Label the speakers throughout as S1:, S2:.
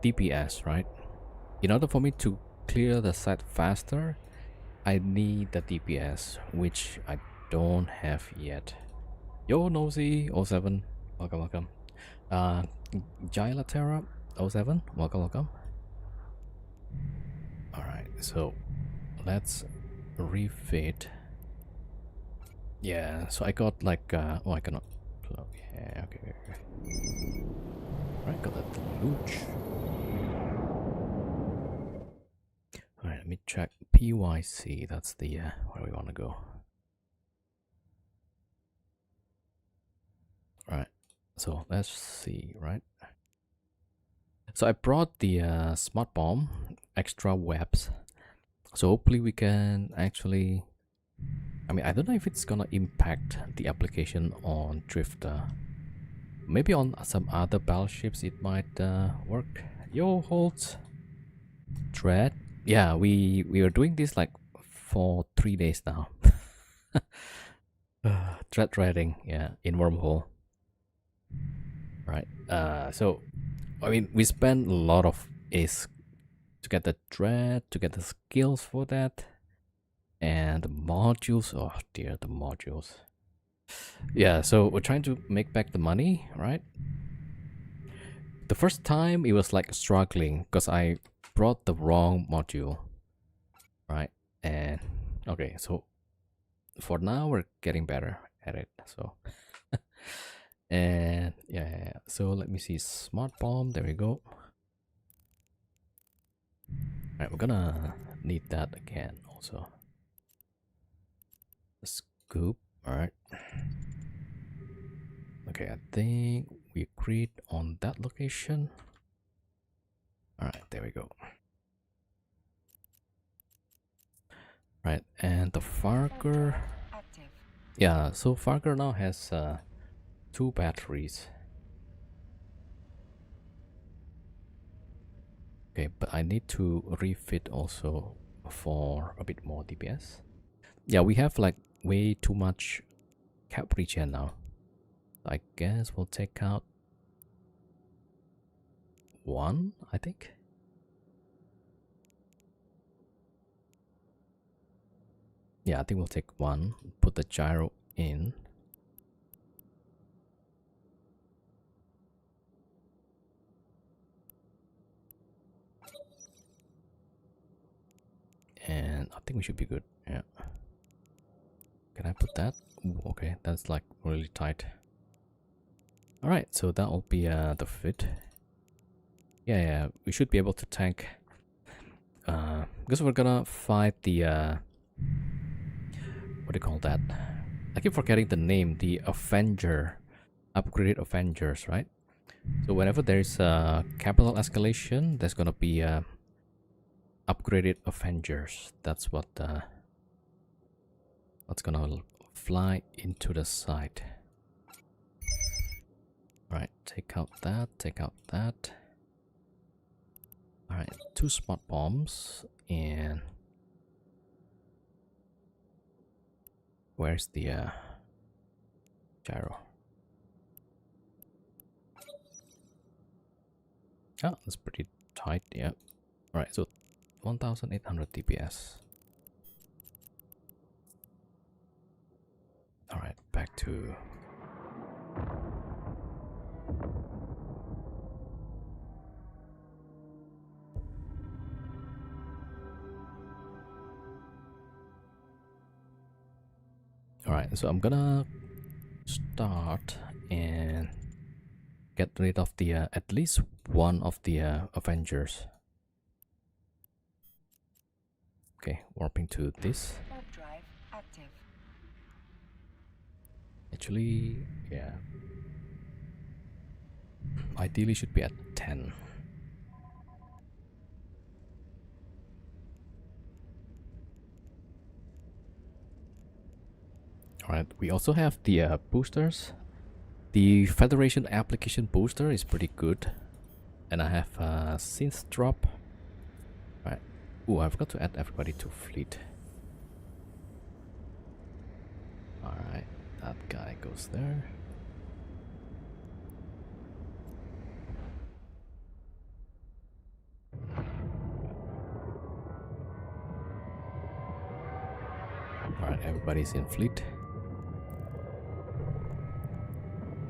S1: DPS, right? In order for me to clear the site faster, I need the DPS, which I don't have yet. Yo, Nosy 07, welcome, welcome. Gilatera 07, welcome, welcome. Alright, so let's refit. Yeah, so I got like, oh, I cannot plug. Yeah, okay. Alright, got that luge. Alright, let me check PYC. That's the where we want to go. Alright, so let's see, right? So I brought the smart bomb, extra webs. So hopefully we can actually, I mean, I don't know if it's gonna impact the application on Drifter. Maybe on some other battleships it might work. Yo, Holt. Dread. Yeah, we are doing this like for 3 days now. Dreading, yeah, in wormhole. Right. So I mean, we spent a lot of is to get the dread, to get the skills for that, and the modules. Oh dear, the modules. Yeah, so we're trying to make back the money, right? The first time it was like struggling because I brought the wrong module, right? And okay, so for now we're getting better at it. So and yeah, so let me see, smart bomb. There we go. Right, we're gonna need that again also. The scoop. All right. Okay, I think we agreed on that location. All right, there we go. Right, and the Farker. Yeah, so Farker now has 2 batteries. Okay, but I need to refit also for a bit more DPS. Yeah, we have like way too much cap regen now. I guess we'll take out 1, I think. Yeah, I think we'll take 1, put the gyro in. And I think we should be good. Yeah. Can I put that? Ooh, okay, that's like really tight. All right, so that will be the fit. Yeah, we should be able to tank. Because we're gonna fight the what do you call that? I keep forgetting the name. The Avenger, upgraded Avengers, right? So whenever there's a capital escalation, there's gonna be upgraded Avengers. That's what's gonna fly into the site. Right, take out that, take out that. Alright, 2 smart bombs, and where's the gyro? Oh, that's pretty tight, yeah. Alright, so 1800 DPS. Alright, back to... Alright, so I'm gonna start and get rid of the at least one of the Avengers. Okay, warping to this. Actually, yeah. Ideally should be at 10. Alright, we also have the boosters. The Federation application booster is pretty good. And I have synth drop. Right. Ooh, I forgot to add everybody to fleet. Alright, that guy goes there. everybody's in fleet.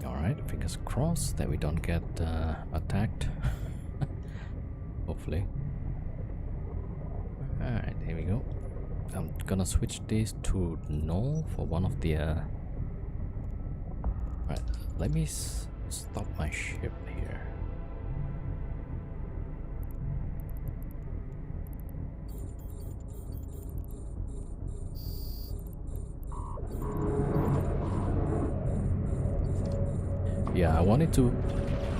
S1: Alright, fingers crossed that we don't get attacked. Hopefully. Alright, here we go. I'm gonna switch this to null for one of the Alright, let me stop my ship here. Yeah, I want it to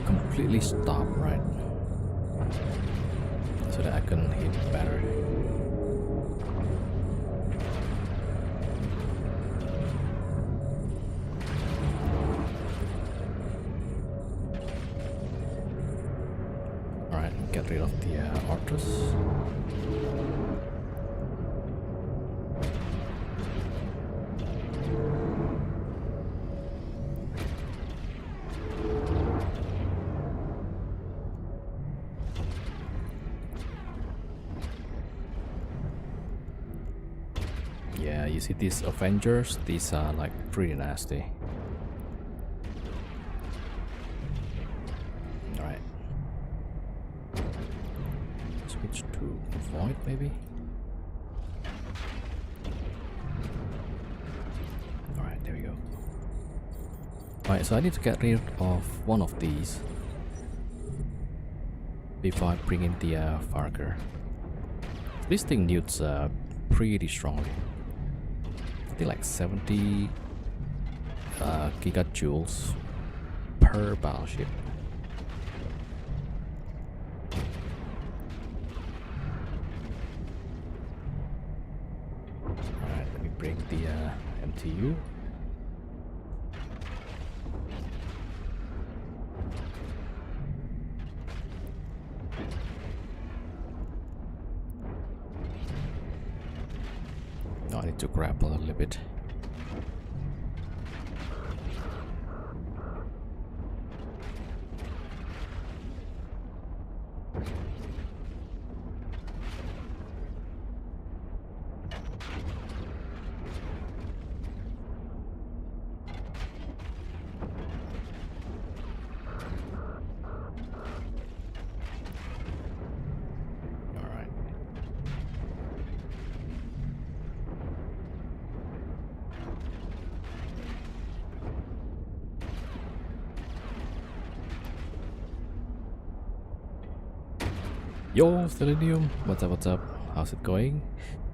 S1: completely stop, right? So that I can hit better. Alright, get rid of the Arctus. Yeah, you see these Avengers, these are like pretty nasty. Alright. Switch to Void maybe? Alright, there we go. Alright, so I need to get rid of one of these before I bring in the Farker. This thing newts pretty strongly. I think like 70 gigajoules per battleship. Alright, let me bring the MTU. No, I need to grapple a little bit. Yo, Selenium, what's up, how's it going?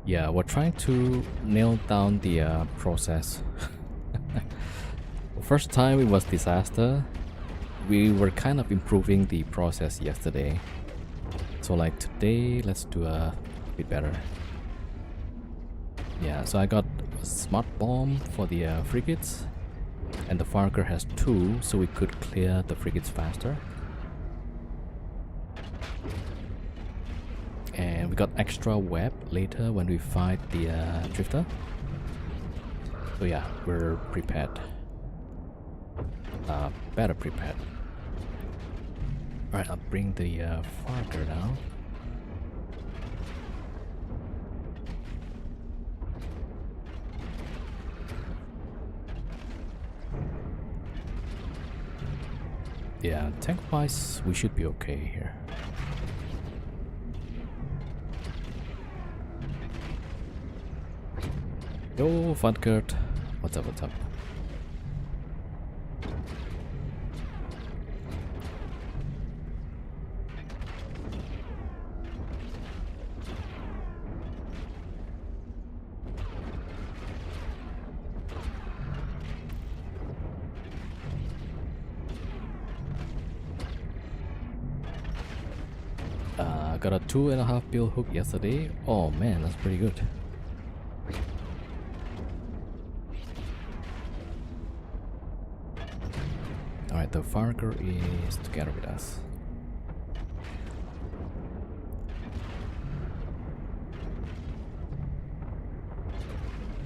S1: Yeah, we're trying to nail down the process. First time it was disaster. We were kind of improving the process yesterday. So like today, let's do a bit better. Yeah, so I got a smart bomb for the frigates. And the Farker has 2, so we could clear the frigates faster. And we got extra web later when we fight the drifter. So yeah, we're prepared. Better prepared. Alright, I'll bring the Farker down. Yeah, tank-wise, we should be okay here. Yo, Funkert. What's up, what's up? Got a 2.5 bill hook yesterday. Oh man, that's pretty good. Alright, the Farker is together with us.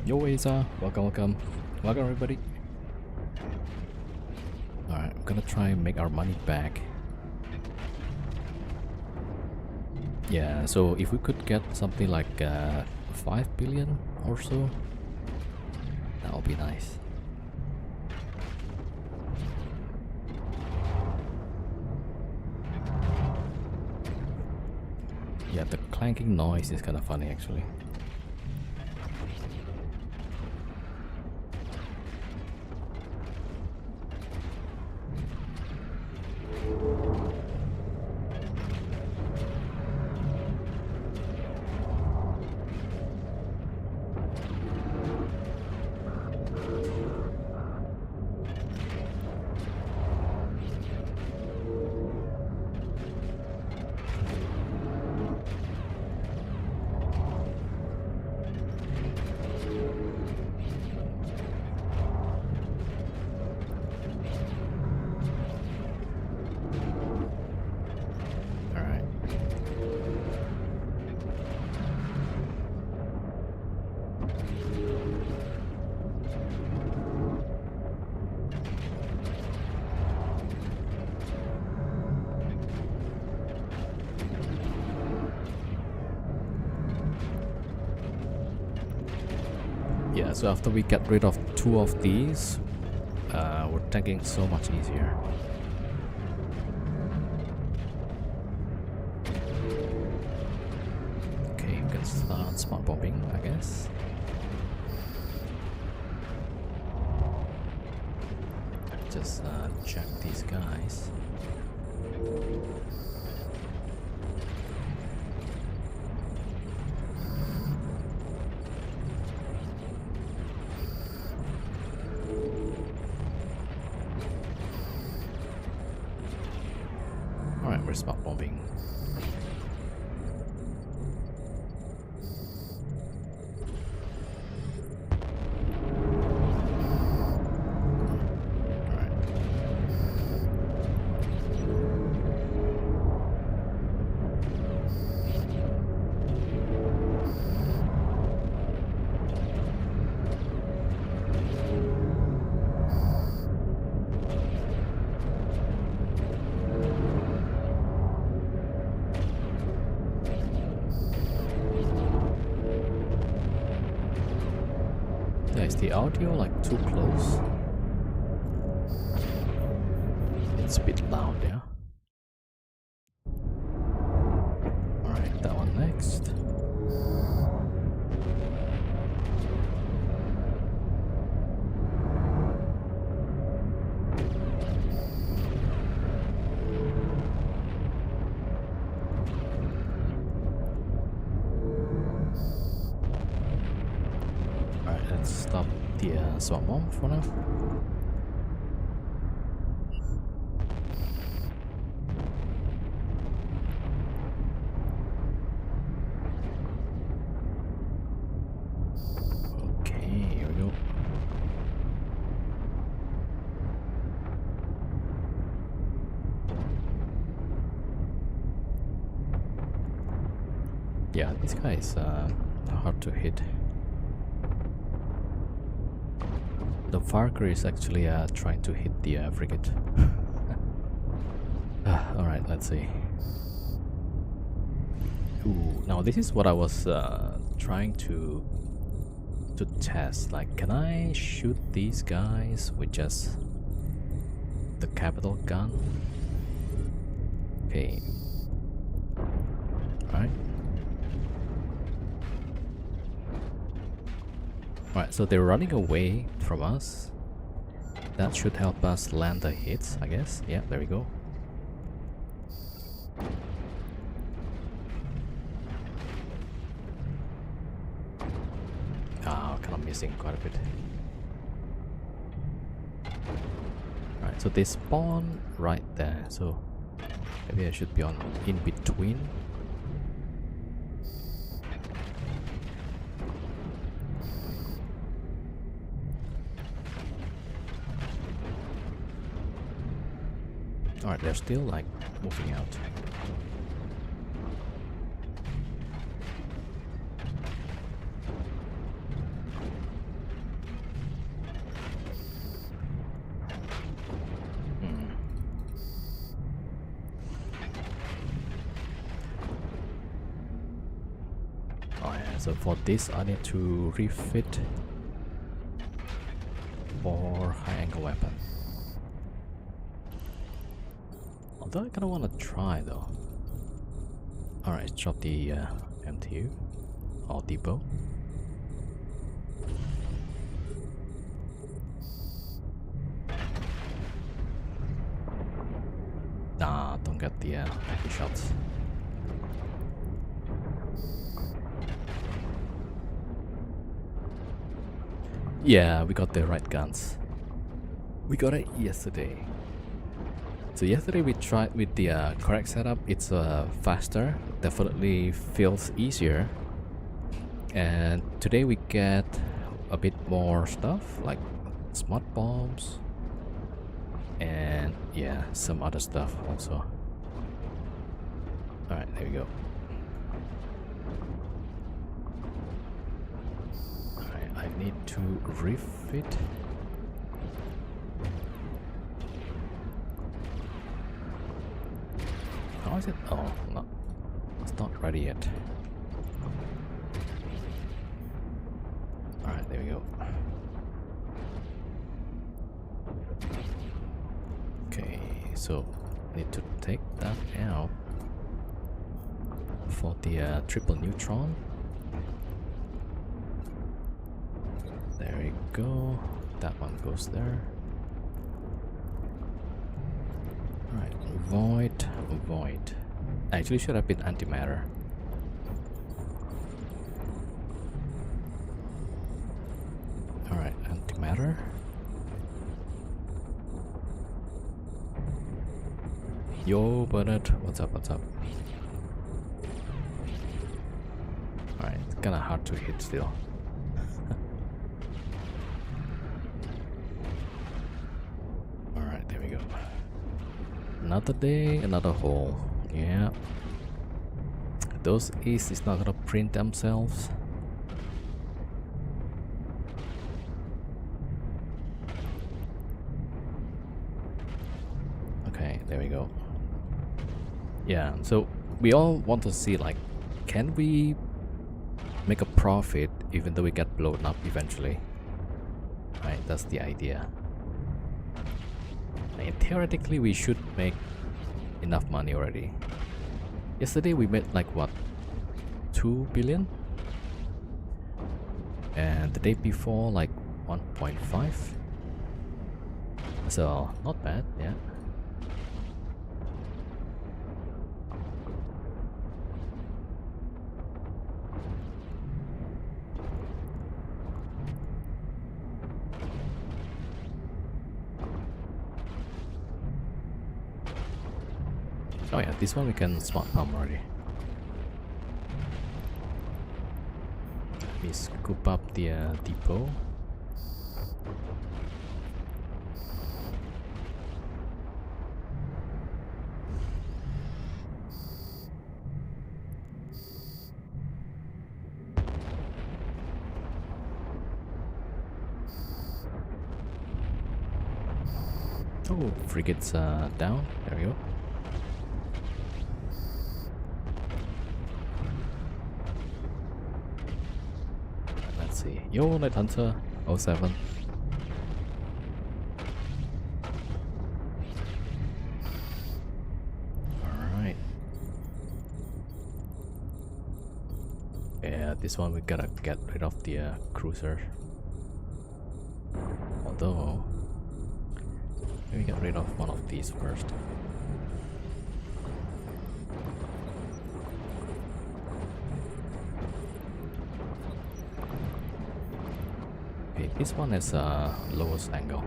S1: Yo Asa, welcome. Welcome everybody. Alright, I'm gonna try and make our money back. Yeah, so if we could get something like 5 billion or so, would be nice. Yeah, the clanking noise is kind of funny actually. Yeah, so after we get rid of 2 of these, we're tanking so much easier. Okay, we can start smart bombing, I guess. Just check these guys. Alright, we're smart bombing. Is the audio like too close? It's a bit loud, yeah. Alright, that one next. Let's stop the swamp bomb for now. Okay, here we go. Yeah, this guy is hard to hit. The Valkyrie is actually trying to hit the frigate. Alright, let's see. Ooh, now this is what I was trying to test. Like, can I shoot these guys with just the capital gun? Okay. Alright. Alright, so they're running away from us. That should help us land the hits, I guess. Yeah, there we go. Ah, kind of missing quite a bit. Alright, so they spawn right there, so maybe I should be on in between. Alright, they're still like moving out. Oh yeah, so for this I need to refit for high angle weapon. Although I kinda wanna try though. Alright, let's drop the MTU or depot. Nah, don't get the accurate shots. Yeah, we got the right guns. We got it yesterday. So yesterday we tried with the correct setup. It's faster, definitely feels easier. And today we get a bit more stuff like smart bombs and yeah, some other stuff also. Alright, there we go. Alright, I need to refit. How is it? Oh, no. It's not ready yet. Alright, there we go. Okay, so need to take that out for the triple neutron. There we go. That one goes there. Alright, void. Actually should have been antimatter. Alright, antimatter. Yo, Bernard, what's up? Alright, it's kinda hard to hit still. Alright, there we go. Another day, another hole. Yeah. Those E's is not gonna print themselves. Okay, there we go. Yeah, so we all want to see like, can we make a profit even though we get blown up eventually? Right, that's the idea. And theoretically we should make enough money already. Yesterday we made like what, 2 billion? And the day before like 1.5. So not bad, yeah. Oh yeah, this one we can smart pump already. Let me scoop up the depot. Oh, frigates down. There we go. Let's see. Yo, Night Hunter 07. Alright. Yeah, this one we gotta get rid of the cruiser. Although, let me get rid of one of these first. Okay, this one is lowest angle.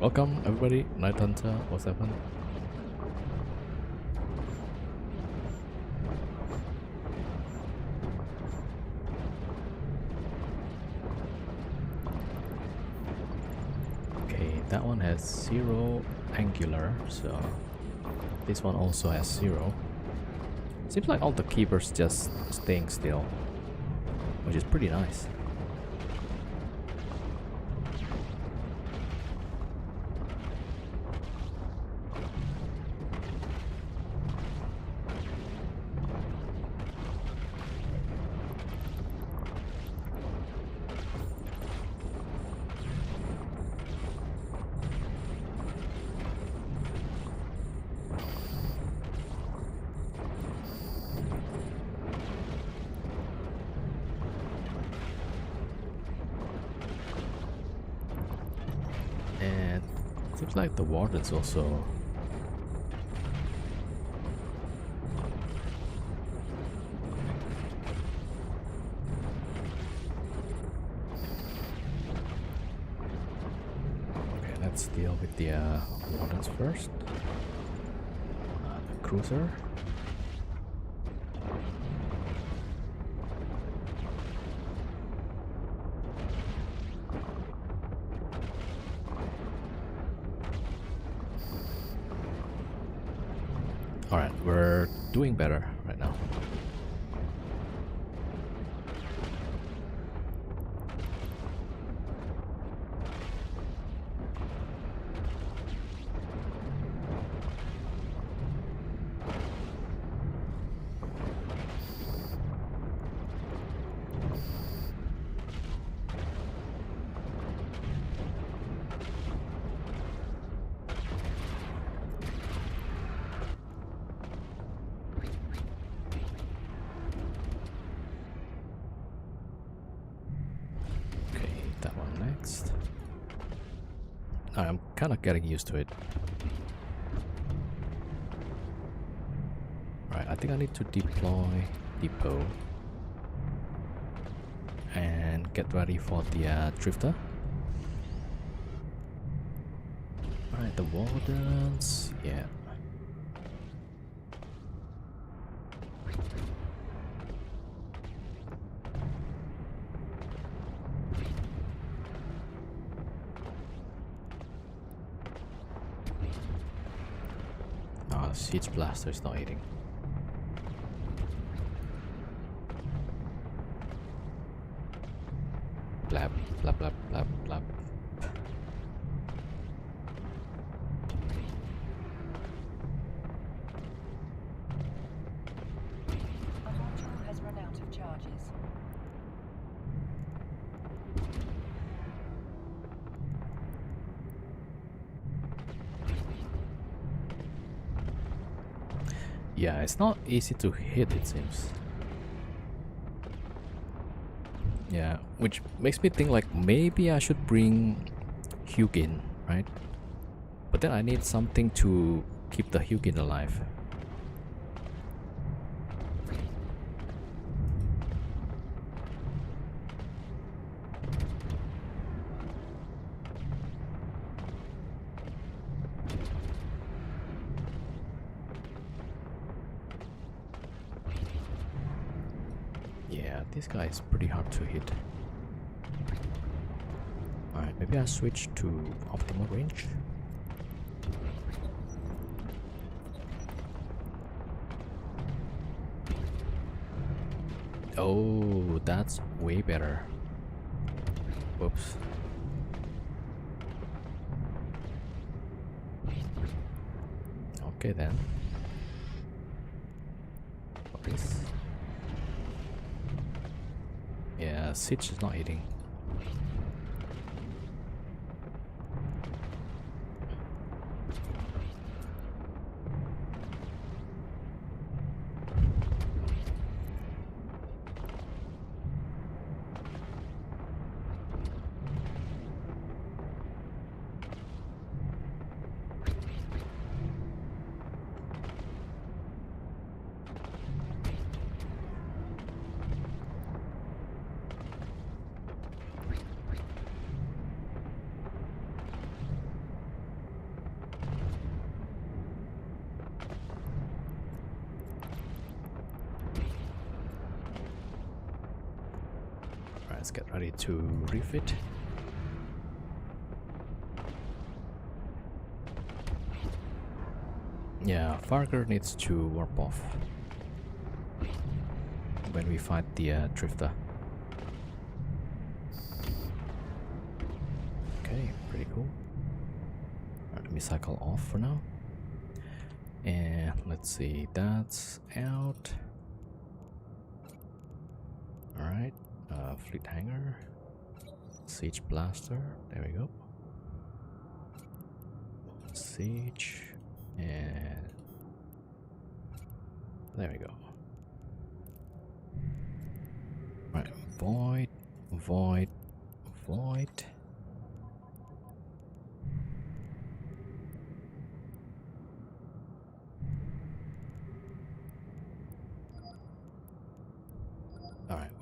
S1: Welcome everybody, Night Hunter 07. Okay, that one has 0 angular, so this one also has 0. Seems like all the keepers just staying still, which is pretty nice. Looks like the wardens also. Okay, let's deal with the wardens first. The cruiser. Alright, we're doing better right now. I'm kind of getting used to it. Alright, I think I need to deploy depot and get ready for the drifter. Alright, the wardens, yeah. Siege blaster is not hitting. Blab, blab, blab, blab, blab.
S2: Our module has run out of charges.
S1: Yeah, it's not easy to hit, it seems. Yeah, which makes me think like maybe I should bring Hugin, right? But then I need something to keep the Hugin alive. This guy is pretty hard to hit. Alright, maybe I switch to optimal range. Oh, that's way better. Whoops. Okay then. What is? Yeah, siege is not hitting. Let's get ready to refit. Yeah, Farger needs to warp off when we fight the drifter. Okay, pretty cool. Alright, let me cycle off for now. And let's see, that's out. Alright. Fleet hangar, siege blaster, there we go. Siege, and there we go. Right, void, void, void.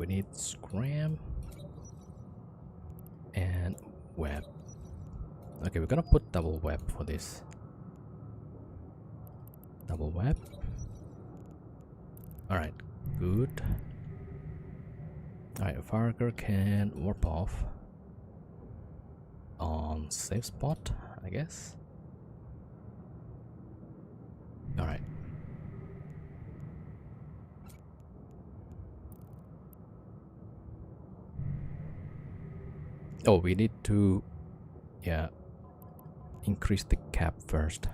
S1: we need scram and web. Okay, we're gonna put double web for this. Double web. Alright, good. Alright, Farger can warp off on safe spot, I guess. Alright. Oh, we need to, yeah, increase the cap first.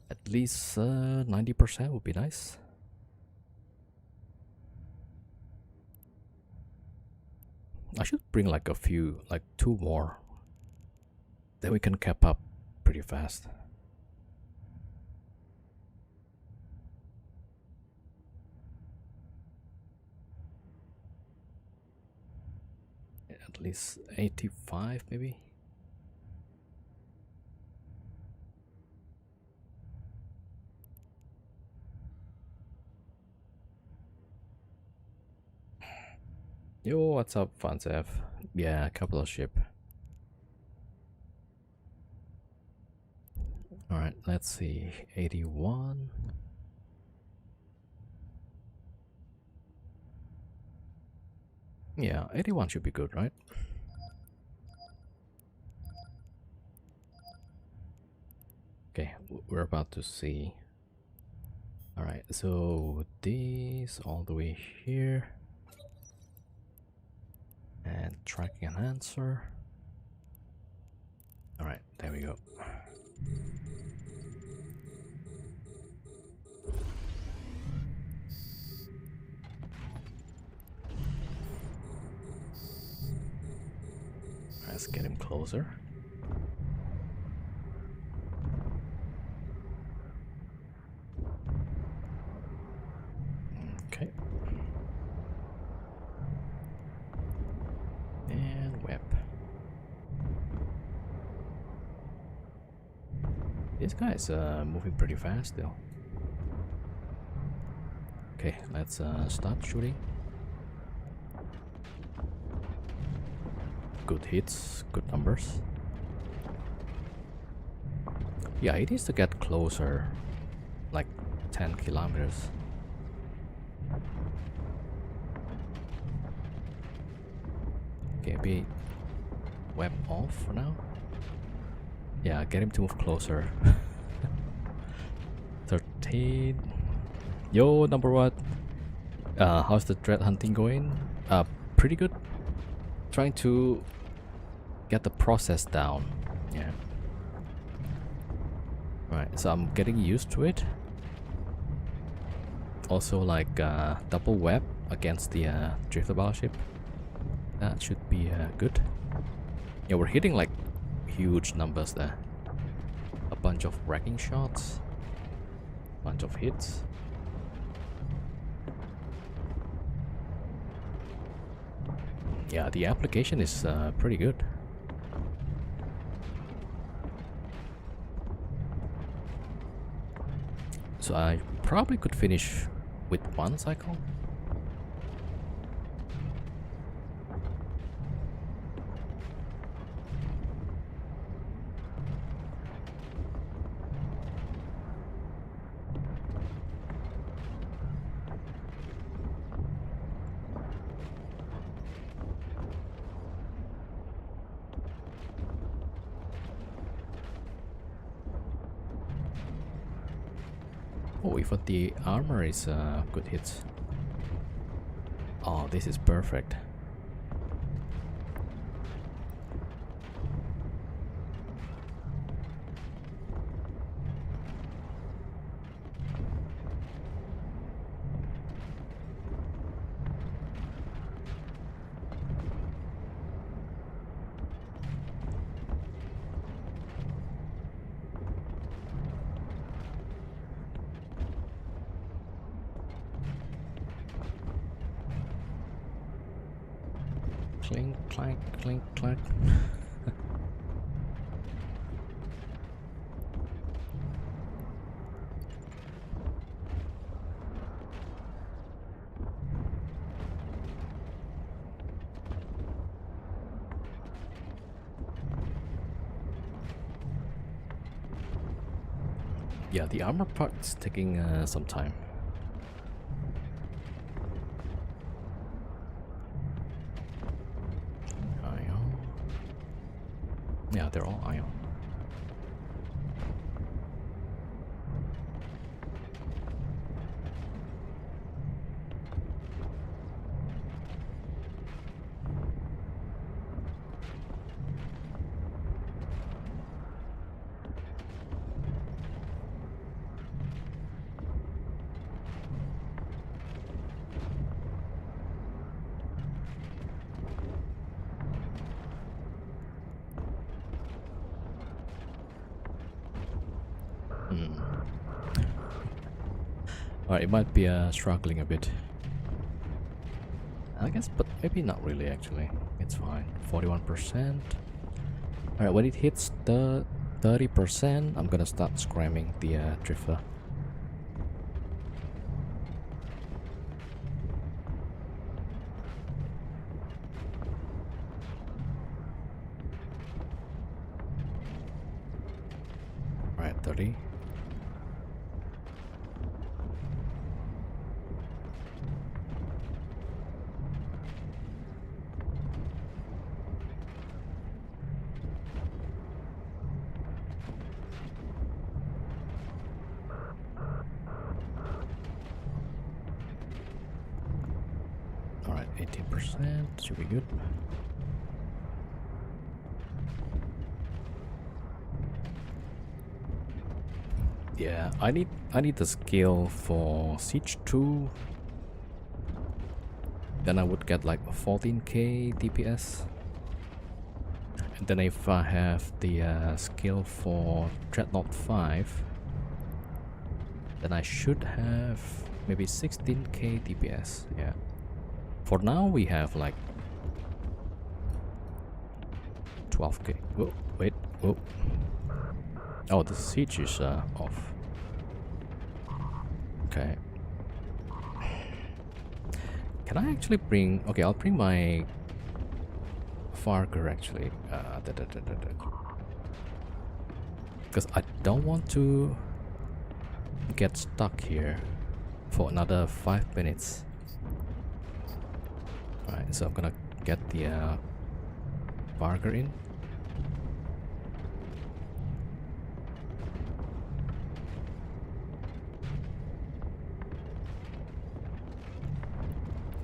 S1: At least 90% would be nice. I should bring like a few, like 2 more. Then we can cap up pretty fast. At least 85 maybe. Yo, what's up, Fansev? Yeah, a couple of ship. Alright, let's see. 81. Yeah, 81 should be good, right? Okay, we're about to see. Alright, so this all the way here. And tracking an answer. Alright, there we go. Let's get him closer. Okay. And web. This guy is moving pretty fast still. Okay, let's start shooting. Good hits, good numbers. Yeah, it needs to get closer, like 10 kilometers. Okay, be web off for now. Yeah, get him to move closer. 13. Yo, number one. How's the dread hunting going? Pretty good. Trying to get the process down. Yeah. Right, so I'm getting used to it. Also, like double web against the drifter battleship. That should be good. Yeah, we're hitting like huge numbers there. A bunch of wrecking shots. Bunch of hits. Yeah, the application is pretty good. So I probably could finish with 1 cycle. Oh, even the armor is good hits. Oh, this is perfect. Clink, clank, clink, clank. Yeah, the armor part's taking some time. Ion. Yeah, they're all ion. Alright, it might be struggling a bit. I guess, but maybe not really actually. It's fine. 41%. Alright, when it hits the 30%, I'm gonna start scramming the drifter. Alright, 30. Alright, 18%, should be good. Yeah, I need the skill for Siege 2. Then I would get like 14k DPS. And then if I have the skill for Dreadnought 5, then I should have maybe 16k DPS. Yeah. For now we have like 12k. Whoa, wait, whoa. Oh, the siege is off. Okay. Can I actually bring... Okay, I'll bring my Farger actually. Because I don't want to get stuck here for another 5 minutes. Alright, so I'm gonna get the Farger in.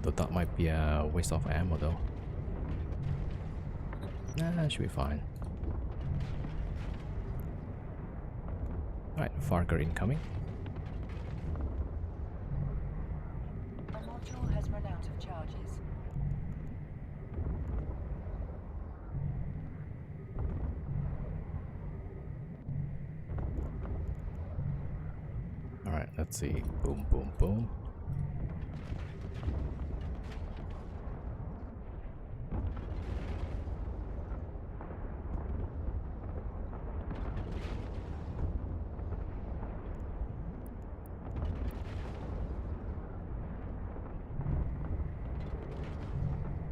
S1: Though that might be a waste of ammo though. Nah, should be fine. Alright, Farger incoming.
S2: Our module has run out of charges.
S1: Alright, let's see. Boom, boom, boom.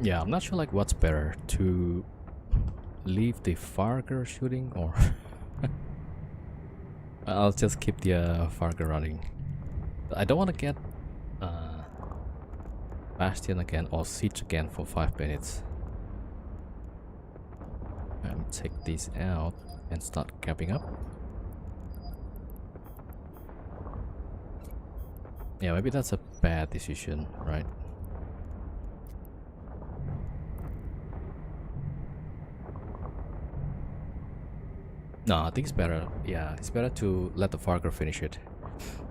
S1: Yeah, I'm not sure like what's better, to leave the Farger shooting or I'll just keep the Farger running. I don't want to get Bastion again or Siege again for 5 minutes. Take these out and start capping up. Yeah, maybe that's a bad decision, right? No, I think it's better. Yeah, it's better to let the Farger finish it.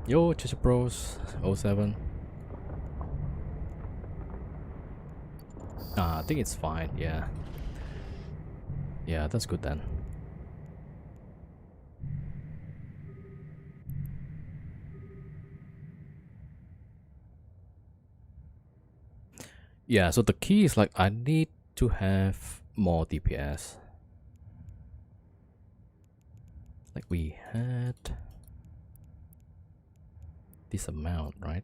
S1: Yo, Chester Bros 07. I think it's fine. Yeah. Yeah, that's good then. Yeah, so the key is like I need to have more DPS. Like we had this amount, right?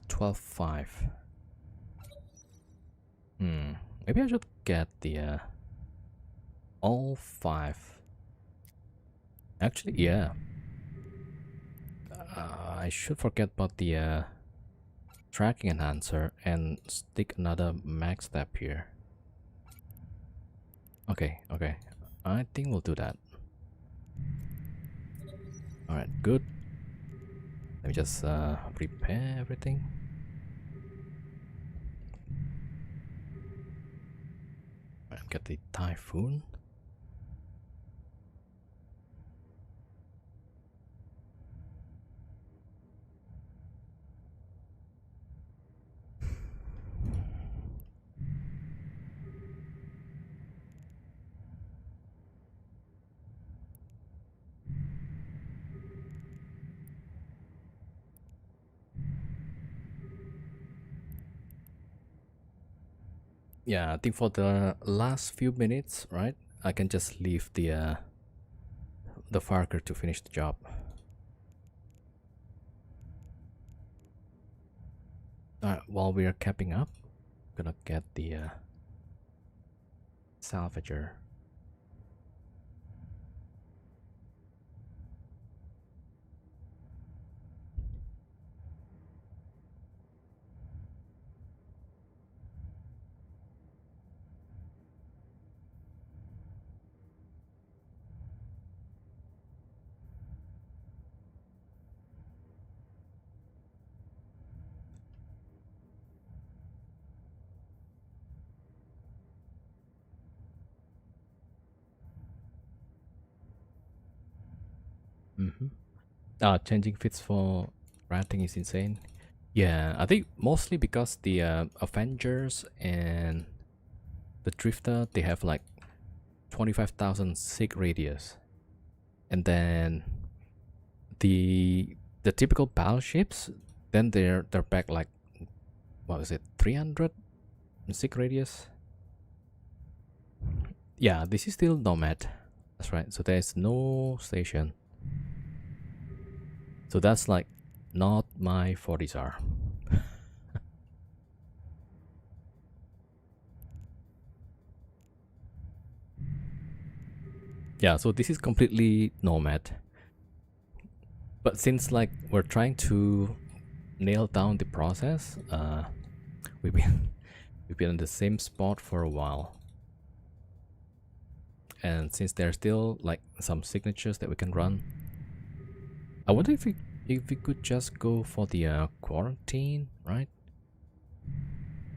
S1: 12.5. Maybe I should get the all 5 Actually, yeah. I should forget about the tracking enhancer and stick another max step here. Okay, okay. I think we'll do that. Alright, good. Let me just prepare everything. Alright, get the Typhoon. Yeah, I think for the last few minutes, right? I can just leave the Farker to finish the job. Alright, while we are capping up, I'm gonna get the salvager. Changing fits for ranting is insane. Yeah, I think mostly because the Avengers and the Drifter, they have like 25,000 sig radius, and then the typical battleships, then they're back like, what was it, 300 sig radius. Yeah, this is still Nomad. That's right. So there's no station. So that's like not my 40s. Yeah, so this is completely Nomad. But since like we're trying to nail down the process, we've been in the same spot for a while. And since there's still like some signatures that we can run, I wonder if we could just go for the quarantine, right?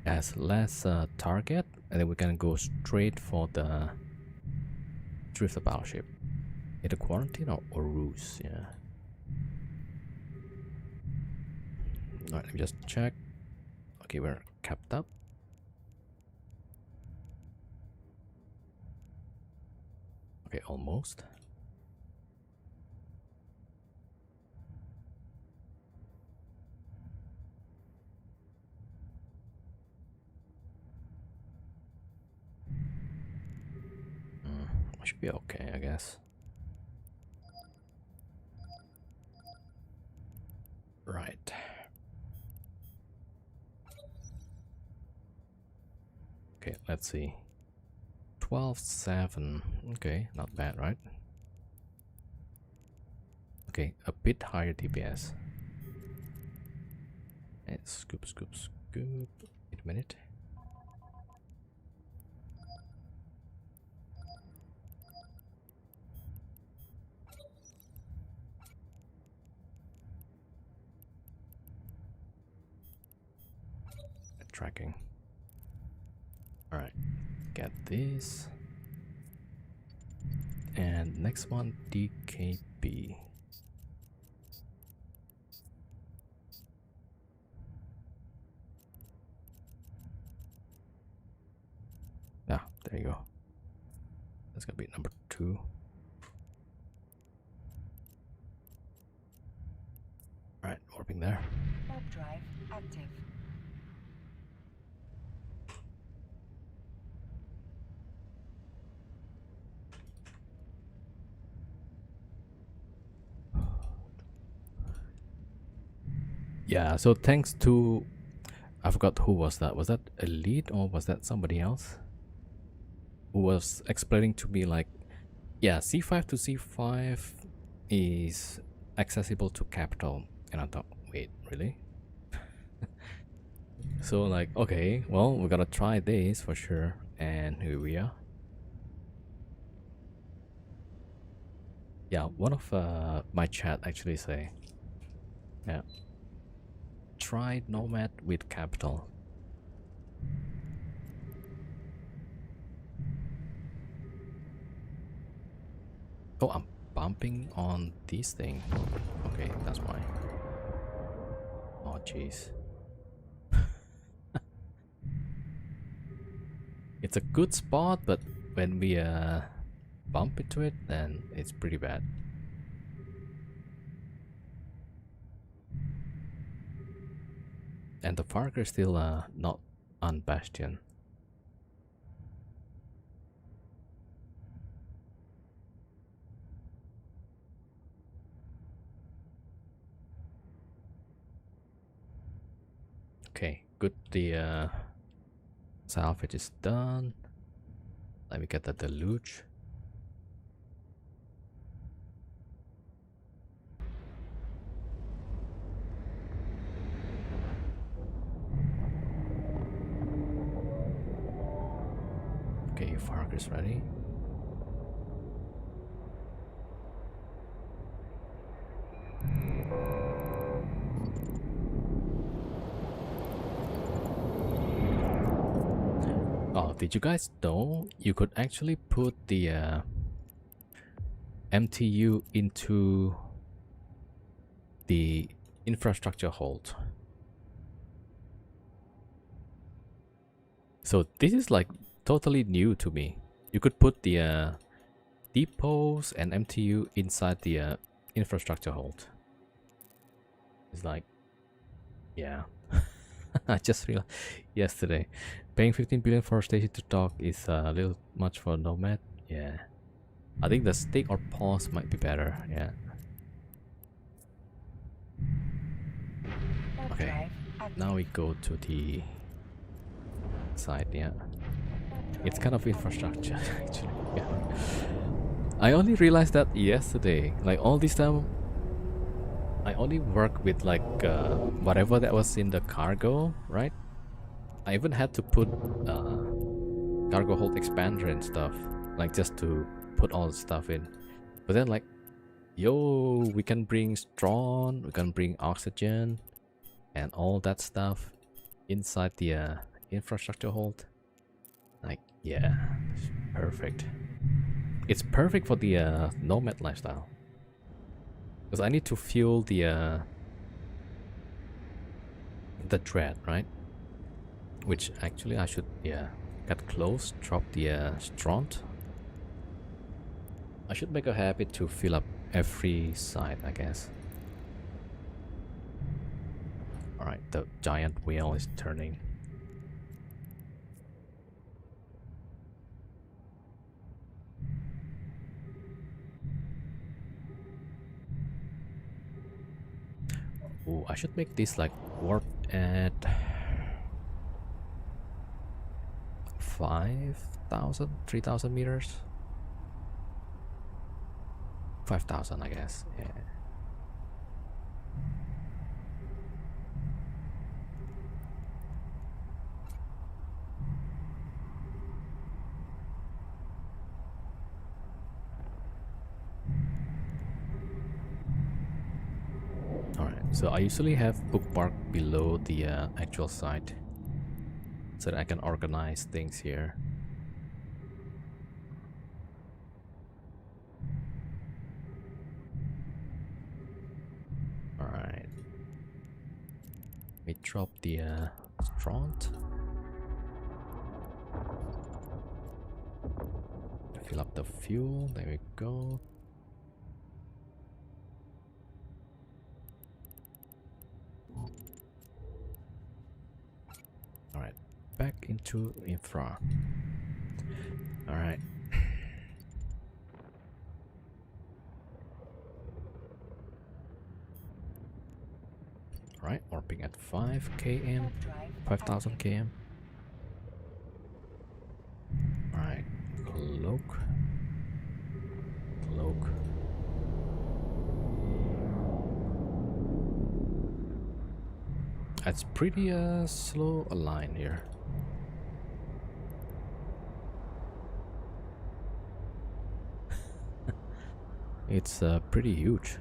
S1: As less target, and then we can go straight for the Drifter battleship. Either quarantine or ruse, yeah. Alright, let me just check. Okay, we're capped up. Okay, almost. Should be okay, I guess. Right. Okay, let's see. 12.7. Okay, not bad, right? Okay, a bit higher DPS. And scoop. Wait a minute. Tracking. Alright, get this. And next one, DKB. Ah, there you go. That's gonna be number 2. Alright, warping there.
S2: Warp drive active.
S1: Yeah, so thanks to, I forgot who was that. Was that Elite or was that somebody else? Who was explaining to me like, yeah, C5 to C5 is accessible to capital. And I thought, wait, really? So like, okay, well, we're gonna try this for sure. And here we are. Yeah, one of my chat actually say, yeah, try Nomad with capital. Oh, I'm bumping on this thing. Okay, that's why. Oh, jeez. It's a good spot, but when we bump into it, then it's pretty bad. And the Farker is still not on Bastion. Okay, good. The salvage is done. Let me get the deluge. Okay, Farker's ready. Oh, did you guys know you could actually put the MTU into the infrastructure hold? So this is like totally new to me. You could put the depots and MTU inside the infrastructure hold. It's like, yeah. I just realized yesterday, paying 15 billion for a station to talk is a little much for Nomad. Yeah, I think the stick or pause might be better. Yeah. Okay, now we go to the side. Yeah, it's kind of infrastructure actually. Yeah, I only realized that yesterday. Like all this time, I only work with like whatever that was in the cargo, right? I even had to put cargo hold expander and stuff, like just to put all the stuff in. But then like, yo, we can bring Strawn, we can bring oxygen, and all that stuff inside the infrastructure hold. Like, yeah, perfect. It's perfect for the nomad lifestyle. Because I need to fuel the dread, right? Which actually I should, yeah, get close, drop the Stront. I should make a habit to fill up every side, I guess. Alright, the giant wheel is turning. Ooh, I should make this like warp at 5,000, 3,000 meters. 5,000, I guess. Yeah. Alright, so I usually have bookmark below the actual site so that I can organize things here. Alright. We drop the Stront. Fill up the fuel, there we go. Alright, back into infra. Alright. Alright, warping at 5 km, 5,000 km. Alright, cloak. Cloak. It's pretty slow align here. It's pretty huge.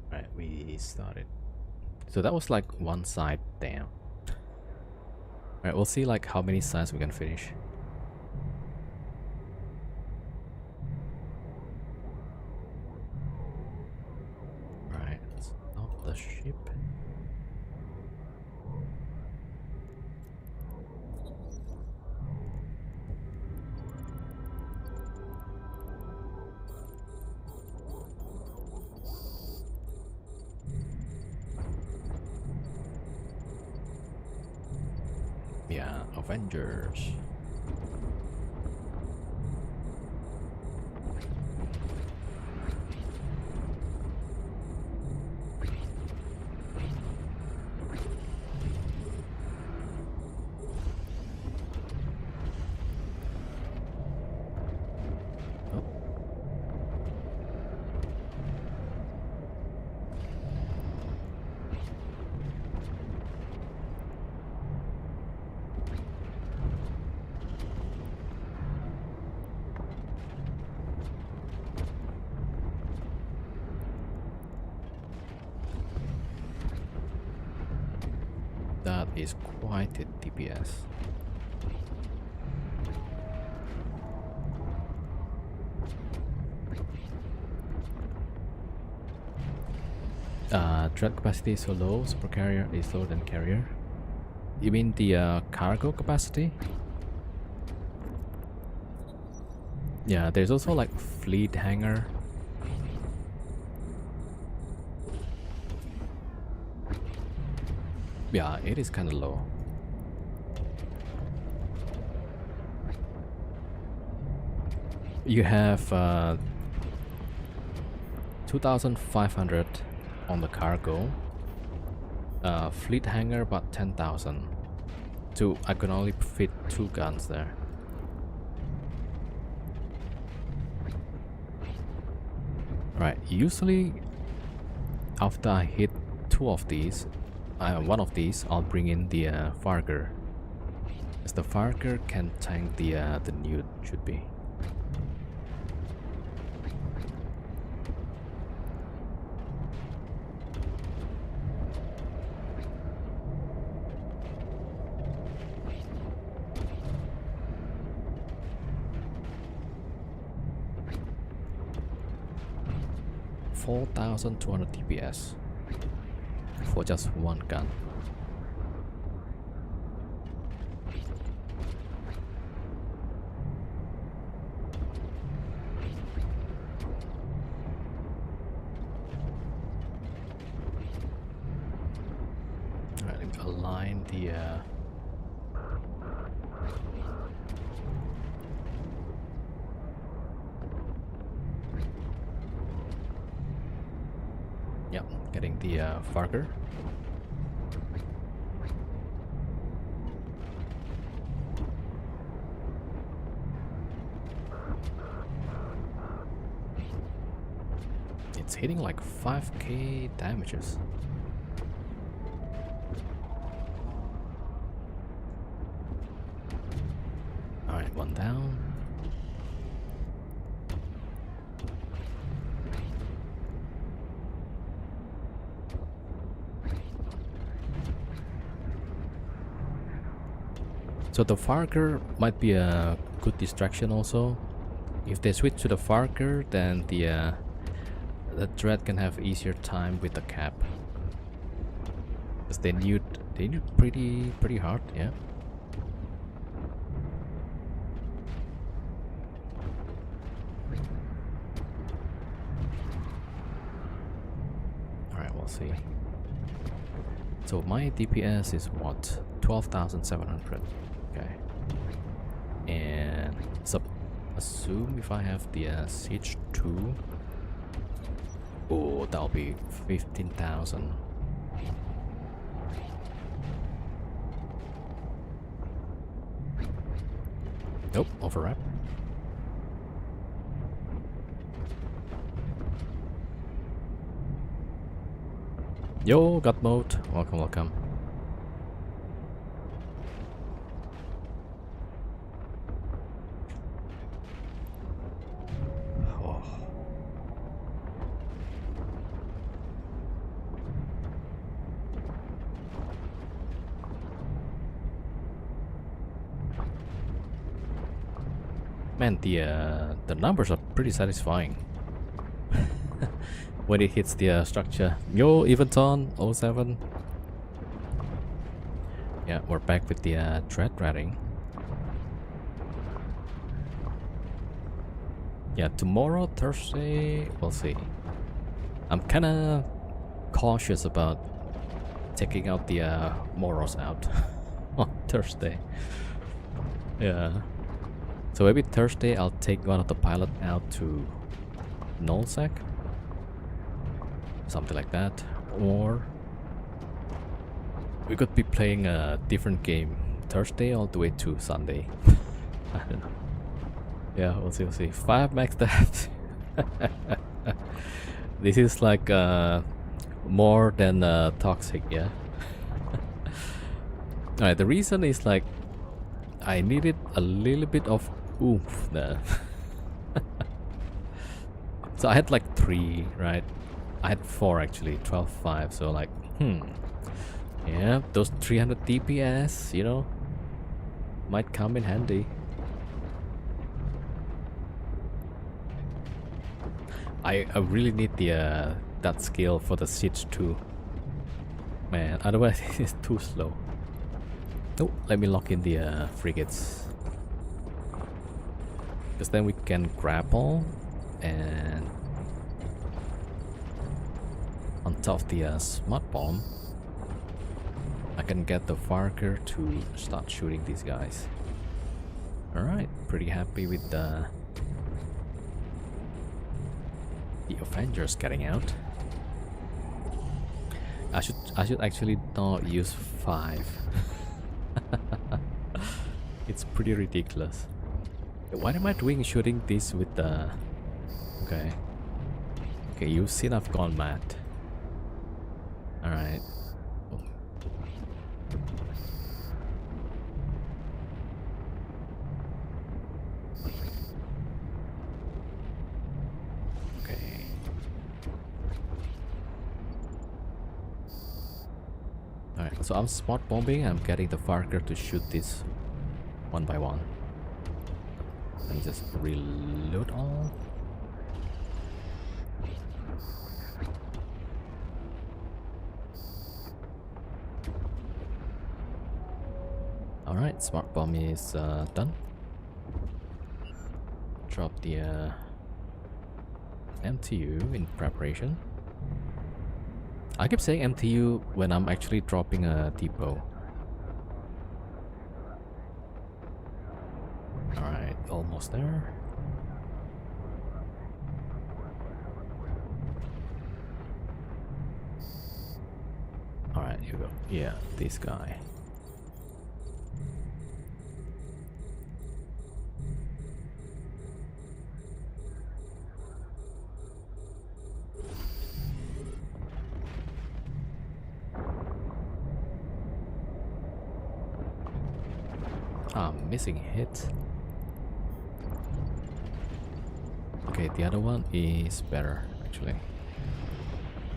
S1: Right, we started. So that was like one side down. Alright, we'll see like how many sides we can finish. Right, stop the ship. Yeah, Avengers. Oh. That is quite a DPS. Threat capacity is so low, super carrier is lower than carrier. You mean the cargo capacity? Yeah, there's also like fleet hangar. Yeah, it is kind of low. You have 2,500 on the cargo. Fleet hangar about 10,000. So I can only fit 2 guns there. Right, usually after I hit 2 of these, one of these, I'll bring in the Farger. As the Farger can tank the Newt, should be. $4,200 DPS for just one gun. Alright, let me align the yep, getting the Farger. It's hitting like 5k damages. Alright, one down. So the Farger might be a good distraction also. If they switch to the Farger, then the Dread can have easier time with the cap. Because they nude pretty hard, yeah. Alright, we'll see. So my DPS is what? 12,700. Okay. And assume if I have the Siege 2. Oh, that'll be 15,000. Nope, overwrap. Yo, God mode. Welcome, welcome. Oh. Man, the numbers are pretty satisfying when it hits the structure. Yo, Eventon 07. Yeah, we're back with the dread ratting. Yeah, tomorrow, Thursday, we'll see. I'm kinda cautious about taking out the Moros out on Thursday. Yeah. So maybe Thursday I'll take one of the pilot out to Nullsec. Something like that. Or we could be playing a different game Thursday all the way to Sunday. I don't know. Yeah, we'll see, we'll see. 5 max that. This is like more than toxic, yeah. Alright, the reason is like I needed a little bit of oomph there. So I had like 3, right? I had 4 actually, 12.5, so like, yeah, those 300 DPS, you know, might come in handy. I really need the that skill for the siege too. Man, otherwise it's too slow. Oh, let me lock in the frigates. Because then we can grapple and on top of the smart bomb, I can get the Varker to start shooting these guys. Alright, pretty happy with the Avengers getting out. I should actually not use 5. It's pretty ridiculous. Why am I doing shooting this with the... Okay. Okay, you've seen I've gone mad. Alright. Oh. Okay. Alright, so I'm smart bombing. I'm getting the Varker to shoot this one by one. Let me just reload all. Alright, smart bomb is done. Drop the MTU in preparation. I keep saying MTU when I'm actually dropping a depot. Alright, almost there. Alright, here we go. Yeah, this guy. Ah, missing hit. Okay, the other one is better actually.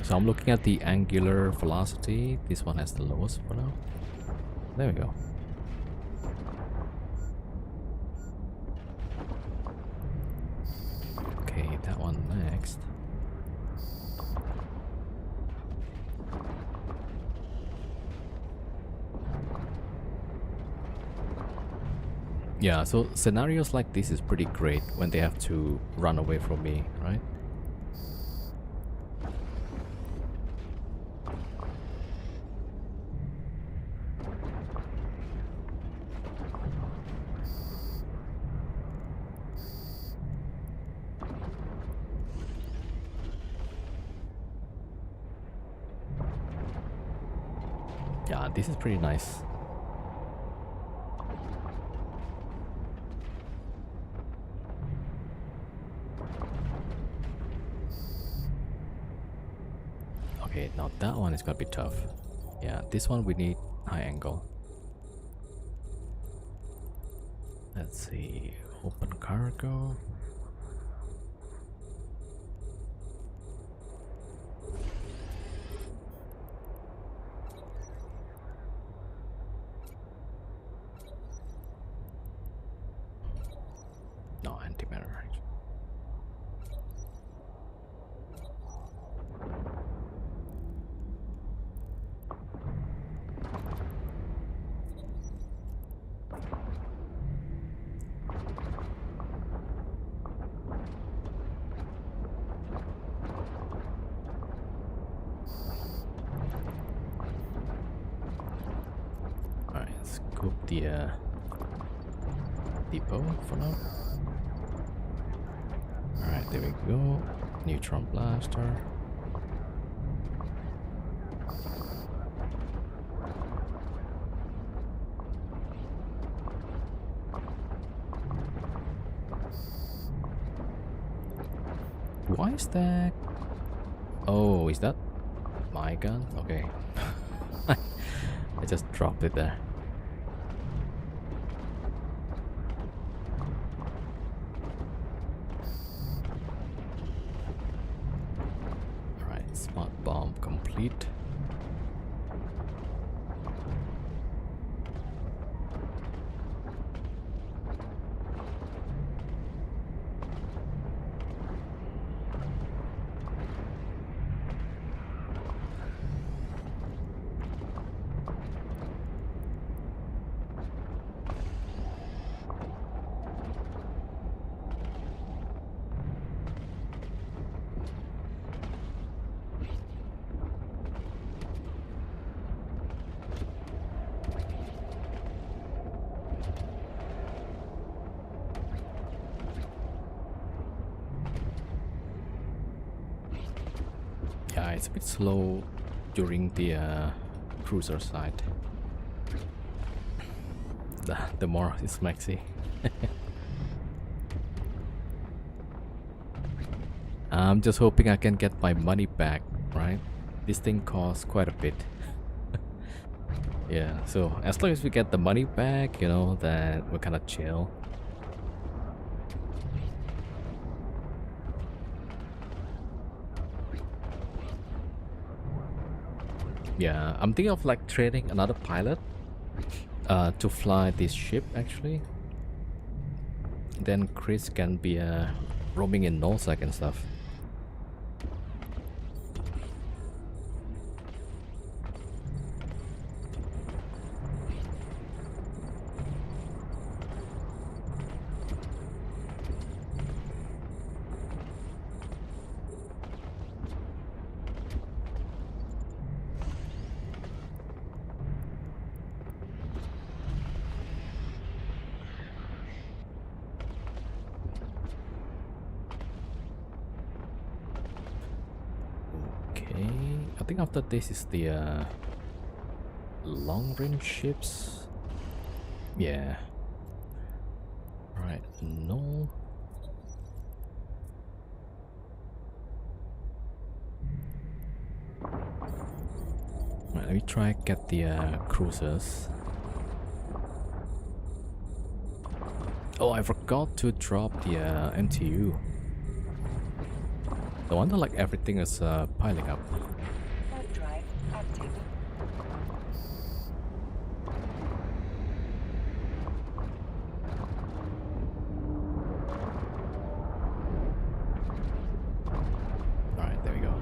S1: So I'm looking at the angular velocity. This one has the lowest for now. There we go. Okay, that one next. Yeah, so scenarios like this is pretty great when they have to run away from me, right? Yeah, this is pretty nice. Okay, now that one is gonna be tough. Yeah, this one we need high angle. Let's see, open cargo. No, antimatter. Alright, scoop the depot for now. Alright, there we go. Neutron blaster. Why is that? Oh, is that my gun? Okay. I just dropped it there. Alright, smart bomb complete. Yeah, it's a bit slow during the cruiser side. The more it's maxi. I'm just hoping I can get my money back, right? This thing costs quite a bit. Yeah, so as long as we get the money back, you know, then we're kind of chill. Yeah, I'm thinking of like training another pilot to fly this ship actually. Then Chris can be roaming in nullsec and stuff. I think after this is the long range ships. Yeah. Right, no. Right, let me try get the cruisers. Oh, I forgot to drop the MTU. No wonder like everything is piling up.
S2: Warp drive active.
S1: Alright, there we go.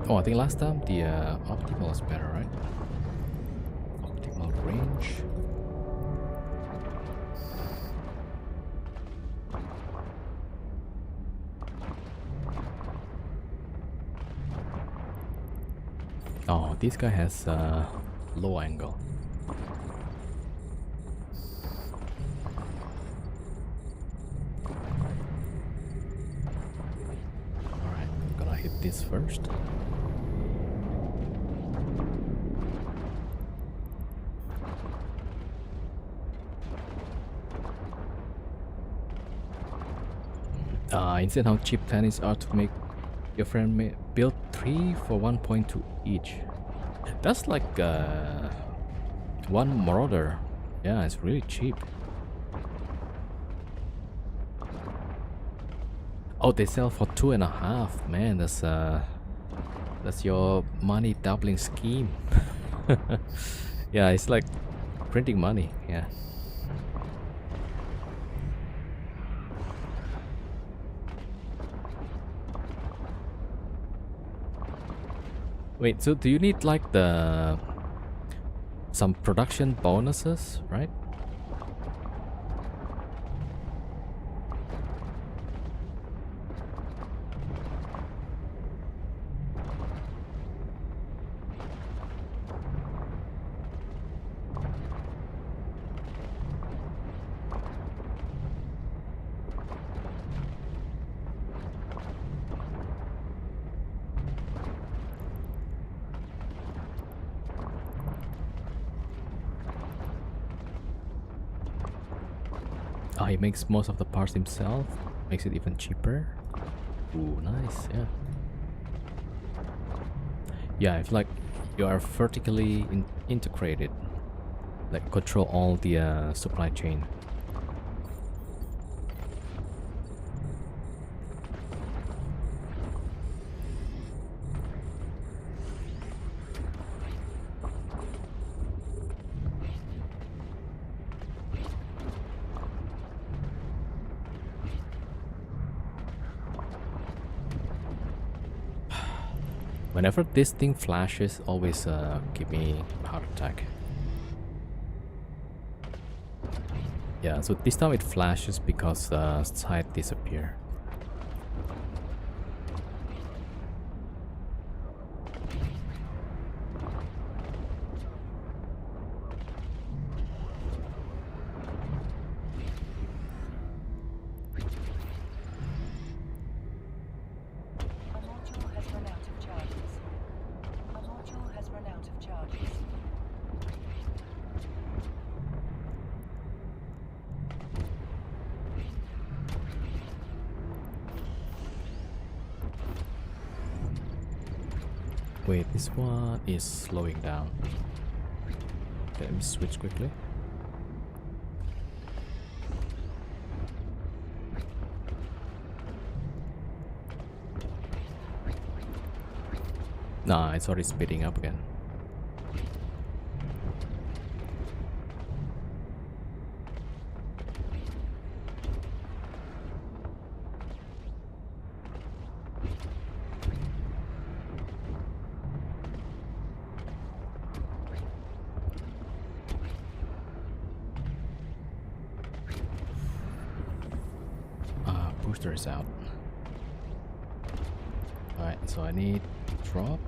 S1: Oh, I think last time the optimal is better, right? Optimal range. Oh, this guy has low angle. this first. Insane how cheap tennis are to make. Your friend build 3 for 1.2 each. That's like one Marauder. Yeah, it's really cheap. Oh, they sell for 2.5. Man, that's your money doubling scheme. Yeah, it's like printing money. Yeah. Wait, so do you need like some production bonuses, right? Oh, he makes most of the parts himself. Makes it even cheaper. Ooh, nice, yeah. Yeah, it's like you are vertically integrated. Like control all the supply chain. Whenever this thing flashes, always give me a heart attack. Yeah, so this time it flashes because side disappear.
S2: A module has run out of charges. A module has run out of charges.
S1: Wait, this one is slowing down. Okay, let me switch quickly. Nah, it's already speeding up again. Booster is out. Alright, so I need drop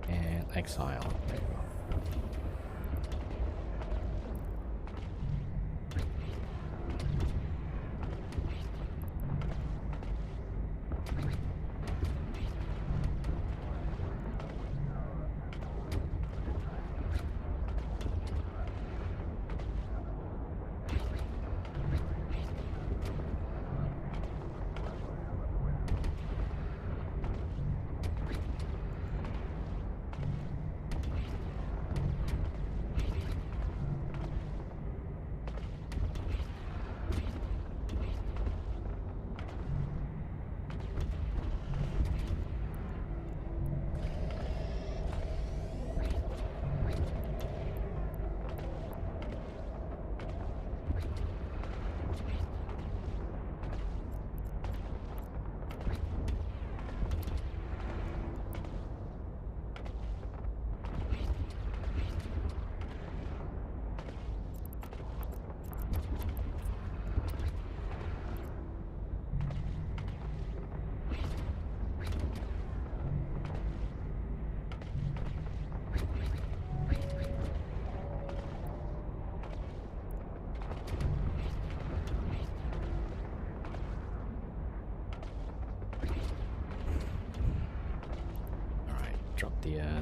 S1: and exile. There you go.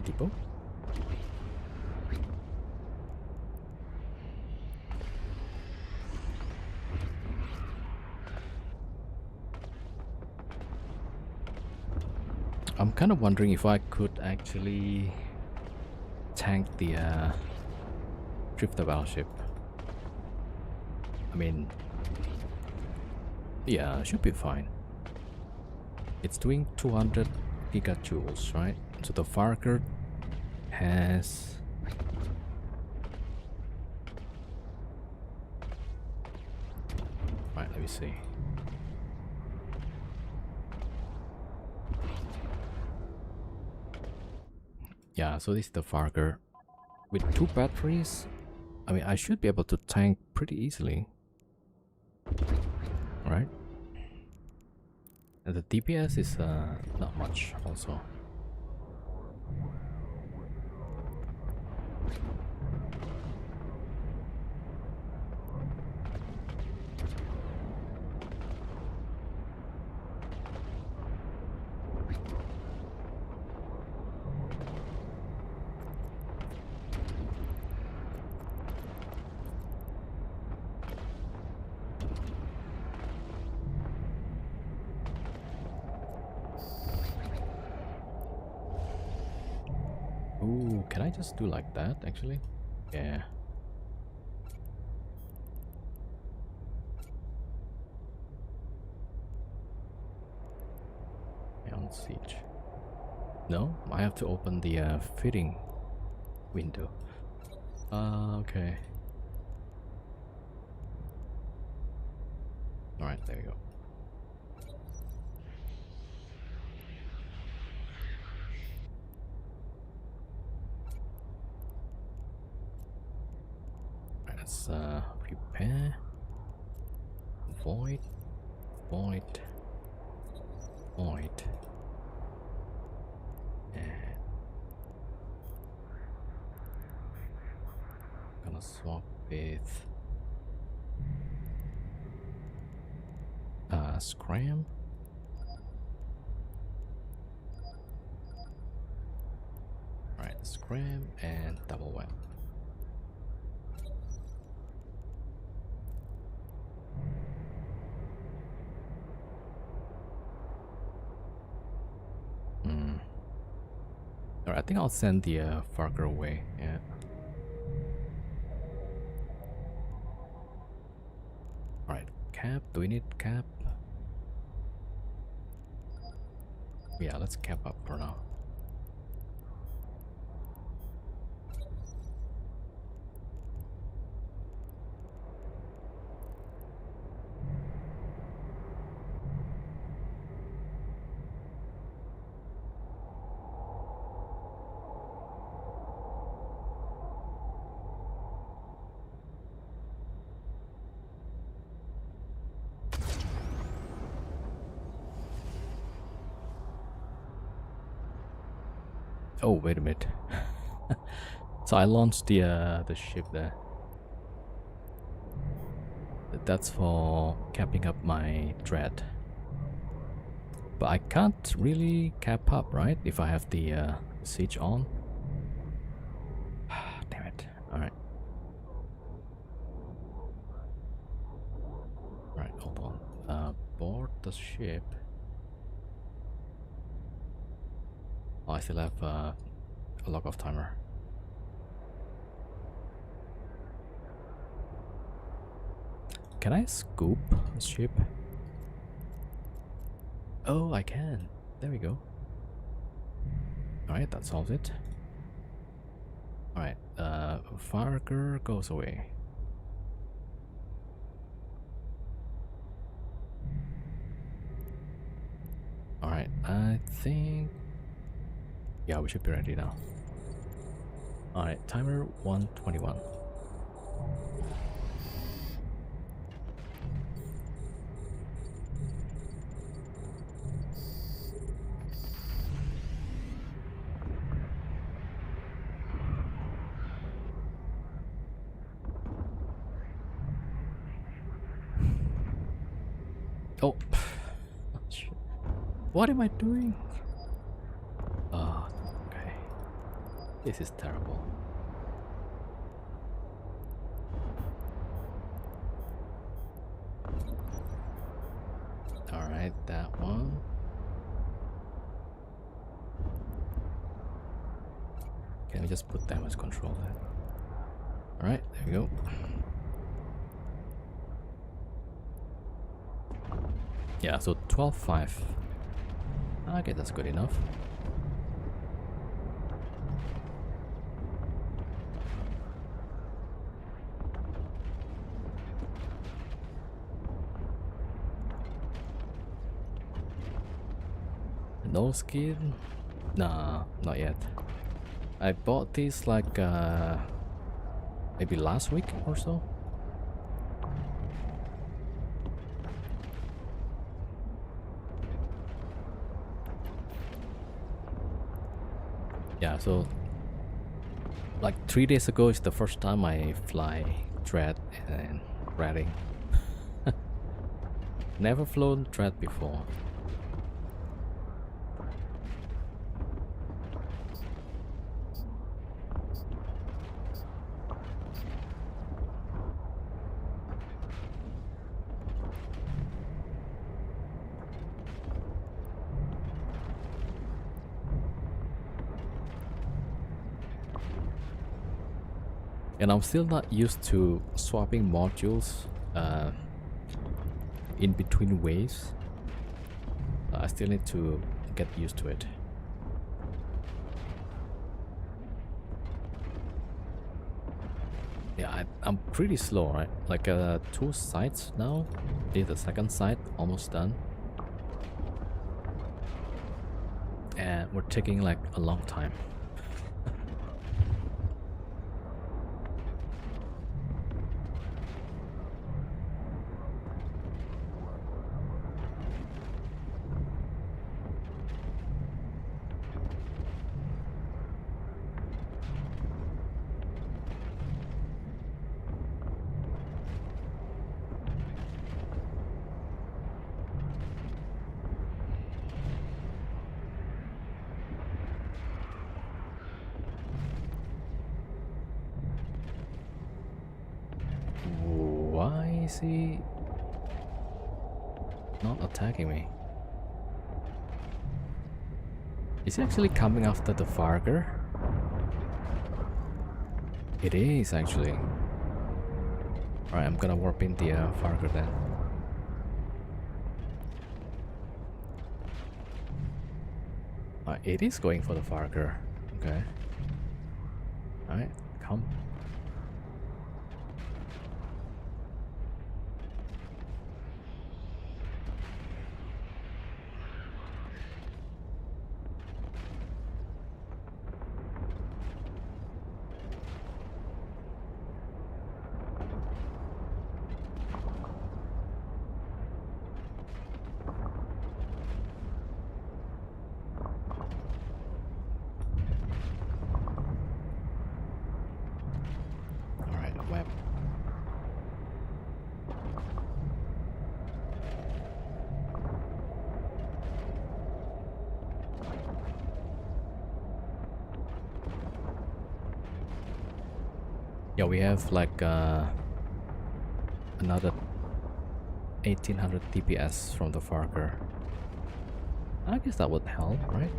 S1: depot. I'm kind of wondering if I could actually tank the drifter battleship. I mean, yeah, it should be fine. It's doing 200 gigajoules, right? So the Farker has... Right, let me see. Yeah, so this is the Farker. With 2 batteries, I mean, I should be able to tank pretty easily. Right? And the DPS is not much also. Ooh, can I just do like that actually? Yeah. On siege. No, I have to open the fitting window. Okay. Alright, there we go. Right, let's prepare. Void. Void. Void. And gonna swap with Scram. Right, Scram and double web. Alright, I think I'll send the Farker away, yeah. Alright, cap, do we need cap? Yeah, let's cap up for now. Oh, wait a minute. So I launched the ship there. That's for capping up my dread. But I can't really cap up, right? If I have the siege on. Damn it. Alright. Alright, hold on. Board the ship. Oh, I still have a log off timer. Can I scoop a ship? Oh, I can. There we go. Alright, that solves it. Alright, Farker goes away. Alright, I think... Yeah, we should be ready now. Alright, timer 121. Oh, shit. What am I doing? Oh, okay. This is terrible. Alright, that one. Can we just put damage control there? Alright, there we go. Yeah, so 12.5. Okay, that's good enough. No skin? Nah, not yet. I bought this like maybe last week or so. Yeah, so like 3 days ago is the first time I fly Dread and ratting. Never flown Dread before. And I'm still not used to swapping modules in between waves. I still need to get used to it. Yeah, I'm pretty slow, right? Like 2 sites now. This is the second site, almost done. And we're taking like a long time. Why is he not attacking me? Is he actually coming after the Farger? It is actually. Alright, I'm gonna warp in the Farger then. It is going for the Farger. Okay. Alright, come. Web. Yeah, we have like another 1800 DPS from the Farger. I guess that would help, right?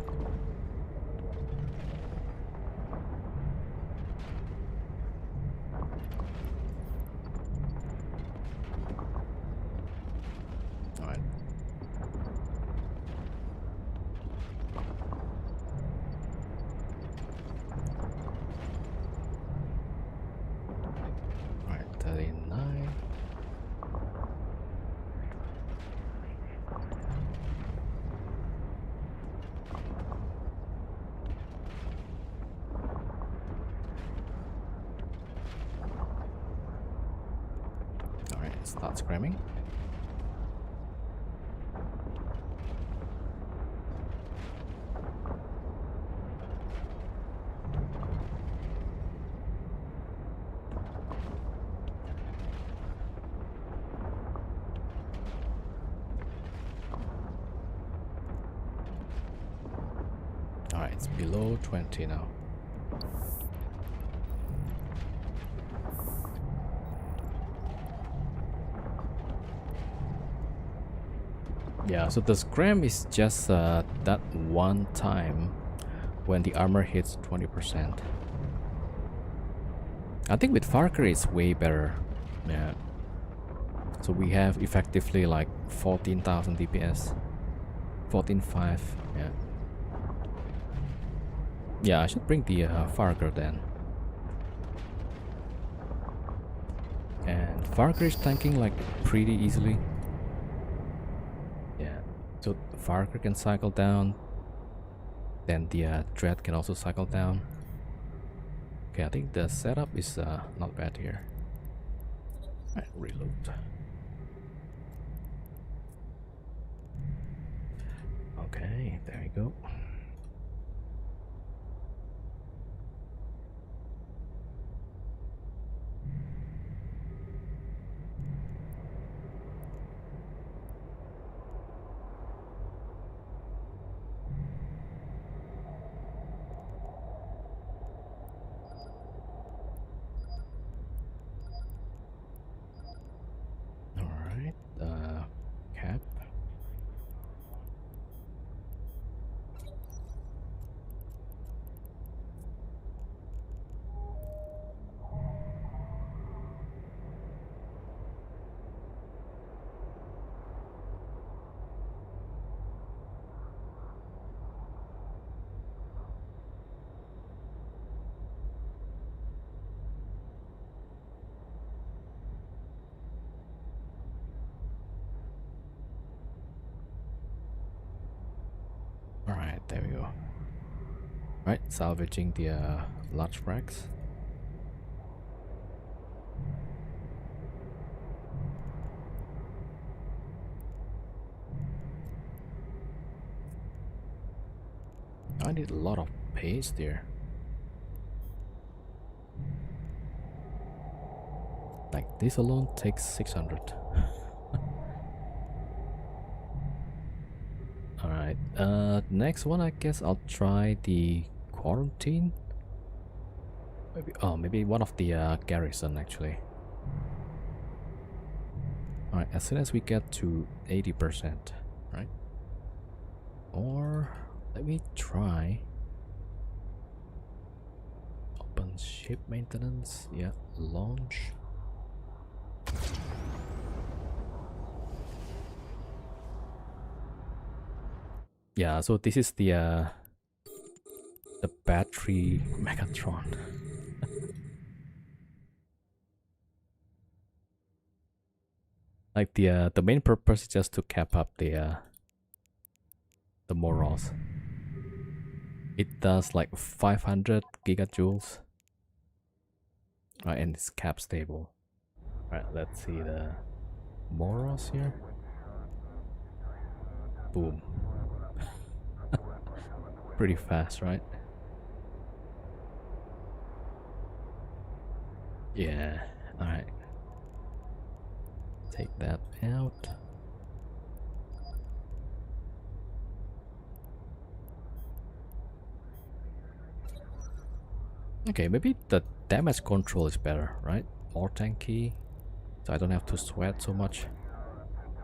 S1: Start screaming. Alright, it's below 20 now. Yeah, so the scram is just that one time when the armor hits 20%. I think with Far Cry it's way better. Yeah. So we have effectively like 14,000 DPS. 14.5, yeah. Yeah, I should bring the Far Cry then. And Far Cry is tanking like pretty easily. Yeah. So Far Cry can cycle down. Then the Dread can also cycle down. Okay, I think the setup is not bad here. Alright, reload. Okay, there we go. Alright, cap. Alright, there we go. Right, salvaging the large frags. I need a lot of paste there. Like this alone takes 600. Alright, next one I guess I'll try the quarantine. Maybe one of the garrison actually. Alright, as soon as we get to 80%, right? Or let me try open ship maintenance. Yeah, launch. Yeah, so this is the battery Megatron. Like the main purpose is just to cap up the Moros. It does like 500 gigajoules. Right, and it's cap stable. Right, let's see the Moros here. Boom. Pretty fast, right? Yeah, alright. Take that out. Okay, maybe the damage control is better, right? More tanky, so I don't have to sweat so much.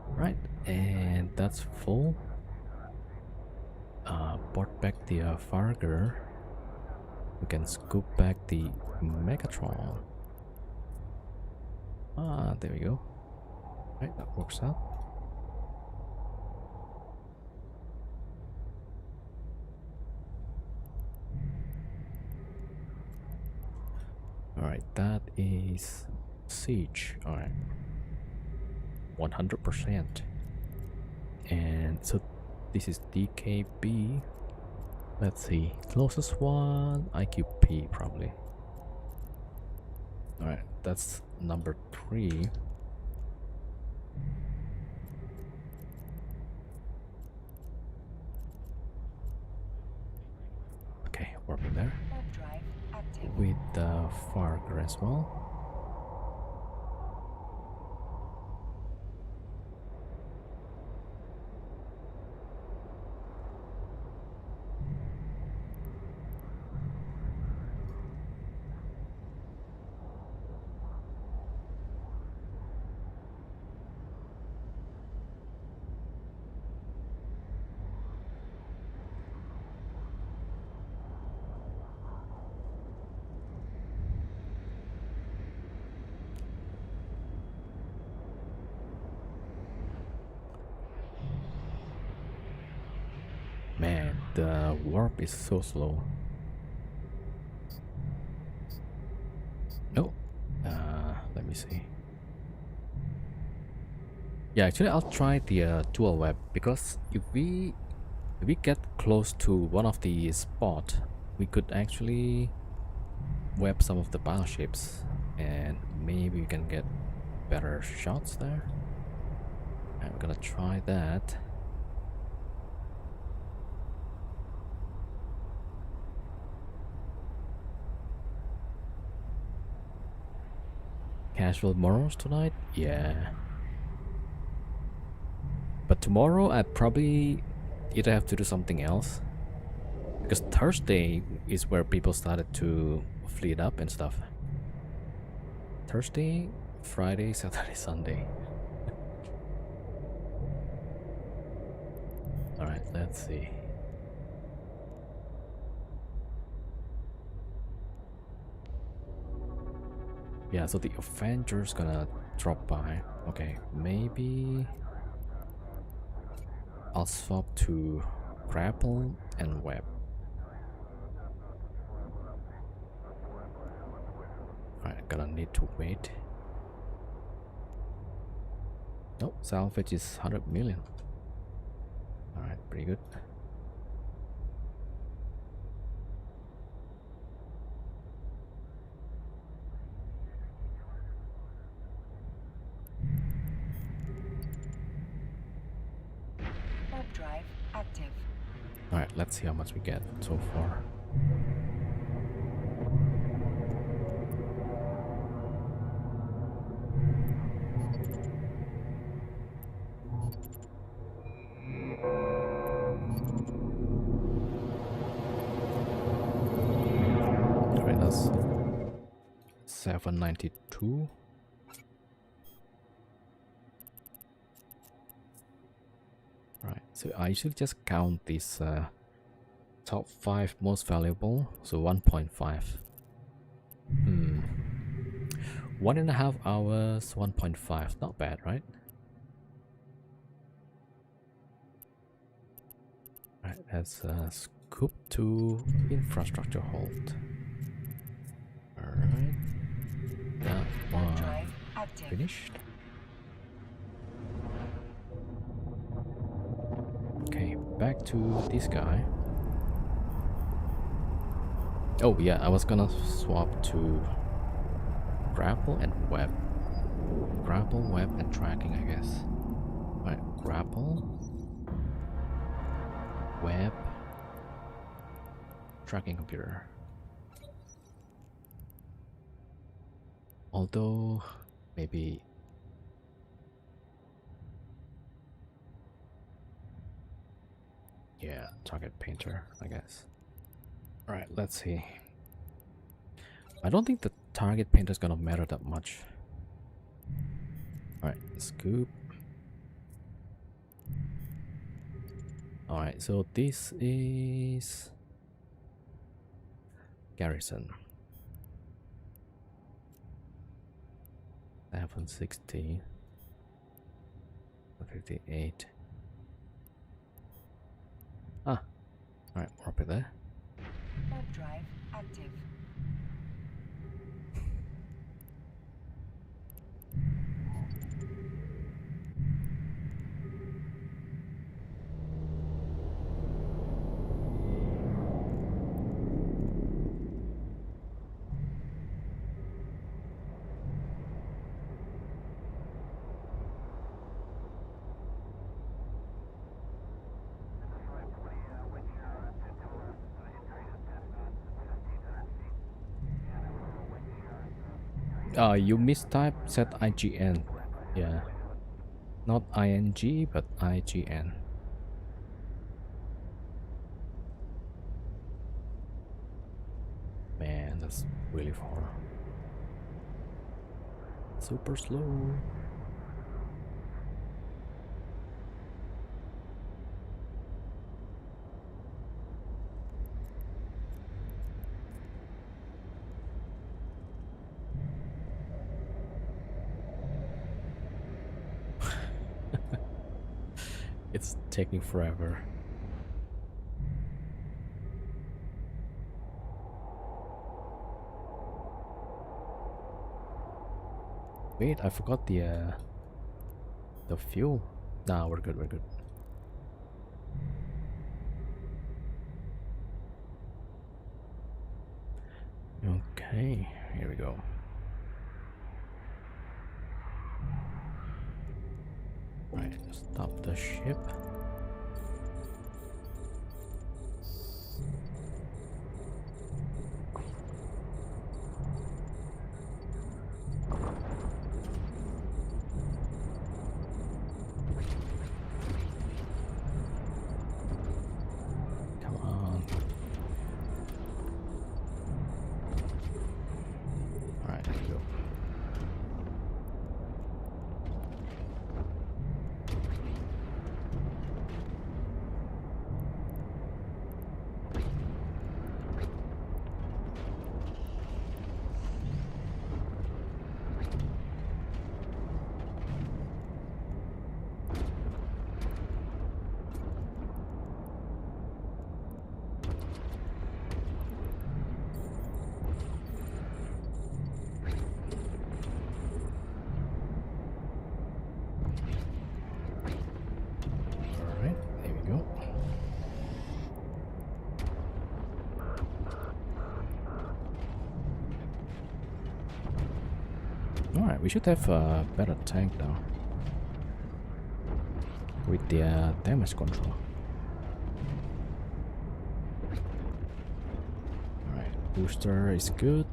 S1: Right, and that's full. Port back the Farger. We can scoop back the Megatron. Ah, there we go. Right, that works out. Alright, that is siege. Alright. 100%. And so this is DKB. Let's see. Closest one, IQP probably. Alright, that's number 3. Okay, warping there.
S2: Drive active.
S1: With the Farger as well. the warp is so slow. No. Let me see. Yeah, actually I'll try the dual web, because if we get close to one of the spot, we could actually web some of the battleships and maybe we can get better shots there. I'm gonna try that. Casual morals tonight? Yeah. But tomorrow I probably either have to do something else, because Thursday is where people started to fleet up and stuff. Thursday, Friday, Saturday, Sunday. Alright, let's see. Yeah, so the Avenger's gonna drop by. Okay, maybe I'll swap to grapple and web. Alright, gonna need to wait. Nope, salvage is 100 million. Alright, pretty good.
S2: Warp drive active.
S1: Alright, let's see how much we get so far. Alright, that's 792. Right, so I usually just count these top 5 most valuable, so 1.5. 1.5 hours, 1.5, not bad, right? Right, let's scoop to infrastructure hold. Alright, that
S2: Warp
S1: one
S2: drive active.
S1: finished. Okay, back to this guy. Oh yeah, I was gonna swap to grapple and web. Grapple, web, and tracking, I guess. Right, grapple, web, tracking computer. Although, maybe... yeah, target painter, I guess. Alright, let's see. I don't think the target painter is gonna matter that much. Alright, scoop. Alright, so this is garrison. 760, 58. Ah, alright, warp it there.
S2: Warp drive active.
S1: You mistype, set IGN. Yeah. Not ING, but IGN. Man, that's really far. Super slow. It's taking forever. Wait, I forgot the fuel. Nah, we're good, we're good. Okay, here we go. Right, stop the ship. Come on. Alright, here we go. Alright, there we go. Alright, we should have a better tank now. With the damage control. Alright, booster is good.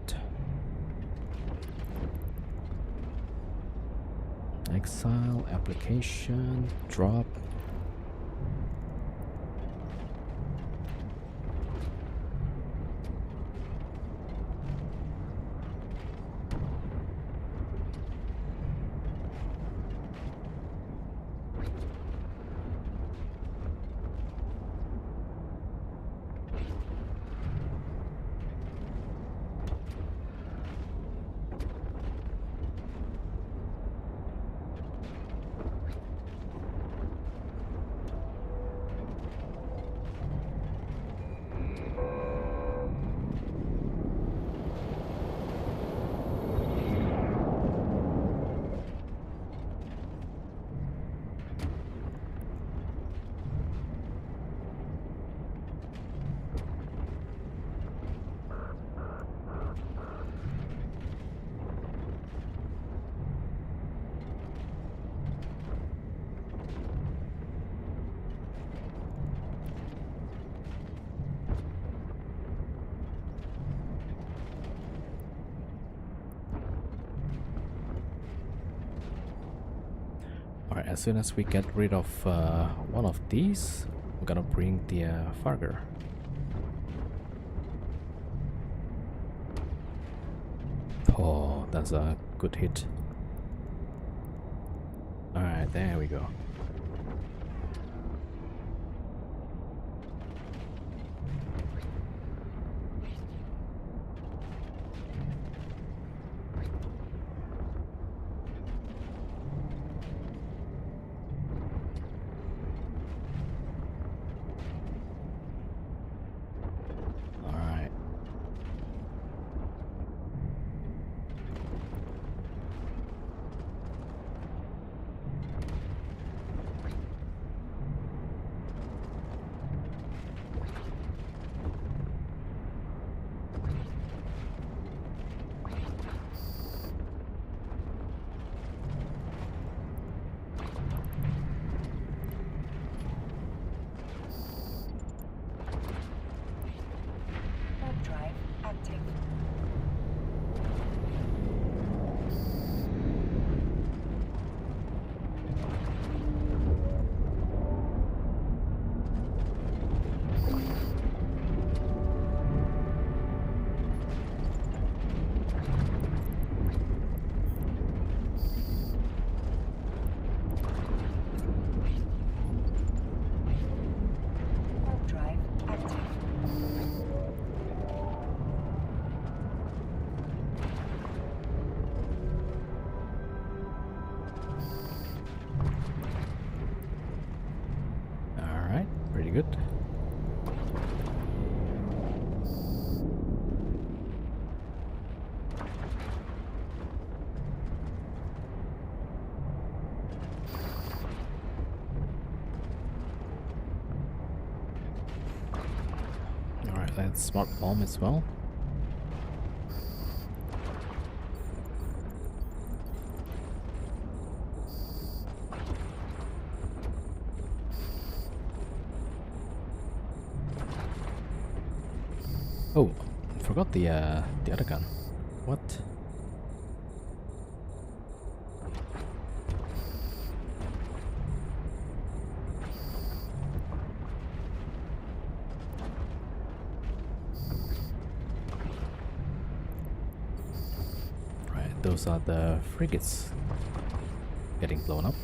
S1: Exile, application, drop. Alright, as soon as we get rid of one of these, we're gonna bring the Farger. Oh, that's a good hit. Alright, there we go. Alright.
S2: Warp drive active. Warp drive active.
S1: Alright, pretty good. that smart bomb as well. Oh, forgot the other gun. What? Right, those are the frigates getting blown up.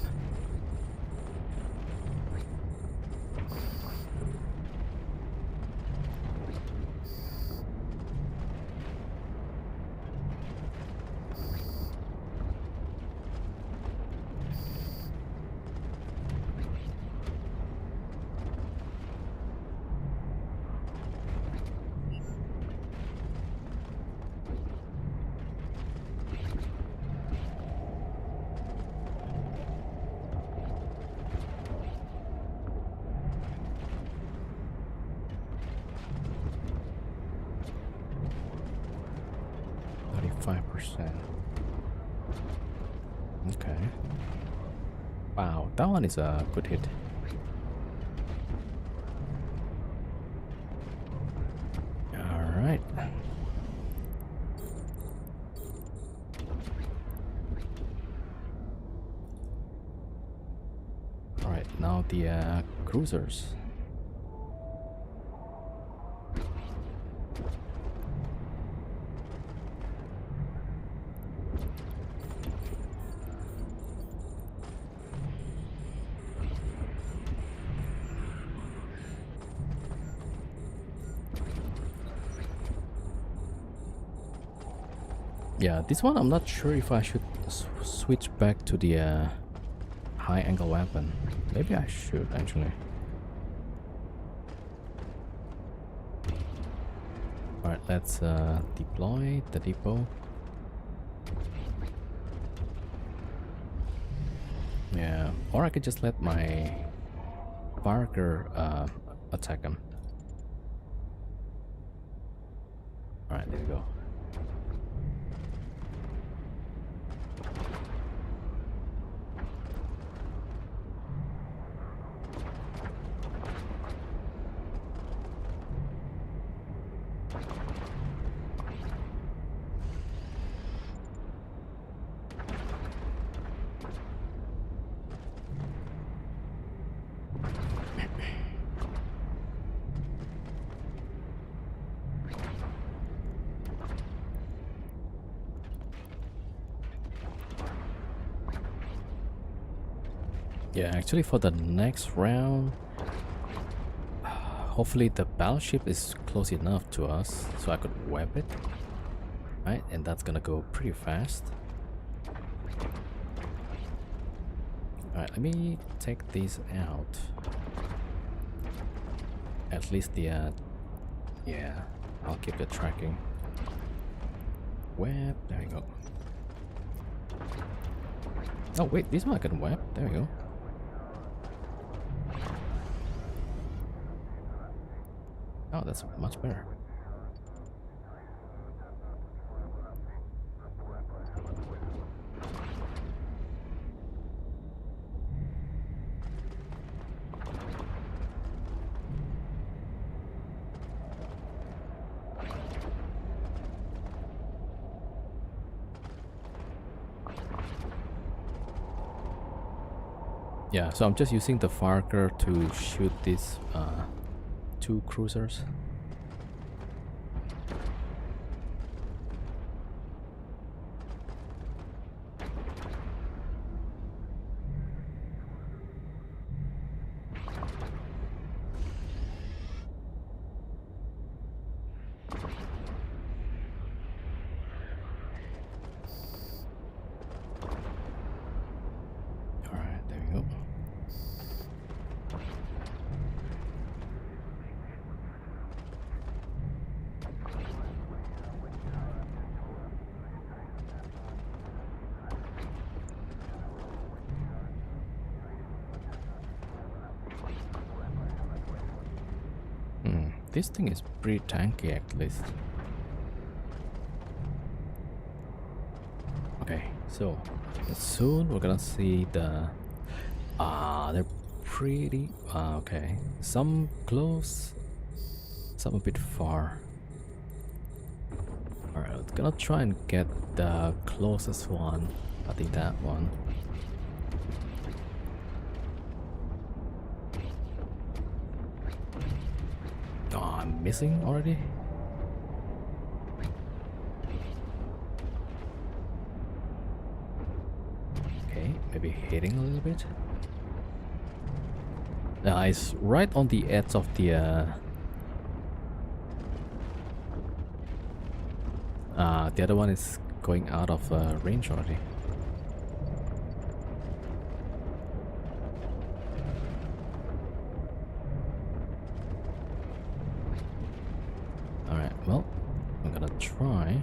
S1: Okay. Wow, that one is a good hit. Alright. Alright, now the cruisers. Yeah, this one I'm not sure if I should switch back to the high angle weapon. Maybe I should actually. Alright, let's deploy the depot. Yeah, or I could just let my Parker attack him. Alright, there we go. Yeah, actually for the next round, hopefully the battleship is close enough to us so I could web it. Right, and that's gonna go pretty fast. Alright, let me take these out. At least the, yeah, I'll keep the tracking. Web, there we go. Oh wait, this one I can web, there we go. Oh, that's much better. Yeah, so I'm just using the Farker to shoot these two cruisers. Alright, there we go. This thing is pretty tanky at least. Okay, so soon we're gonna see the they're pretty okay. Some close, some a bit far. Alright, I'm gonna try and get the closest one. I think that one. Oh, I'm missing already? Okay, maybe hitting a little bit. It's right on the edge of the other one is going out of range already. Alright, well, I'm gonna try.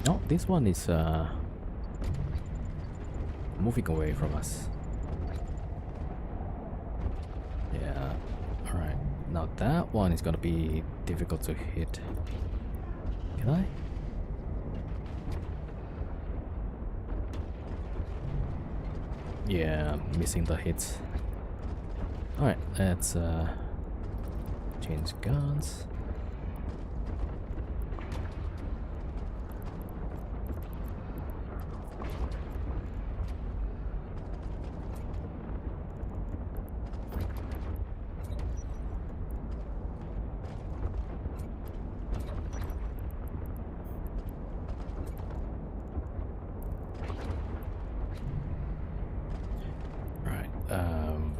S1: No, this one is moving away from us. Yeah, alright. Now that one is gonna be difficult to hit. Can I? Yeah, missing the hits. Alright, let's change guns.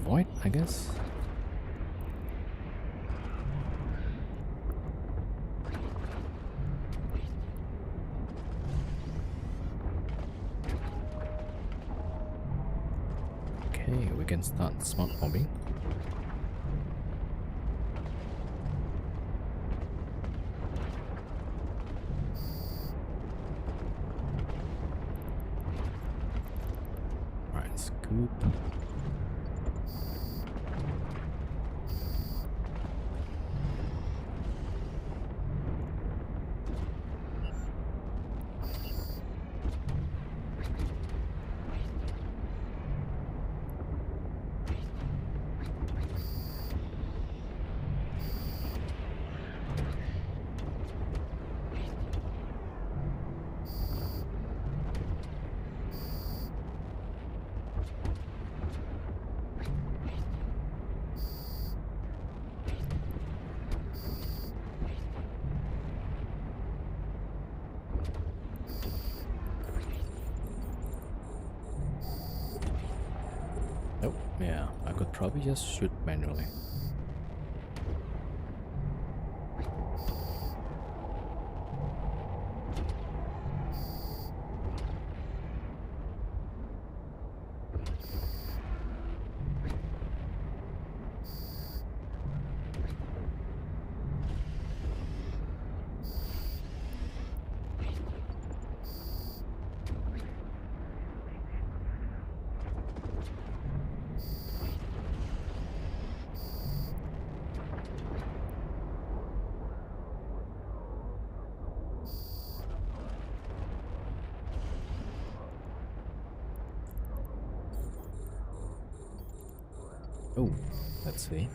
S1: Void, I guess. Okay, we can start smart bombing. Alright, scoop. Oh, yeah, I could probably just shoot manually. Oh, let's see.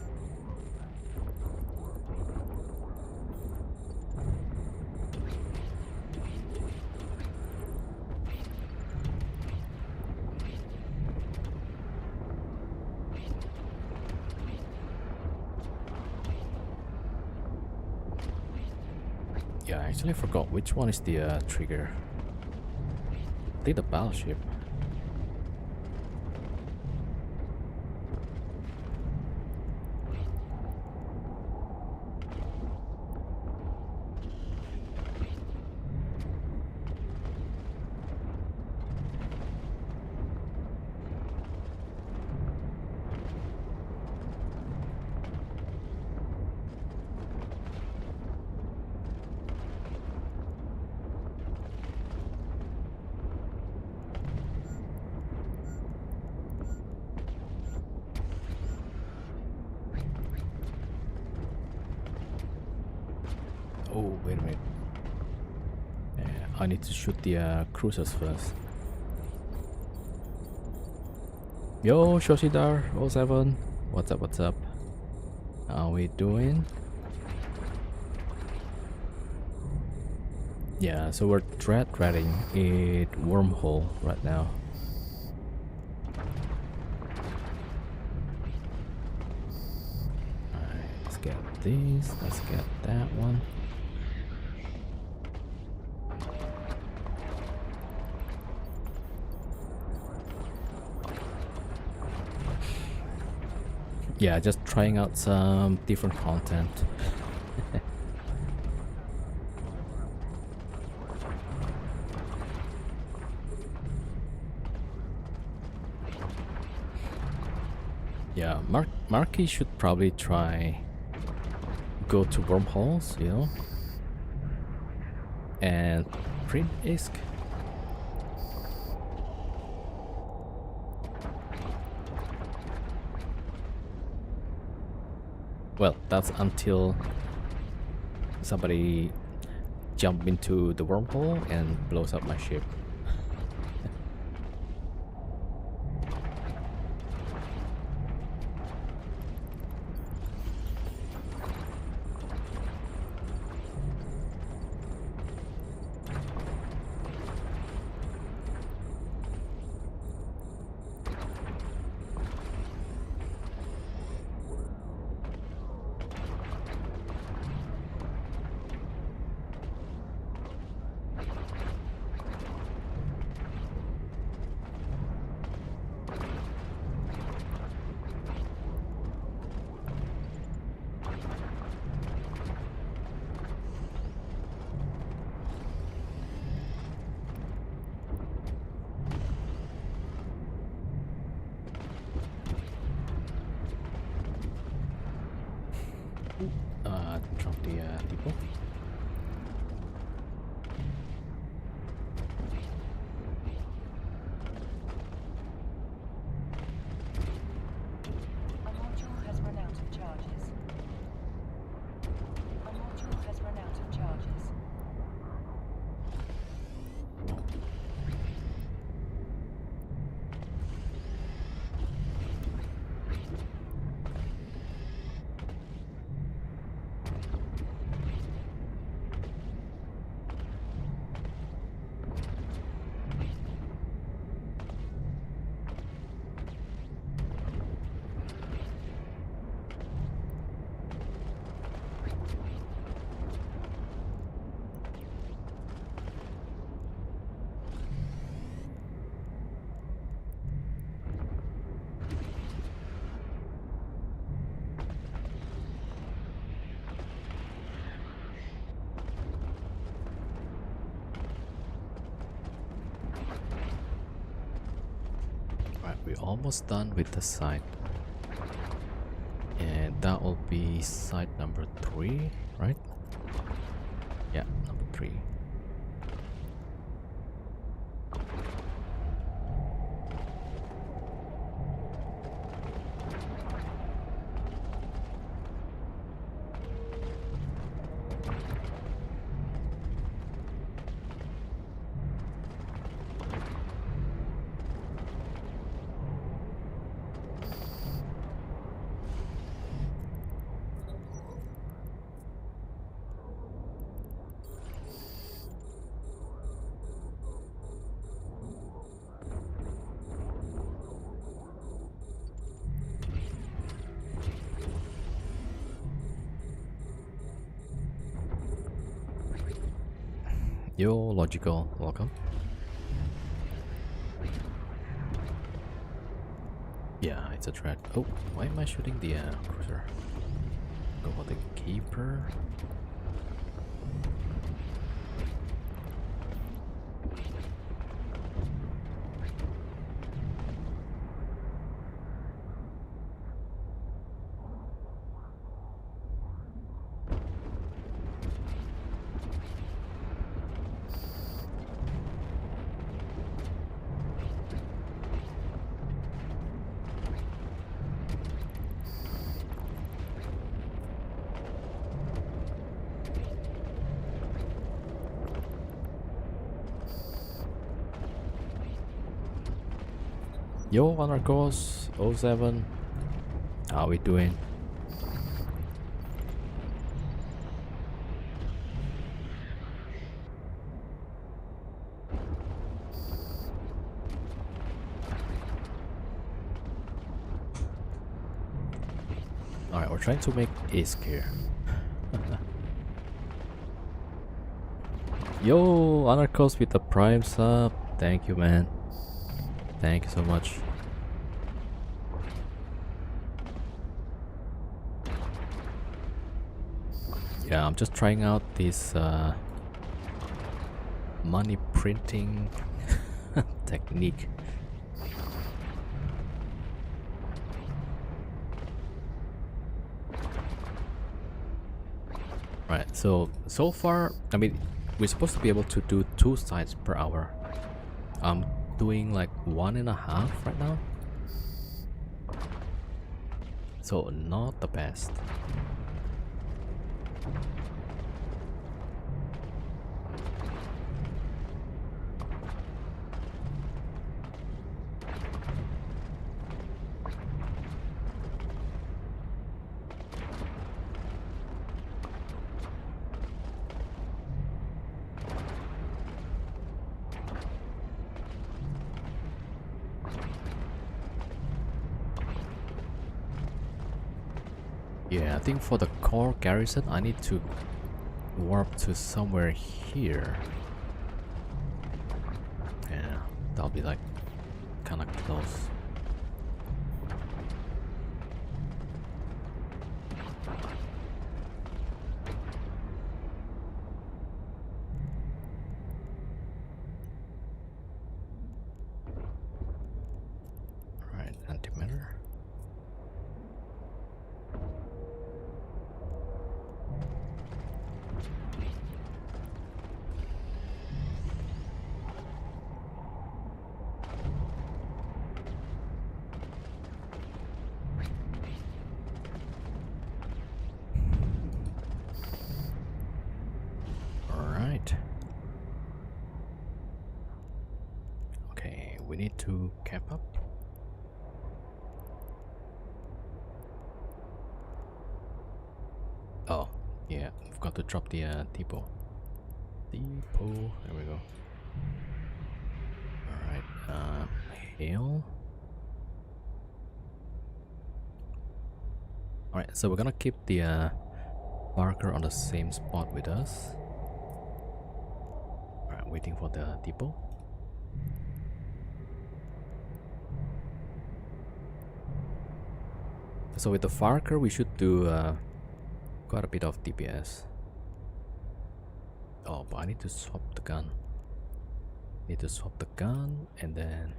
S1: Yeah, I actually forgot which one is the trigger. I think the battleship. Oh, wait a minute. Yeah, I need to shoot the cruisers first. Yo, Shoshidar07. What's up, what's up? How we doing? Yeah, so we're threading a wormhole right now. Alright, let's get these, let's get that one. Yeah, just trying out some different content. Yeah, Marky should probably try go to wormholes, you know, and print ISK. Well, that's until somebody jump into the wormhole and blows up my ship. Drop the depot.
S2: A module has run out of charges. A module has run out of charges.
S1: Right, we're almost done with the site. And that will be site number 3, right? Yeah, number 3. Yo, Logical, welcome. Yeah, it's a threat. Oh, why am I shooting the cruiser? Go for the keeper. Yo, Honor Course 07. How we doing? Alright, we're trying to make ISK here. Yo, Honor Course with the Prime sub. Thank you, man. Thank you so much. Yeah, I'm just trying out this money printing technique. Right, so far, I mean, we're supposed to be able to do 2 sites per hour. I'm doing like 1.5 right now. So not the best. Yeah, I think for the core garrison, I need to warp to somewhere here. Yeah, that'll be like kind of close. Alright, antimatter. Okay, we need to cap up. Oh, yeah, we've got to drop the depot. Depot, there we go. Alright, hail. Alright, so we're gonna keep the marker on the same spot with us. Alright, waiting for the depot. So with the Farker, we should do quite a bit of DPS. Oh, but I need to swap the gun. Need to swap the gun and then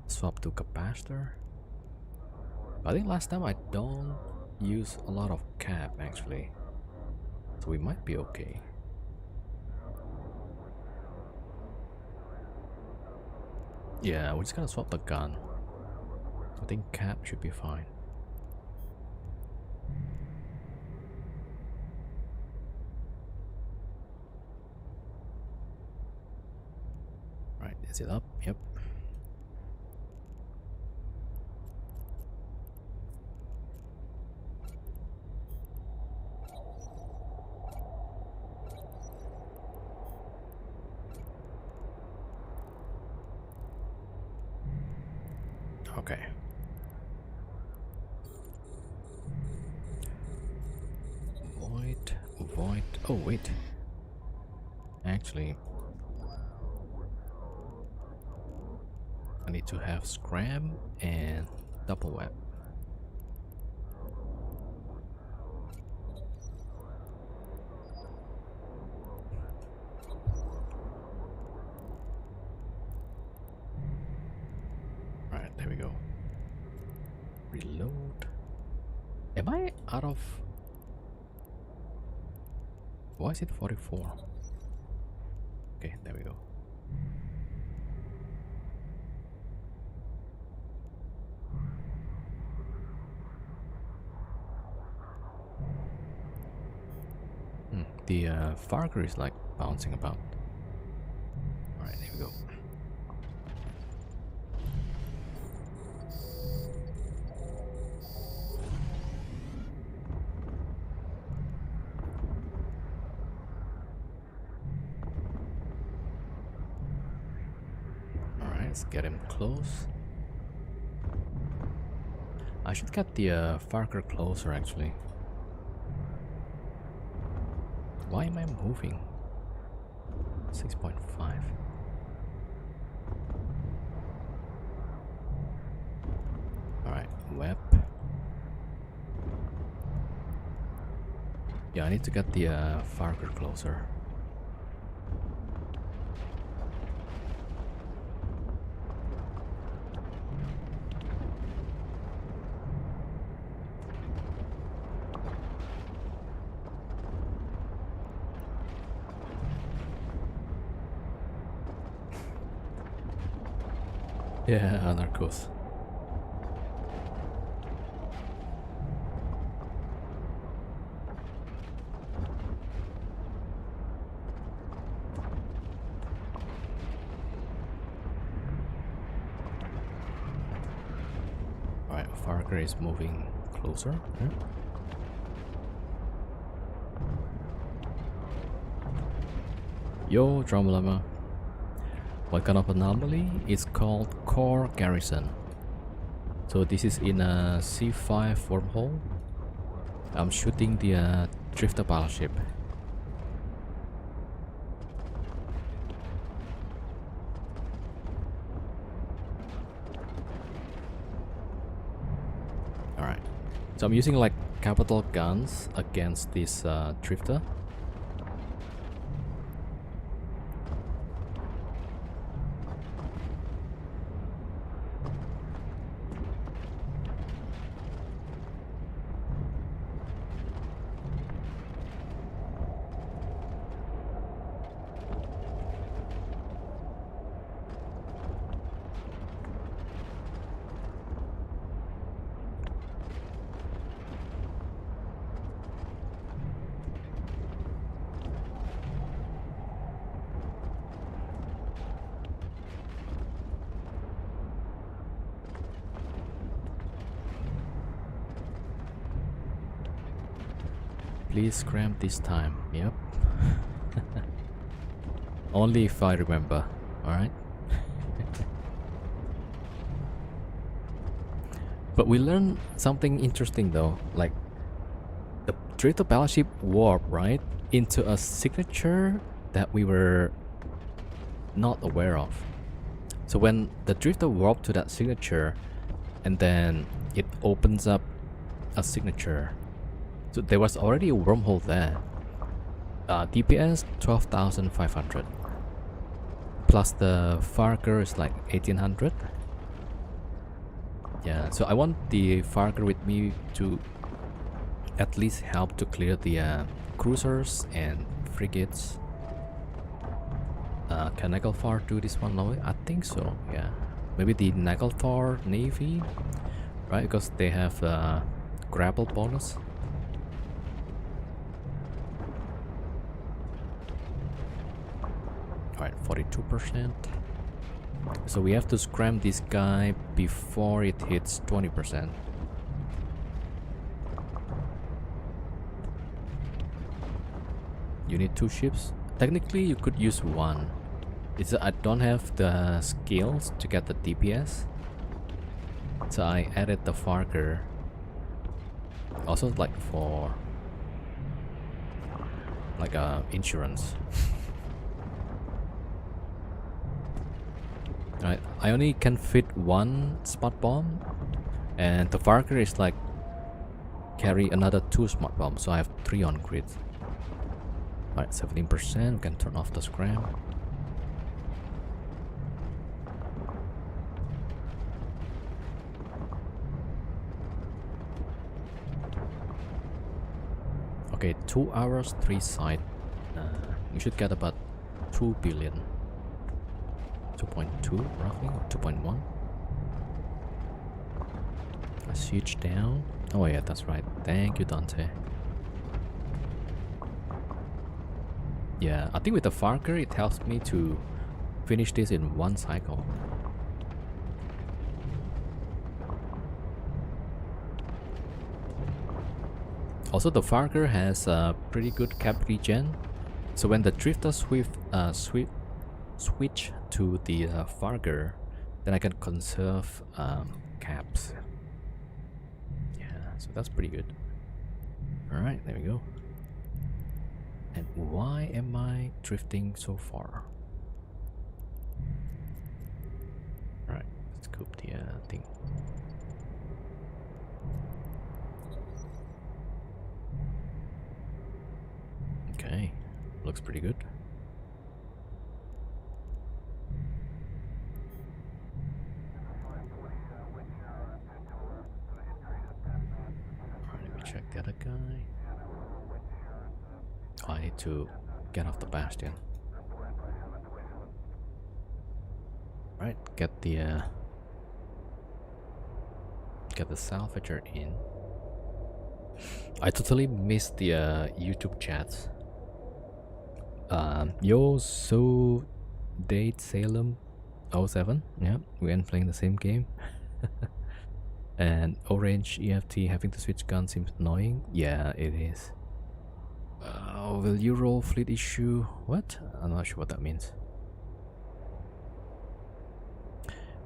S1: swap to capacitor. I think last time I don't use a lot of cap actually, so we might be okay. Yeah, we're just gonna swap the gun. I think cap should be fine. Right, is it up? Yep. Okay. Void. Oh, wait. Actually, I need to have scram and double web. Right, there we go. Reload. Am I out of... Why is it 44? Okay, there we go. The Farker is like bouncing about. Alright, there we go. Let's get him close. I should get the Farker closer actually. Why am I moving? 6.5. Alright, web. Yeah, I need to get the Farker closer. Yeah, Anarchos. Alright, Farker is moving closer. Yo, Drumlama. What kind of anomaly? It's called Core Garrison. So this is in a C5 wormhole. I'm shooting the Drifter battleship. Alright. So I'm using like capital guns against this Drifter. Please scram this time. Yep. Only if I remember. Alright. But we learned something interesting though. Like the Drifter battleship warped, right? Into a signature that we were not aware of. So when the Drifter warped to that signature and then it opens up a signature. So there was already a wormhole there. DPS 12,500. Plus the Farker is like 1,800. Yeah, so I want the Farker with me to at least help to clear the cruisers and frigates. Can Naglfar do this one? No, I think so, yeah. Maybe the Naglfar Navy, right? Because they have grapple bonus. Alright, 42%. So we have to scram this guy before it hits 20%. You need 2 ships? Technically you could use 1. It's I don't have the skills to get the DPS. So I added the Farker. Also like for like insurance. Right, I only can fit 1 spot bomb, and the Farker is like carry another 2 smart bombs, so I have 3 on grid. Alright, 17%, we can turn off the scram. Okay, 2 hours, 3 side. You should get about 2 billion. 2.2 roughly, or 2.1. A siege down. Oh yeah, that's right. Thank you, Dante. Yeah, I think with the Farker it helps me to finish this in 1 cycle. Also the Farker has a pretty good cap regen. So when the Drifter switch to the Farker, then I can conserve caps. Yeah, so that's pretty good. All right, there we go. And why am I drifting so far? All right, let's scoop the thing. Okay, looks pretty good. Alright, let me check the other guy. Oh, I need to get off the bastion. Right, get the salvager in. I totally missed the YouTube chats. Yo, so date Salem 07. Yeah, we ain't playing the same game. And Orange EFT having to switch guns seems annoying. Yeah, it is. Will you roll fleet issue? What? I'm not sure what that means.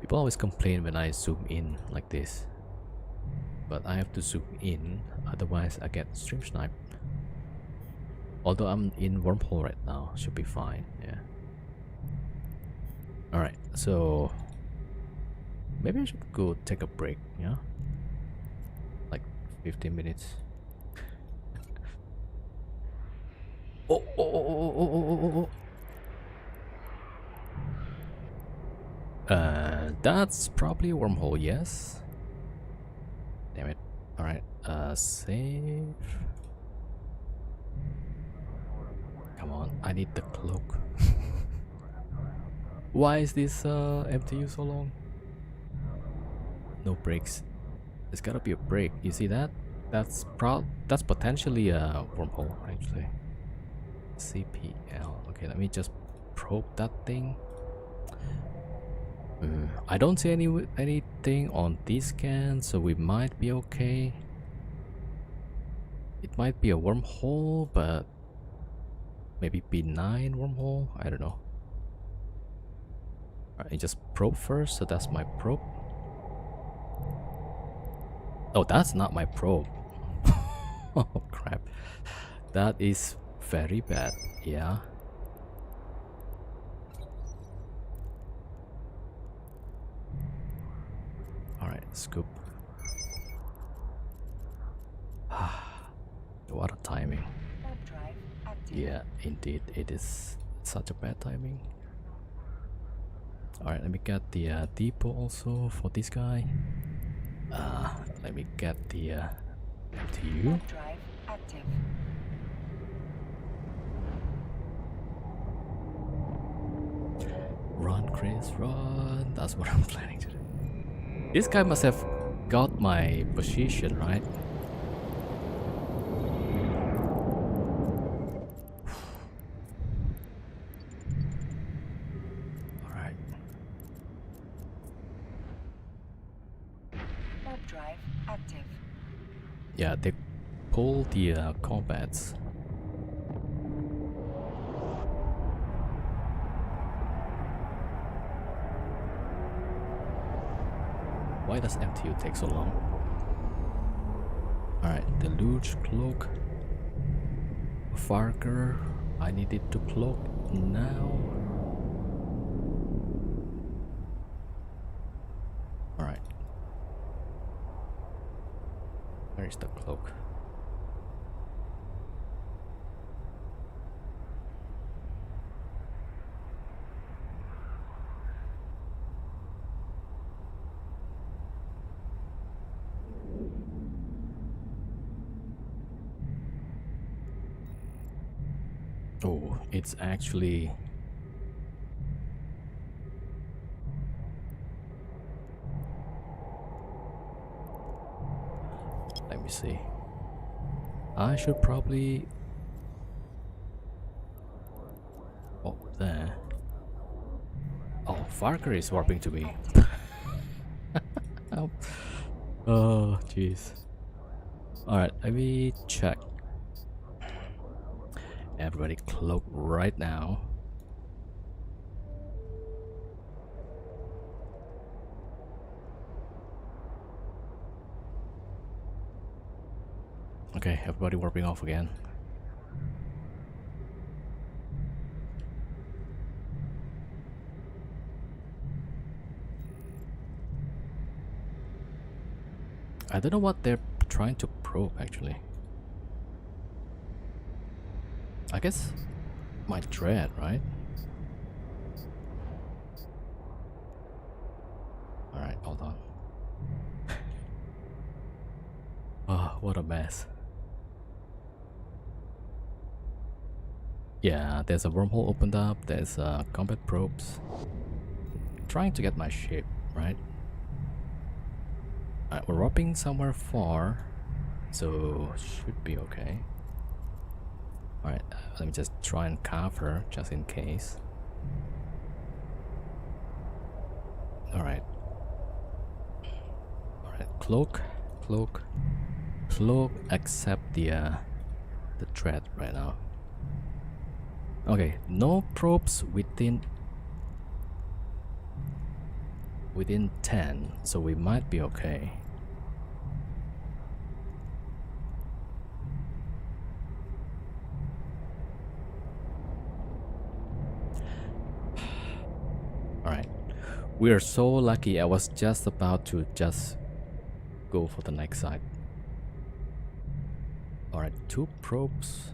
S1: People always complain when I zoom in like this, but I have to zoom in, otherwise I get stream sniped. Although I'm in wormhole right now, should be fine. Yeah. Alright, so maybe I should go take a break, yeah? Like 15 minutes. Oh. That's probably a wormhole, yes. Damn it. Alright, save. Come on, I need the cloak. Why is this MTU so long? No breaks. There's gotta be a break. You see that? That's potentially a wormhole actually. CPL. Okay, let me just probe that thing. I don't see anything on this scan, so we might be okay. It might be a wormhole, but maybe benign wormhole. I don't know. Alright, just probe first. So that's my probe. Oh, that's not my probe. Oh crap, that is very bad. Yeah. Alright, scoop. What a timing. Yeah, indeed, it is such a bad timing. Alright, let me get the depot also for this guy. Let me get the MTU.
S2: Drive active.
S1: Run, Chris, run. That's what I'm planning to do. This guy must have got my position, right? Alright.
S2: Warp drive active.
S1: Yeah, they pull the combats. Why does MTU take so long? Alright, Deluge, Cloak. Farker, I needed to cloak now. Alright. Where is the cloak? Oh, it's actually let me see. I should probably there. Oh, Farker is warping to me. Oh, jeez. Alright, let me check. Everybody cloak right now. Okay, everybody warping off again. I don't know what they're trying to probe actually. I guess my dread, right? Alright, hold on. Oh, what a mess. Yeah, there's a wormhole opened up, there's combat probes. Trying to get my ship, right? Alright, we're warping somewhere far, so should be okay. Alright, let me just try and cover just in case. Alright. Alright, cloak, accept the threat right now. Okay, no probes within 10, so we might be okay. Alright, we are so lucky. I was just about to go for the next side. Alright, 2 probes.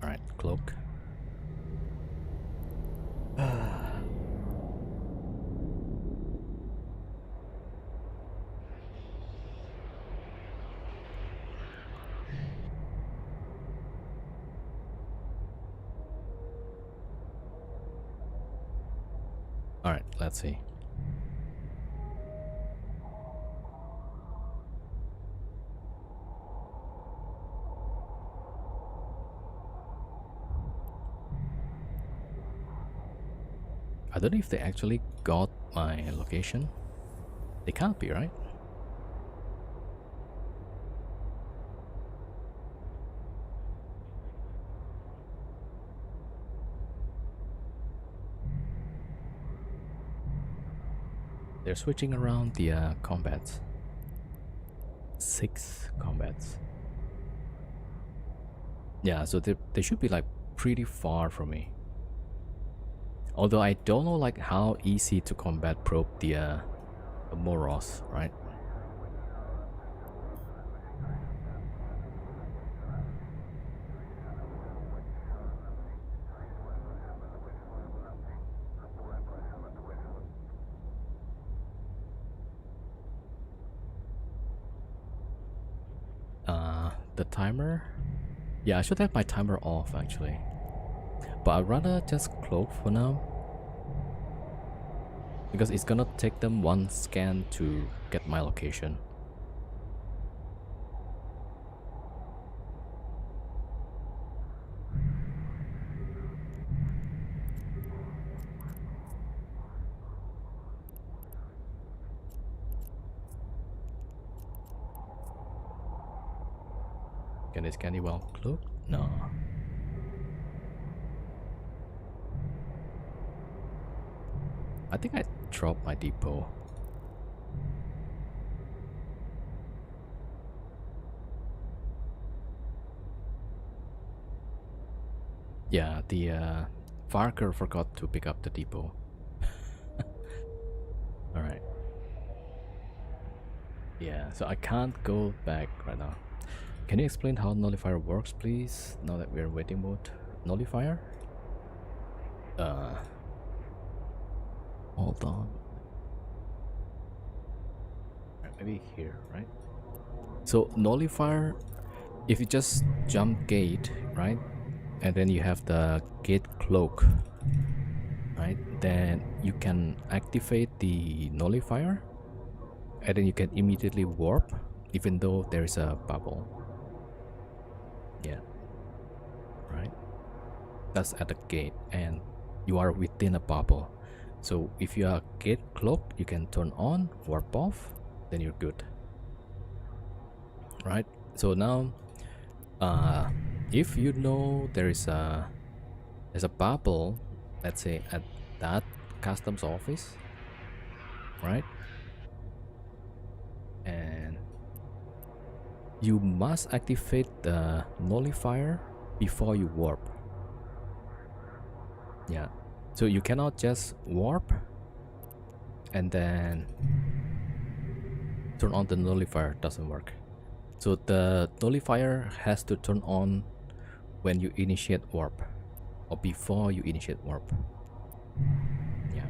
S1: Alright, cloak. Alright, let's see. I don't know if they actually got my location. They can't be, right? They're switching around the combats. 6 combats. Yeah, so they should be like pretty far from me. Although I don't know like how easy to combat probe the Moros, right? The timer? Yeah, I should have my timer off actually. But I'd rather just cloak for now. Because it's gonna take them 1 scan to get my location. Can they scan you while cloak? No. I think I dropped my depot. Yeah, the Farker forgot to pick up the depot. Alright. Yeah, so I can't go back right now. Can you explain how nullifier works, please? Now that we're in waiting mode. Nullifier? Hold on. Maybe here, right? So nullifier, if you just jump gate, right? And then you have the gate cloak, right? Then you can activate the nullifier, and then you can immediately warp, even though there is a bubble. Yeah. Right? That's at the gate, and you are within a bubble. So if you are gate cloak, you can turn on, warp off, then you're good. Right? So now, if you know there's a bubble, let's say at that customs office, right? And you must activate the nullifier before you warp. Yeah, so you cannot just warp and then turn on the nullifier. Doesn't work. So the nullifier has to turn on when you initiate warp or before you initiate warp. Yeah.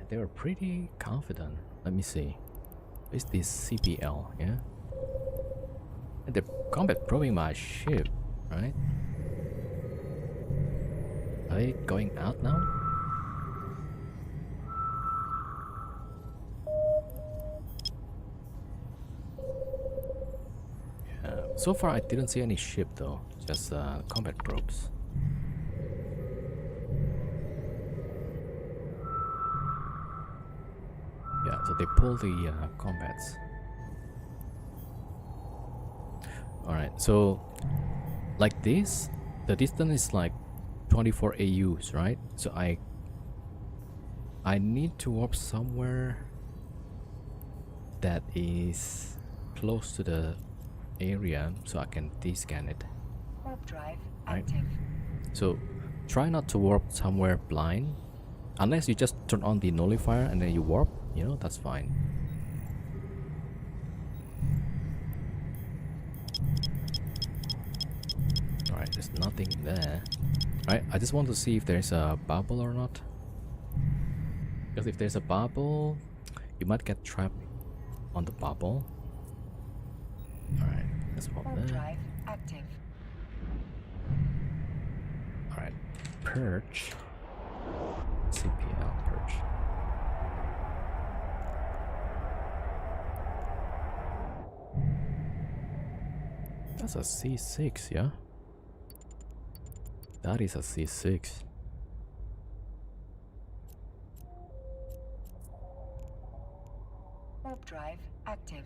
S1: They were pretty confident. Let me see. Is this CPL? Yeah. And they're combat probing my ship, right? Are they going out now? Yeah. So far, I didn't see any ship though. Just combat probes. Yeah. So they pull the combats. All right. So like this, the distance is like 24 AUs, right? So I need to warp somewhere that is close to the area so I can descan it.
S2: Warp drive
S1: Right.
S2: active.
S1: So try not to warp somewhere blind, unless you just turn on the nullifier and then you warp, you know, that's fine. Alright, there's nothing there. Alright, I just want to see if there's a bubble or not. Because if there's a bubble, you might get trapped on the bubble. Alright, let's walk
S2: Warp
S1: there.
S2: drive active.
S1: Alright, perch. CPL perch. That's a C6, yeah? That is a C6.
S2: Warp drive active.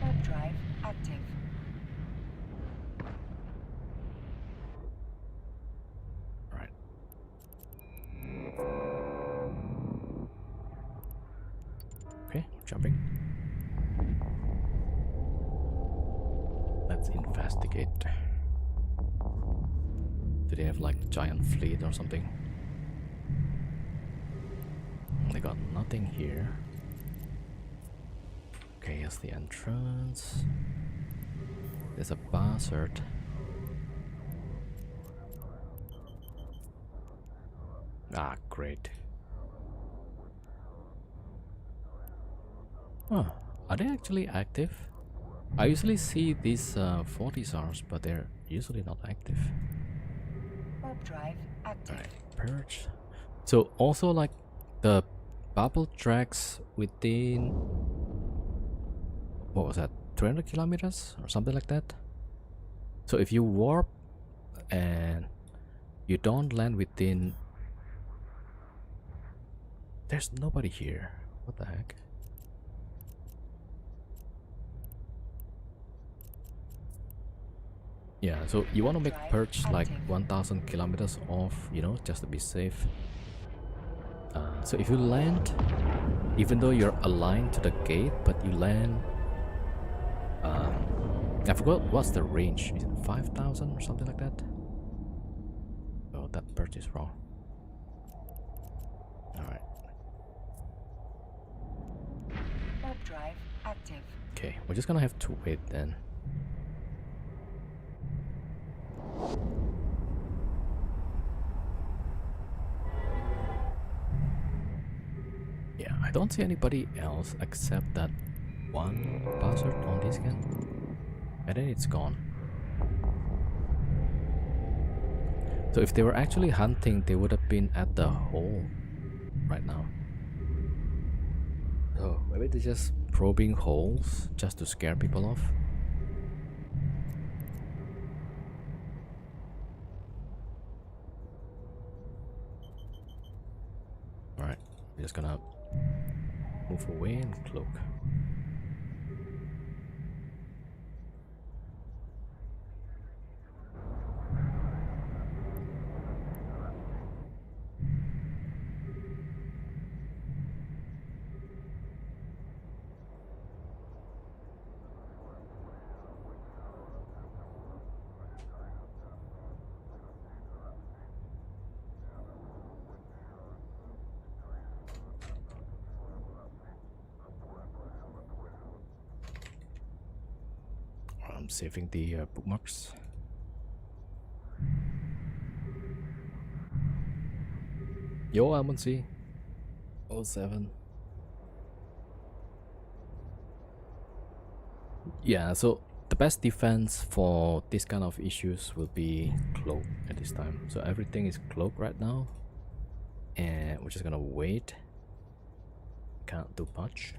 S2: Warp drive active.
S1: Alright. Okay, jumping. Let's investigate. Do they have like giant fleet or something? They got nothing here. Okay, here's the entrance. There's a buzzard. Ah, great. Huh, are they actually active? I usually see these 40 SARs, but they're usually not active.
S2: Warp drive active.
S1: Alright, perch. So also like the bubble tracks within, what was that, 300 kilometers or something like that? So if you warp and you don't land within, there's nobody here. What the heck? Yeah, so you want to make perch like 1000 kilometers off, you know, just to be safe. So if you land, even though you're aligned to the gate, but you land, I forgot what's the range. Is it 5,000 or something like that? Oh, that perch is wrong. Alright.
S2: Warp drive active.
S1: Okay, we're just gonna have to wait then. Yeah, I don't see anybody else except that one buzzard on this scan. And then it's gone. So if they were actually hunting, they would have been at the hole right now. Oh, maybe they're just probing holes just to scare people off. Alright, We're just gonna move away and cloak. I'm saving the bookmarks. Yo, Almondsy. 07. Yeah, so the best defense for this kind of issues will be cloak at this time. So everything is cloak right now. And we're just gonna wait. Can't do much.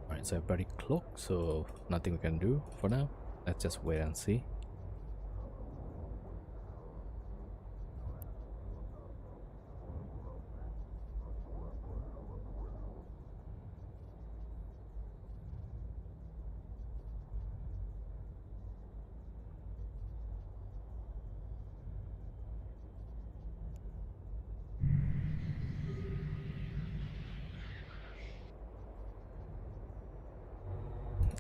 S1: Alright, so everybody cloak, so nothing we can do for now. Let's just wait and see.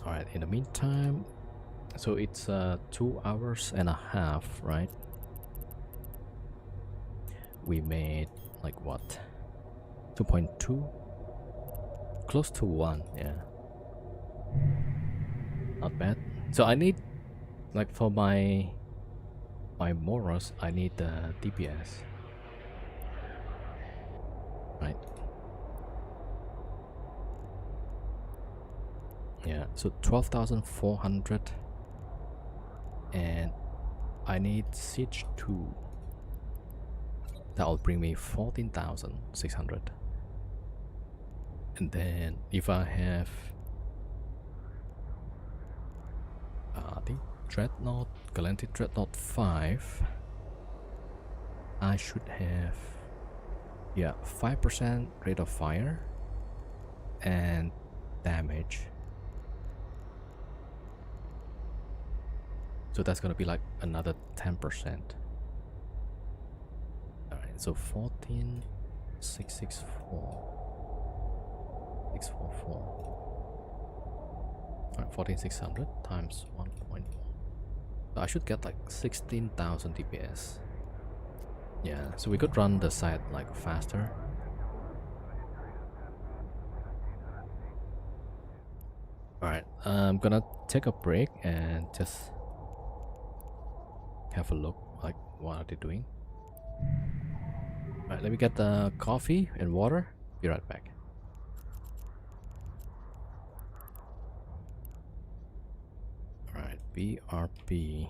S1: Alright, in the meantime, so it's 2 hours and a half, right? We made like what? 2.2? Close to 1, yeah. Not bad. So I need, like for my Moros, I need the DPS. Right. Yeah, so 12,400 and I need Siege 2. That'll bring me 14,600. And then if I have I think Dreadnought, Galantic Dreadnought 5, I should have 5% rate of fire and damage. So that's gonna be like another 10%. Alright, so 14,664. 644. Alright, 14,600 times 1.1. So I should get like 16,000 DPS. Yeah, so we could run the site like faster. Alright, I'm gonna take a break and just have a look like what are they doing. Alright, let me get the coffee and water. Be right back. Alright, BRB.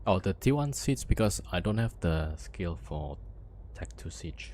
S1: Oh, the T1 siege because I don't have the skill for Tech 2 siege.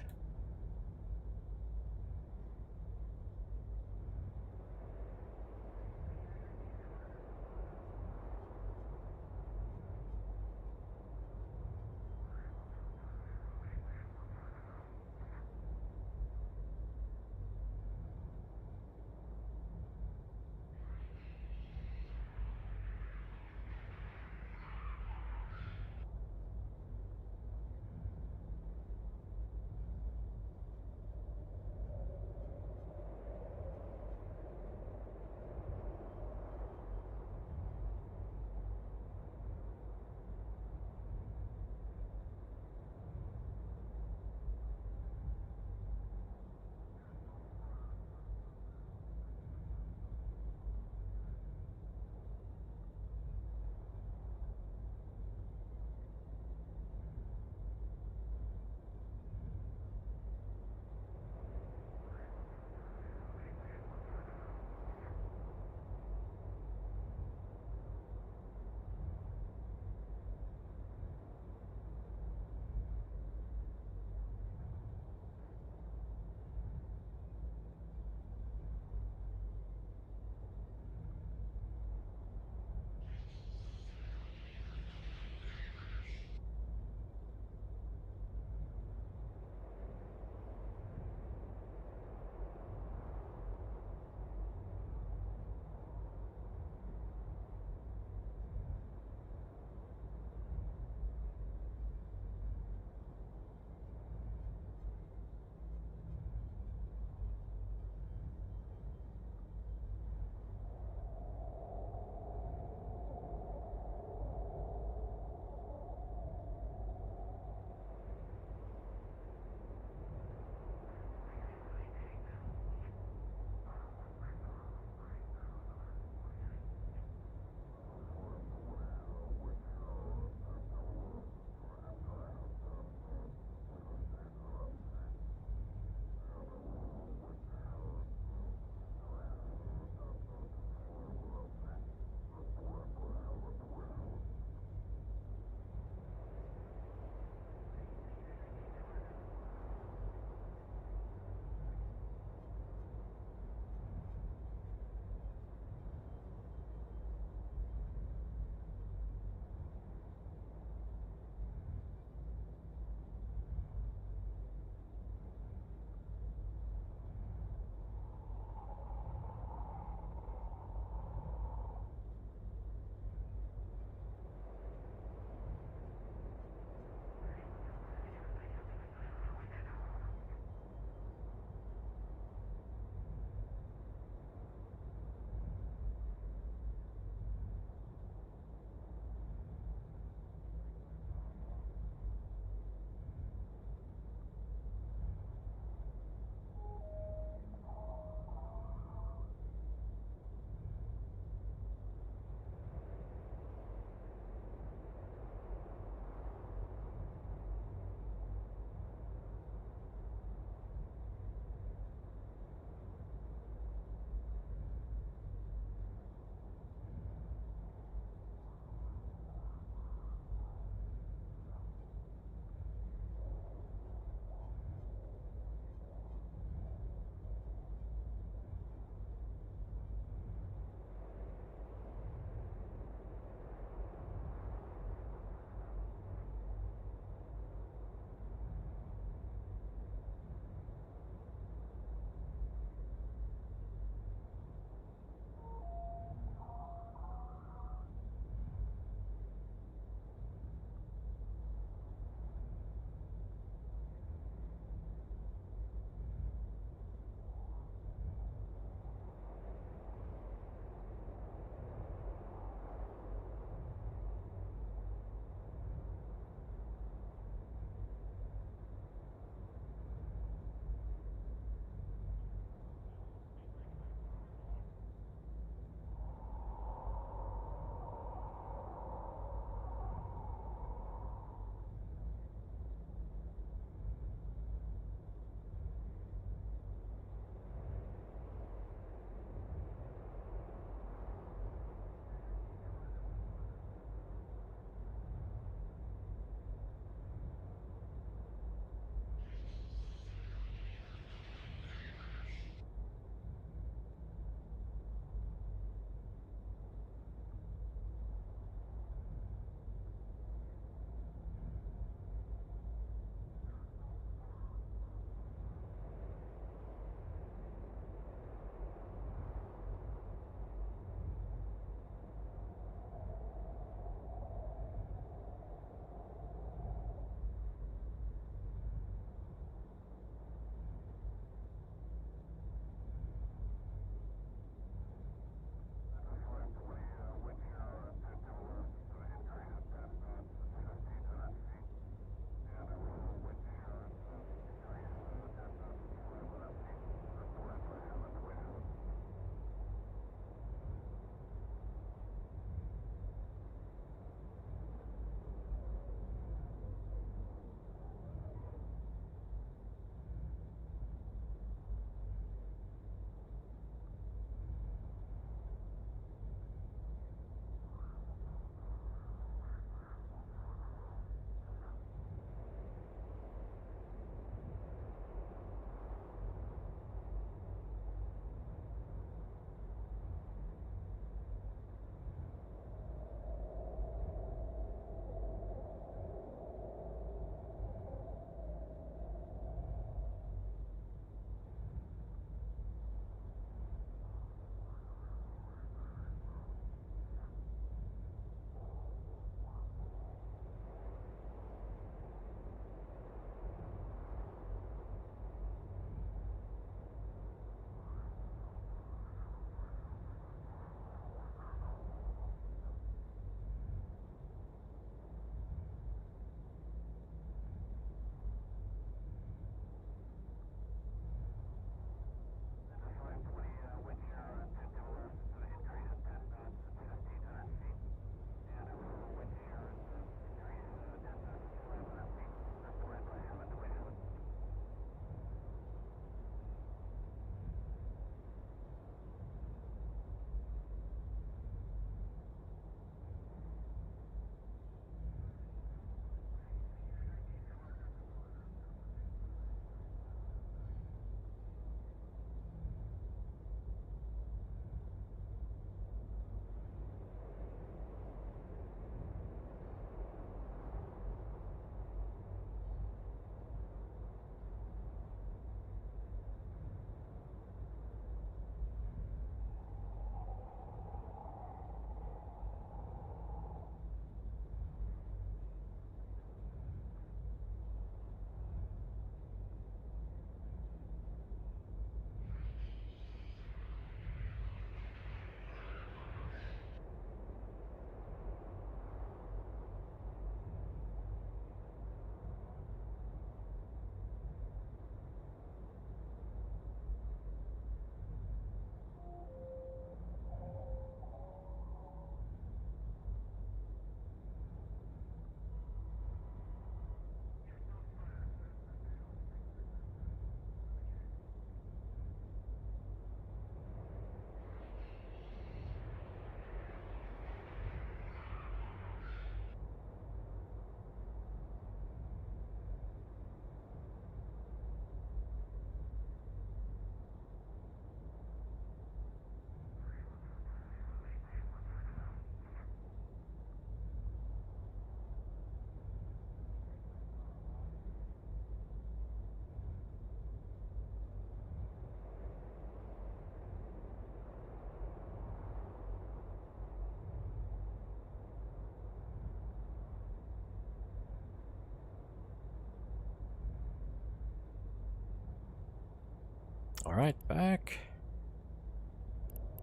S1: Alright, back.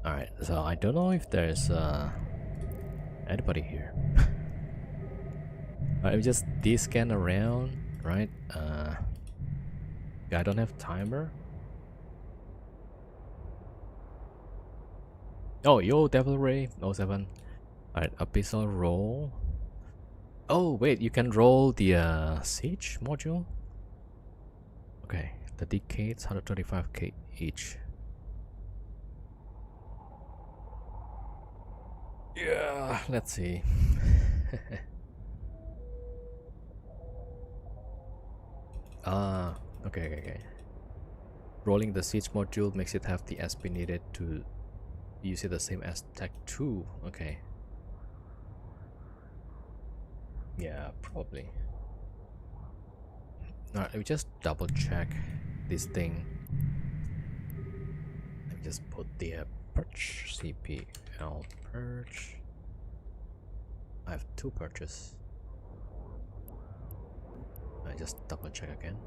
S1: Alright, so I don't know if there's anybody here. Alright, we just descan around, right? I don't have timer. Oh, yo, Devil Ray 07. Alright, Abyssal roll. Oh, wait, you can roll the Siege module? Okay, the decades, 125k each. Yeah, let's see. Okay. Rolling the Siege module makes it have the SP needed to use it the same as Tech 2. Okay. Yeah, probably. Alright, let me just double check this thing. Let me just put the purge CPL purge. I have 2 purges. I just double check again.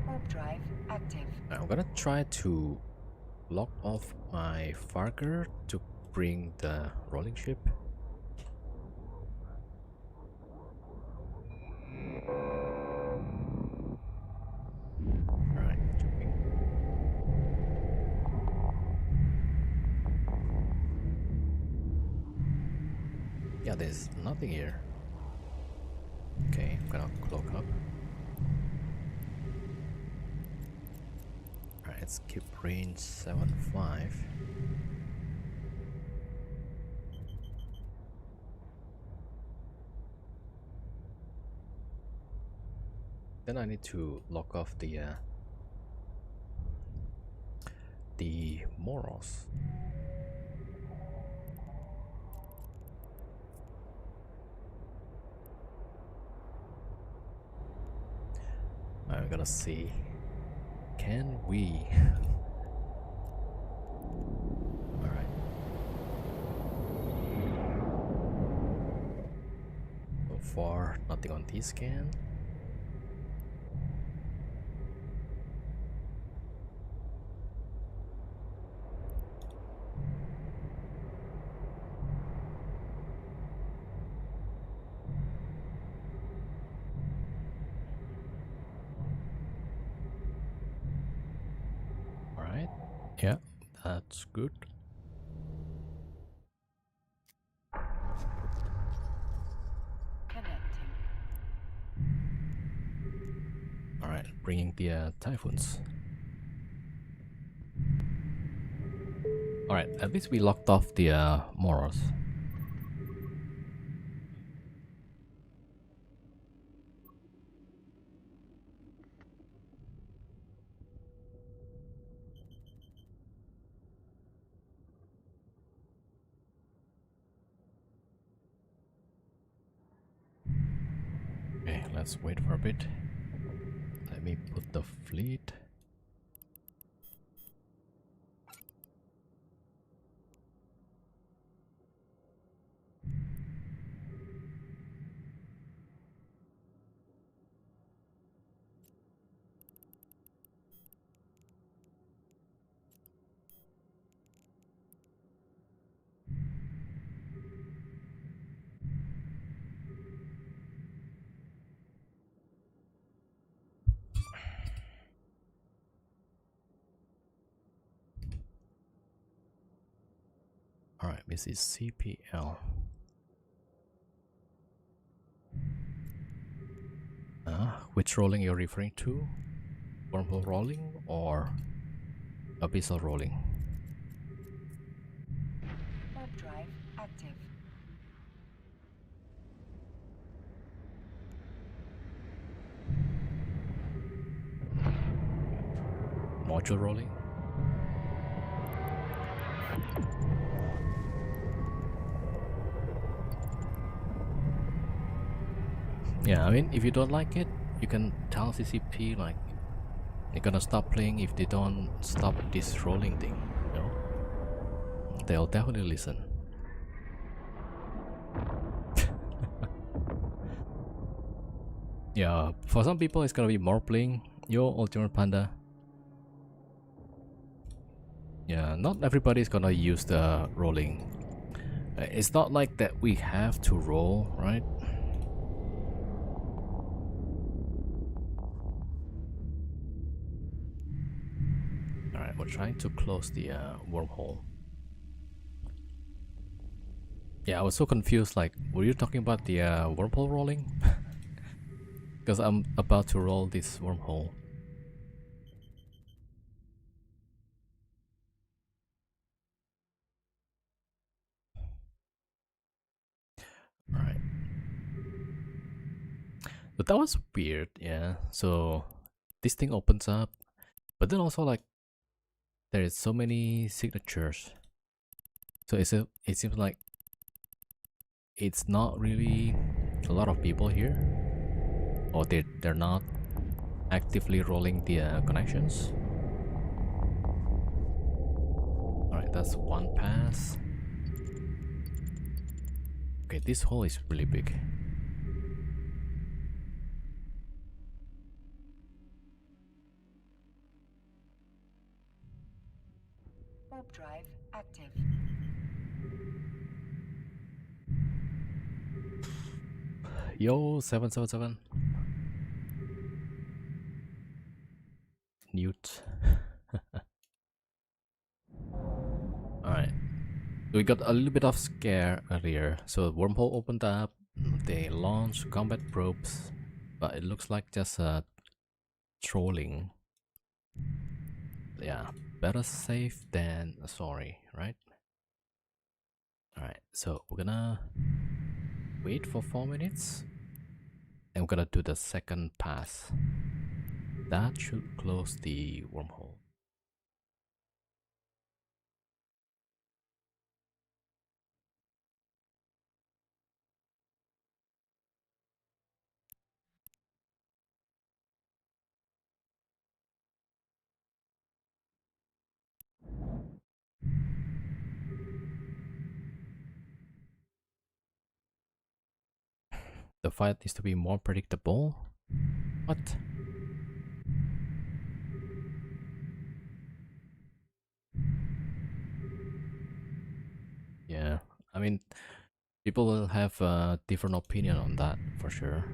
S2: Warp drive active.
S1: I'm gonna try to lock off my Farger to bring the rolling ship. Alright, jumping. Yeah, there's nothing here. Okay, I'm gonna cloak up. Alright, let's keep range 7.5. Then I need to lock off the Moros. I'm gonna see. Can we? Alright. So far, nothing on T-scan. Yeah, that's good.
S2: Connecting.
S1: Alright, bringing the Typhoons. Alright, at least we locked off the Moros. Okay, let's wait for a bit. Let me put the fleet. Alright, this is CPL. Which rolling you're referring to? Wormhole rolling or abyssal rolling?
S2: Warp drive active.
S1: Module rolling? Yeah, I mean, if you don't like it, you can tell CCP like you're gonna stop playing if they don't stop this rolling thing, you know? They'll definitely listen. Yeah, for some people it's gonna be more playing. Yo, Ultimate Panda. Yeah, not everybody's gonna use the rolling. It's not like that we have to roll, right? Alright, we're trying to close the wormhole. Yeah, I was so confused, like, were you talking about the wormhole rolling? Because I'm about to roll this wormhole. Alright. But that was weird, yeah. So this thing opens up, but then also like there is so many signatures. So it seems like it's not really a lot of people here, or they're not actively rolling the connections. Alright, that's one pass. Okay, this hole is really big.
S2: Warp drive active.
S1: Yo, 777. Newt. Alright. We got a little bit of scare earlier. So wormhole opened up, they launched combat probes, but it looks like just trolling. Yeah, better safe than sorry, right? Alright, so we're gonna wait for 4 minutes and we're gonna do the second pass. That should close the wormhole. The fight needs to be more predictable. What? Yeah, I mean, people will have a different opinion on that for sure.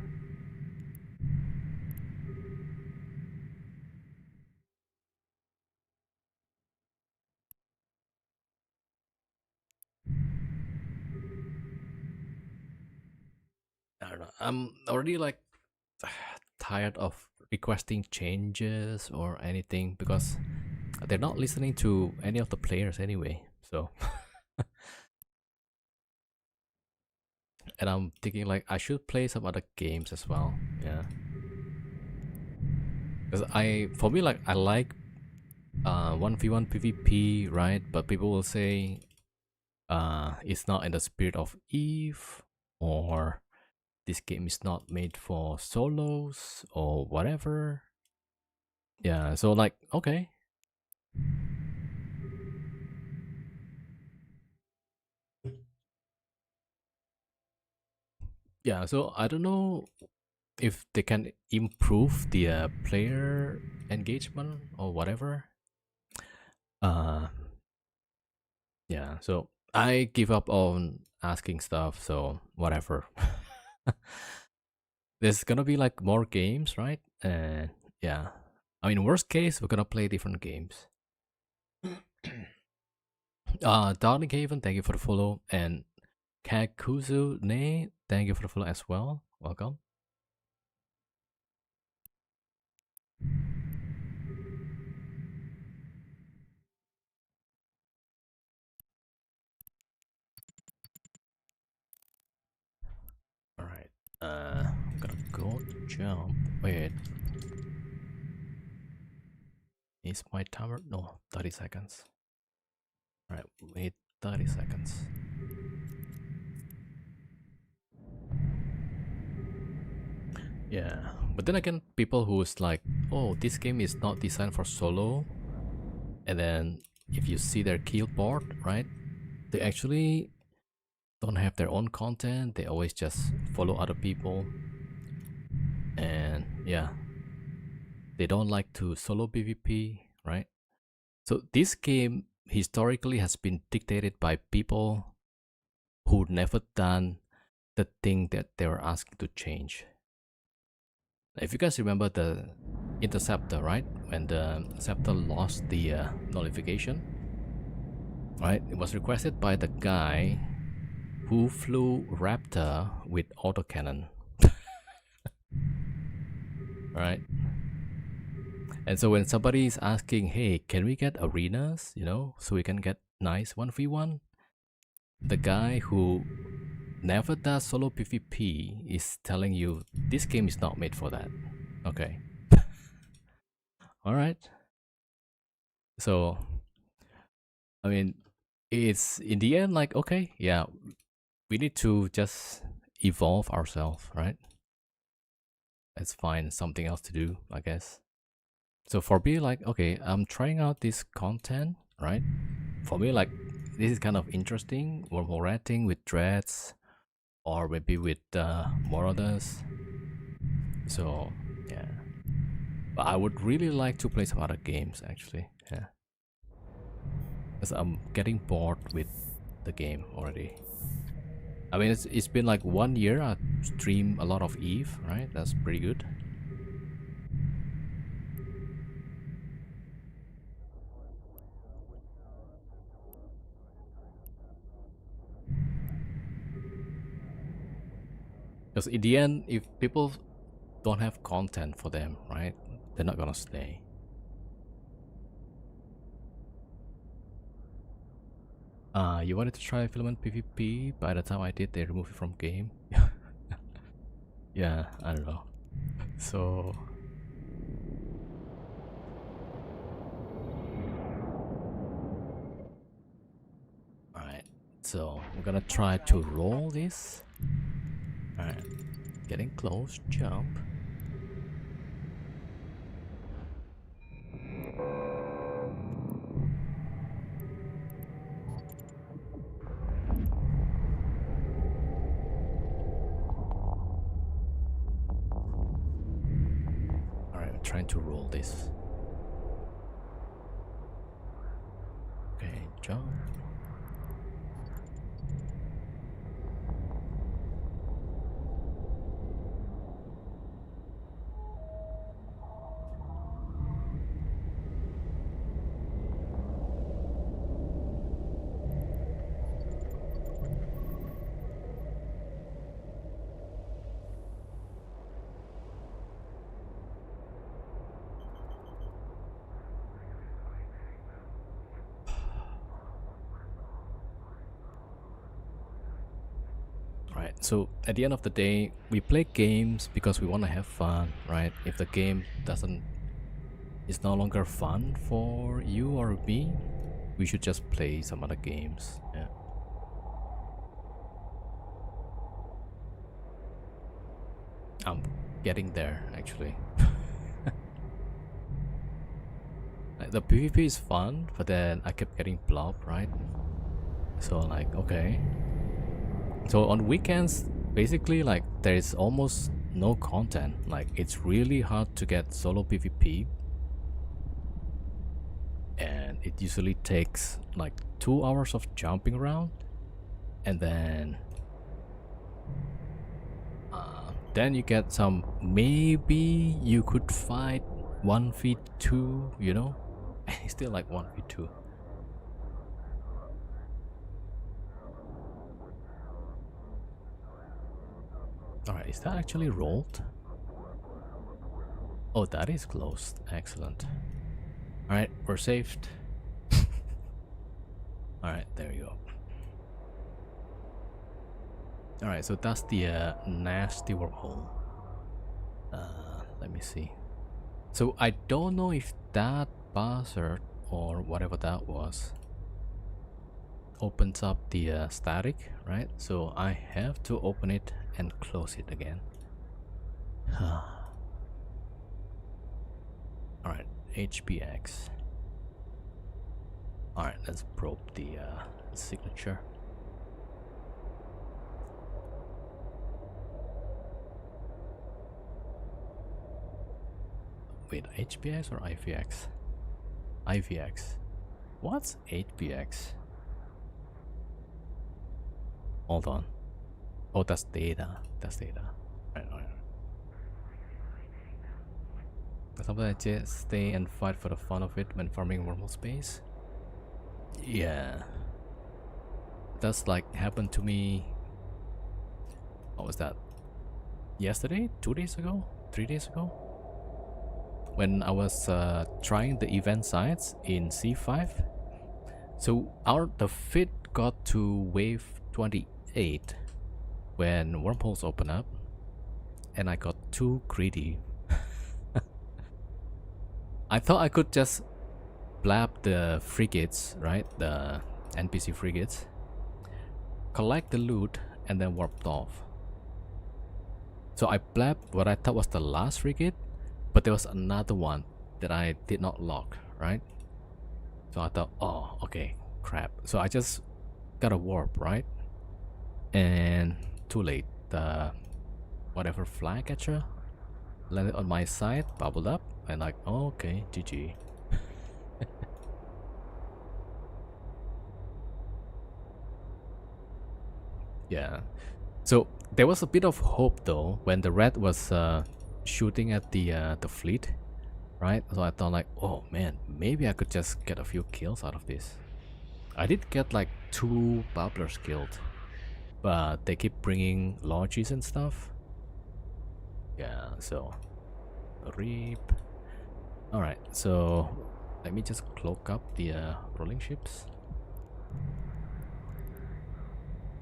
S1: I don't know. I'm already like tired of requesting changes or anything because they're not listening to any of the players anyway. So, and I'm thinking like I should play some other games as well. Yeah, because for me like I like 1v1 PvP, right? But people will say it's not in the spirit of Eve, or this game is not made for solos or whatever. Yeah, so like okay. Yeah, so I don't know if they can improve the player engagement or whatever. Uh yeah, so I give up on asking stuff, so whatever. There's gonna be like more games, right? And yeah, I mean, worst case, we're gonna play different games. Darling Haven, thank you for the follow, and Kakuzu Ne, thank you for the follow as well. Welcome. All right. I'm gonna go jump. Wait, is my timer? No, 30 seconds. All right, wait 30 seconds. Yeah, but then again, people who's like, oh, this game is not designed for solo, and then if you see their kill board, right, they actually don't have their own content. They always just follow other people, and yeah, they don't like to solo PvP, right? So this game historically has been dictated by people who never done the thing that they were asking to change. If you guys remember the Interceptor, right? When the Interceptor lost the nullification, right? It was requested by the guy who flew Raptor with autocannon, right? And so when somebody is asking, hey, can we get arenas, you know, so we can get nice 1v1? The guy who never does solo PvP is telling you this game is not made for that. Okay. All right. So, I mean, it's in the end like, okay, yeah, we need to just evolve ourselves, right? Let's find something else to do, I guess. So for me, like, okay, I'm trying out this content, right? For me, like, this is kind of interesting. Wormhole ratting with dreads, or maybe with more others. So yeah, but I would really like to play some other games actually. Yeah, because I'm getting bored with the game already. I mean, it's been like 1 year. I stream a lot of Eve, right? That's pretty good. Because in the end, if people don't have content for them, right, they're not gonna stay. You wanted to try Filament PvP. By the time I did, they removed it from game. Yeah, I don't know. So alright, so we're gonna try to roll this. Alright, getting close, jump. Alright, I'm trying to roll this. Okay, jump. Right, so at the end of the day, we play games because we want to have fun, right? If the game is no longer fun for you or me, we should just play some other games. Yeah. I'm getting there actually. Like, the PvP is fun, but then I kept getting blobbed, right? So like, okay. So on weekends, basically like there is almost no content. Like it's really hard to get solo PvP. And it usually takes like 2 hours of jumping around. And then you get some, maybe you could fight 1v2, you know? And it's still like 1v2. Alright, is that actually rolled? Oh, that is closed. Excellent. Alright, we're saved. Alright, there you go. Alright, so that's the nasty wormhole. Let me see. So I don't know if that buzzard or whatever that was opens up the static, right? So I have to open it and close it again. Alright, HBX. Alright, let's probe the signature. Wait, HBX or IVX? IVX. What's 8px? Hold on. Oh, that's data. That's data. Right. Sometimes I just stay and fight for the fun of it when farming wormhole space. Yeah. That's like happened to me. What was that? Yesterday? 2 days ago? 3 days ago? When I was trying the event sites in C5. So the fit got to wave 28 when wormholes open up, and I got too greedy. I thought I could just blab the frigates, right? The NPC frigates, collect the loot, and then warped off. So I blabbed what I thought was the last frigate, but there was another one that I did not lock, right? So I thought, oh, okay, crap. So I just got a warp, right? And too late. The whatever flag catcher landed on my side, bubbled up, and like, oh, okay, GG. Yeah. So there was a bit of hope though when the red was shooting at the fleet, right? So I thought like, oh man, maybe I could just get a few kills out of this. I did get like 2 bubblers killed, but they keep bringing lodges and stuff. Yeah, so rip. All right, so let me just cloak up the rolling ships.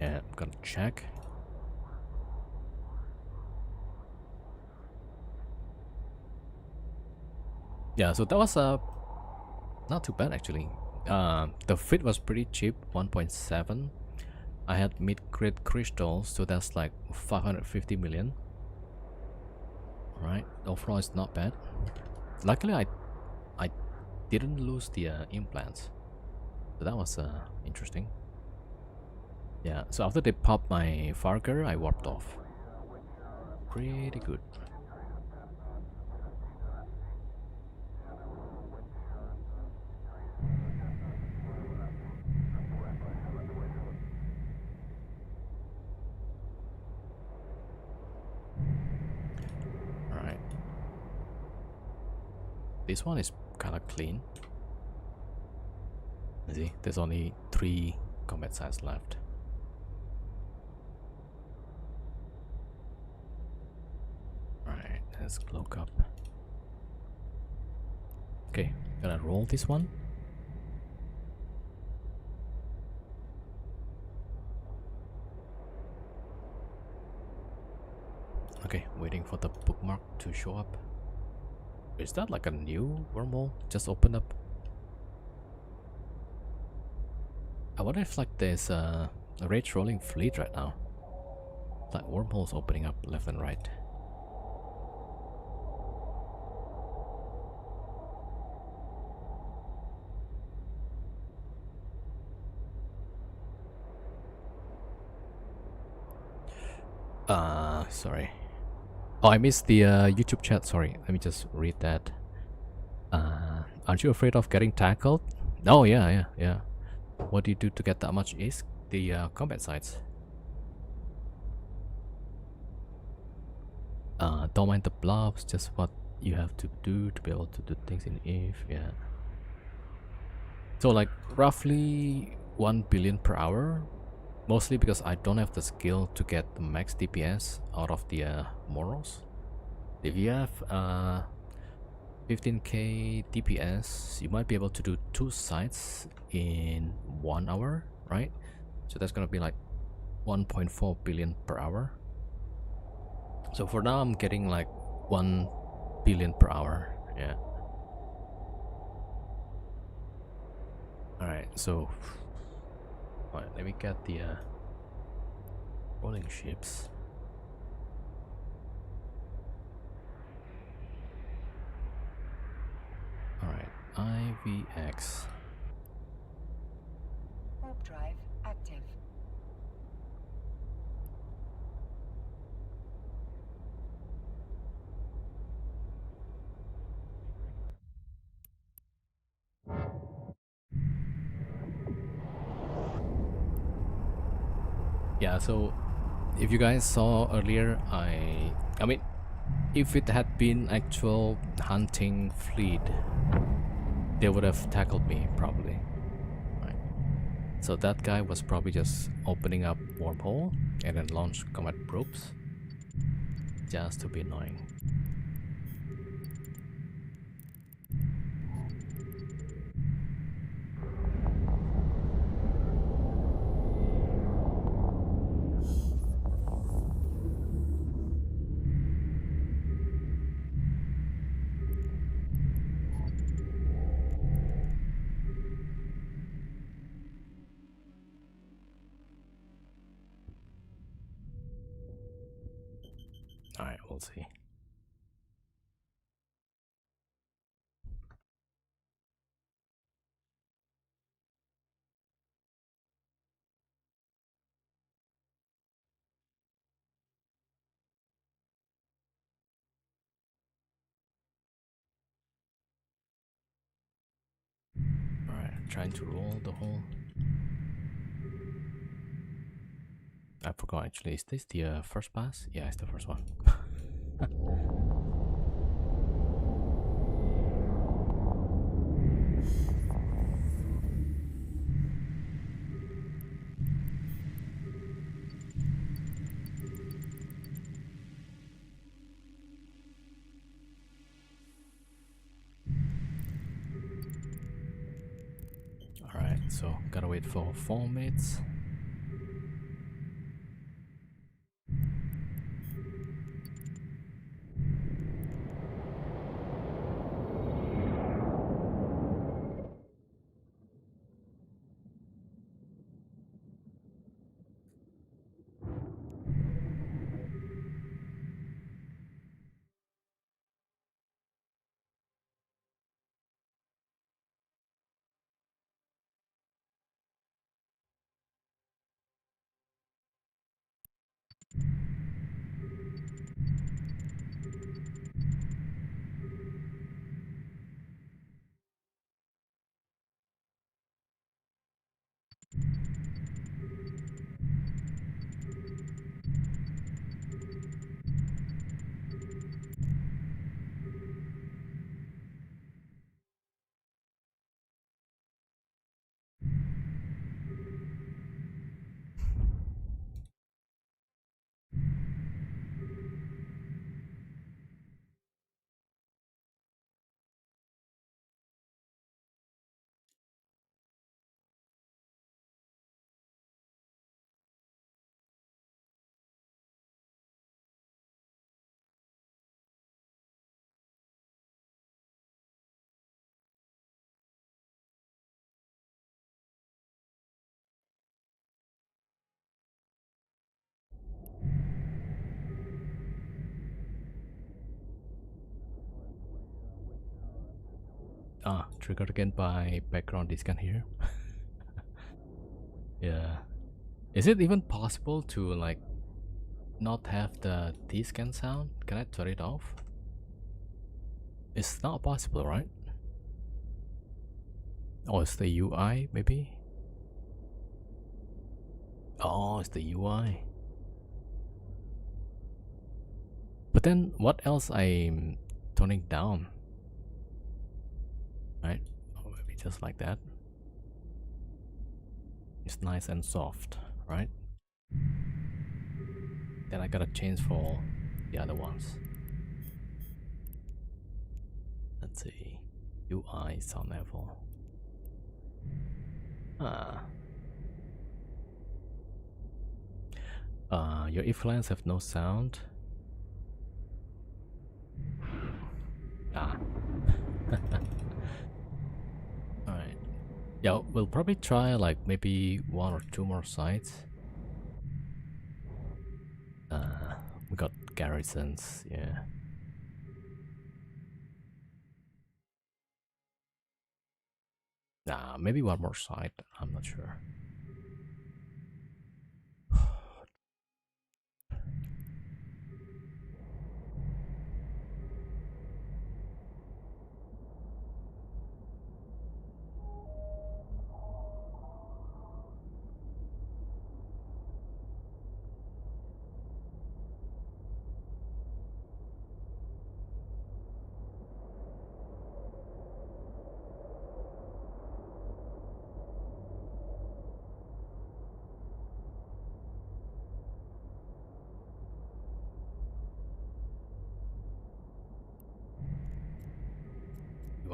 S1: Yeah, I'm gonna check. Yeah, so that was not too bad actually. The fit was pretty cheap, 1.7. I had mid-grade crystals, so that's like 550 million. Right, overall it's not bad. Luckily I didn't lose the implants, so that was interesting. Yeah, so after they popped my Farger, I warped off. Pretty good. Alright. This one is kind of clean. See, there's only 3 combat sites left. Alright, let's cloak up. Okay, gonna roll this one. Okay, waiting for the bookmark to show up. Is that like a new wormhole just opened up? I wonder if like there's a rage rolling fleet right now. Like wormholes opening up left and right. Sorry. Oh, I missed the YouTube chat. Sorry, let me just read that. Aren't you afraid of getting tackled? Oh, yeah. What do you do to get that much ace? The combat sites. Don't mind the blobs, just what you have to do to be able to do things in Eve, yeah. So like roughly 1 billion per hour, mostly because I don't have the skill to get the max DPS out of the Moros. If you have 15k DPS, you might be able to do 2 sites in 1 hour, right? So that's gonna be like 1.4 billion per hour. So for now I'm getting like 1 billion per hour, yeah. Alright, so alright, let me get the rolling ships. Alright, IVX.
S2: Warp drive active.
S1: yeah, so if you guys saw earlier, I mean, if it had been actual hunting fleet, they would have tackled me probably. Right. So that guy was probably just opening up wormhole and then launch combat probes just to be annoying. All right, we'll see. All right, trying to roll the whole. I forgot actually. Is this the first pass? Yeah, it's the first one. All right, so gotta wait for 4 minutes. Ah, triggered again by background discount here. Yeah. Is it even possible to like not have the D-scan sound? Can I turn it off? It's not possible, right? Oh, it's the UI maybe? Oh, it's the UI. But then what else I'm turning down? Right? Oh, maybe just like that. It's nice and soft, right? Then I gotta change for the other ones. Let's see. UI sound level. Ah. Your if lines have no sound. Ah. Alright. Yeah, we'll probably try like maybe 1 or 2 more sites. We got garrisons, yeah. Nah, maybe 1 more site, I'm not sure.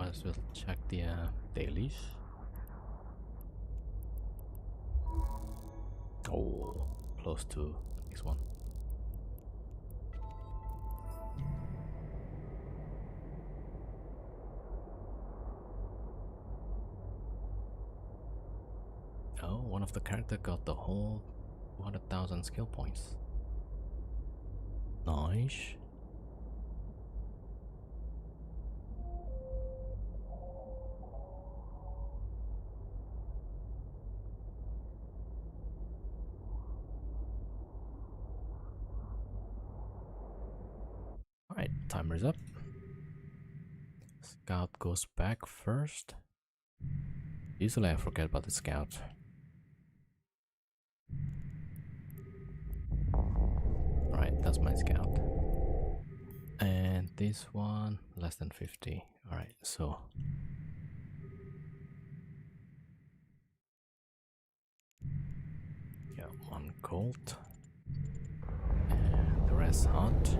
S1: might as well check the dailies. Oh, close to the next one. Oh, one of the character got the whole 200,000 skill points. Nice. Alright, timer's up. Scout goes back first. Usually I forget about the scout. Alright, that's my scout. And this one, less than 50. Alright, so yeah, one colt. And the rest hunt.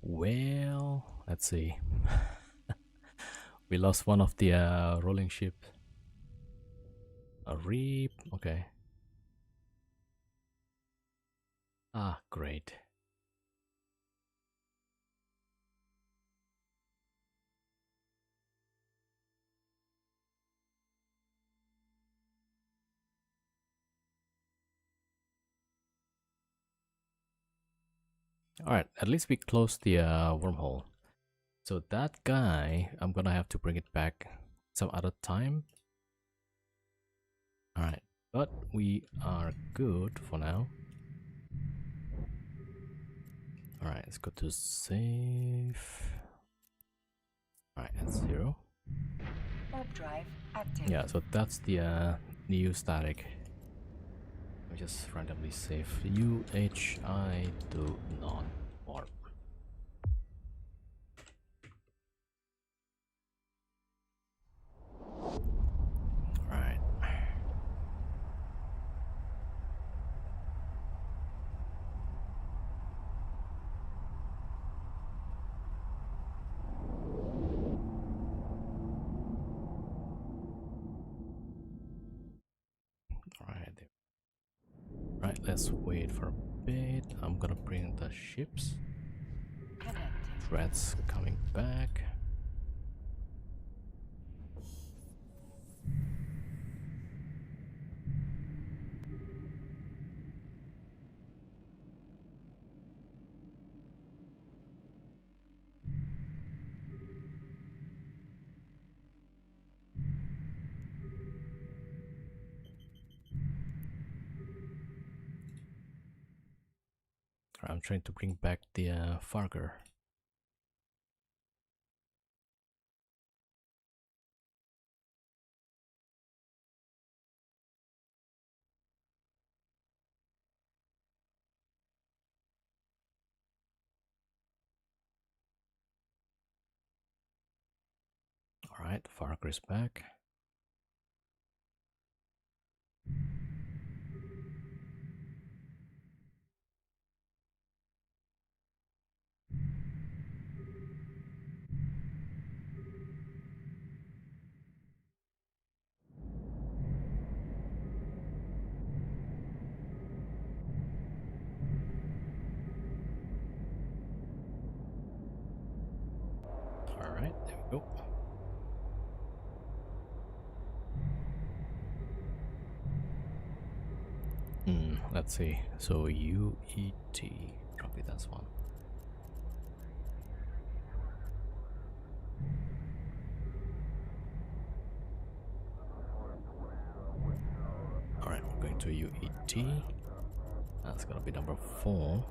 S1: Well, let's see. We lost one of the rolling ship. A reap. Okay. Ah, great. Alright, at least we closed the wormhole. So that guy, I'm gonna have to bring it back some other time. Alright, but we are good for now. Alright, let's go to save. Alright, that's 0.
S2: Warp drive active.
S1: Yeah, so that's the new static. Let me just randomly save UHI to non-warp. Alright. Alright. Right, let's wait for a bit. I'm gonna bring the ships.
S2: Connecting.
S1: Threats coming back. I'm trying to bring back the Farger. Alright, Farger is back. Alright, there we go. Let's see. So UET, probably that's one. Alright, we're going to UET. That's gonna be number 4.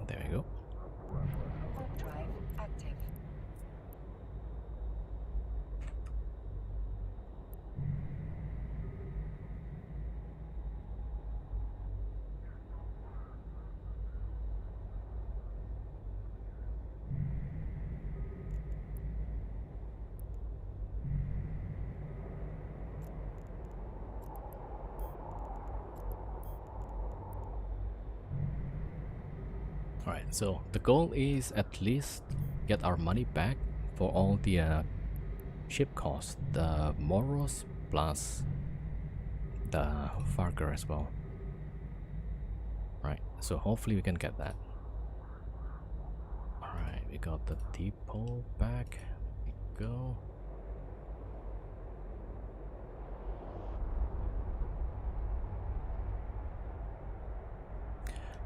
S1: There we go.
S2: Warp drive active.
S1: Alright, so the goal is at least get our money back for all the ship costs, the Moros plus the Farker as well. Right, so hopefully we can get that. Alright, we got the depot back. There we go.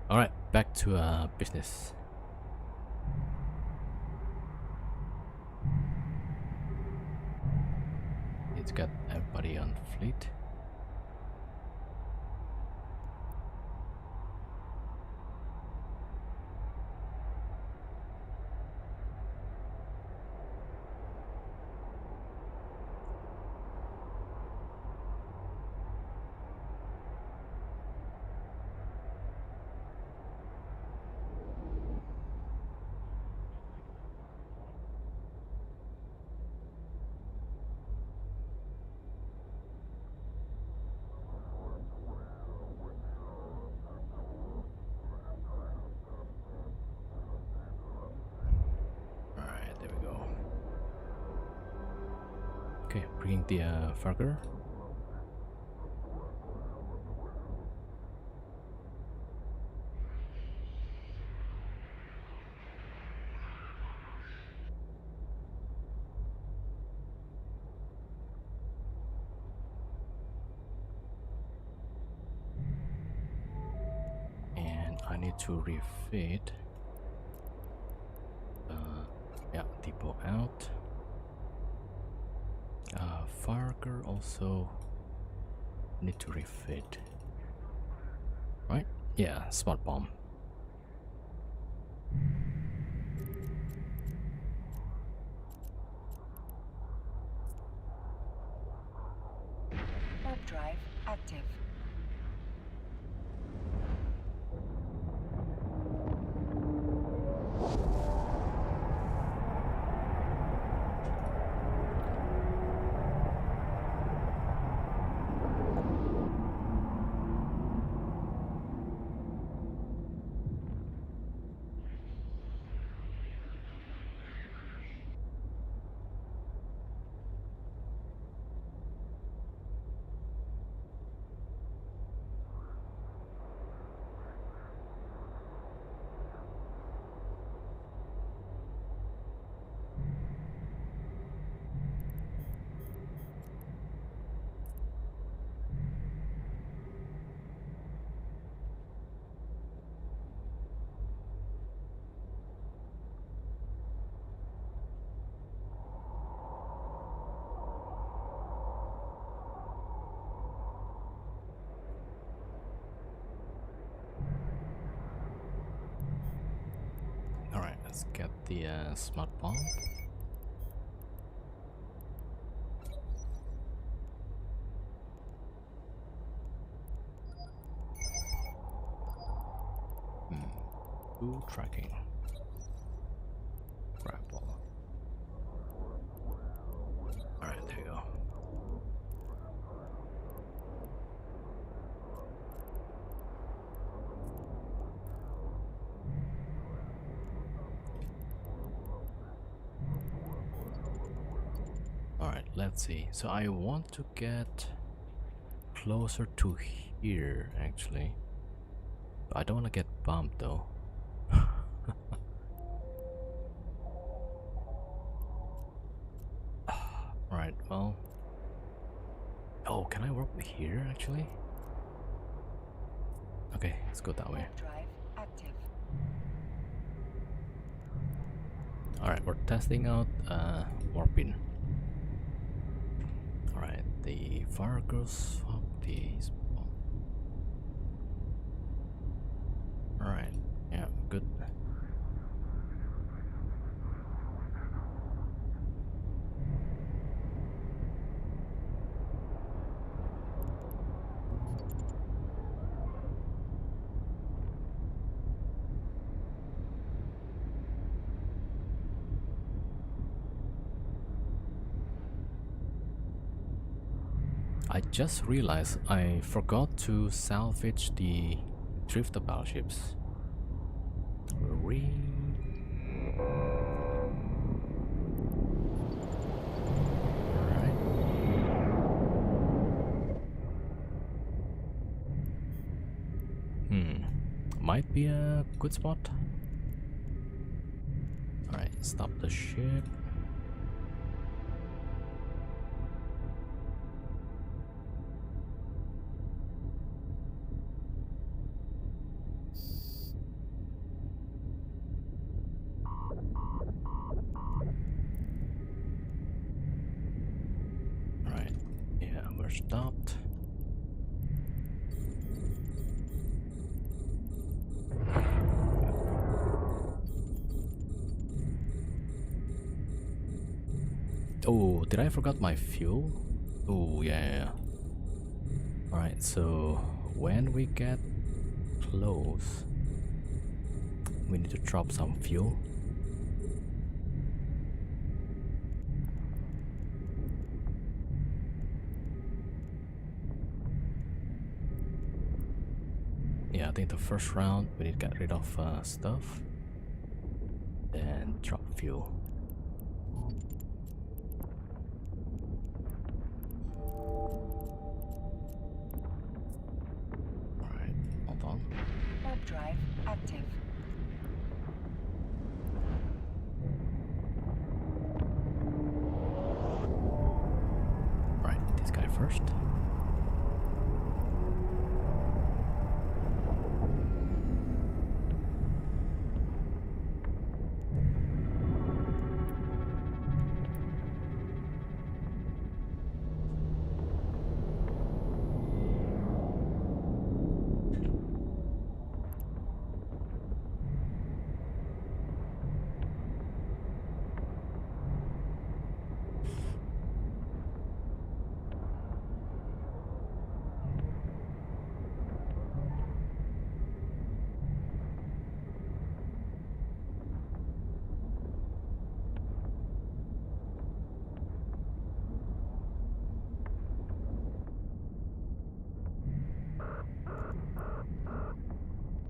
S1: Alright, back to business. It's got everybody on fleet. Okay, bringing the Farger. And I need to refit. Yeah, depot out. Farger also need to refit. Right? Yeah, smart bomb.
S2: Warp drive active.
S1: Alright, let's get the smart bomb. Ooh, tracking. Grapple. Alright, there you go. Alright, let's see. So I want to get closer to here, actually. I don't want to get bumped though. Alright, well, can I warp here actually? Okay, let's go that way.
S2: Warp drive active.
S1: Alright, we're testing out warping. Alright, the Vargas of the spawn. Alright, yeah, good. I just realized I forgot to salvage the drifter battleships. Alright. Might be a good spot. Alright, stop the ship. Right, yeah, we're stopped. Oh, did I forgot my fuel? Oh, yeah. Alright, so when we get close, we need to drop some fuel. Yeah, I think the first round we need to get rid of stuff, then drop fuel. Alright, hold on.
S2: Warp drive active.
S1: Right, this guy first.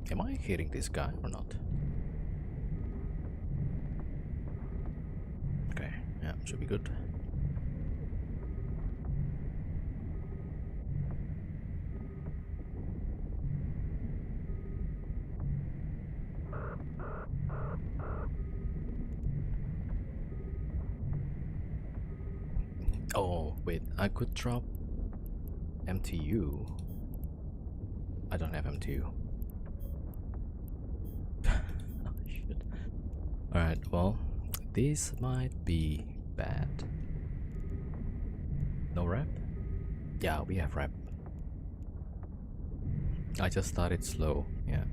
S1: Am I hitting this guy or not? Okay, yeah, should be good. Oh, wait, I could drop MTU. I don't have MTU. Oh, shit. Alright, well, this might be bad. No rep? Yeah, we have rep. I just started slow, yeah.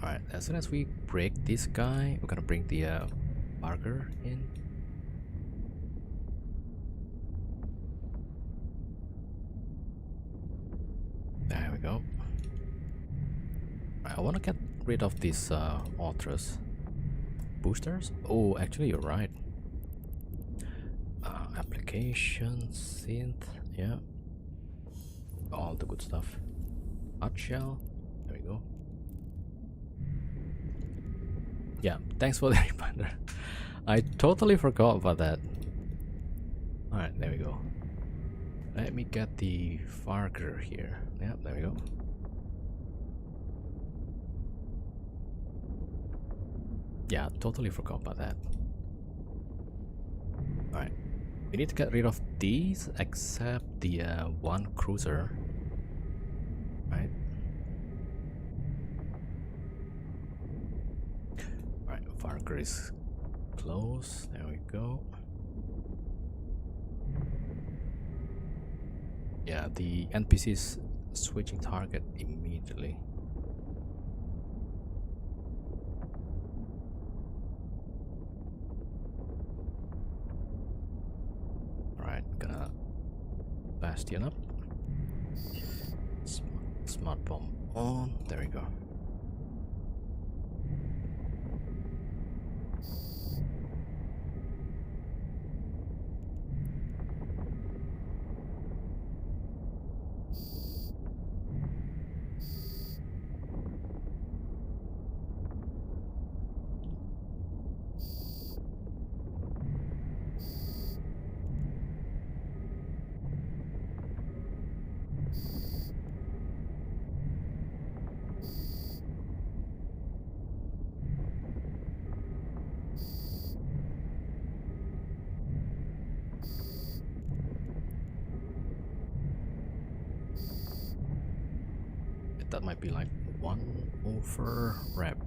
S1: Alright, as soon as we break this guy, we're gonna bring the marker in. There we go. I want to get rid of these Ultras boosters. Oh, actually, you're right. Application, synth, yeah. All the good stuff. Nutshell. There we go. Yeah, thanks for the reminder. I totally forgot about that. Alright, there we go. Let me get the Farger here. Yeah, there we go. Yeah, totally forgot about that. Alright. We need to get rid of these, except the one cruiser, right? Right, Vargar is close. There we go. Yeah, the NPC is switching target immediately. Alright, gonna Bastion up. Smart bomb on. There we go. That might be like 1/rep.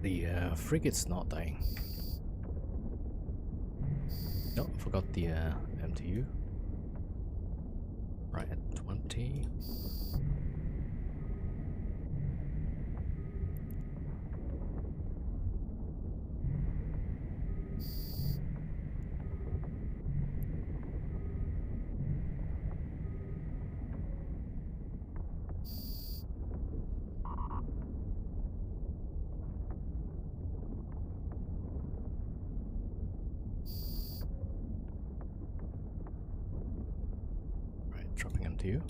S1: The frigate's not dying. No, forgot the MTU. Right at 20. Dropping MTU.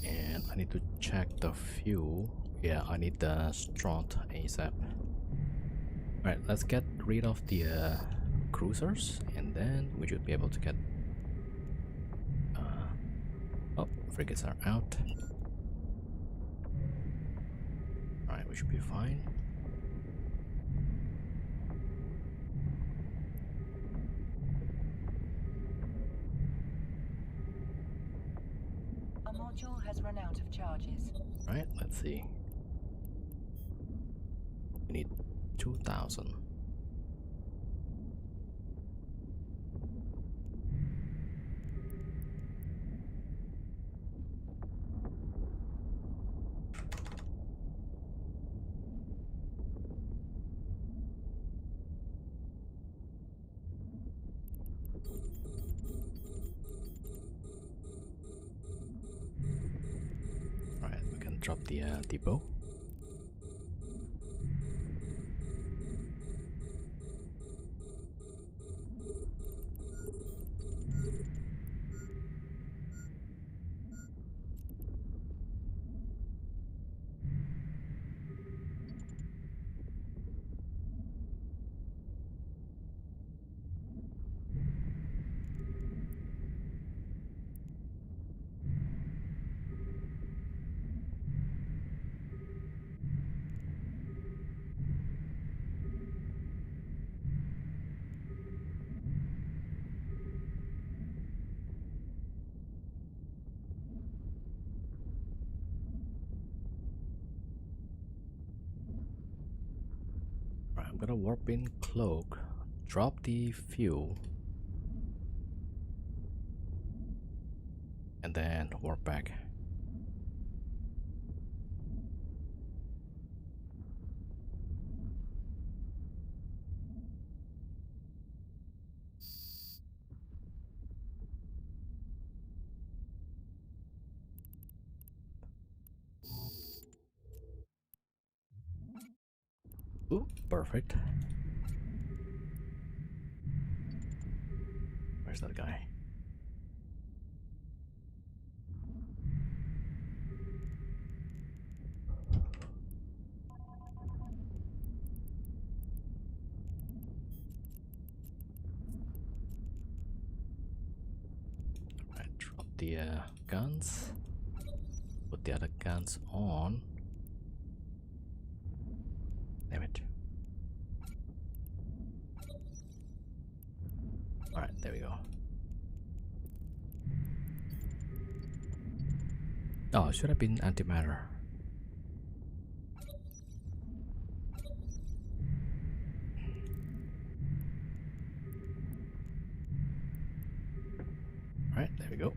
S1: And I need to check the fuel. Yeah, I need the Stront ASAP. Alright, let's get rid of the cruisers, and then we should be able to get oh, frigates are out. Alright, we should be fine.
S2: A module has run out of charges.
S1: Right, let's see. We need 2,000. Right, we can drop the depot. Right, I'm gonna warp in cloak, drop the fuel, and then warp back. Ooh, perfect. Where's that guy? Right, drop the guns. Put the other guns on. Damn it. Alright, there we go. Oh, it should have been antimatter. Alright, there we go.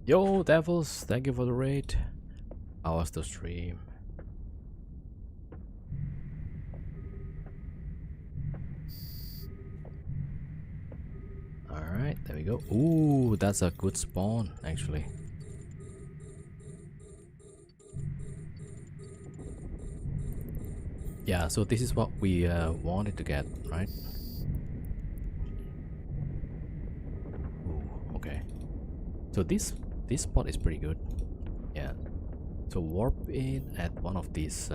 S1: Yo, devils, thank you for the raid. How was the stream? Alright, there we go. Ooh, that's a good spawn, actually. Yeah, so this is what we wanted to get, right? Ooh, okay. So this spot is pretty good. Yeah. So warp in at one of these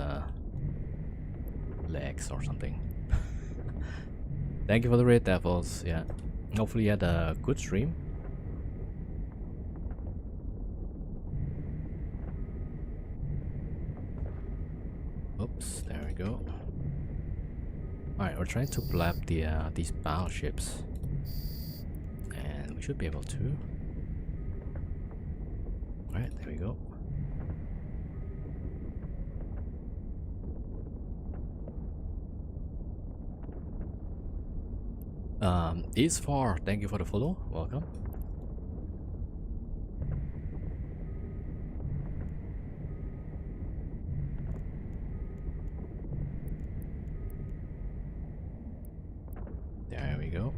S1: legs or something. Thank you for the raid, devils. Yeah. Hopefully you had a good stream. Oops, there we go. Alright, we're trying to blab the these battleships. And we should be able to. Alright, there we go. Is far, thank you for the follow. Welcome. There we go.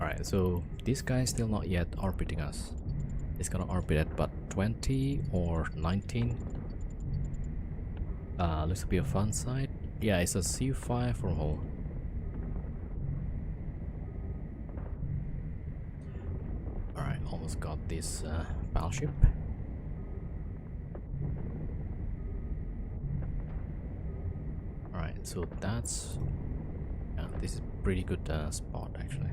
S1: Alright, so this guy is still not yet orbiting us. It's gonna orbit at but 20 or 19. Looks to be a fun site. Yeah, it's a C5 from home. Alright, almost got this battleship. Alright, so that's... yeah, this is pretty good spot actually.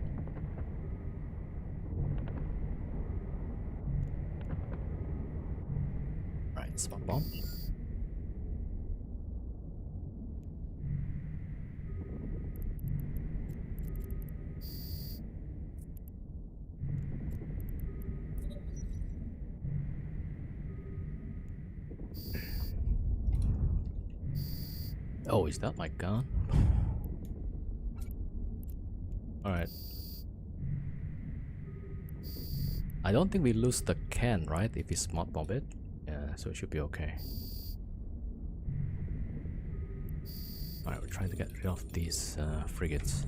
S1: Alright, spot bomb. Oh, is that my gun? Alright. I don't think we lose the can, right? If we smart bomb it. Yeah, so it should be okay. Alright, we're trying to get rid of these frigates.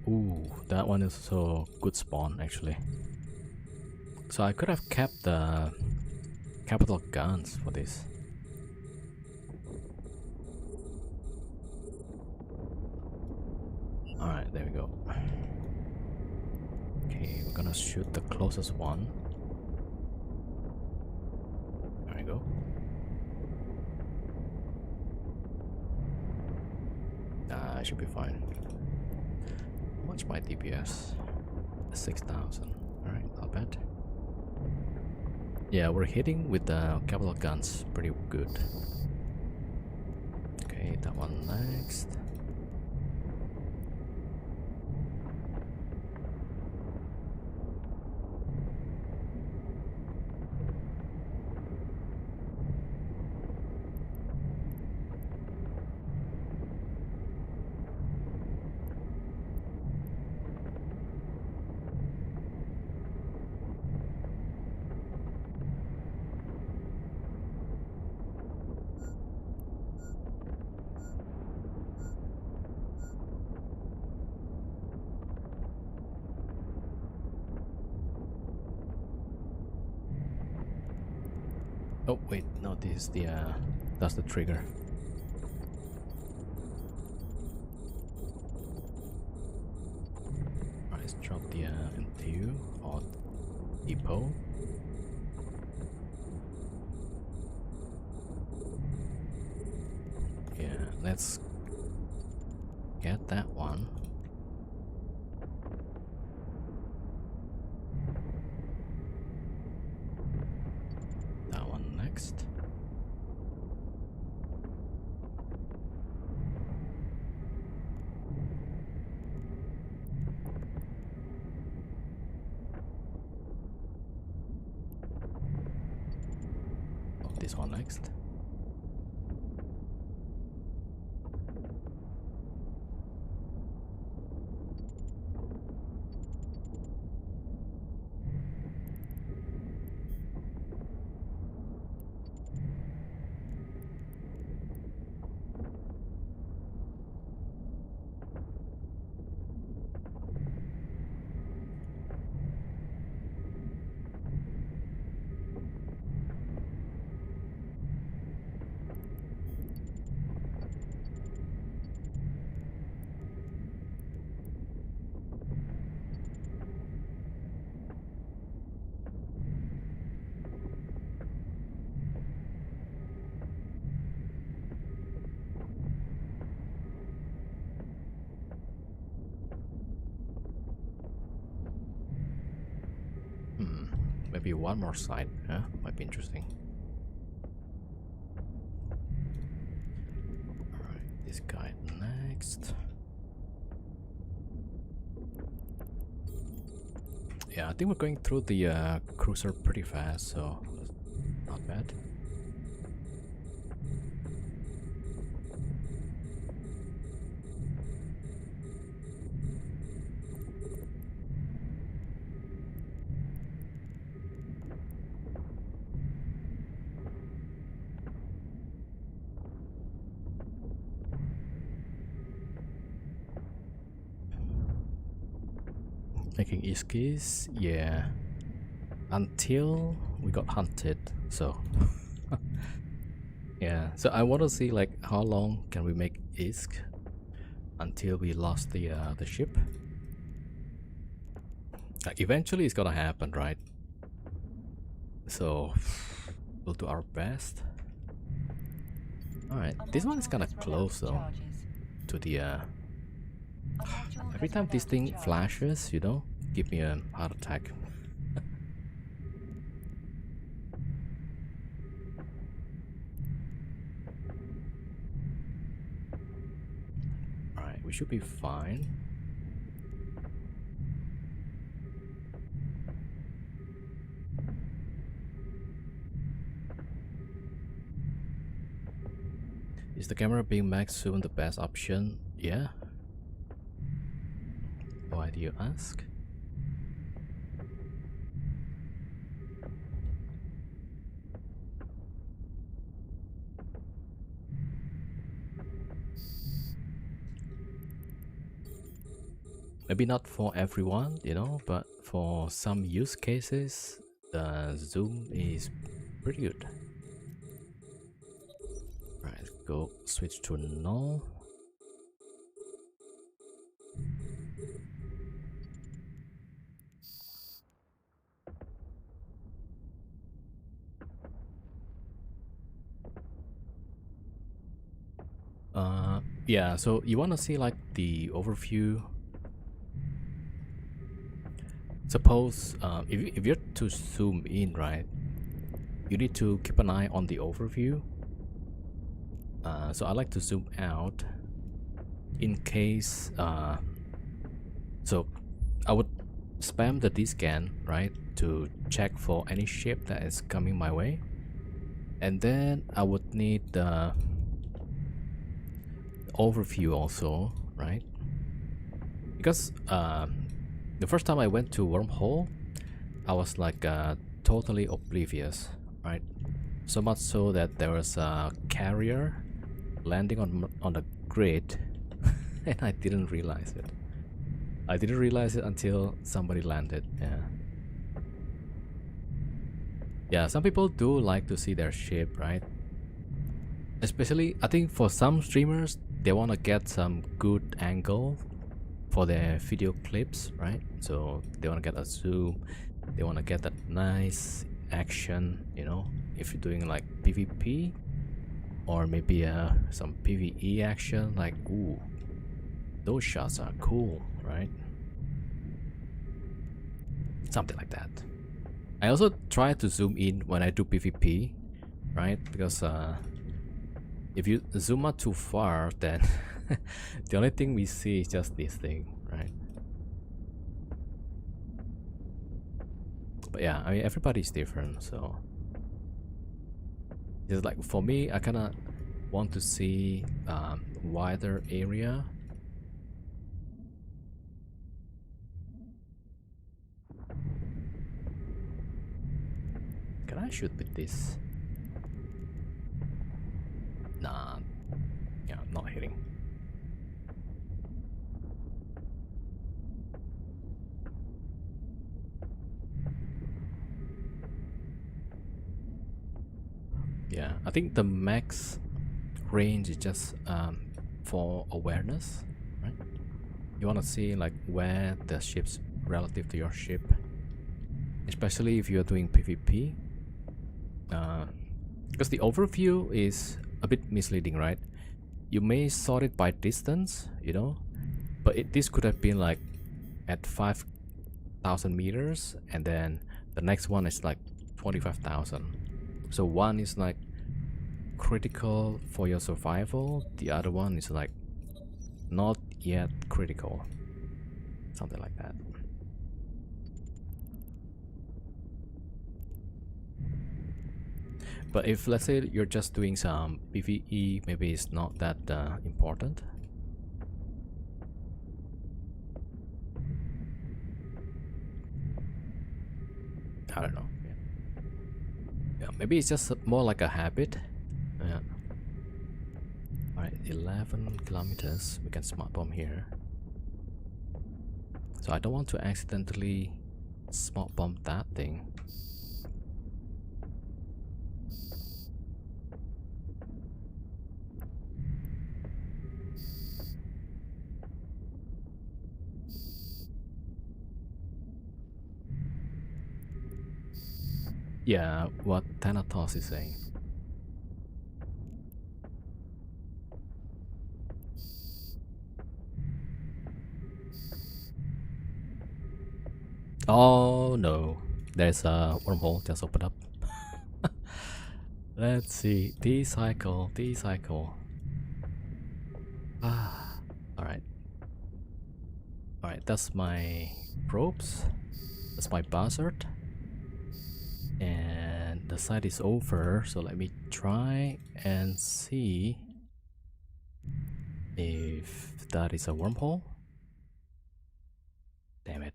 S1: Ooh, that one is so good spawn actually. So I could have kept the capital guns for this. Alright, there we go. Okay, we're gonna shoot the closest one. There we go. I should be fine. How much my DPS? 6,000. Alright, not bad. Yeah, we're hitting with the capital guns pretty good. Okay, that one next. Oh wait, no, this is the that's the trigger. Alright, let's drop the MTU on depot. Yeah, let's get that one. That one next. Oh, this one next. Maybe one more side, yeah, might be interesting. Alright, this guy next. Yeah, I think we're going through the cruiser pretty fast, so not bad. Making Iskis, yeah. Until we got hunted, so yeah. So I want to see like how long can we make Isk until we lost the ship. Like eventually it's gonna happen, right? So we'll do our best. All right, this one is kind of close though to the. Every time this thing flashes, you know, give me a heart attack. Alright, we should be fine. Is the camera being max zoom the best option? Yeah. Why do you ask? Maybe not for everyone, you know, but for some use cases, the zoom is pretty good. Right, let's go switch to null. Yeah, so you want to see like the overview. Suppose if you're to zoom in, right, you need to keep an eye on the overview. So I like to zoom out in case so I would spam the D-scan, right, to check for any shape that is coming my way, and then I would need the overview also, right? Because the first time I went to Wormhole, I was like totally oblivious, right? So much so that there was a carrier landing on the grid, and I didn't realize it. I didn't realize it until somebody landed. Yeah. Yeah, some people do like to see their ship, right? Especially, I think for some streamers, they want to get some good angle for their video clips, right? So they want to get a zoom, they want to get that nice action, you know, if you're doing like PvP or maybe some PvE action, like, ooh, those shots are cool, right? Something like that. I also try to zoom in when I do PvP, right? Because if you zoom out too far, then the only thing we see is just this thing, right? But yeah, I mean, everybody's different, so it's like for me, I kind of want to see wider area. Can I shoot with this? Nah, yeah, not hitting. Yeah, I think the max range is just for awareness, right? You want to see like where the ship's relative to your ship, especially if you're doing PvP. Because the overview is a bit misleading, right? You may sort it by distance, you know, but this could have been like at 5,000 meters, and then the next one is like 25,000. So one is like critical for your survival, the other one is like not yet critical, something like that. But if let's say you're just doing some PvE, maybe it's not that important. I don't know. Yeah, maybe it's just more like a habit. Yeah. Alright, 11 kilometers. We can smart bomb here. So I don't want to accidentally smart bomb that thing. Yeah, what Thanatos is saying. Oh no, there's a wormhole just opened up. Let's see, D-cycle. Ah, alright. Alright, that's my probes. That's my buzzard. And the site is over, so let me try and see if that is a wormhole. Damn it.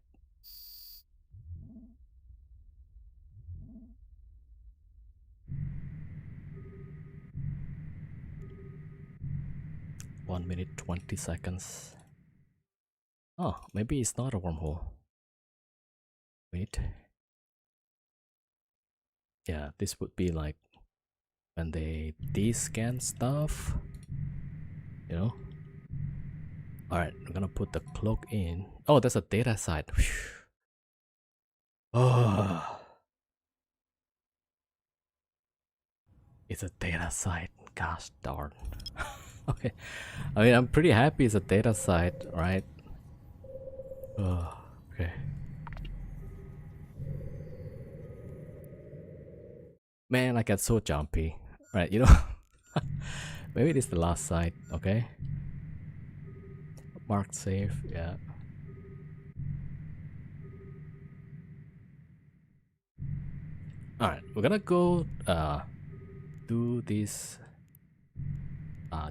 S1: One minute 20 seconds. Oh, maybe it's not a wormhole. Wait. Yeah, this would be like when they descan stuff, you know? Alright, I'm gonna put the cloak in. Oh, that's a data site. Oh, it's a data site. Gosh darn. Okay. I mean, I'm pretty happy it's a data site, right? Oh, okay. Man, I get so jumpy. Right, you know? Maybe this is the last site, okay? Mark save, yeah. Alright, we're gonna go do this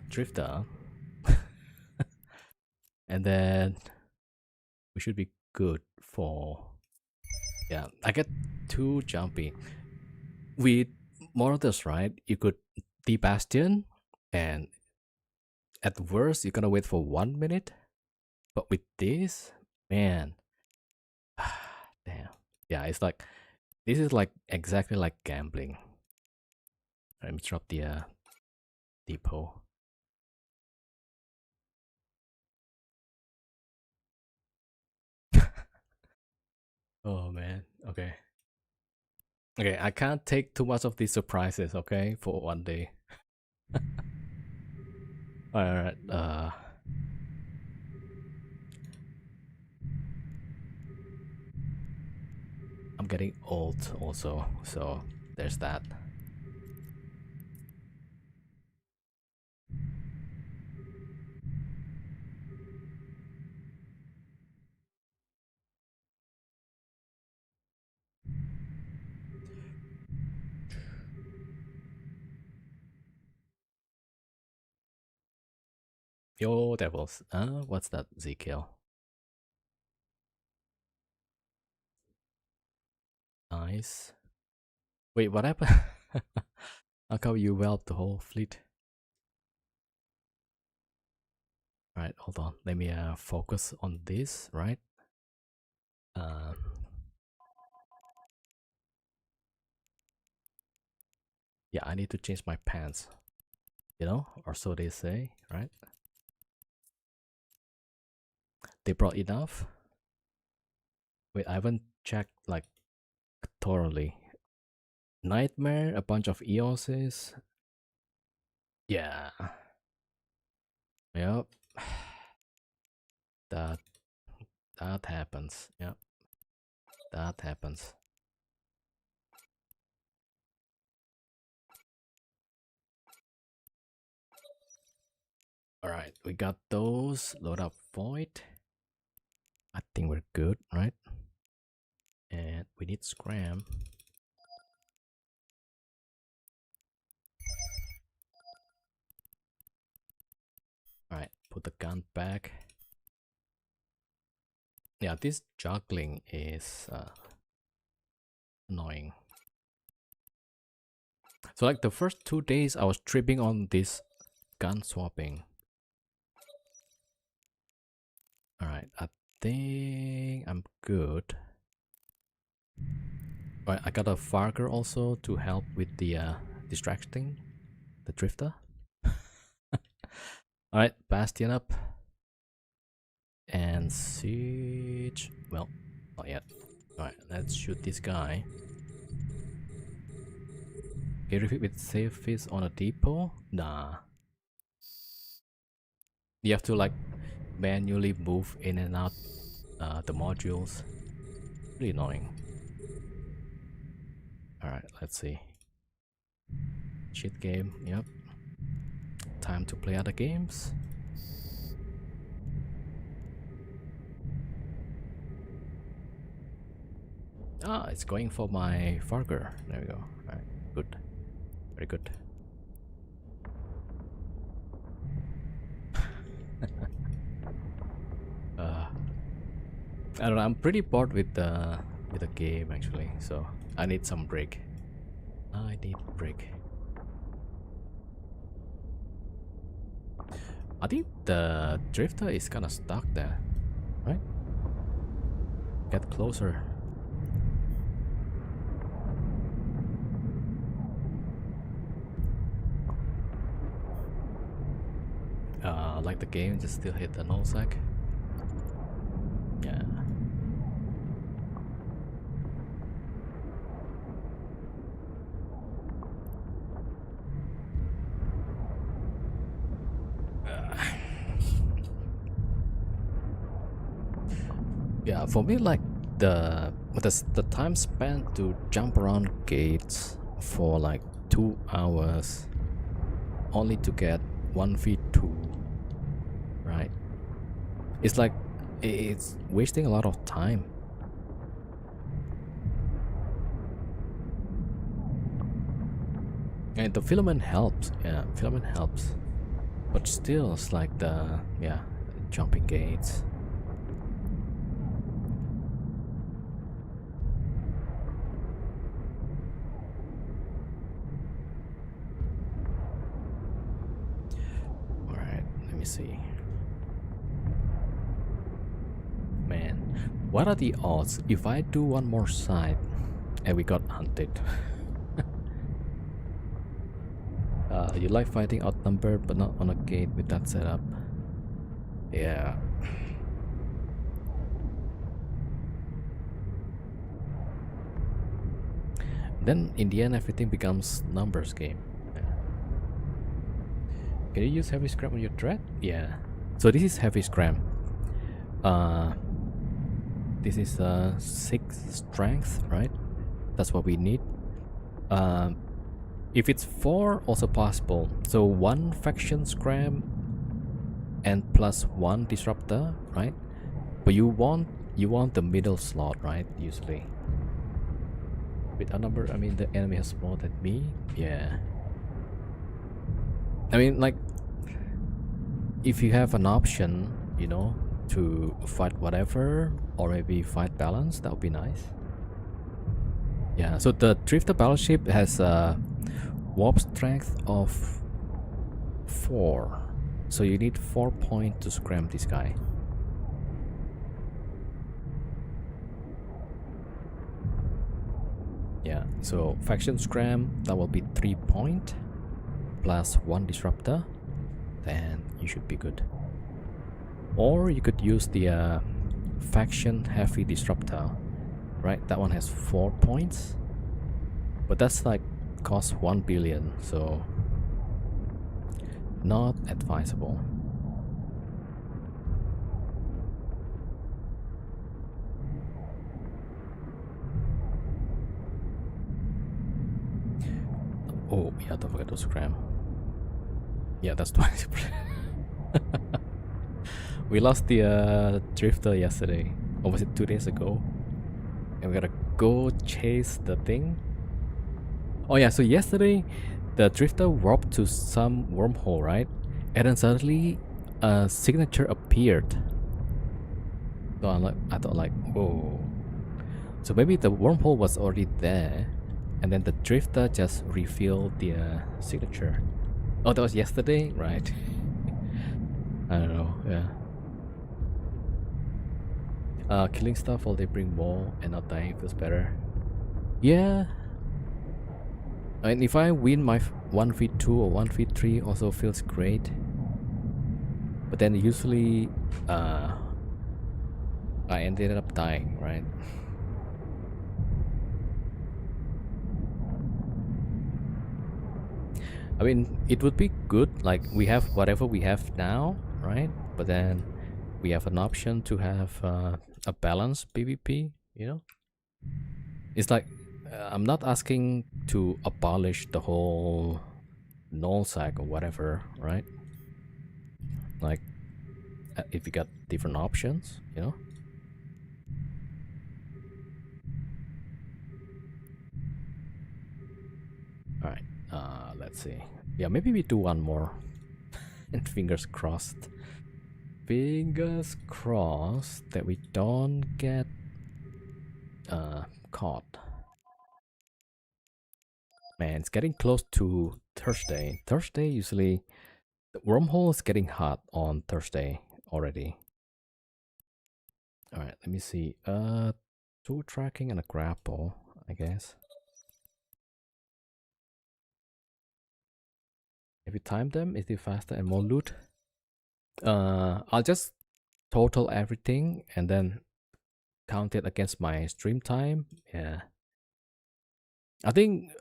S1: drifter. And then we should be good for... Yeah, I get too jumpy. With Mortis, right? You could de-bastion, and at worst, you're gonna wait for 1 minute. But with this, man, damn. Yeah, it's like, this is like exactly like gambling. Let me drop the depot. Oh man, okay. Okay, I can't take too much of these surprises, okay, for one day. Alright, I'm getting old also, so there's that. Yo, devils. What's that, Z-kill? Nice. Wait, what happened? How come you whelped the whole fleet? Alright, hold on. Let me focus on this, right? Yeah, I need to change my pants. You know, or so they say, right? They brought enough? Wait, I haven't checked like thoroughly. Nightmare, a bunch of EOSs. Yeah. Yep. That happens. Yep. That happens. Alright, we got those. Load up void. I think we're good, right? And we need scram. Alright, put the gun back. Yeah, this juggling is annoying. So like the first 2 days I was tripping on this gun swapping. Alright, I think I'm good. Alright, I got a Farger also to help with the distracting, the drifter. Alright, Bastion up. And siege. Well, not yet. Alright, let's shoot this guy. Can you repeat with save fish on a depot? Nah. You have to like manually move in and out the modules. Really annoying. Alright, let's see. Shit game, yep. Time to play other games. Ah, it's going for my Farger. There we go. Alright, good. Very good. I don't know, I'm pretty bored with the game actually, so I need some break. I need break. I think the drifter is kinda stuck there. right? Get closer. Like the game, just still hit the nullsec. Yeah. Yeah, for me, like the time spent to jump around gates for like 2 hours, only to get 1v2, right? It's like it's wasting a lot of time. And the filament helps, yeah, filament helps, but still, it's like the jumping gates. Let me see. Man, what are the odds if I do one more side and we got hunted? You like fighting outnumbered but not on a gate with that setup. Yeah. Then in the end everything becomes numbers game. Can you use heavy scram on your dread? Yeah. So this is heavy scram. This is 6 strength, right? That's what we need. If it's 4, also possible. So 1 faction scram and plus 1 disruptor, right? But you want the middle slot, right? Usually. With a number, I mean the enemy has more than me. Yeah. I mean, like, if you have an option, you know, to fight whatever, or maybe fight balance, that would be nice. Yeah, so the Drifter battleship has a warp strength of 4. So you need 4 points to scram this guy. Yeah, so faction scram, that will be 3 points plus 1 disruptor, then you should be good. Or you could use the faction heavy disruptor, right? That one has 4 points, but that's like cost 1 billion, so not advisable. Oh yeah, don't forget to scram. Yeah, that's 20%. We lost the drifter yesterday, or was it 2 days ago? And we gotta go chase the thing. Oh yeah, so yesterday the drifter warped to some wormhole, right? And then suddenly a signature appeared. So I thought like, whoa. So maybe the wormhole was already there, and then the drifter just revealed the signature. Oh, that was yesterday, right? I don't know. Yeah. Killing stuff while they bring more and not dying feels better. Yeah. And if I win my 1v2 or 1v3 also feels great. But then usually I ended up dying, right? I mean, it would be good, like we have whatever we have now, right? But then we have an option to have a balanced PvP, you know? It's like, I'm not asking to abolish the whole nullsec or whatever, right? Like, if you got different options, you know? Alright, let's see. Yeah, maybe we do one more. And fingers crossed. Fingers crossed that we don't get caught. Man, it's getting close to Thursday. Thursday usually the wormhole is getting hot on Thursday already. All right, let me see. Two tracking and a grapple, I guess. If you time them, is it faster and more loot? I'll just total everything and then count it against my stream time. Yeah. I think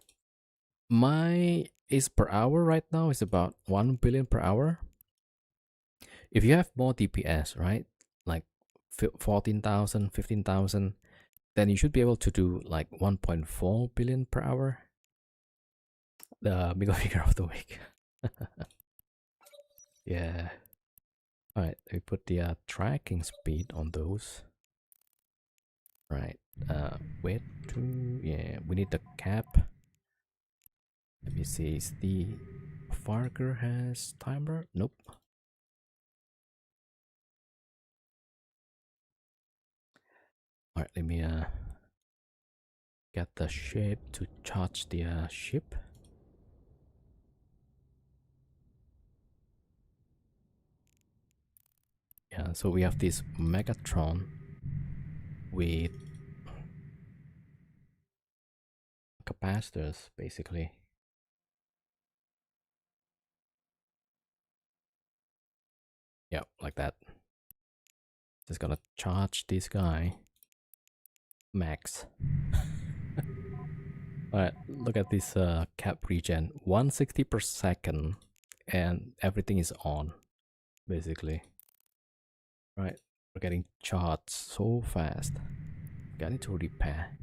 S1: my is per hour right now is about 1 billion per hour. If you have more DPS, right? Like 14,000, 15,000, then you should be able to do like 1.4 billion per hour. The middle figure of the week. Yeah. Alright, we put the tracking speed on those. Right. Wait to, yeah, we need the cap. Let me see, is the Farger has timer? Nope. Alright, let me get the ship to charge the ship. Yeah, so we have this Megatron with capacitors basically. Yeah, like that. Just gonna charge this guy max. Alright, look at this cap regen, 160 per second, and everything is on basically. Right, we're getting charged so fast. I need to repair.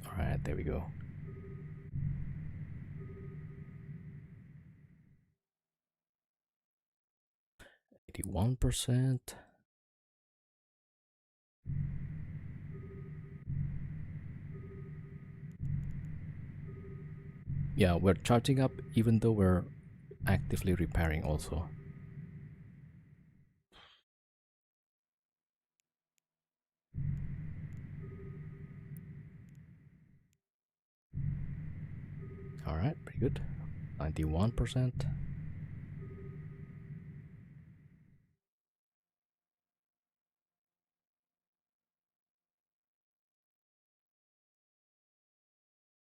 S1: Alright, there we go. 81%. Yeah, we're charging up even though we're actively repairing also. Alright, pretty good. 91%.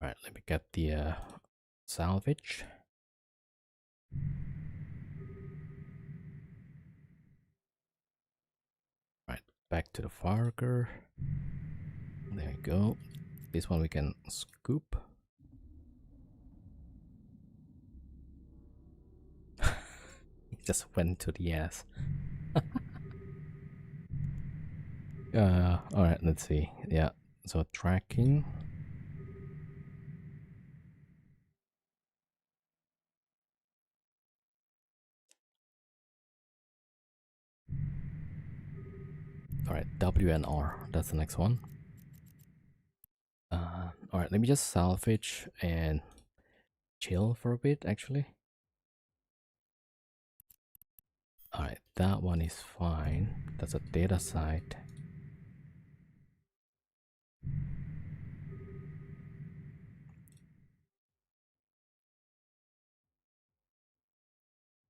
S1: Alright, let me get the salvage. Right, back to the Farger. There we go. This one we can scoop. It just went to the ass. Alright, let's see. Yeah, so tracking. Alright, WNR, that's the next one. Alright, let me just salvage and chill for a bit actually. Alright, that one is fine. That's a data site.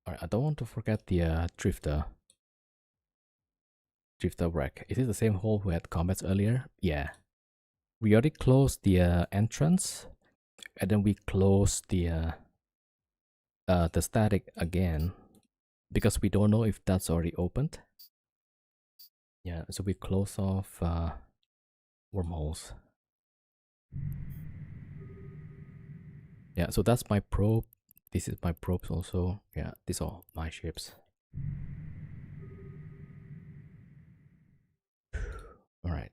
S1: Alright, I don't want to forget the drifter. Drifter wreck. Is it the same hole who had combats earlier? Yeah. We already closed the entrance, and then we closed the static again because we don't know if that's already opened. Yeah, so we close off wormholes. Yeah, so that's my probe. This is my probes also. Yeah, these are my ships. All right.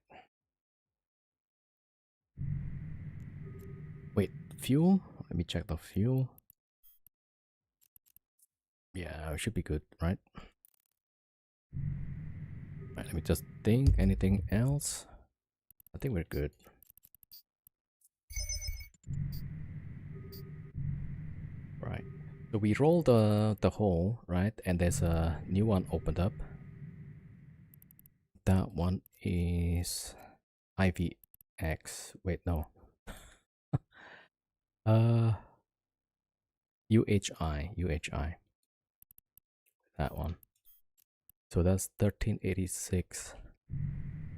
S1: Wait, fuel? Let me check the fuel. Yeah, it should be good, right? Right, let me just think. Anything else? I think we're good. Right. So we roll the hole, right? And there's a new one opened up. That one is IVX. Wait, no. Uh, UHI, that one. So that's 1386,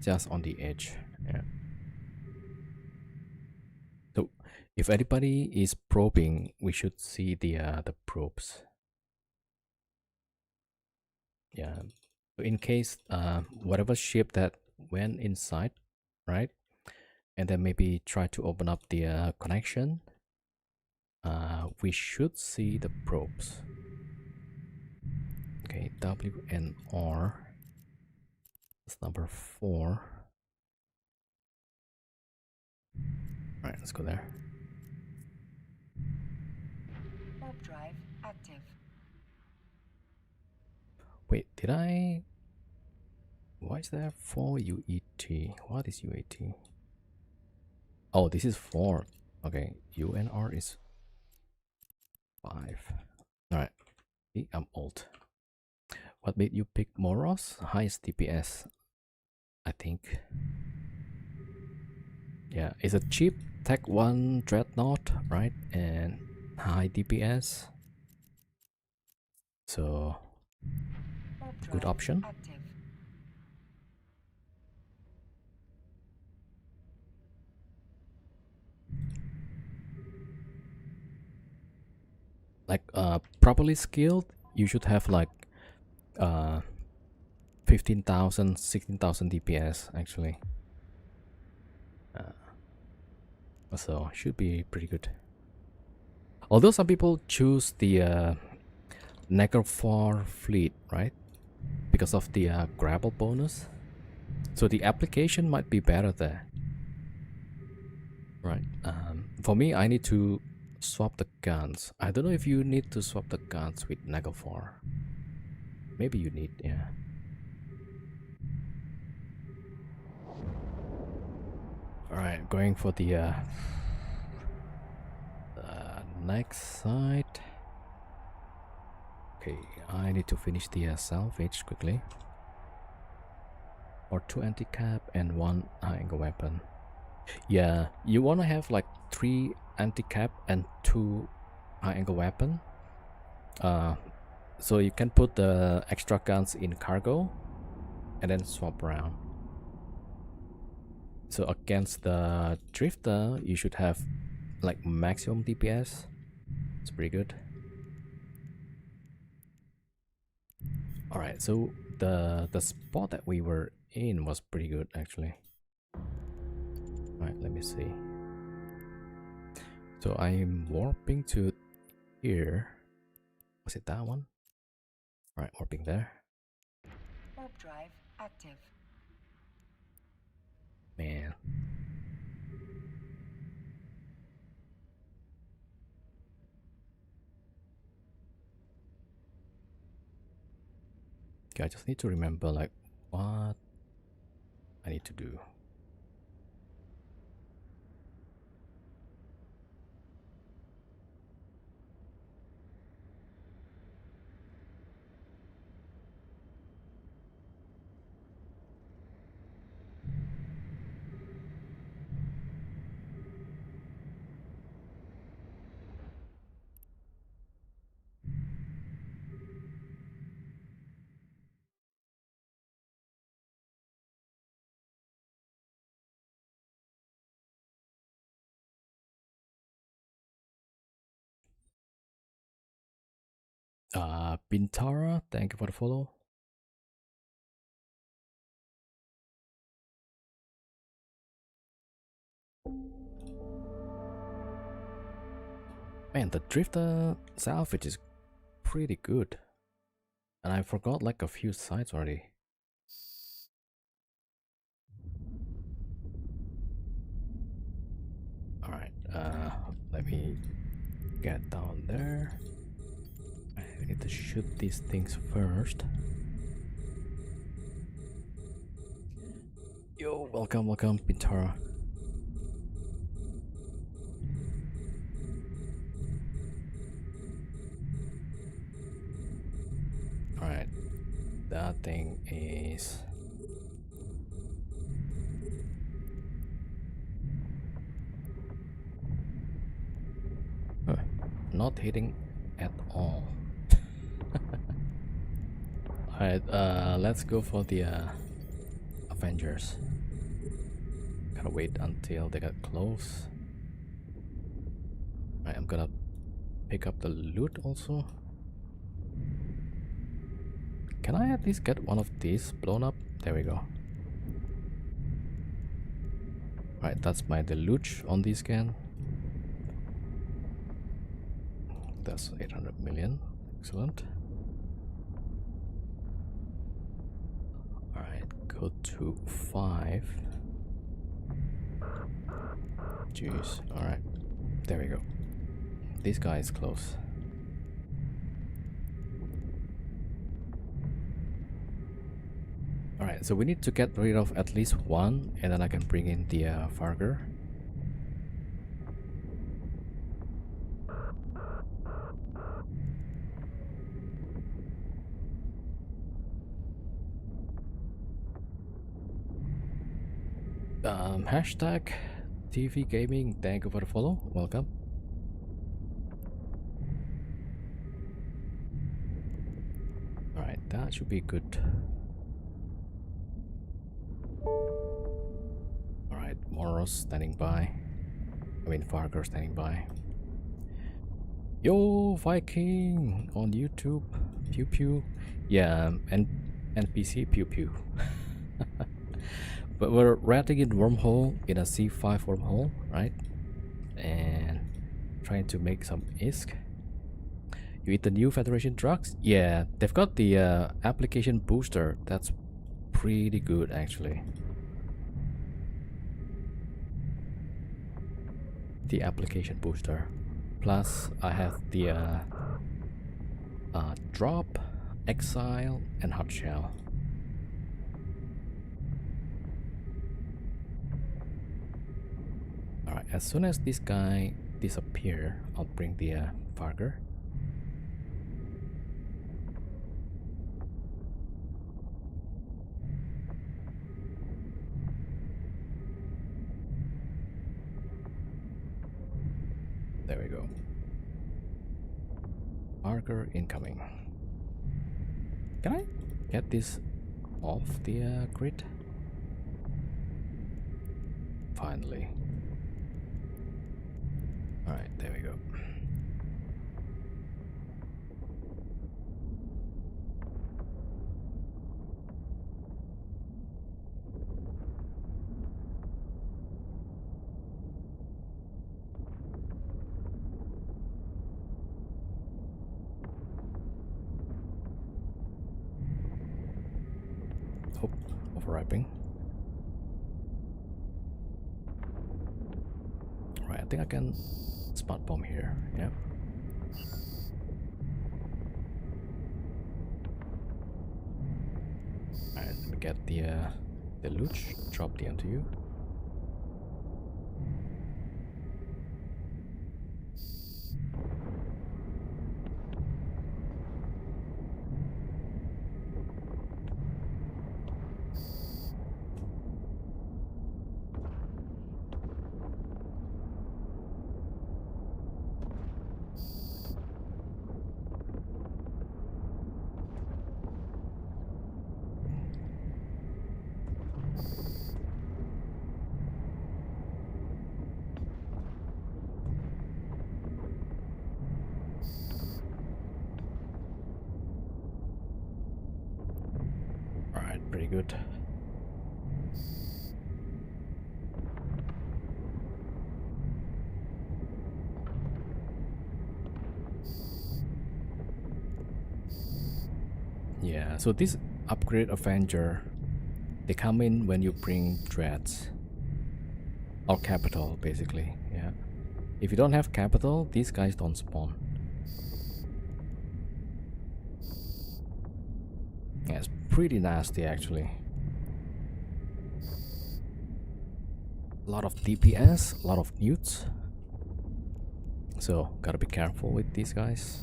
S1: just on the edge. Yeah. So if anybody is probing, we should see the probes. Yeah. So in case whatever ship that went inside, right, and then maybe try to open up the connection, we should see the probes. Okay, WNR. That's number 4. All right, let's go there.
S2: Warp drive active.
S1: Wait, did I? Why is there 4 UET? What is UAT? Oh, this is 4. Okay, UNR is 5. All right. See, I'm old. What made you pick Moros? Highest DPS, I think. Yeah, it's a cheap Tech 1 Dreadnought, right? And high DPS. So,
S2: Warp
S1: good
S2: drive
S1: option.
S2: active.
S1: Like, properly skilled, you should have like 15,000, 16,000 DPS actually. So, should be pretty good. Although some people choose the Negerfar fleet, right? Because of the grapple bonus. So the application might be better there. Right. For me, I need to swap the guns. I don't know if you need to swap the guns with Negerfar. Maybe you need, yeah. Alright, going for the next site. Okay, I need to finish the salvage quickly. Or 2 anti-cap and 1 high-angle weapon. Yeah, you want to have like 3 anti-cap and 2 high-angle weapon. So you can put the extra guns in cargo and then swap around. So against the drifter, you should have like maximum DPS. It's pretty good. All right, so the spot that we were in was pretty good actually. All right, let me see. So I'm warping to here. Was it that one? All right, warping there.
S2: Warp drive active.
S1: Man. Okay, I just need to remember like what I need to do. Bintara, thank you for the follow. Man, the drifter salvage is pretty good. And I forgot like a few sites already. Alright, let me get down there. I need to shoot these things first. Yo, welcome, Bintara. Alright, that thing is... rotating at all. Alright, let's go for the Avengers. Gotta wait until they get close. Alright, I'm gonna pick up the loot also. Can I at least get one of these blown up? There we go. Alright, that's my deluge on this scan. That's 800 million. Excellent. Alright, go to 5. Jeez. Alright, there we go. This guy is close. Alright, so we need to get rid of at least one, and then I can bring in the Farger. Hashtag TV Gaming, thank you for the follow, welcome. Alright, that should be good. Alright, Moros standing by. I mean Farger standing by. Yo, Viking on YouTube. Pew pew. Yeah, and NPC pew pew. But we're ratting in wormhole in a C5 wormhole, right? And trying to make some ISK. You eat the new Federation drugs? Yeah, they've got the application booster. That's pretty good actually. The application booster. Plus I have the drop, exile, and hot shell. Alright, as soon as this guy disappear, I'll bring the Farger. There we go. Farger incoming. Can I get this off the grid? Finally. Alright, there we go. Oh, overwrapping. Right, I think I can spot bomb here. Yep. Alright, let me get the loot. Drop the MTU. Alright, pretty good. Yeah, so this upgrade Avenger, they come in when you bring dreads or capital basically. Yeah, if you don't have capital, these guys don't spawn. Yeah, it's pretty nasty actually. A lot of DPS, a lot of newts, so gotta be careful with these guys.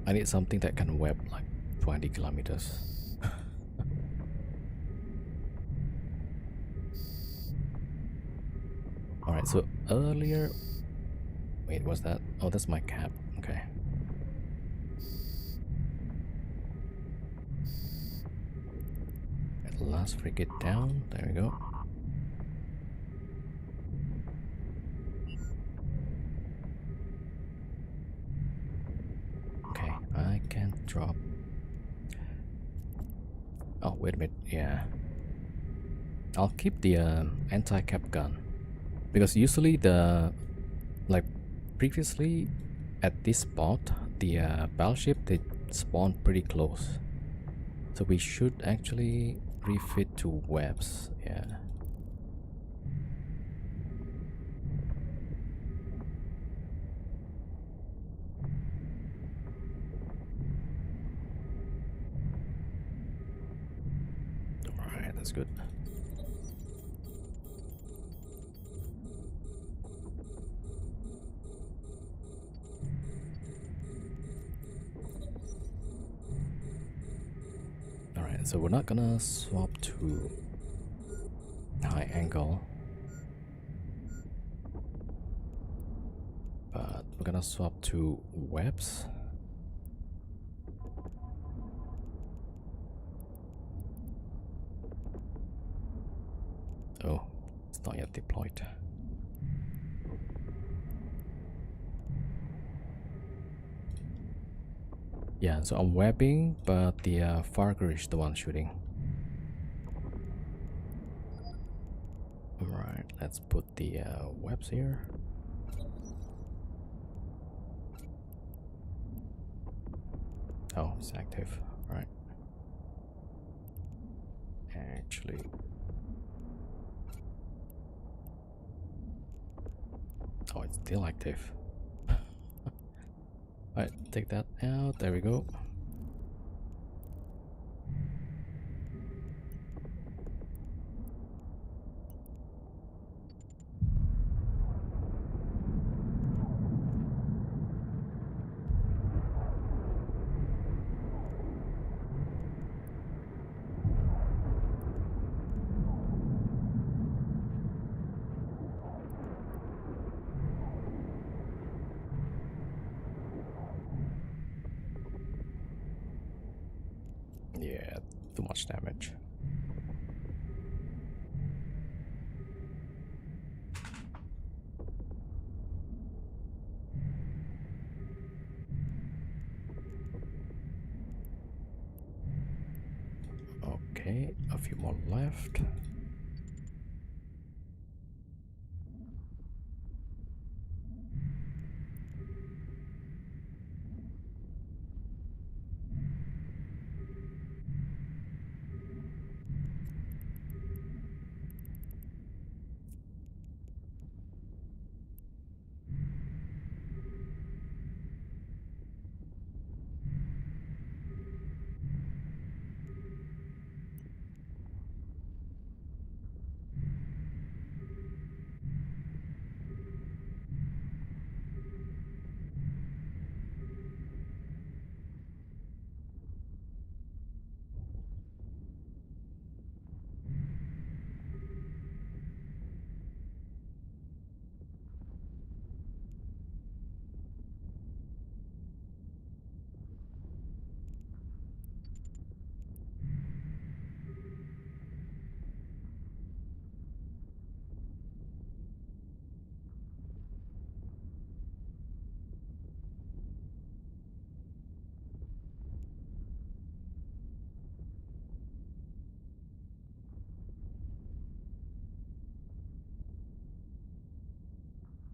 S1: I need something that can web like 20 kilometers. Alright, so earlier... Wait, what's that? Oh, that's my cap. Okay. At last frigate down. There we go. Okay, I can drop... Oh, wait a minute. Yeah. I'll keep the anti-cap gun. Because usually the... Like, previously at this spot, the battleship, they spawn pretty close. So we should actually refit to webs. Yeah. Alright, that's good. Alright, so we're not gonna swap to high angle, but we're gonna swap to webs. Oh, it's not yet deployed. Yeah, so I'm webbing, but the Farger is the one shooting. Alright, let's put the webs here. Oh, it's active. Right. Actually... Oh, it's still active. Alright, take that out. There we go. Yeah, too much damage. Okay, a few more left.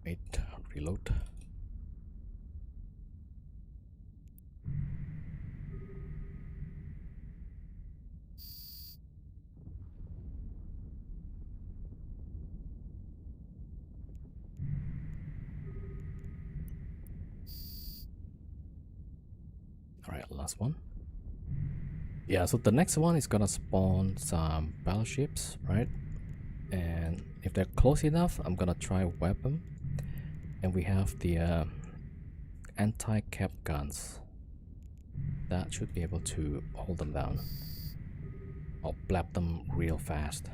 S1: Wait, reload. Alright, last one. Yeah, so the next one is gonna spawn some battleships, right? And if they're close enough, I'm gonna try web them. And we have the anti-cap guns. That should be able to hold them down. Or blab them real fast.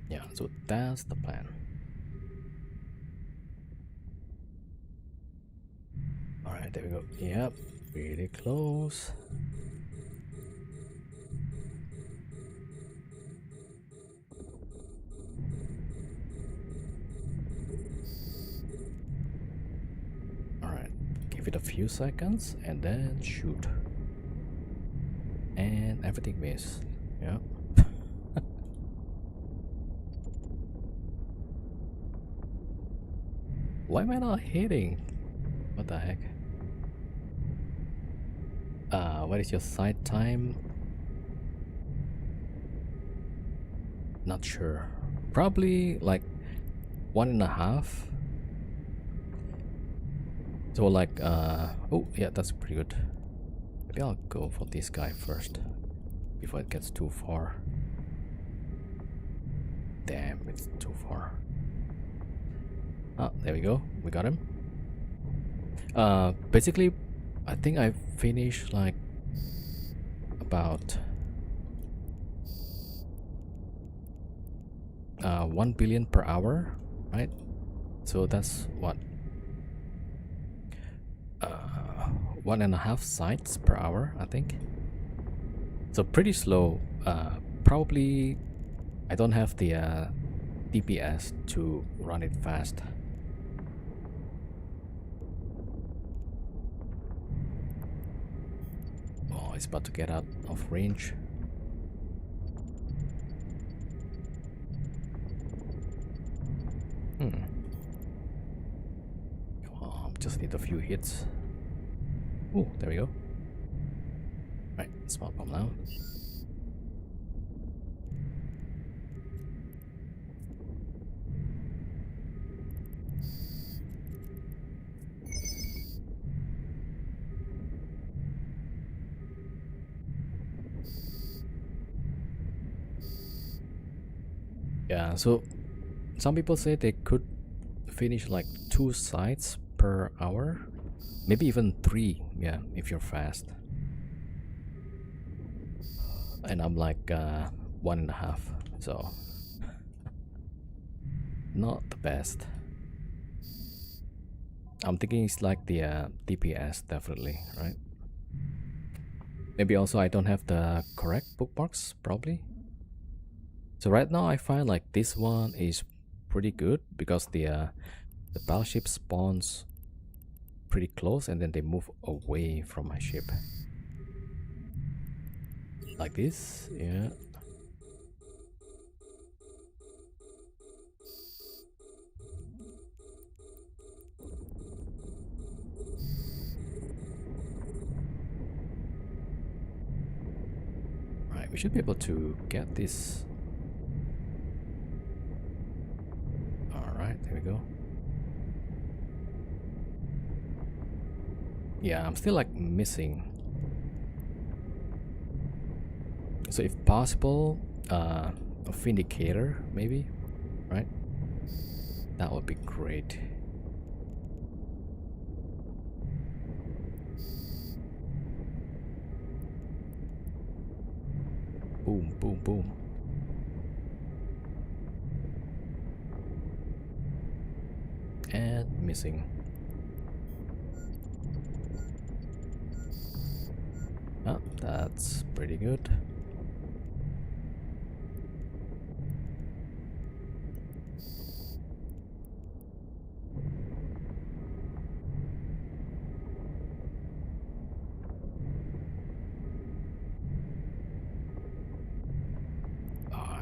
S1: Yeah, so that's the plan. Alright, there we go. Yep, really close. Alright, give it a few seconds and then shoot. And everything missed. Yeah. Why am I not hitting? What the heck? What is your sight time? Not sure. Probably like 1.5. So like oh yeah, that's pretty good. Maybe I'll go for this guy first before it gets too far. Damn, it's too far. Ah, there we go. We got him. Basically, I think I finished like about 1 billion per hour, right? So that's what 1.5 sites per hour, I think. So pretty slow. Probably I don't have the DPS to run it fast. Oh, it's about to get out of range. Oh, just need a few hits. Oh, there we go. Right, smart bomb now. Yeah, so some people say they could finish like 2 sites per hour, maybe even 3, yeah, if you're fast. And I'm like 1.5, so not the best. I'm thinking it's like the DPS, definitely, right? Maybe also I don't have the correct bookmarks, probably. So right now I find like this one is pretty good because the battleship spawns pretty close and then they move away from my ship. Like this, yeah. Right, we should be able to get this. Alright, there we go. Yeah, I'm still like missing. So if possible, a Vindicator maybe, right? That would be great. Boom, boom, boom. And missing. Oh, that's pretty good.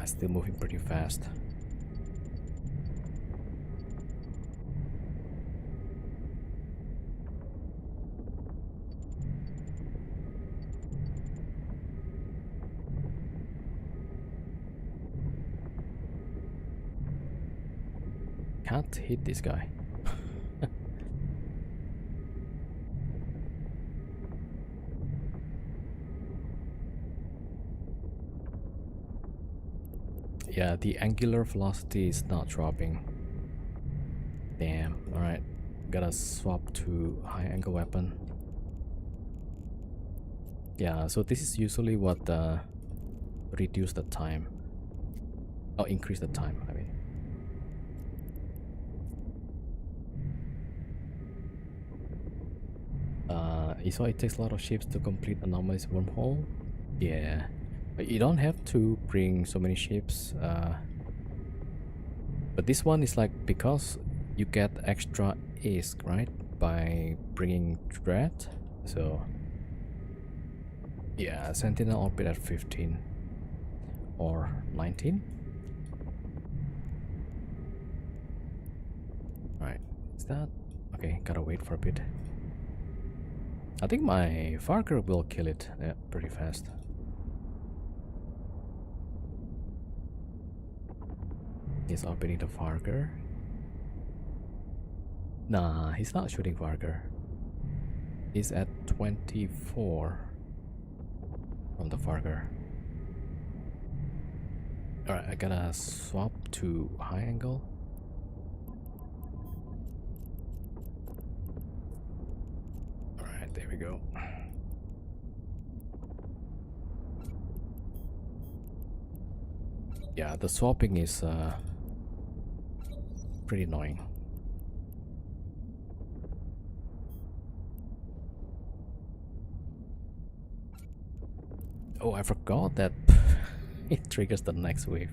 S1: Still moving pretty fast. Can't hit this guy. Yeah, the angular velocity is not dropping. Damn, alright. gotta swap to high angle weapon. Yeah, so this is usually what reduce the time. Oh, increase the time, I mean. You saw it takes a lot of ships to complete anomalous wormhole. Yeah, but you don't have to bring so many ships. But this one is like because you get extra ace, right, by bringing Dread. So yeah, Sentinel orbit at 15 or 19. Right, is that okay? Gotta wait for a bit. I think my Farker will kill it pretty fast. He's orbiting the Farker. Nah, he's not shooting Farker. He's at 24 from the Farker. Alright, I gotta swap to high angle. Alright, there we go. Yeah, the swapping is pretty annoying. Oh, I forgot that it triggers the next wave.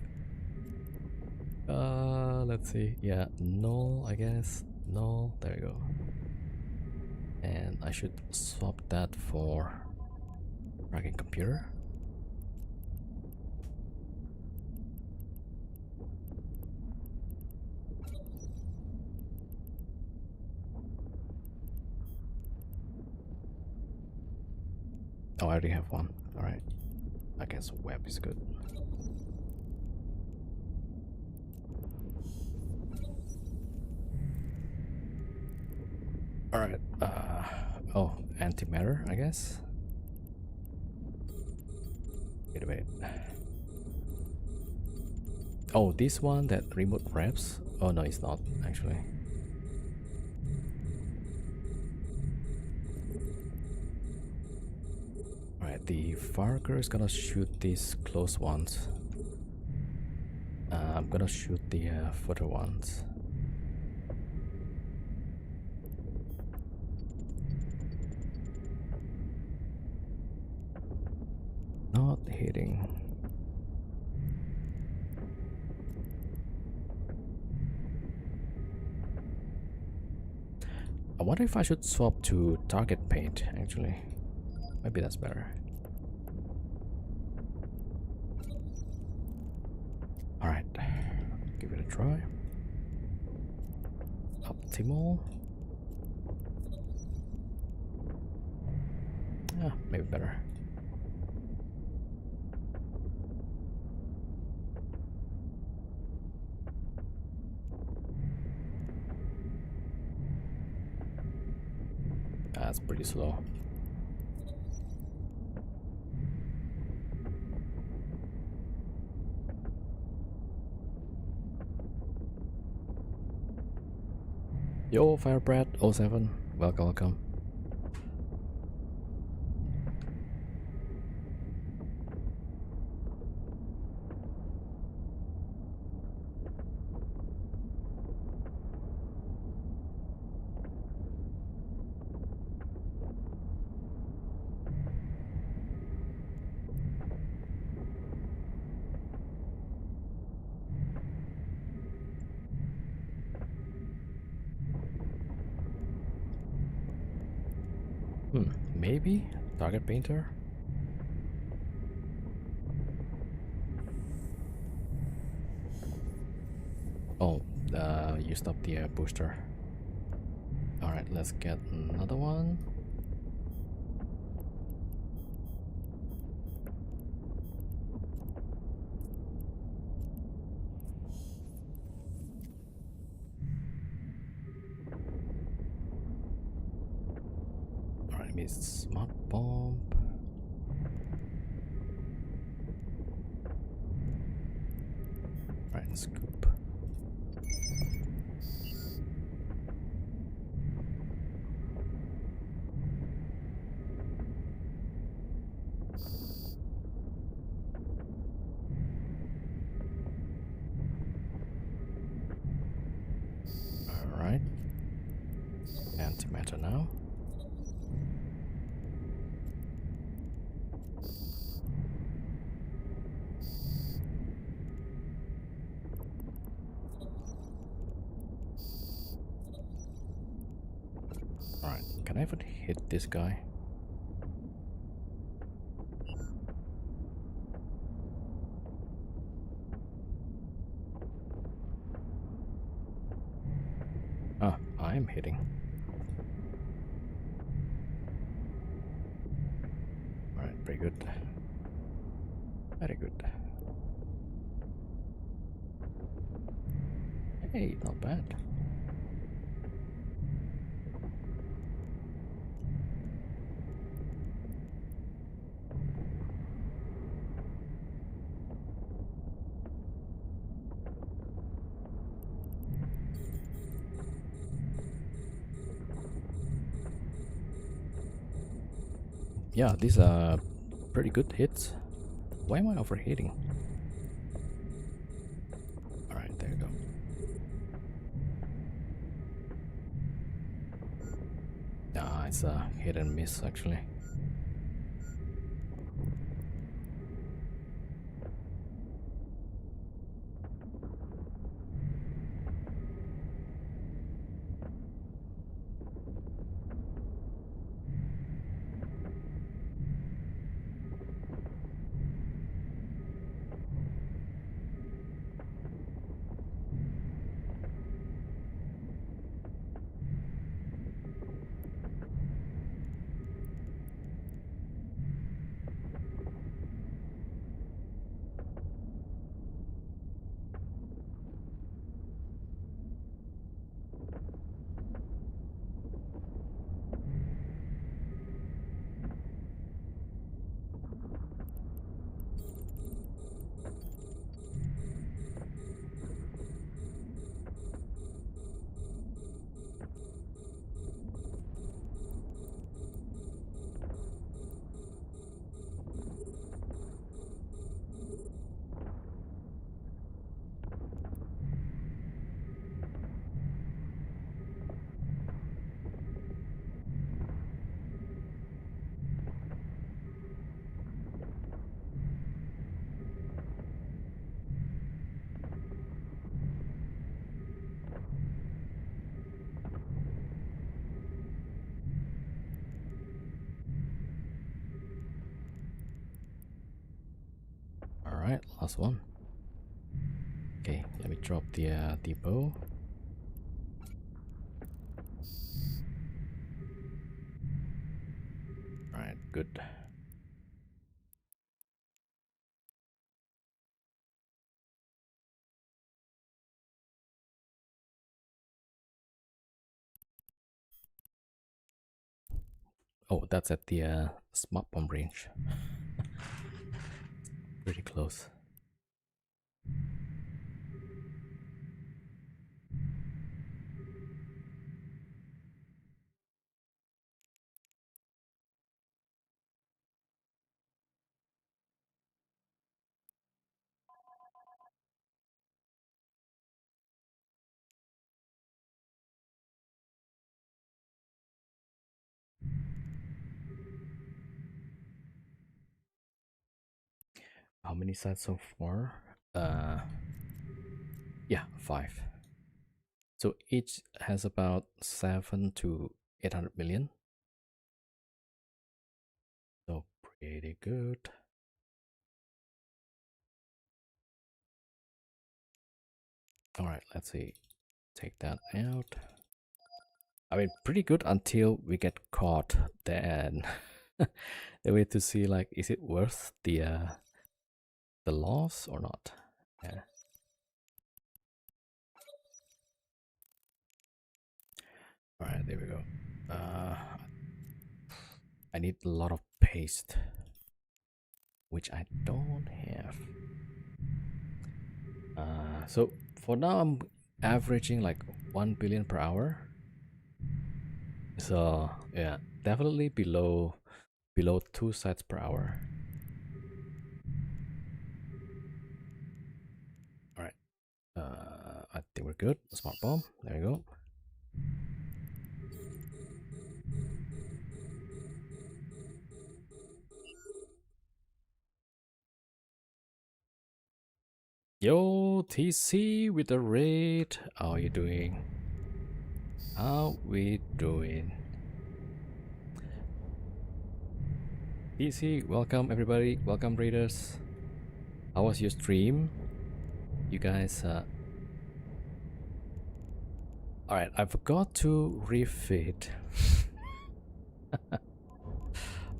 S1: Let's see. Yeah, null, I guess. Null, there we go. And I should swap that for tracking computer. Oh, I already have one. Alright. I guess web is good. Alright. Oh, antimatter, I guess. Wait a minute. Oh, this one that remote reps? Oh no, it's not actually. Alright, the Farker is gonna shoot these close ones. I'm gonna shoot the further ones. Not hitting. I wonder if I should swap to target paint actually. Maybe that's better. Alright, give it a try. Optimal. Yeah, maybe better. That's pretty slow. Yo, Firebrat 07, welcome, welcome. Maybe target painter. Oh, you stopped the booster. All right, let's get another one. Alright, miss smart bomb. Right, scoop. I even hit this guy? Ah, I'm hitting. Alright, very good. Very good. Hey, not bad. Yeah, these are pretty good hits. Why am I overheating? Alright, there you go. Ah, it's a hit and miss actually. Alright, last one. Okay, let me drop the bow. Alright, good. Oh, that's at the smart bomb range. Pretty close. How many sites so far? Yeah, 5. So each has about 7 to 800 million. So pretty good. Alright, let's see. Take that out. I mean, pretty good until we get caught. Then then we have to see, like, is it worth the loss or not? Yeah. All right, there we go. I need a lot of paste, which I don't have. So for now, I'm averaging like 1 billion per hour. So yeah, definitely below 2 sites per hour. All right. I think we're good. Smart bomb. There you go. Yo, TC with the raid. How are you doing? How we doing? DC, welcome everybody, welcome readers. How was your stream? You guys, alright, I forgot to refit.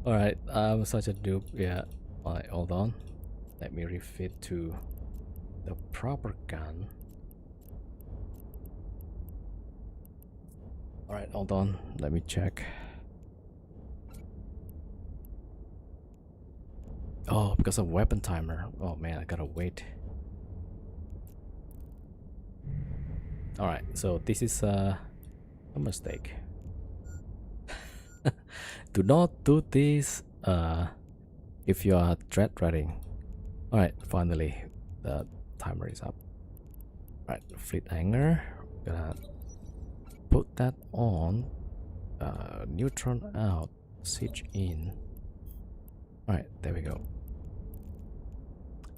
S1: Alright, I'm such a noob, yeah. Alright, hold on. Let me refit to the proper gun. Alright, hold on, let me check. Oh, because of weapon timer. Oh man, I gotta wait. Alright, so this is a mistake. Do not do this if you are thread writing. Alright, finally the timer is up. Alright, fleet hanger. Gonna put that on. Neutron out. Siege in. Alright, there we go.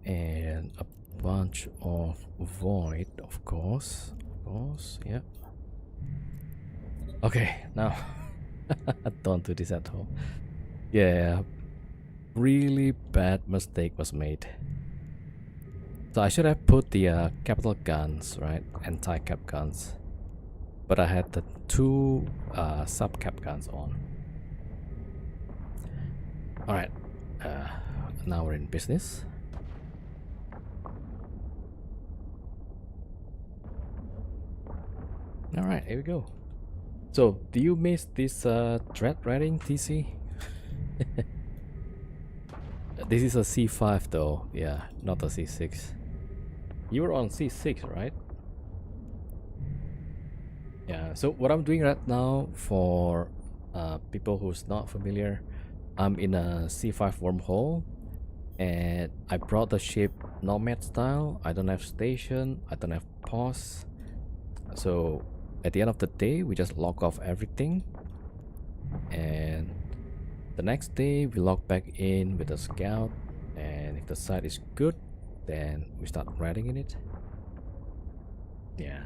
S1: And a bunch of void, of course. Yeah. Okay, now don't do this at home. Yeah, really bad mistake was made. So I should have put the capital guns, right? Anti-cap guns. But I had the two sub-cap guns on. Alright, now we're in business. Alright, here we go. So, do you miss this thread writing, TC? This is a C5 though, yeah, not a C6. You were on C6, right? Yeah, so what I'm doing right now for people who's not familiar, I'm in a C5 wormhole and I brought the ship nomad style. I don't have station, I don't have pause. So at the end of the day, we just log off everything, and the next day we log back in with a scout, and if the site is good, then we start writing in it. Yeah.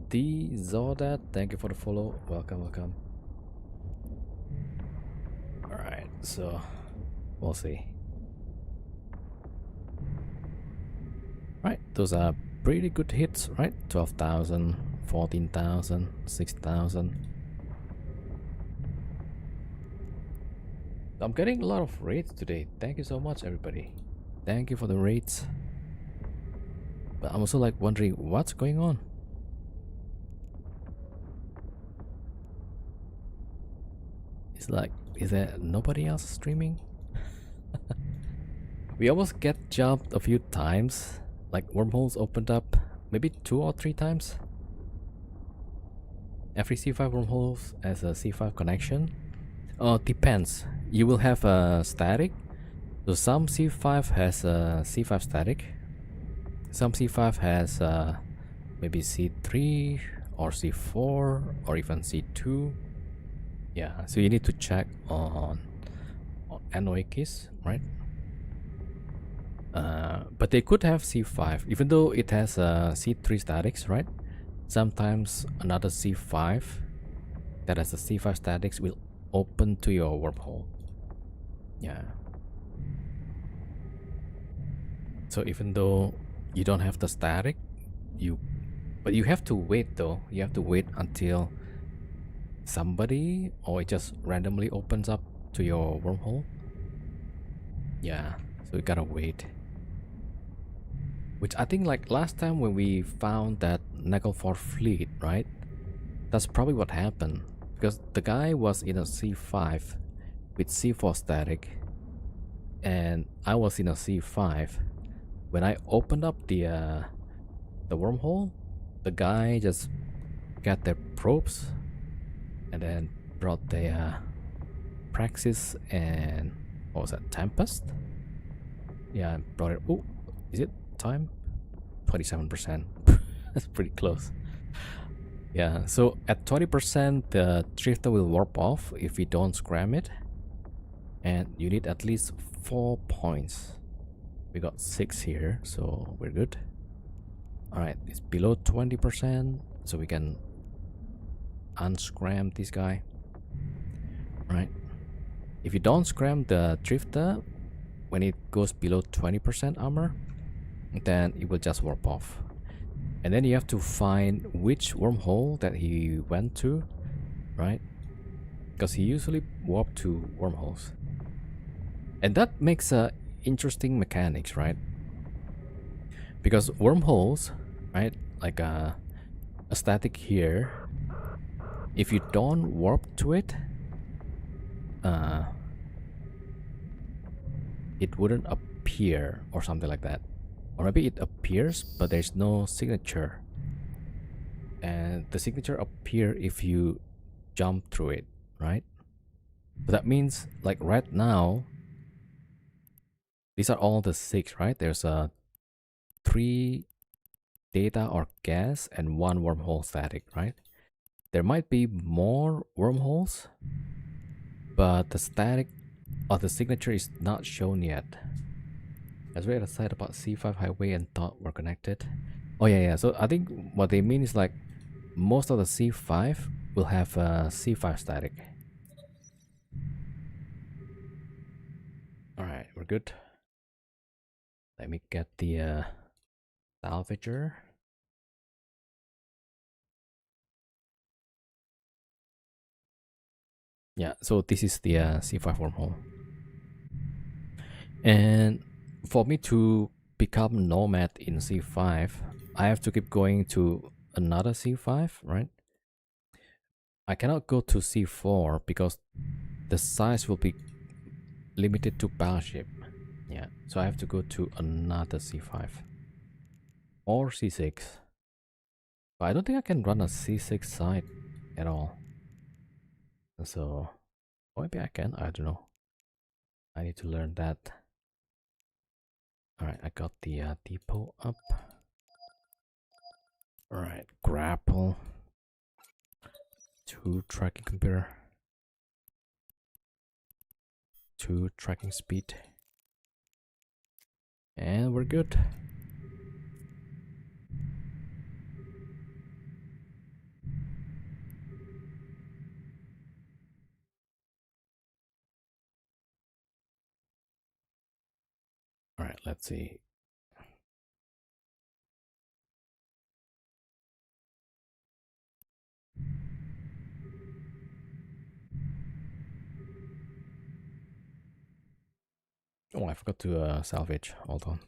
S1: D Zodat, thank you for the follow. Welcome. Alright, so we'll see. Right, those are pretty good hits, right? 12,000, 14,000, 6,000. I'm getting a lot of raids today. Thank you so much, everybody. Thank you for the raids. But I'm also like wondering what's going on. It's like, is there nobody else streaming? We almost get jumped a few times. Like wormholes opened up maybe 2 or 3 times. Every C5 wormholes has a C5 connection. Depends. You will have a static. So some C5 has a C5 static. Some C5 has maybe C3 or C4 or even C2. Yeah, so you need to check on NOA keys, right? But they could have C5, even though it has C3 statics, right? Sometimes another C5 that has a C5 statics will open to your wormhole. Yeah. So even though you don't have the static, but you have to wait though. You have to wait until somebody or it just randomly opens up to your wormhole. Yeah, so you gotta wait. Which I think like last time when we found that Naglfar fleet, right? That's probably what happened. Because the guy was in a C5 with C4 static. And I was in a C5. When I opened up the wormhole, the guy just got their probes and then brought the Praxis and what was that, Tempest? Yeah, brought it. Oh, is it time? 27%. That's pretty close. Yeah, so at 20% the drifter will warp off if we don't scram it, and you need at least 4 points. We got 6 here, so we're good. Alright, it's below 20%, so we can unscram this guy, right? If you don't scram the drifter when it goes below 20% armor, then it will just warp off. And then you have to find which wormhole that he went to, right? Because he usually warp to wormholes. And that makes interesting mechanics, right? Because wormholes, right, like a static here, if you don't warp to it, it wouldn't appear or something like that. Or maybe it appears, but there's no signature. And the signature appear if you jump through it, right? So that means, like right now, these are all the 6, right? There's 3 data or gas and 1 wormhole static, right? There might be more wormholes, but the static or the signature is not shown yet. As we had said about C5 highway and thought were connected. Oh yeah. So I think what they mean is like most of the C5 will have C5 static. Alright, we're good. Let me get the salvager. Yeah, so this is the C5 wormhole. And for me to become nomad in C5, I have to keep going to another C5, right? I cannot go to C4 because the size will be limited to battleship. Yeah, so I have to go to another C5 or C6. But I don't think I can run a C6 site at all. So maybe I can, I don't know. I need to learn that. Alright, I got the depot up. Alright, grapple. 2 tracking computer. 2 tracking speed. And we're good. Alright, let's see. Oh, I forgot to salvage. Hold on.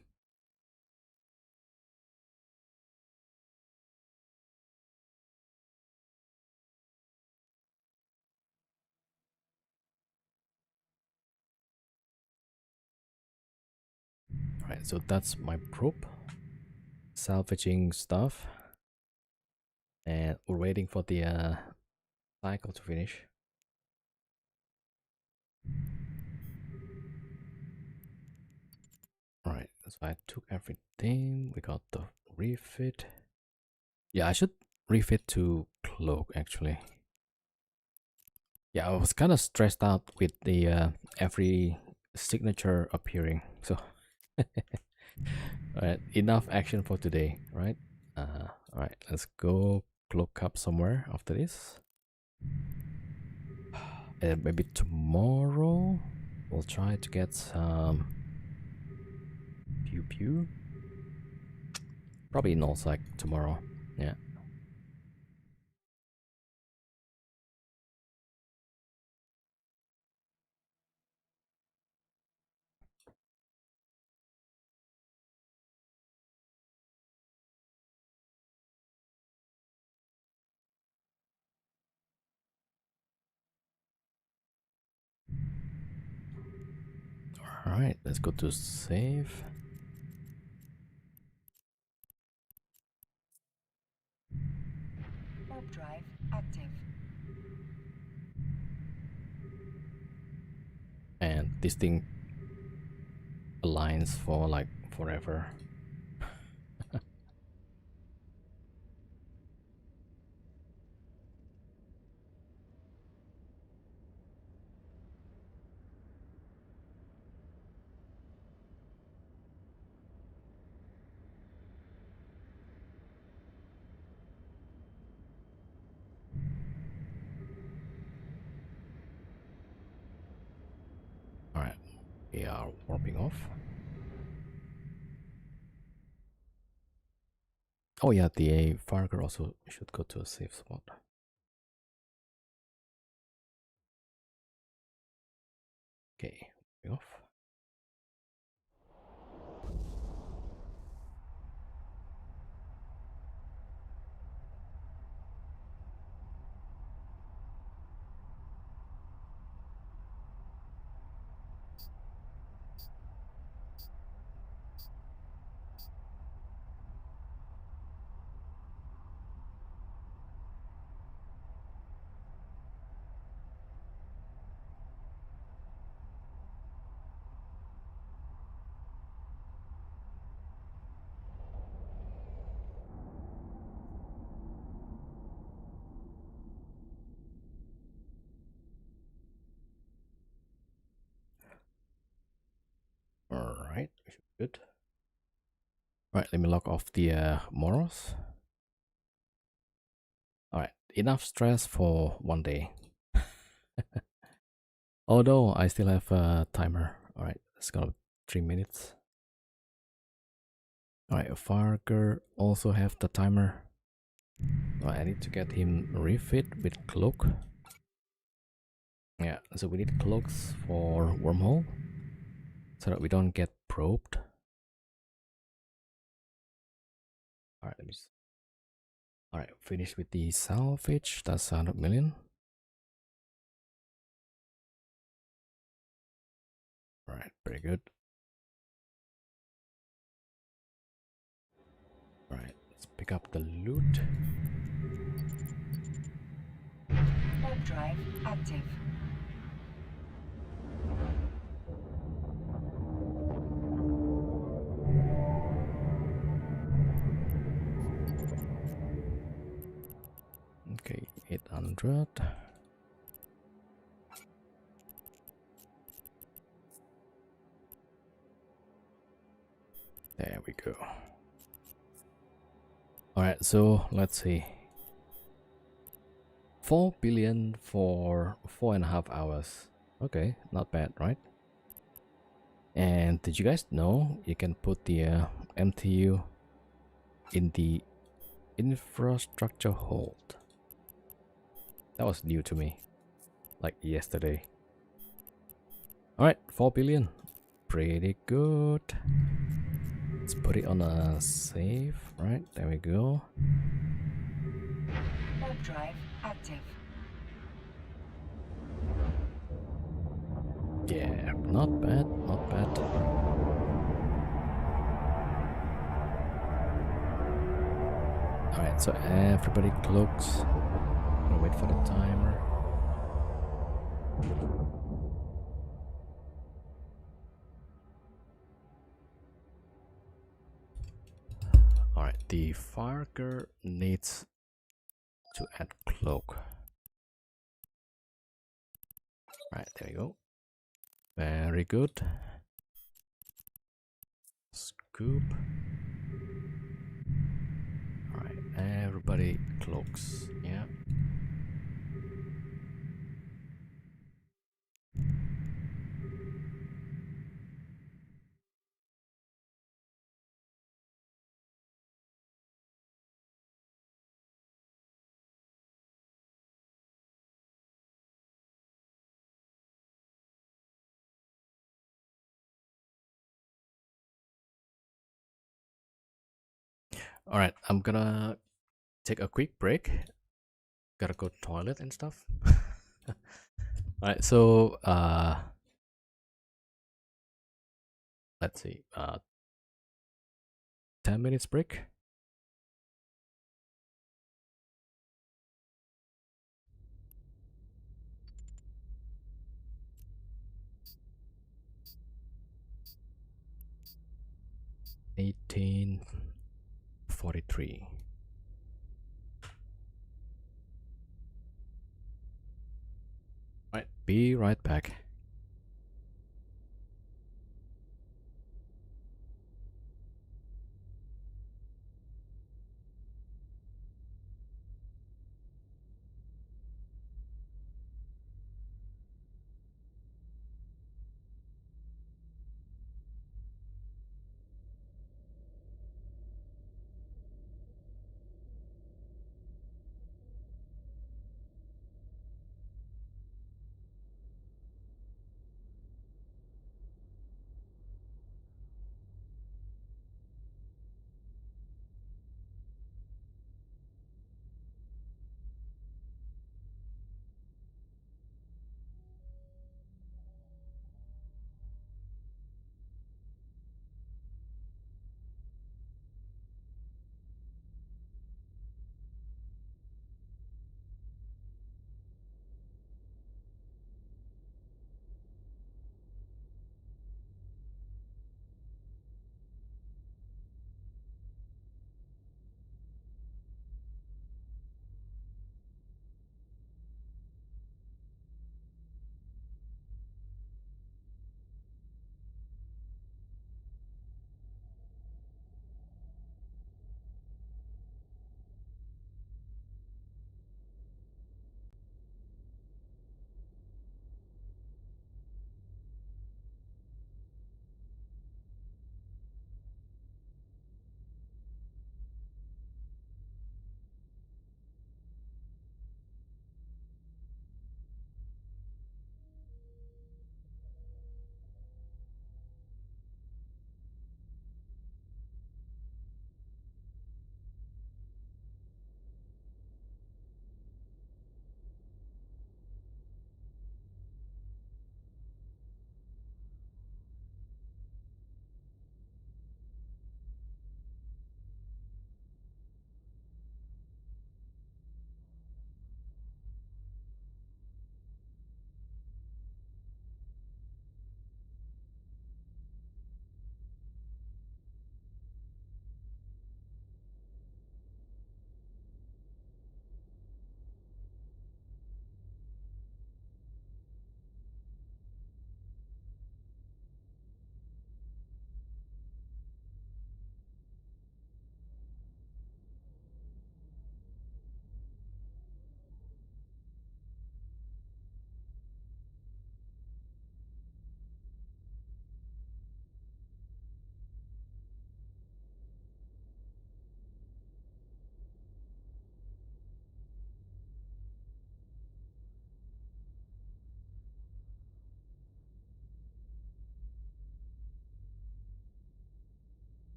S1: Alright, so that's my probe. Salvaging stuff. And we're waiting for the cycle to finish. Alright, so I took everything. We got the refit. Yeah, I should refit to cloak actually. Yeah, I was kind of stressed out with the every signature appearing. So, alright, enough action for today, right? Alright, let's go cloak up somewhere after this. And maybe tomorrow we'll try to get some pew pew. Probably not like tomorrow. Yeah. Alright, let's go to save.
S2: Warp drive active.
S1: And this thing aligns for like forever. We are warping off. Oh yeah, the Farger also should go to a safe spot. Okay, warping off. Alright, good. Alright, let me log off the Moros. Alright, enough stress for one day. Although I still have a timer. Alright, it's gonna 3 minutes. Alright, Farger also have the timer. Alright, I need to get him refit with cloak. Yeah, so we need cloaks for wormhole so that we don't get probed. Alright, let me see. Alright, finish with the salvage. That's 100 million. Alright, very good. Alright, let's pick up the loot.
S2: Warp drive active.
S1: Okay, 800. There we go. Alright, so let's see. 4 billion for 4.5 hours. Okay, not bad, right? And did you guys know you can put the MTU in the infrastructure hold? That was new to me, like yesterday. Alright, 4 billion. Pretty good. Let's put it on a save. Right, there we go.
S2: Warp drive active.
S1: Yeah, not bad, not bad. Alright, so everybody cloaks. Gonna wait for the timer. Alright, the Farger needs to add cloak. Alright, there we go. Very good. Scoop. Alright, everybody cloaks. Yeah. Alright, I'm gonna take a quick break. Gotta go toilet and stuff. Alright, so let's see, 10 minutes break. $18.43. Right, be right back.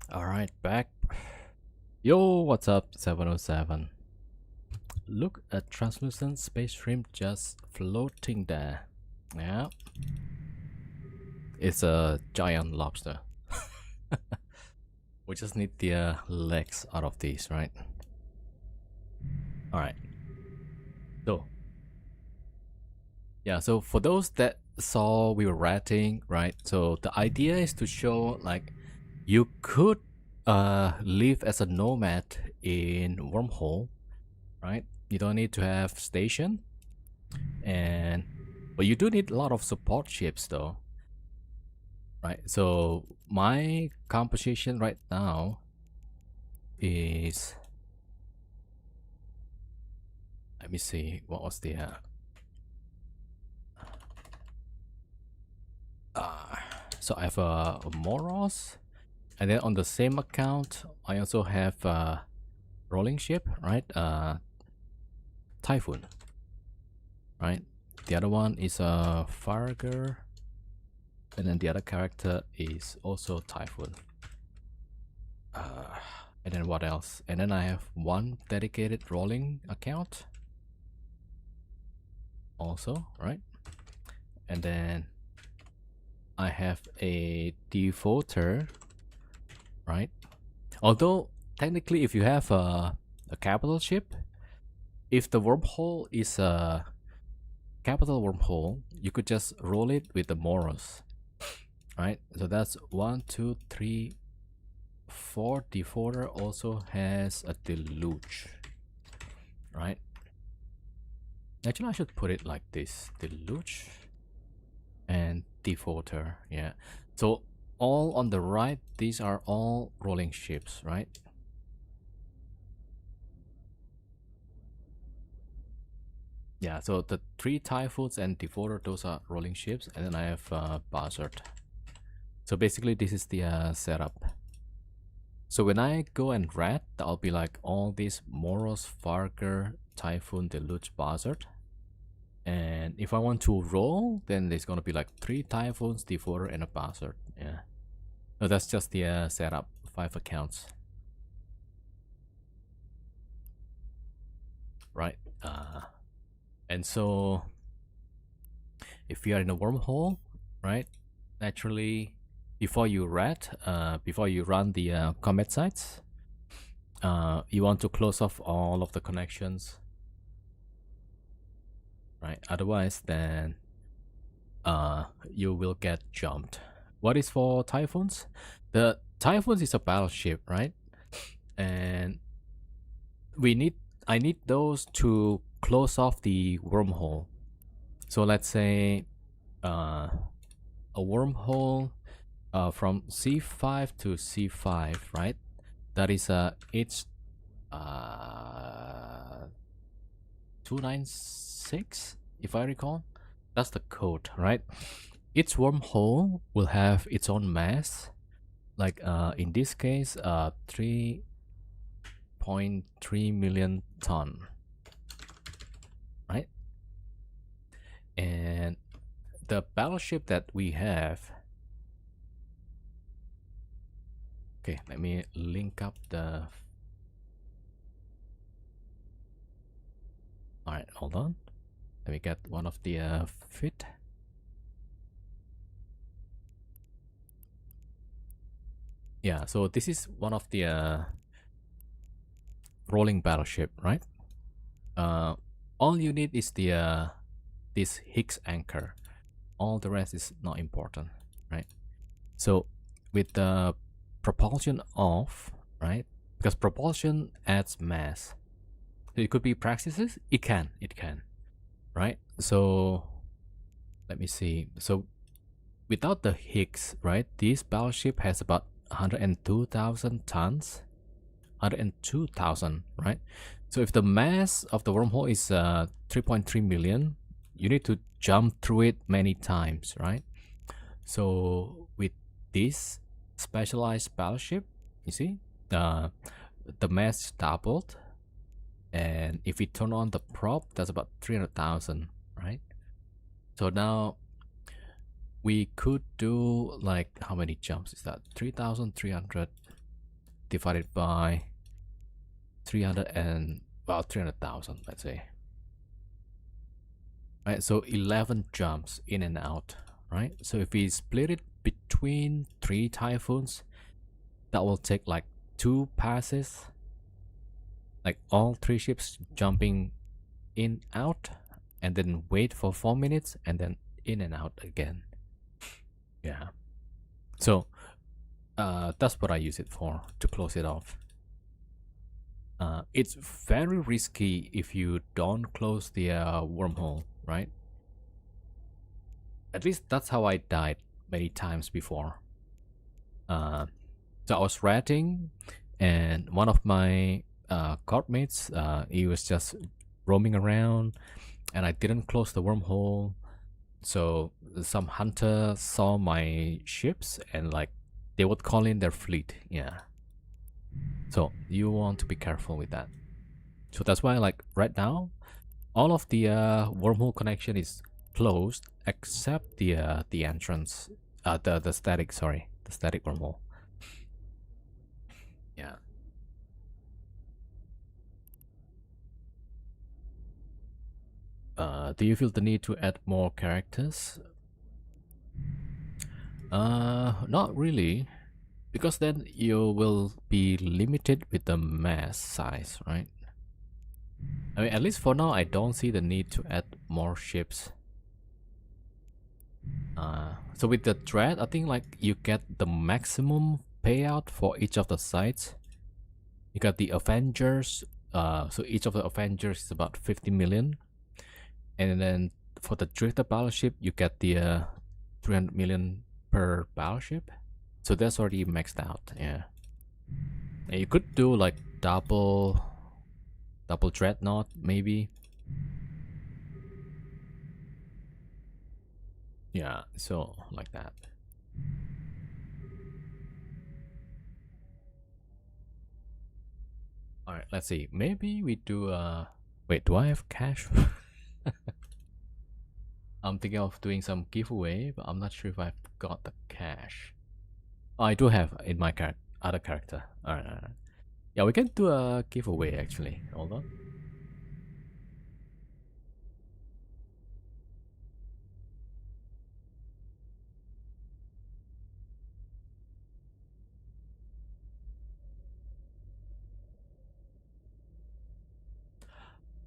S1: Alright, back. Yo, what's up, 707? Look, a translucent space shrimp just floating there. Yeah. It's a giant lobster. We just need the legs out of these, right? Alright. So, yeah, so for those that saw we were ratting, right? So the idea is to show like you could live as a nomad in Wormhole, right? You don't need to have station, and but you do need a lot of support ships though, right? So my composition right now is, let me see, what was the so I have a Moros, and then on the same account I also have a rolling ship, right? Typhoon, right? The other one is a Farger, and then the other character is also Typhoon. And then what else? And then I have one dedicated rolling account also, right? And then I have a defaulter, right? Although technically if you have a capital ship, if the wormhole is a capital wormhole, you could just roll it with the Moros, right? So that's 1, 2, 3, 4. Defaulter also has a deluge, right? Actually I should put it like this: deluge and defaulter. Yeah, so all on the right, these are all rolling ships, right? Yeah, so the 3 Typhoons and defaulter, those are rolling ships, and then I have Buzzard. So basically this is the setup. So when I go and rat, I'll be like all these Moros, Farger, Typhoon, Deluge, Buzzard. And if I want to roll, then there's gonna be like 3 Typhoons, defaulter, and a Buzzard. Yeah. So that's just the setup, 5 accounts. Right. And so if you are in a wormhole, right, naturally before you rat, before you run the combat sites, you want to close off all of the connections, right? Otherwise then you will get jumped. What is for Typhoons? The Typhoons is a battleship, right? And I need those to close off the wormhole. So let's say a wormhole from C5 to C5, right? That is it's 296, if I recall. That's the code, right? Each wormhole will have its own mass. Like in this case, 3.3 million ton, right? And the battleship that we have, okay, let me link up the, all right, hold on, let me get one of the fit. Yeah, so this is one of the rolling battleship, right? All you need is the this Higgs anchor. All the rest is not important, right? So with the propulsion off, right? Because propulsion adds mass. So it could be Praxises. It can, right? So let me see. So without the Higgs, right? This battleship has about 102,000 tons. 102,000, right? So if the mass of the wormhole is 3.3 million, you need to jump through it many times, right? So with this specialized battleship, you see, the mass doubled, and if we turn on the prop, that's about 300,000, right? So now we could do like, how many jumps is that? 3,300. divided by 300 and about 300,000, let's say. Right, so 11 jumps in and out, right? So if we split it between 3 typhoons, that will take like 2 passes, like all 3 ships jumping in out, and then wait for 4 minutes and then in and out again. Yeah, so that's what I use it for, to close it off. It's very risky if you don't close the wormhole, right? At least that's how I died many times before. So I was ratting, and one of my guard mates, he was just roaming around, and I didn't close the wormhole. So some hunter saw my ships, and like they would call in their fleet. Yeah. So you want to be careful with that. So that's why, like right now, all of the wormhole connection is closed except the entrance, the static. Sorry, the static wormhole. Yeah. Do you feel the need to add more characters? Not really, because then you will be limited with the mass size, right? I mean, at least for now, I don't see the need to add more ships. So with the dread, I think like you get the maximum payout for each of the sites. You got the Avengers, so each of the Avengers is about 50 million. And then for the Drifter battleship, you get the 300 million per battleship. So that's already maxed out, yeah. And you could do like double dreadnought, maybe. Yeah, so like that. Alright, let's see. Maybe we do wait, do I have cash? I'm thinking of doing some giveaway, but I'm not sure if I've got the cash. Oh, I do have in my other character. Alright. Yeah, we can do a giveaway actually. Hold on.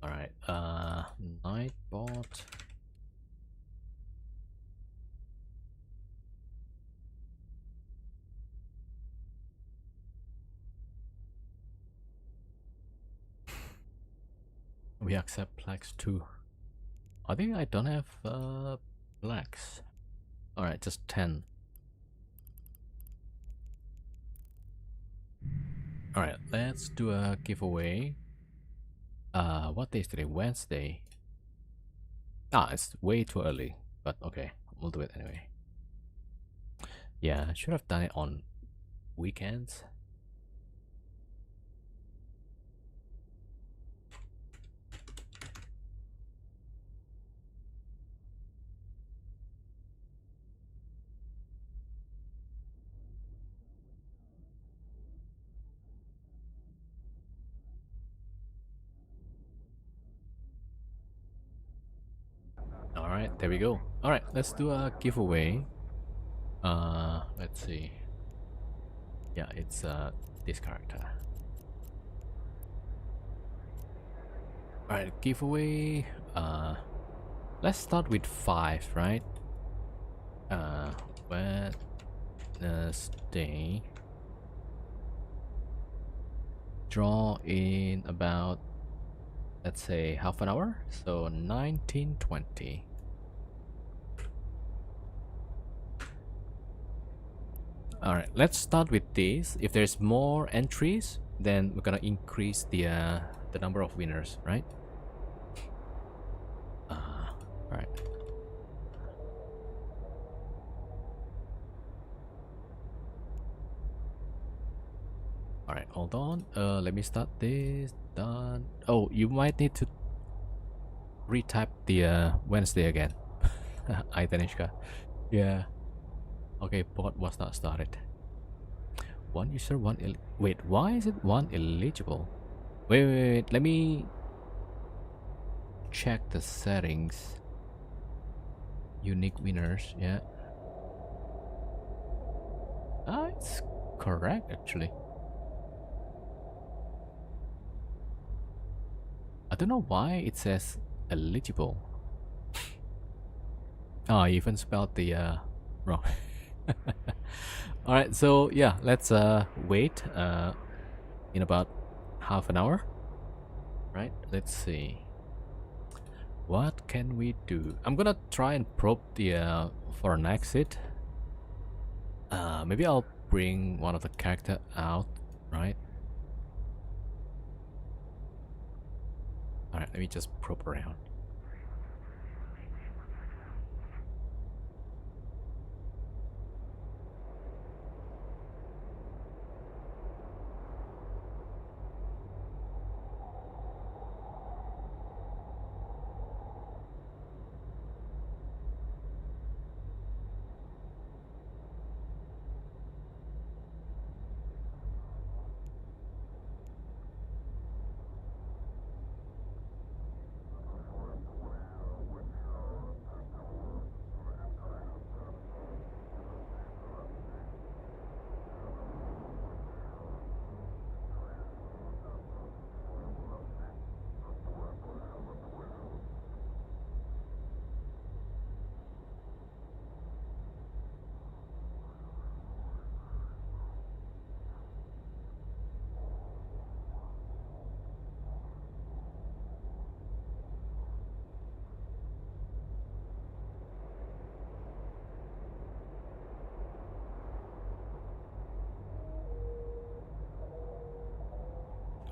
S1: Alright, Nightbot. We accept blacks too. I think I don't have blacks. Alright, just 10. Alright, let's do a giveaway. What day is today? Wednesday. It's way too early, but okay, we'll do it anyway. Yeah, I should have done it on weekends. Alright, there we go. Alright, let's do a giveaway. Let's see. Yeah, it's this character. Alright, giveaway. Let's start with 5, right? Wednesday. Draw in about, let's say, half an hour, so 1920. Alright, let's start with this. If there's more entries, then we're gonna increase the number of winners, right? Alright. Alright, hold on. Let me start this. Done. Oh, you might need to retype the Wednesday again. Itanishka. Yeah. Okay, bot was not started. One user, wait, why is it one eligible? Wait, let me check the settings. Unique winners, yeah. Ah, it's correct actually. I don't know why it says eligible. Oh, I even spelled the wrong. Alright, so yeah, let's wait in about half an hour. Right, let's see. What can we do? I'm gonna try and probe the for an exit. Maybe I'll bring one of the character out, right? Alright, let me just probe around.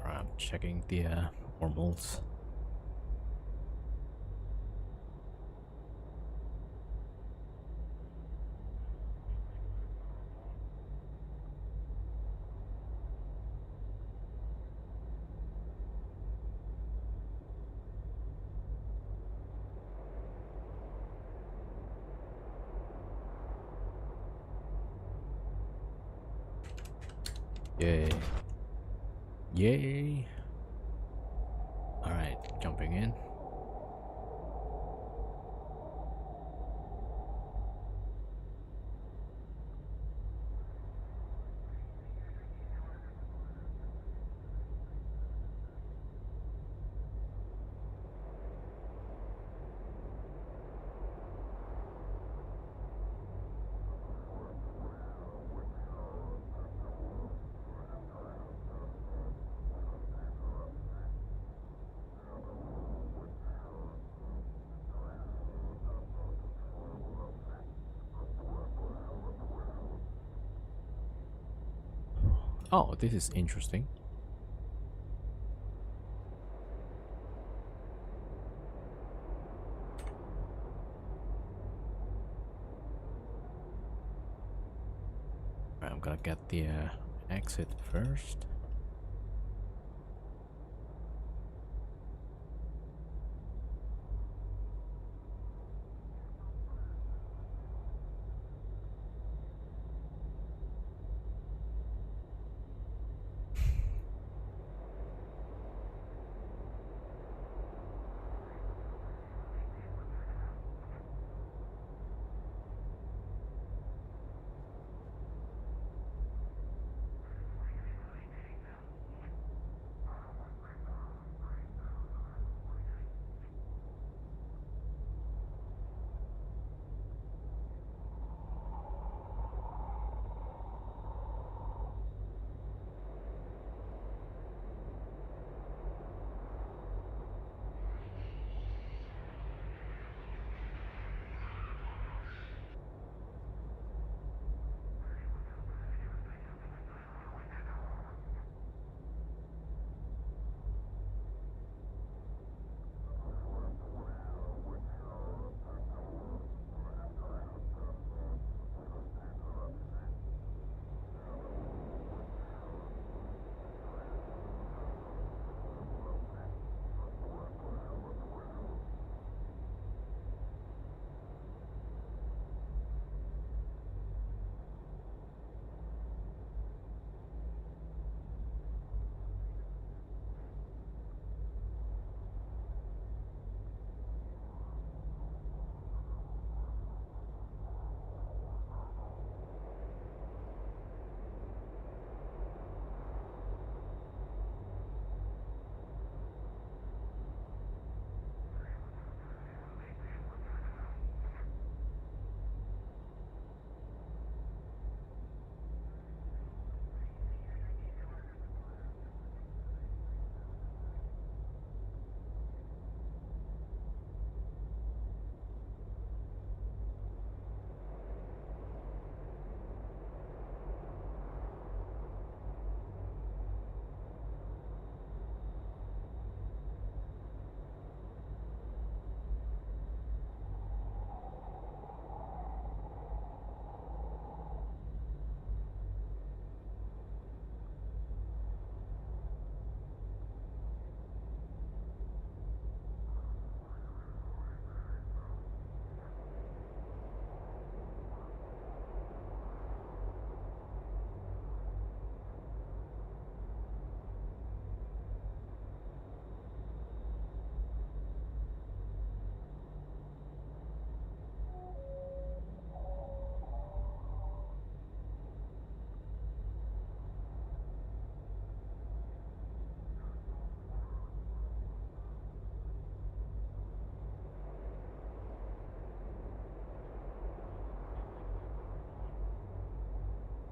S1: Alright, I'm checking the normals. Yay. Yay. Alright, jumping in. Oh, this is interesting. Right, I'm gonna get the exit first.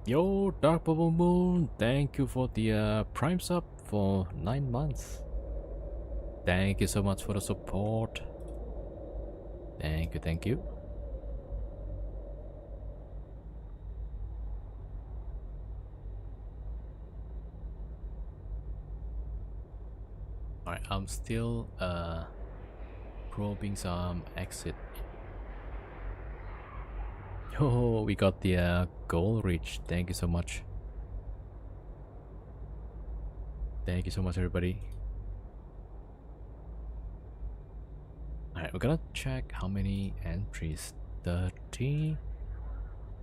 S1: Yo, Dark Bubble Moon, thank you for the Prime sub for 9 months. Thank you so much for the support. Thank you, thank you. Alright, I'm still probing some exit. Oh, we got the goal reach. Thank you so much. Thank you so much, everybody. Alright, we're gonna check how many entries. 30.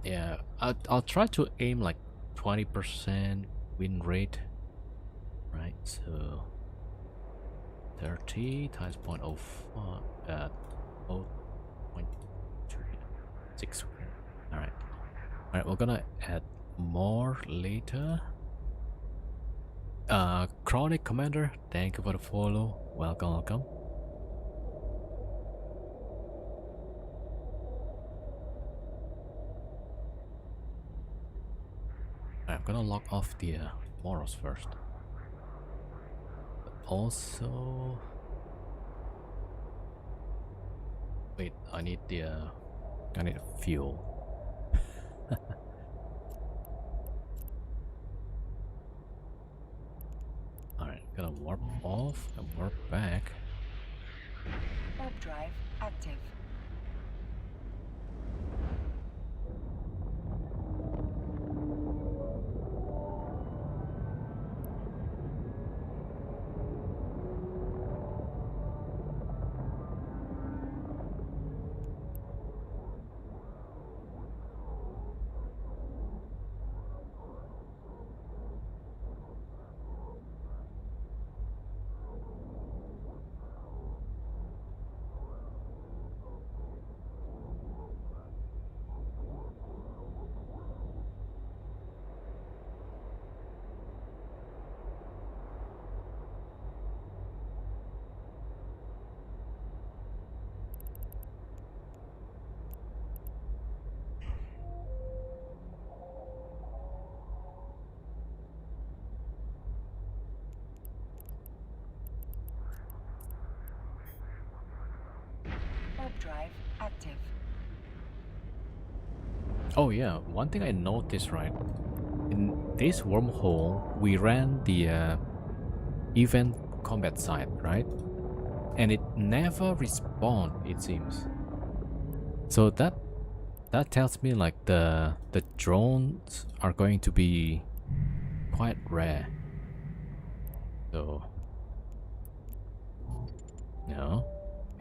S1: Yeah, I'll try to aim like 20% win rate. Right, so 30 times 0.05 0.6. Alright, we're gonna add more later. Chronic Commander, thank you for the follow. Welcome, welcome. I'm gonna log off the Moros first. But also, wait, I need fuel. Alright, gonna warp off and warp back.
S2: Warp drive active. Warp drive active.
S1: Oh yeah, one thing I noticed, right? In this wormhole, we ran the event combat site, right? And it never respawned, it seems. So that tells me like the drones are going to be quite rare. So no,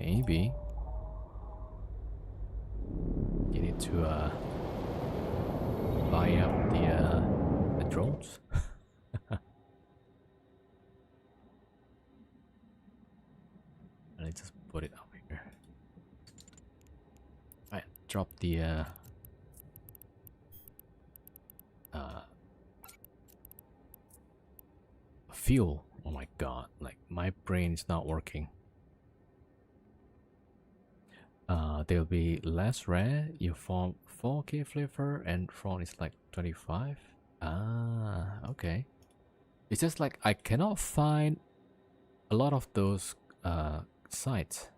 S1: maybe you need to buy up the drones. Let's just put it up here. Right, drop the fuel. Oh my god, like my brain is not working. They'll be less rare. You form 4K flavor and front is like 25. Ah, okay. It's just like I cannot find a lot of those sites.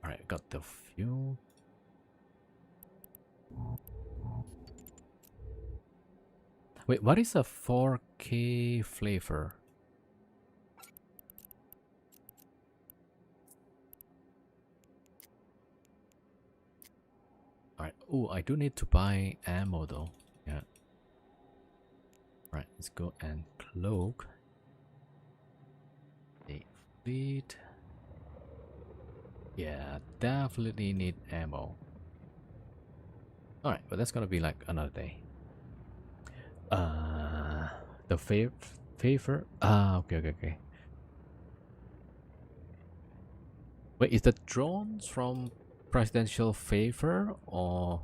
S1: Alright, got the fuel. Wait, what is a 4K flavor? Alright, oh, I do need to buy ammo though. Yeah. Right, let's go and cloak. A fleet. Yeah, definitely need ammo. Alright, but that's gonna be like another day. The favor. Ah, okay. Wait, is the drones from presidential favor or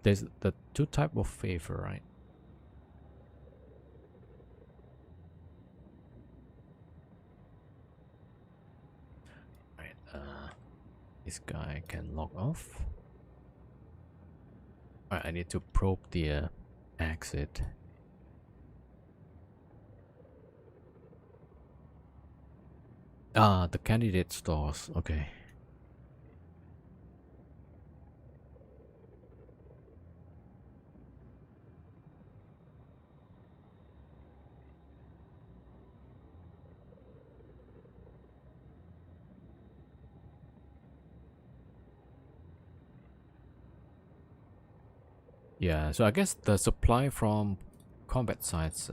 S1: there's the two type of favor, right? Right. This guy can log off. Alright, I need to probe the exit. Ah, the candidate stores. Okay. Yeah, so I guess the supply from combat sites,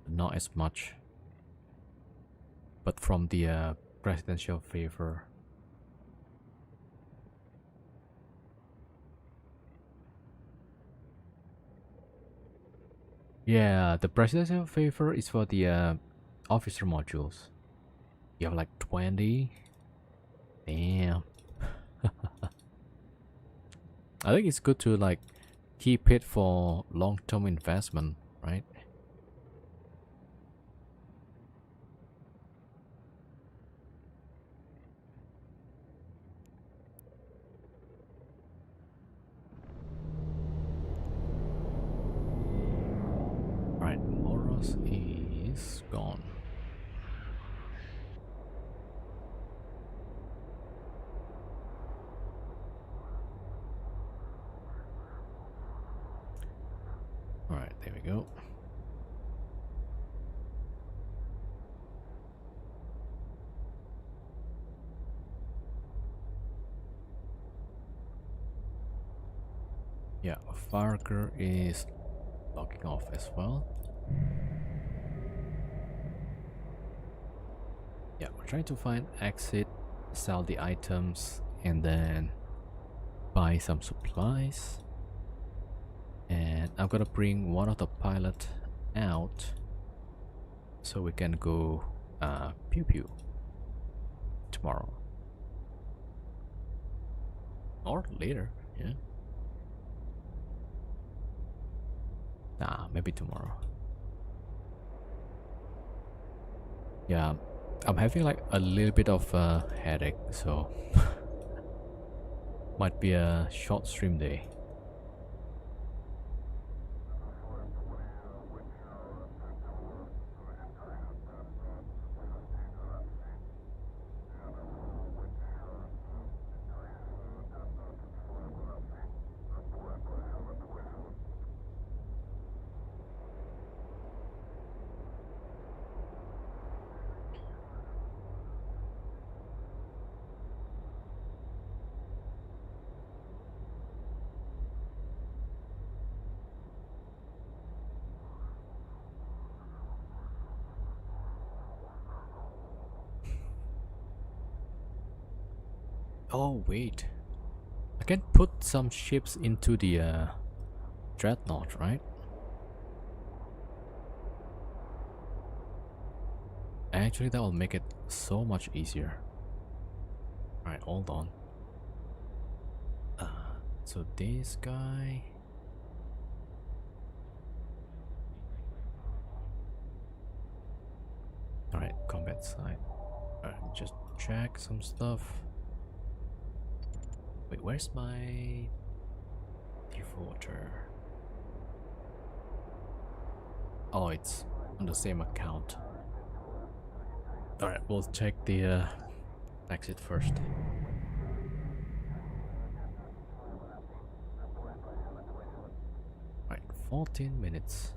S1: not as much, but from the presidential favor. Yeah, the presidential favor is for the officer modules. You have like 20. Damn. I think it's good to like keep it for long-term investment, right? Right, Moros is gone. Alright, there we go. Yeah, Farker is logging off as well. Yeah, we're trying to find exit, sell the items, and then buy some supplies. And I'm gonna bring one of the pilot out so we can go pew pew tomorrow or later. Yeah, nah, maybe tomorrow. Yeah, I'm having like a little bit of a headache, so might be a short stream day. Oh wait, I can put some ships into the dreadnought, right? Actually, that will make it so much easier. Alright, hold on. So this guy. Alright, combat side. Alright, just check some stuff. Wait, where's my defaulter? Oh, it's on the same account. Alright, we'll check the exit first. Alright, 14 minutes.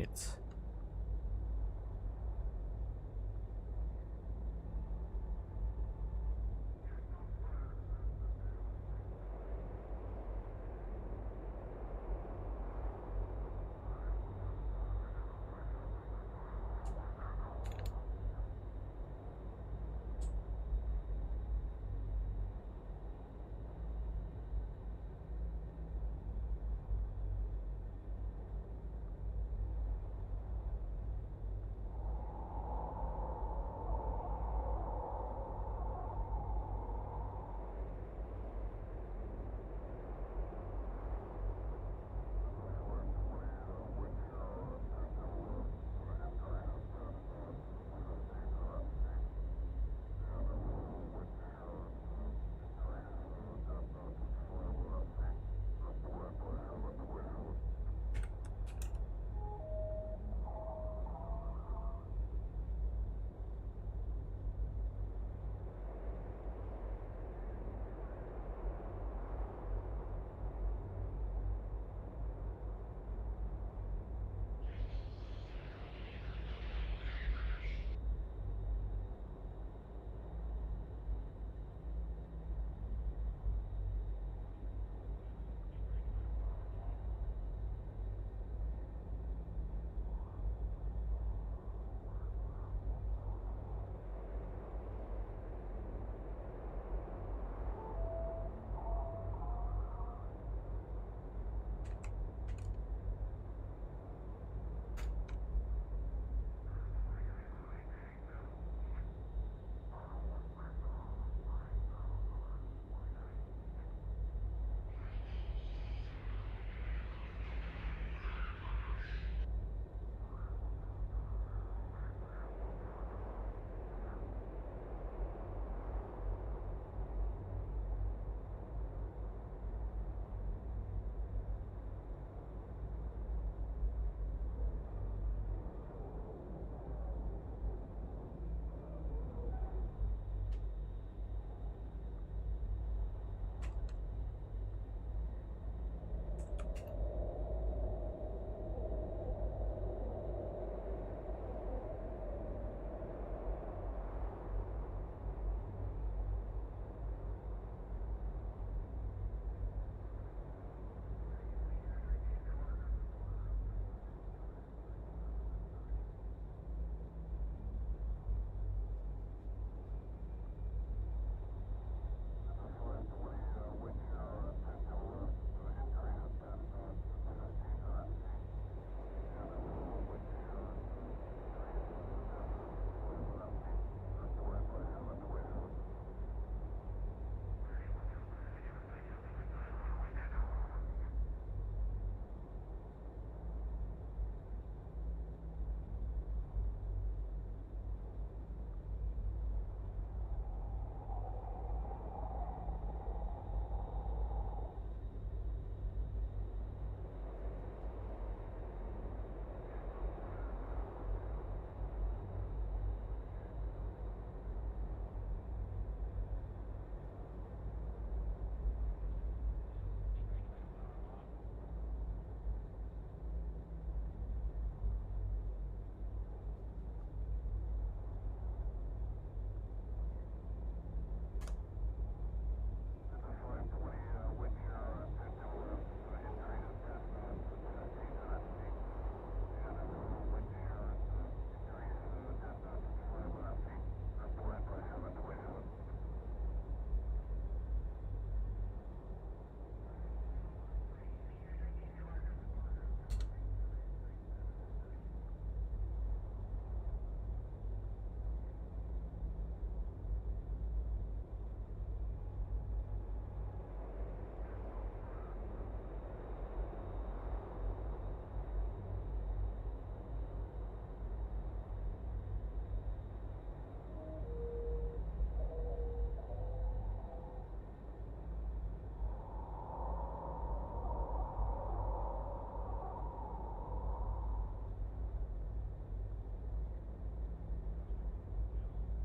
S1: minutes.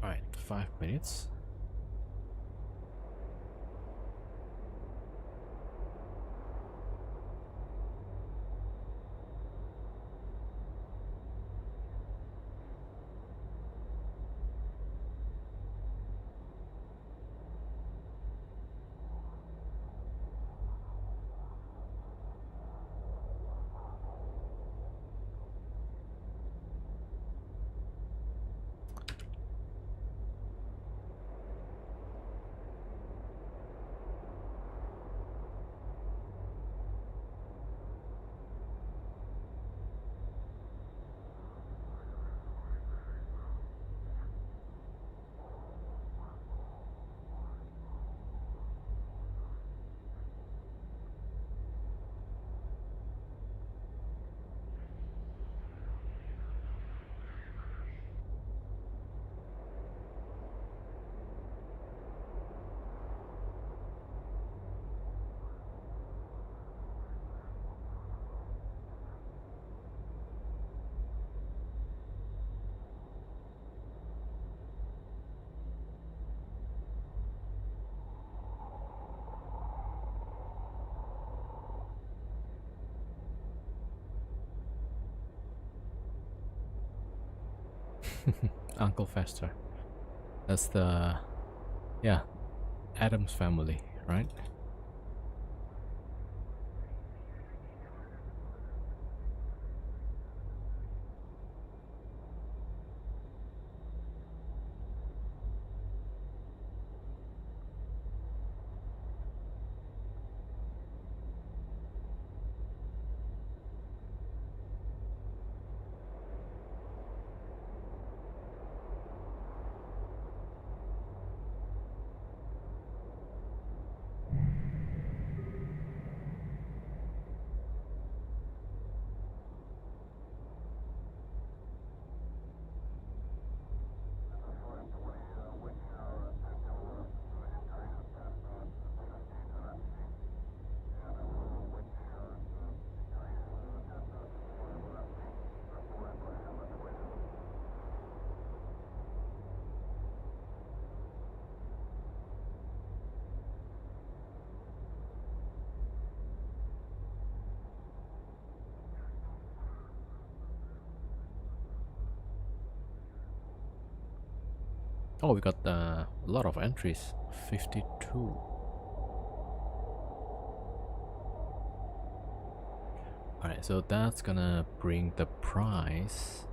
S1: Alright, 5 minutes. Uncle Fester. That's the, yeah, Adams family, right? Oh, we got a lot of entries. 52. Alright, so that's gonna bring the prize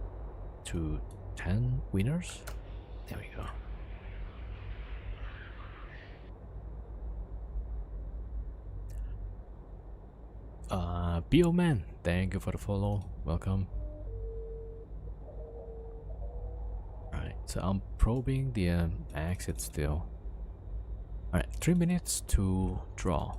S1: to 10 winners. There we go. Bioman, thank you for the follow. Welcome. Alright, so I'm probing the exit still. Alright, 3 minutes to draw.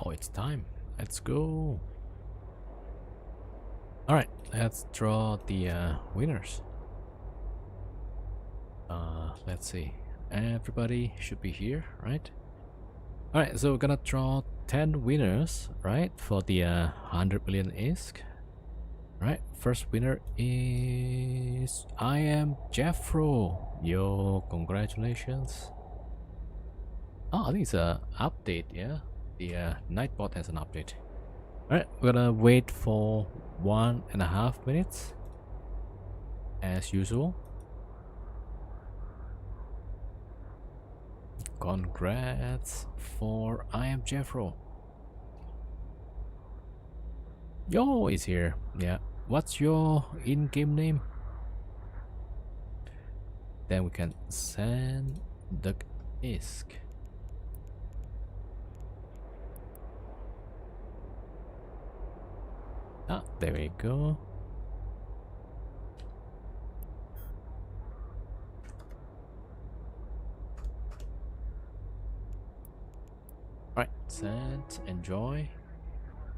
S1: Oh, it's time. Let's go. Alright, let's draw the winners. Let's see. Everybody should be here, right? Alright, so we're gonna draw 10 winners, right? For the 100 million ISK. Right, first winner is I am Jeffro. Yo, congratulations. Oh, I think it's a update, yeah. The Nightbot has an update. Alright, we're gonna wait for 1.5 minutes as usual. Congrats for I am Jeffro. Yo is here. Yeah. What's your in-game name? Then we can send the ISK. Ah, there we go. Right, send, enjoy.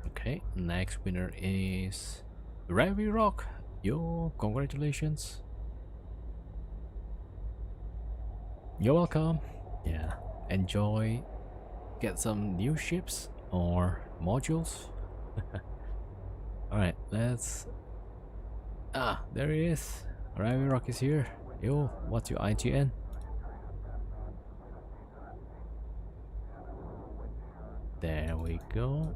S1: Okay, next winner is Ravi Rock. Yo, congratulations. You're welcome. Yeah, enjoy. Get some new ships or modules. Alright, let's. Ah, there he is. Ravi Rock is here. Yo, what's your IGN? There we go.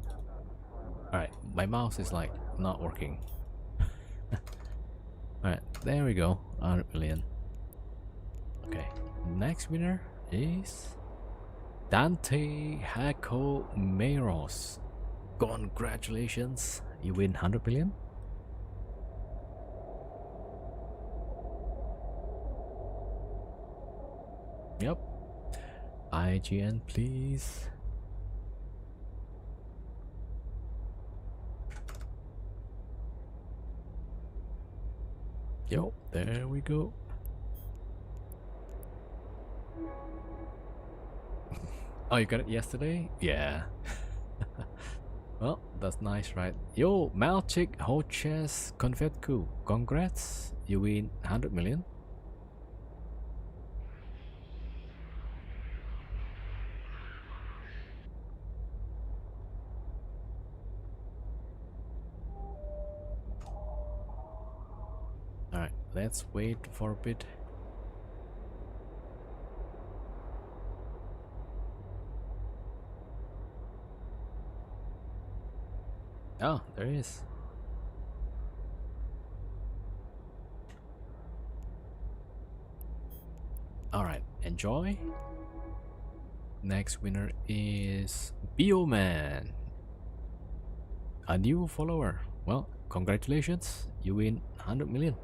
S1: Alright, my mouse is like not working. Alright, there we go. 100 million. Okay, next winner is Dante Hako Meros. Congratulations, you win 100 million. Yep. IGN, please. Yo, there we go. Oh, you got it yesterday? Yeah. Well, that's nice, right? Yo, Malchik Hoches Konfetku. Congrats, you win 100 million. Alright, let's wait for a bit. Oh, there he is. Alright, enjoy. Next winner is Bioman. A new follower. Well, congratulations. You win 100 million.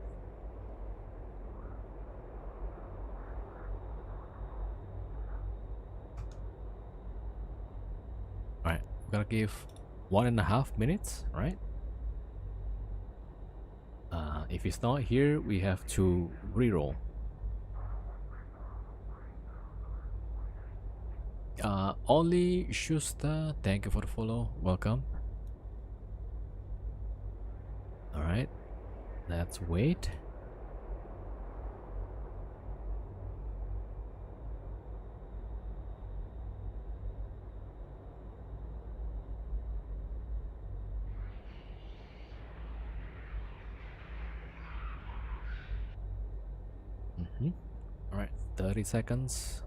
S1: Alright, we're gonna give 1.5 minutes, right? If it's not here, we have to reroll. Ollie Schuster, thank you for the follow. Welcome. Alright, let's wait. Alright, 30 seconds.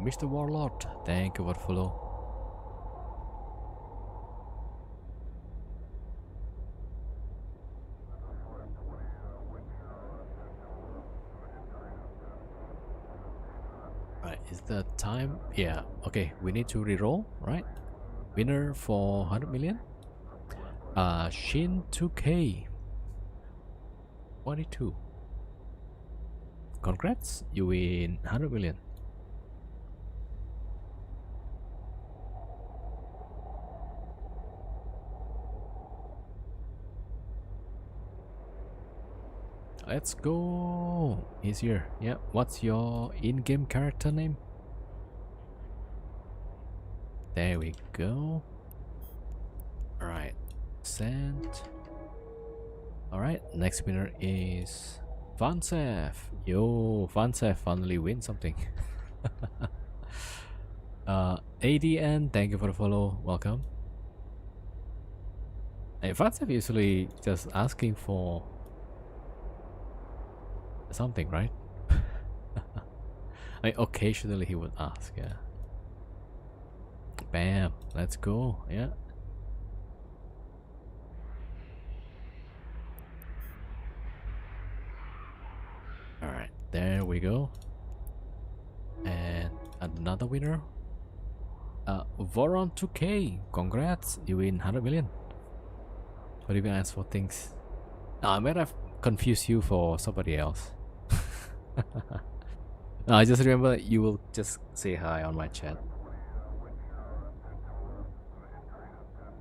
S1: Mr. Warlord, thank you for the follow. Right, is the time? Yeah, okay, we need to reroll, right? Winner for 100 million? Shin 2K 22. Congrats, you win 100 million. Let's go. He's here. Yeah. What's your in-game character name? There we go. Alright. Send. Alright. Next winner is Vansef. Yo, Vansef finally win something. ADN, thank you for the follow. Welcome. Hey, Vansef usually just asking for something, right? Occasionally he would ask, yeah. Bam, let's go, yeah. Alright, there we go. And another winner. Voron 2K, congrats, you win 100 million. What even ask for things? I might have confused you for somebody else. No, I just remember you will just say hi on my chat.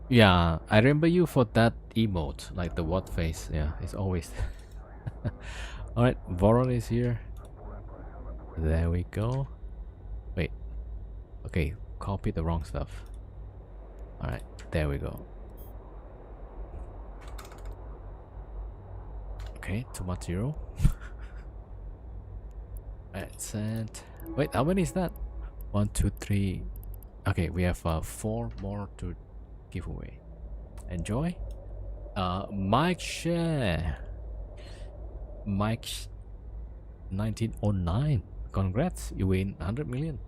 S1: Yeah, I remember you for that emote, like the what face. Yeah, it's always. Alright, Voron is here. There we go. Wait. Okay, copy the wrong stuff. Alright, there we go. Okay, tomato. Alright, sent. Wait, how many is that? 1, 2, 3. Okay, we have 4 more to give away. Enjoy. Mike Share. Mike 1909. Congrats, you win 100 million.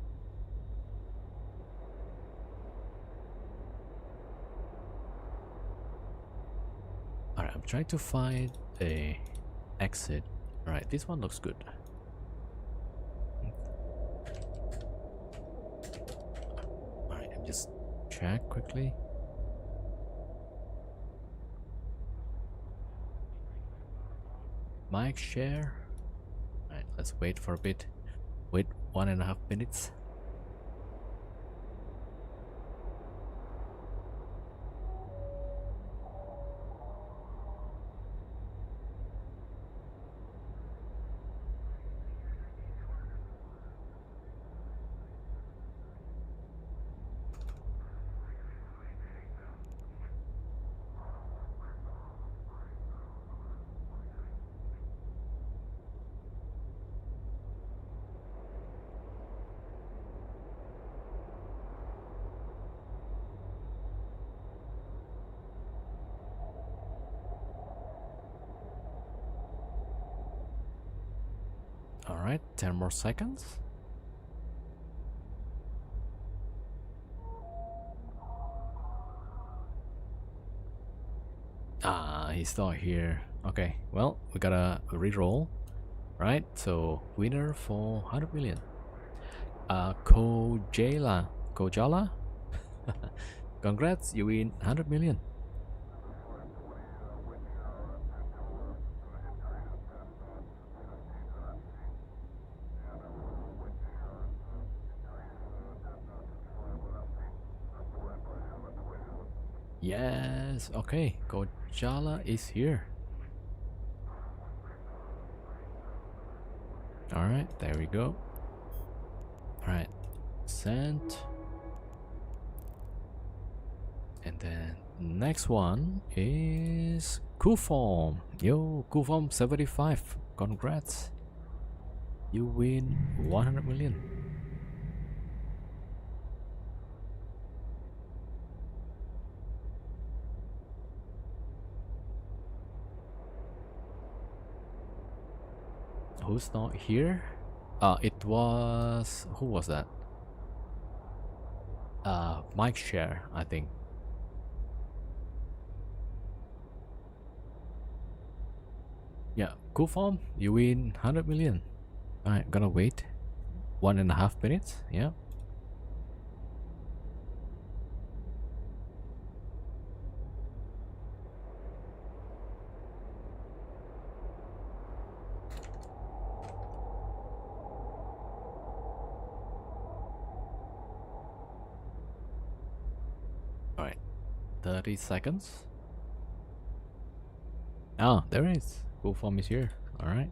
S1: Alright, I'm trying to find a exit. Alright, this one looks good. Alright, I'm just check quickly. Mic share. Alright, let's wait for a bit. Wait 1.5 minutes. Alright, 10 more seconds. He's not here. Okay, well, we gotta reroll. Right, so winner for 100 million. Kojala. Congrats, you win 100 million. Yes, okay, Kojala is here. Alright, there we go. Alright, sent. And then next one is Kuform. Yo, Kuform 75. Congrats. You win 100 million. Who's not here? It was, who was that? Mike Share, I think. Yeah, Kuform, you win 100 million. Alright, gonna wait 1.5 minutes. Yeah. Alright, 30 seconds. Ah, there it is. Kuform is here. Alright.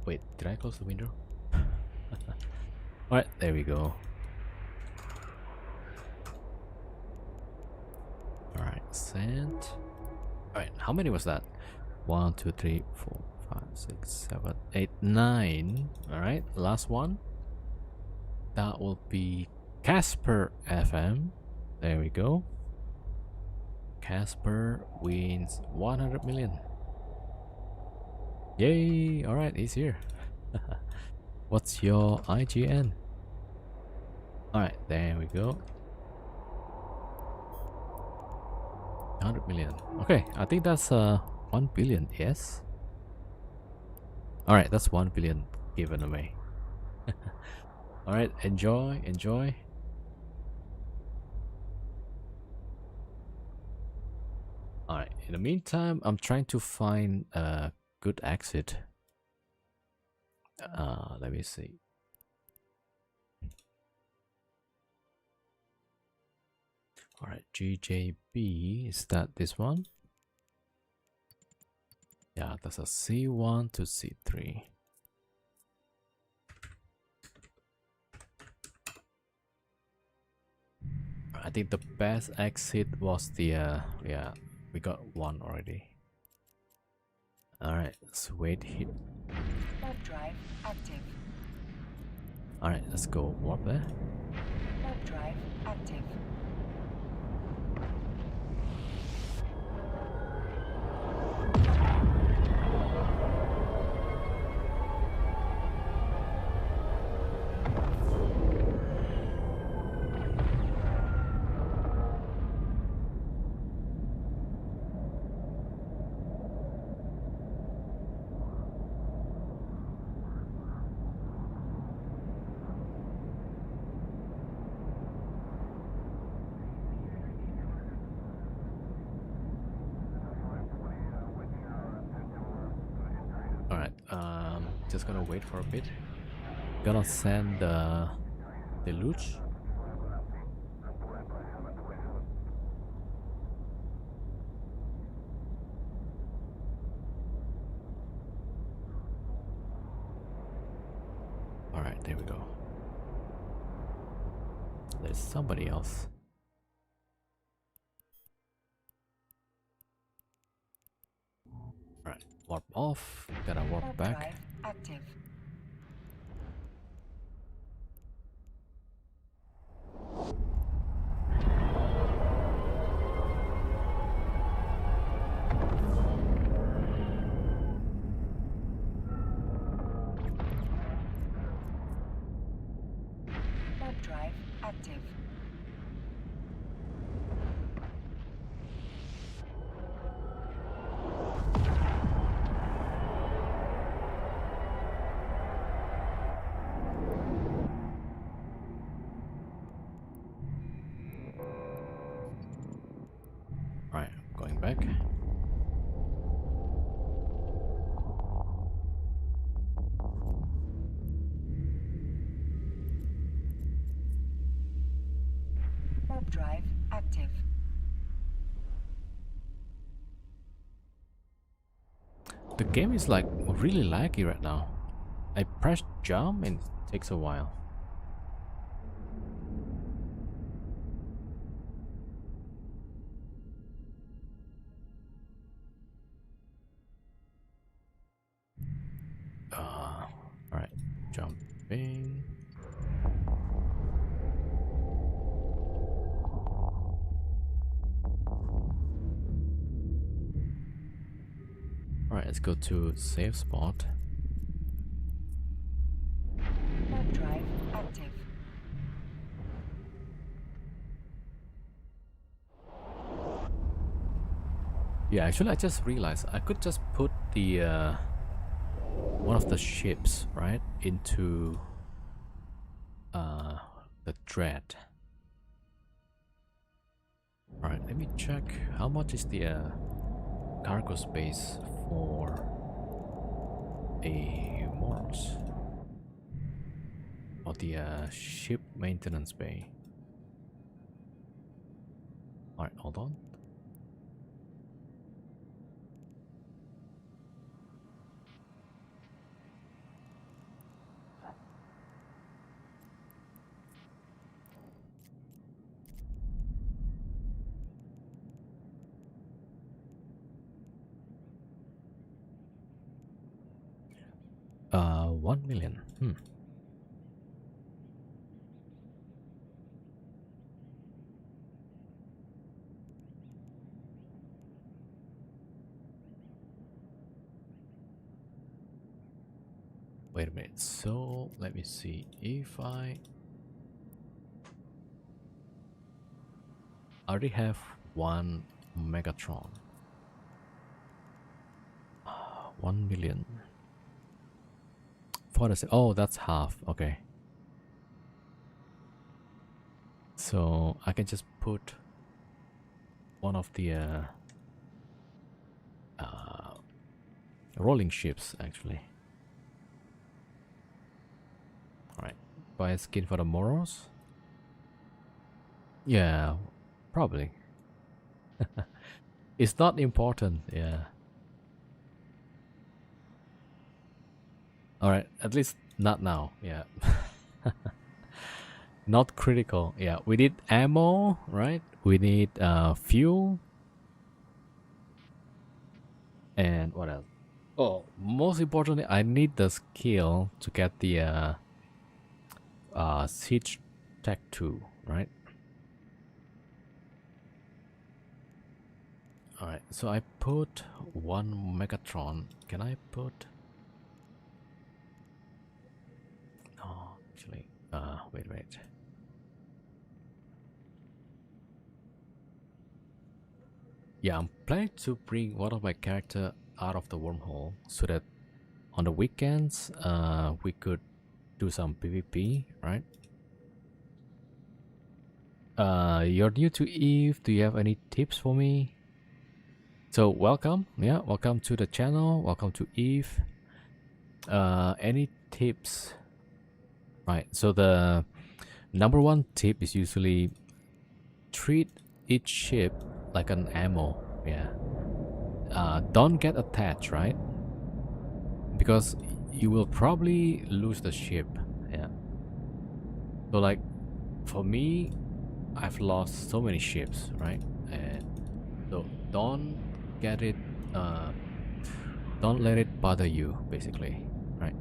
S1: Wait, did I close the window? Alright, there we go. Alright, sent. Alright, how many was that? 1, 2, 3, 4, 5, 6, 7, 8, 9. Alright, last one. That will be Casper FM. There we go. Casper wins 100 million. Yay! Alright, he's here. What's your IGN? Alright, there we go. 100 million. Okay, I think that's 1 billion, yes? Alright, that's 1 billion given away. Alright, enjoy, enjoy. Alright, in the meantime, I'm trying to find a good exit. Let me see. Alright, GJB, is that this one? Yeah, that's a C1 to C3. I think the best exit was the, yeah, we got one already. Alright, let's wait here.
S2: Warp drive active.
S1: Alright, let's go warp there.
S2: Warp drive active.
S1: Alright, just gonna wait for a bit. Gonna send the deluge. Alright, there we go. There's somebody else. Alright, warp off. Gotta warp
S2: Warp
S1: back.
S2: drive active. Warp drive active.
S1: Alright, going back.
S2: Warp drive active.
S1: The game is like really laggy right now. I press jump and it takes a while. Alright, jumping. Alright, let's go to save spot.
S2: Warp drive active.
S1: Yeah, actually I just realized I could just put the one of the ships, right, into the dread. Alright, let me check how much is the cargo space for a Mars or the ship maintenance bay. Alright, hold on. Uh, 1 million. wait a minute. So let me see if I already have one Megatron. 1 million. Oh, that's half. Okay. So I can just put one of the rolling ships actually. Alright. Buy a skin for the Moros? Yeah, probably. It's not important, yeah. Alright, at least not now, yeah. Not critical, yeah. We need ammo, right? We need fuel. And what else? Oh, most importantly, I need the skill to get the Siege Tech 2, right? Alright, so I put one Megatron. Can I put... No, actually, wait. Yeah, I'm planning to bring one of my character out of the wormhole so that on the weekends, we could do some PvP, right? You're new to Eve. Do you have any tips for me? So welcome, yeah, welcome to the channel. Welcome to Eve. Any tips? Right. So the number one tip is usually treat each ship like an ammo. Yeah. Don't get attached, right? Because you will probably lose the ship. Yeah. So like, for me, I've lost so many ships, right? And so don't get it. Don't let it bother you, basically, right?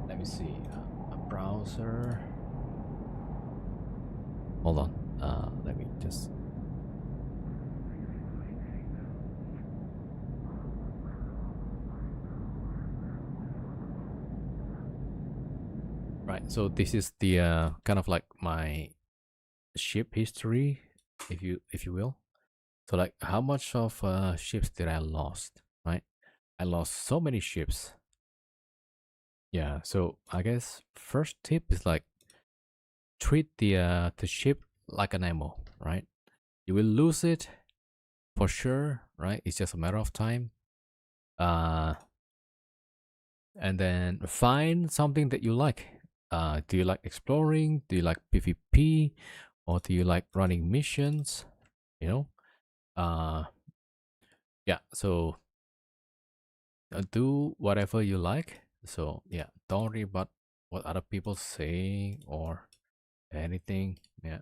S1: Let me see. A browser. Hold on. Let me just. Right. So this is the kind of like my ship history, if you will. So like, how much of ships did I lost? Right. I lost so many ships. Yeah. So I guess first tip is like treat the ship like an ammo, right? You will lose it for sure, right? It's just a matter of time. And then find something that you like. Do you like exploring? Do you like PvP? Or do you like running missions? You know? Yeah, so do whatever you like. So yeah, don't worry about what other people say or anything. Yeah.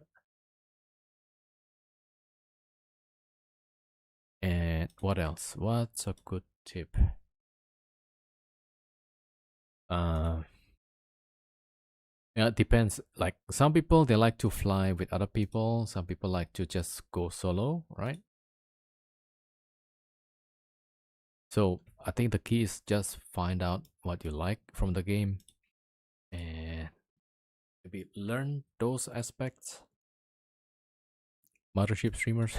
S1: And what else? What's a good tip? Yeah, it depends. Like some people they like to fly with other people. Some people like to just go solo, right? So I think the key is just find out what you like from the game and maybe learn those aspects. Mothership streamers.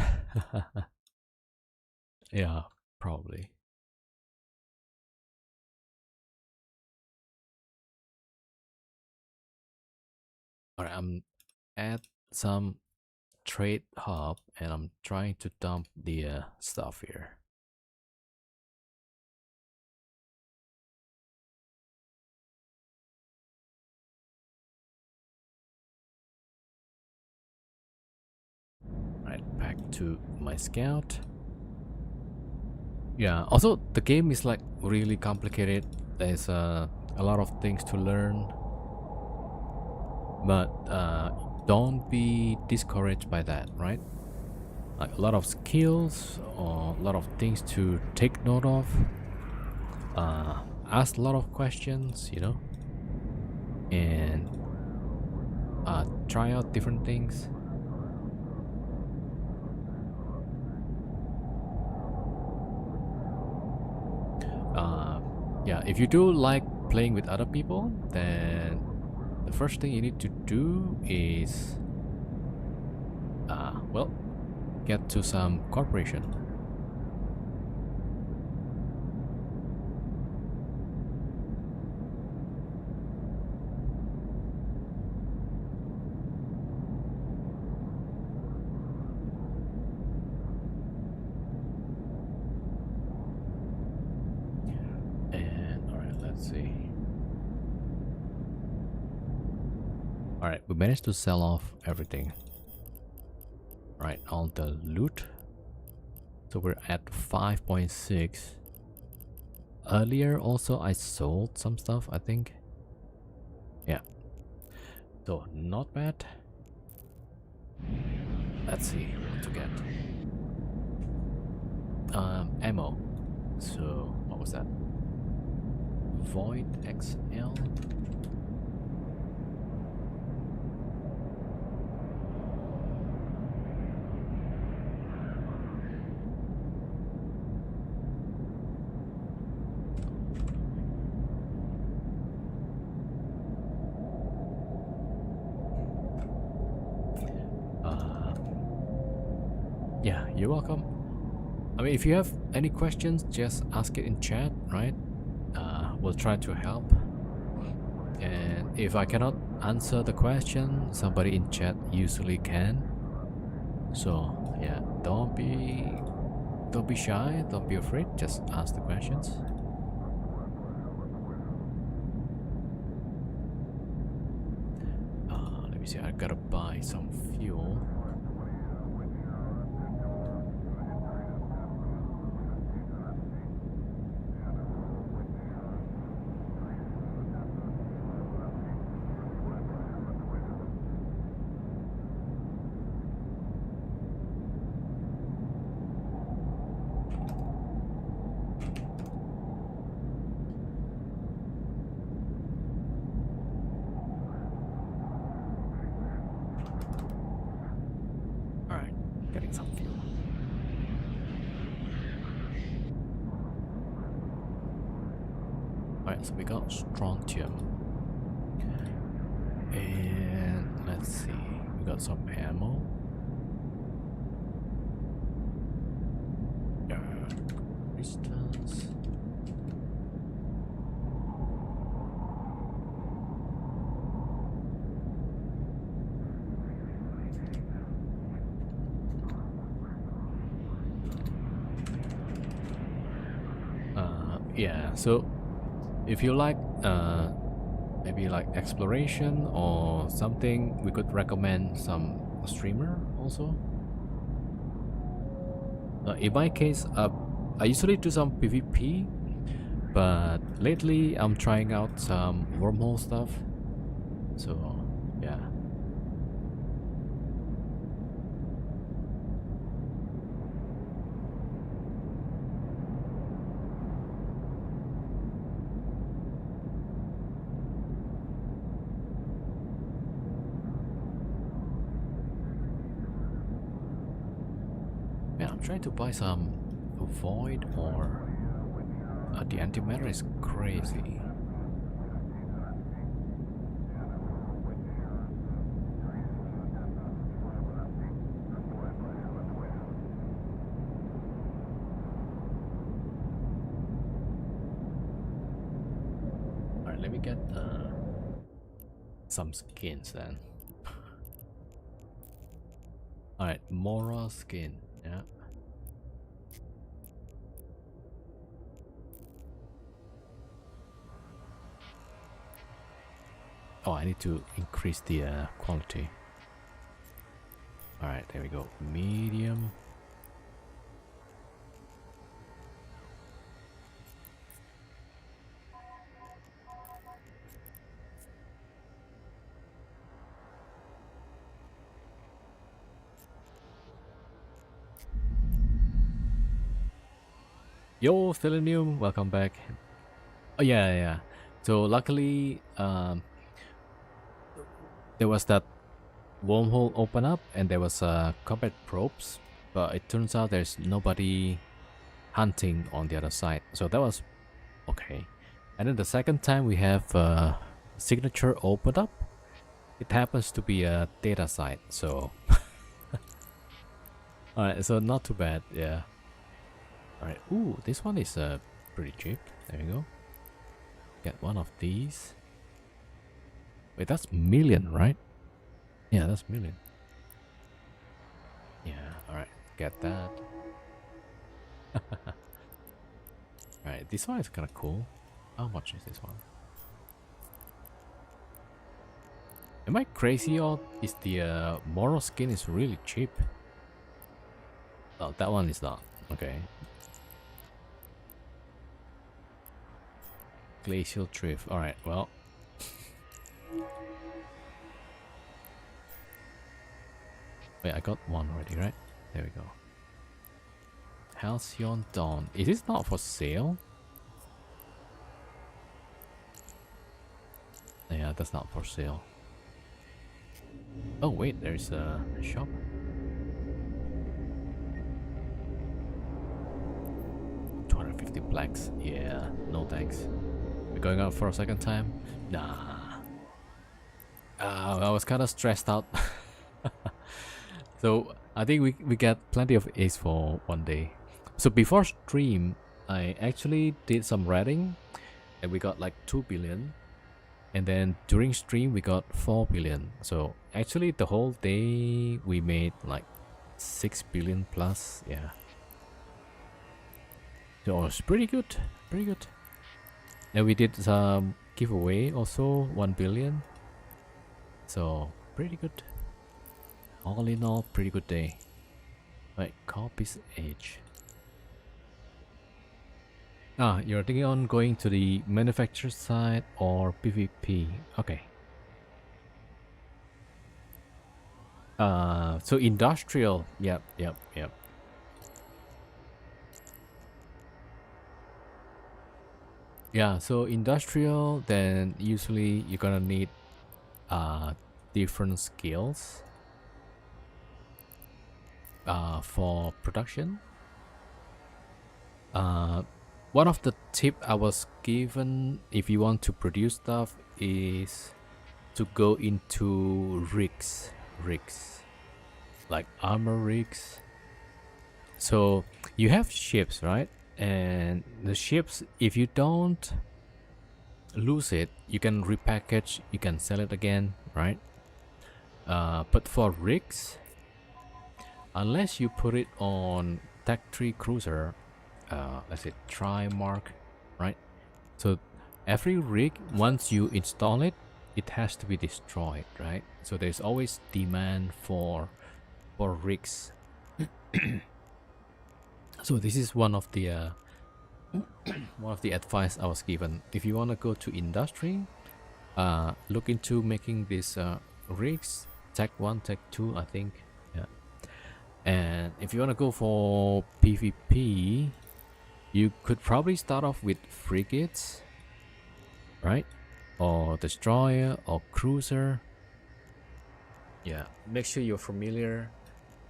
S1: Yeah, probably. Alright, I'm at some trade hub and I'm trying to dump the stuff here. Right, back to my scout. Yeah, also the game is like really complicated. There's a lot of things to learn. But don't be discouraged by that, right? Like a lot of skills or a lot of things to take note of. Ask a lot of questions, you know, and try out different things. Yeah, if you do like playing with other people, then the first thing you need to do is, well, get to some corporation. Alright, we managed to sell off everything. Right, all the loot. So we're at 5.6. Earlier also I sold some stuff, I think. Yeah. So not bad. Let's see what to get. Ammo. So what was that? Void XL. Yeah, you're welcome. I mean, if you have any questions, just ask it in chat, right? We'll try to help. And if I cannot answer the question, somebody in chat usually can. So yeah, don't be shy, don't be afraid, just ask the questions. Let me see, I gotta buy some fuel. Getting some fuel. Alright, so we got strontium. And let's see, we got some ammo. Crystals. Yeah, so if you like maybe like exploration or something, we could recommend some streamer also. In my case, I usually do some PvP, but lately I'm trying out some wormhole stuff. So yeah. Yeah, I'm trying to buy some void or the antimatter is crazy. Alright, let me get some skins then. Alright, Mora skin, yeah. Oh, I need to increase the quality. Alright, there we go. Medium. Yo, Selenium, welcome back. Oh yeah. So luckily, there was that wormhole open up and there was combat probes, but it turns out there's nobody hunting on the other side, so that was okay. And then the second time we have signature opened up. It happens to be a data site, so alright, so not too bad, yeah. Alright, ooh, this one is pretty cheap. There we go. Get one of these. Wait, that's million, right? Yeah, that's million. Yeah, alright, get that. Alright, this one is kind of cool. How much is this one? Am I crazy, or is the Moro skin is really cheap? Oh, that one is not. Okay. Glacial Drift. Alright, well. Wait, I got one already, right? There we go. Halcyon Dawn. Is this not for sale? Yeah, that's not for sale. Oh wait, there's a shop. $250 blacks. Yeah, no thanks. We're going out for a second time? Nah. I was kind of stressed out. So I think we get plenty of ace for one day. So before stream, I actually did some rating, and we got like 2 billion. And then during stream we got 4 billion. So actually the whole day we made like 6 billion plus. Yeah. So it's pretty good. Pretty good. And we did some giveaway also, 1 billion. So pretty good. All in all, pretty good day. Right, copies age. Ah, you're thinking on going to the manufacturer side or PvP. Okay. So industrial. Yep. Yeah, so industrial, then usually you're gonna need different skills for production. One of the tip I was given if you want to produce stuff is to go into rigs, like armor rigs. So you have ships, right? And the ships, if you don't lose it, you can repackage, you can sell it again, right? But for rigs, unless you put it on Tech 3 cruiser, let's say Trimark, right? So every rig, once you install it, it has to be destroyed, right? So there's always demand for rigs. So this is one of the advice I was given. If you want to go to industry, look into making these rigs, Tech 1, Tech 2, I think. Yeah. And if you want to go for PvP, you could probably start off with frigates, right? Or destroyer or cruiser. Yeah, make sure you're familiar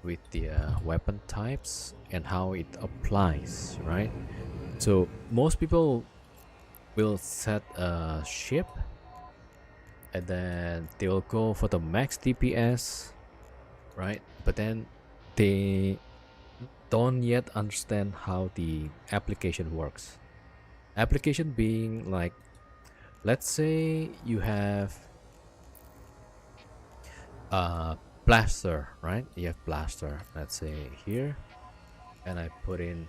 S1: with the weapon types and how it applies, right? So most people will set a ship and then they will go for the max DPS, right? But then they don't yet understand how the application works. Application being like, let's say you have blaster, right? You have blaster, let's say here, and I put in,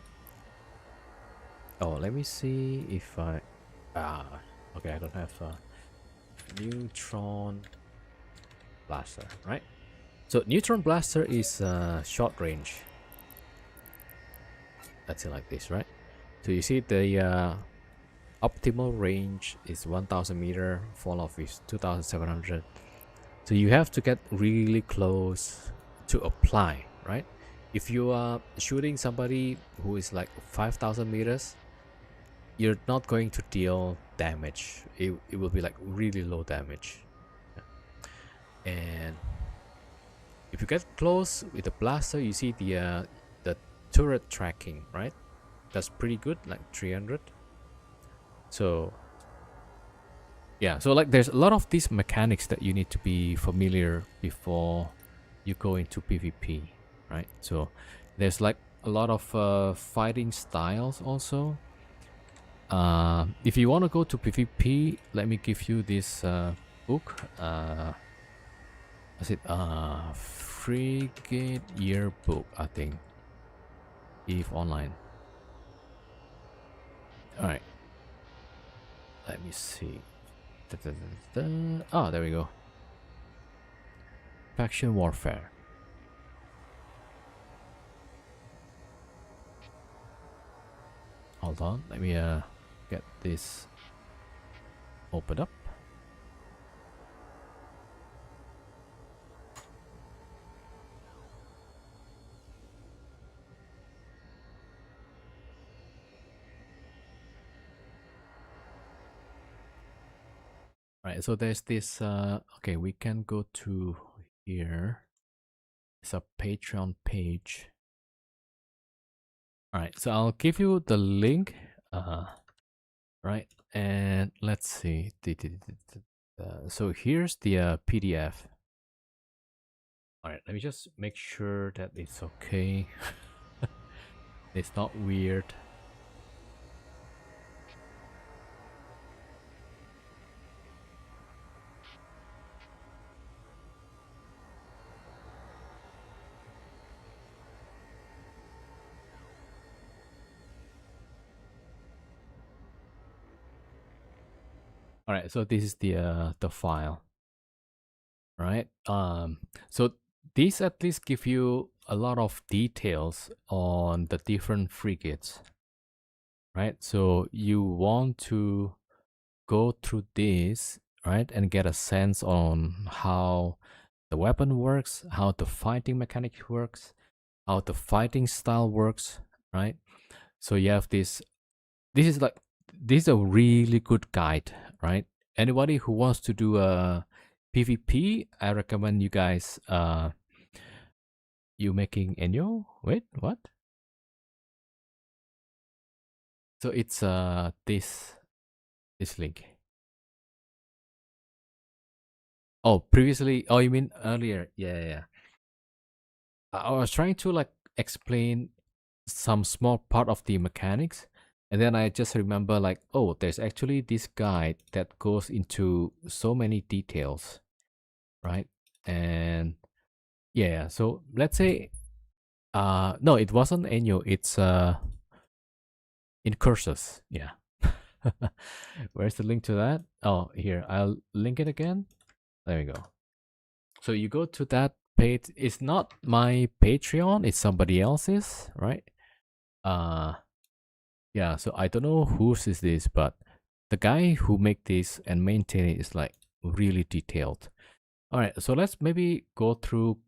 S1: oh, let me see if I okay, I don't have a neutron blaster, right? So neutron blaster is short range. Let's say like this, right? So you see the optimal range is 1000 meter, fall off is 2700. So you have to get really close to apply, right? If you are shooting somebody who is like 5000 meters, you're not going to deal damage. It will be like really low damage. Yeah. And if you get close with the blaster, you see the turret tracking, right? That's pretty good, like 300. So yeah, so like there's a lot of these mechanics that you need to be familiar before you go into PvP, right? So there's like a lot of fighting styles also. If you want to go to PvP, let me give you this book. Is it Frigate Yearbook, I think. EVE Online. Alright. Let me see. Oh, there we go. Faction Warfare. Hold on, let me get this opened up. Right, so there's this okay, we can go to here. It's a Patreon page. Alright, so I'll give you the link. Right, and let's see. So here's the PDF. Alright, let me just make sure that it's okay. It's not weird. All right, so this is the file, right? So these at least give you a lot of details on the different frigates, right? So you want to go through this, right, and get a sense on how the weapon works, how the fighting mechanic works, how the fighting style works, right? So you have this. This is a really good guide, right? Anybody who wants to do a PvP, I recommend you guys you making Enyo? Wait, what? So it's this link. Oh, previously, oh you mean earlier. Yeah. I was trying to like explain some small part of the mechanics, and then I just remember like, oh, there's actually this guide that goes into so many details, right? And yeah, so let's say no, it wasn't Enyo, it's Incursus. Yeah. Where's the link to that? Oh, here, I'll link it again. There we go. So you go to that page. It's not my Patreon, it's somebody else's, right? Yeah, so I don't know whose is this, but the guy who make this and maintain it is like really detailed. All right, so let's maybe go through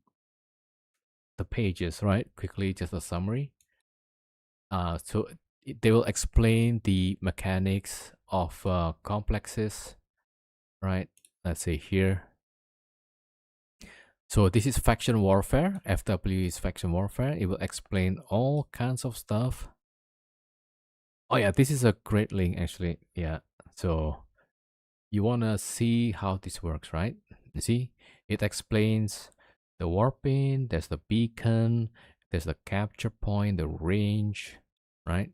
S1: the pages, right? Quickly, just a summary. So they will explain the mechanics of complexes, right? Let's say here. So this is faction warfare. FW is faction warfare. It will explain all kinds of stuff. Oh yeah, this is a great link actually. Yeah. So you want to see how this works, right? You see, it explains the warping, there's the beacon, there's the capture point, the range, right?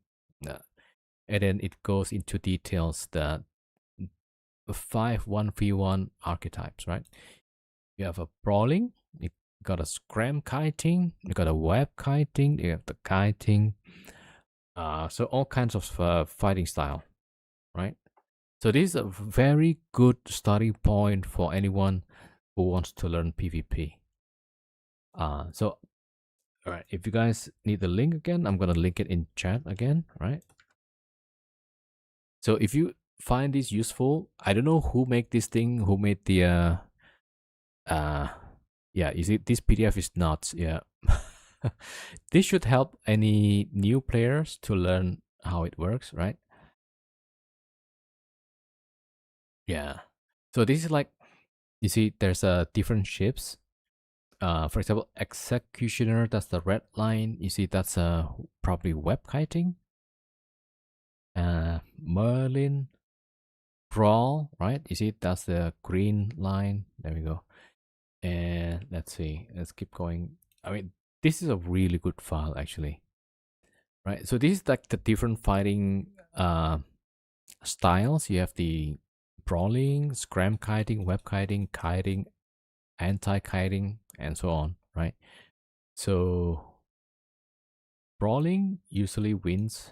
S1: And then it goes into details the 5 1v1 archetypes, right? You have a brawling, you got a scram kiting, you got a web kiting, you have the kiting. So all kinds of fighting style, right? So this is a very good starting point for anyone who wants to learn PvP. So all right, if you guys need the link again, I'm gonna link it in chat again, right? So if you find this useful, I don't know who made this thing, who made the yeah, you see this PDF is nuts. Yeah. This should help any new players to learn how it works, right? Yeah. So this is like, you see there's different ships. For example, Executioner, that's the red line. You see that's probably web kiting. Merlin, Brawl, right? You see, that's the green line. There we go. And let's see, let's keep going. I mean, this is a really good file actually, right? So this is like the different fighting styles. You have the brawling, scram kiting, web kiting, kiting, anti-kiting, and so on, right? So brawling usually wins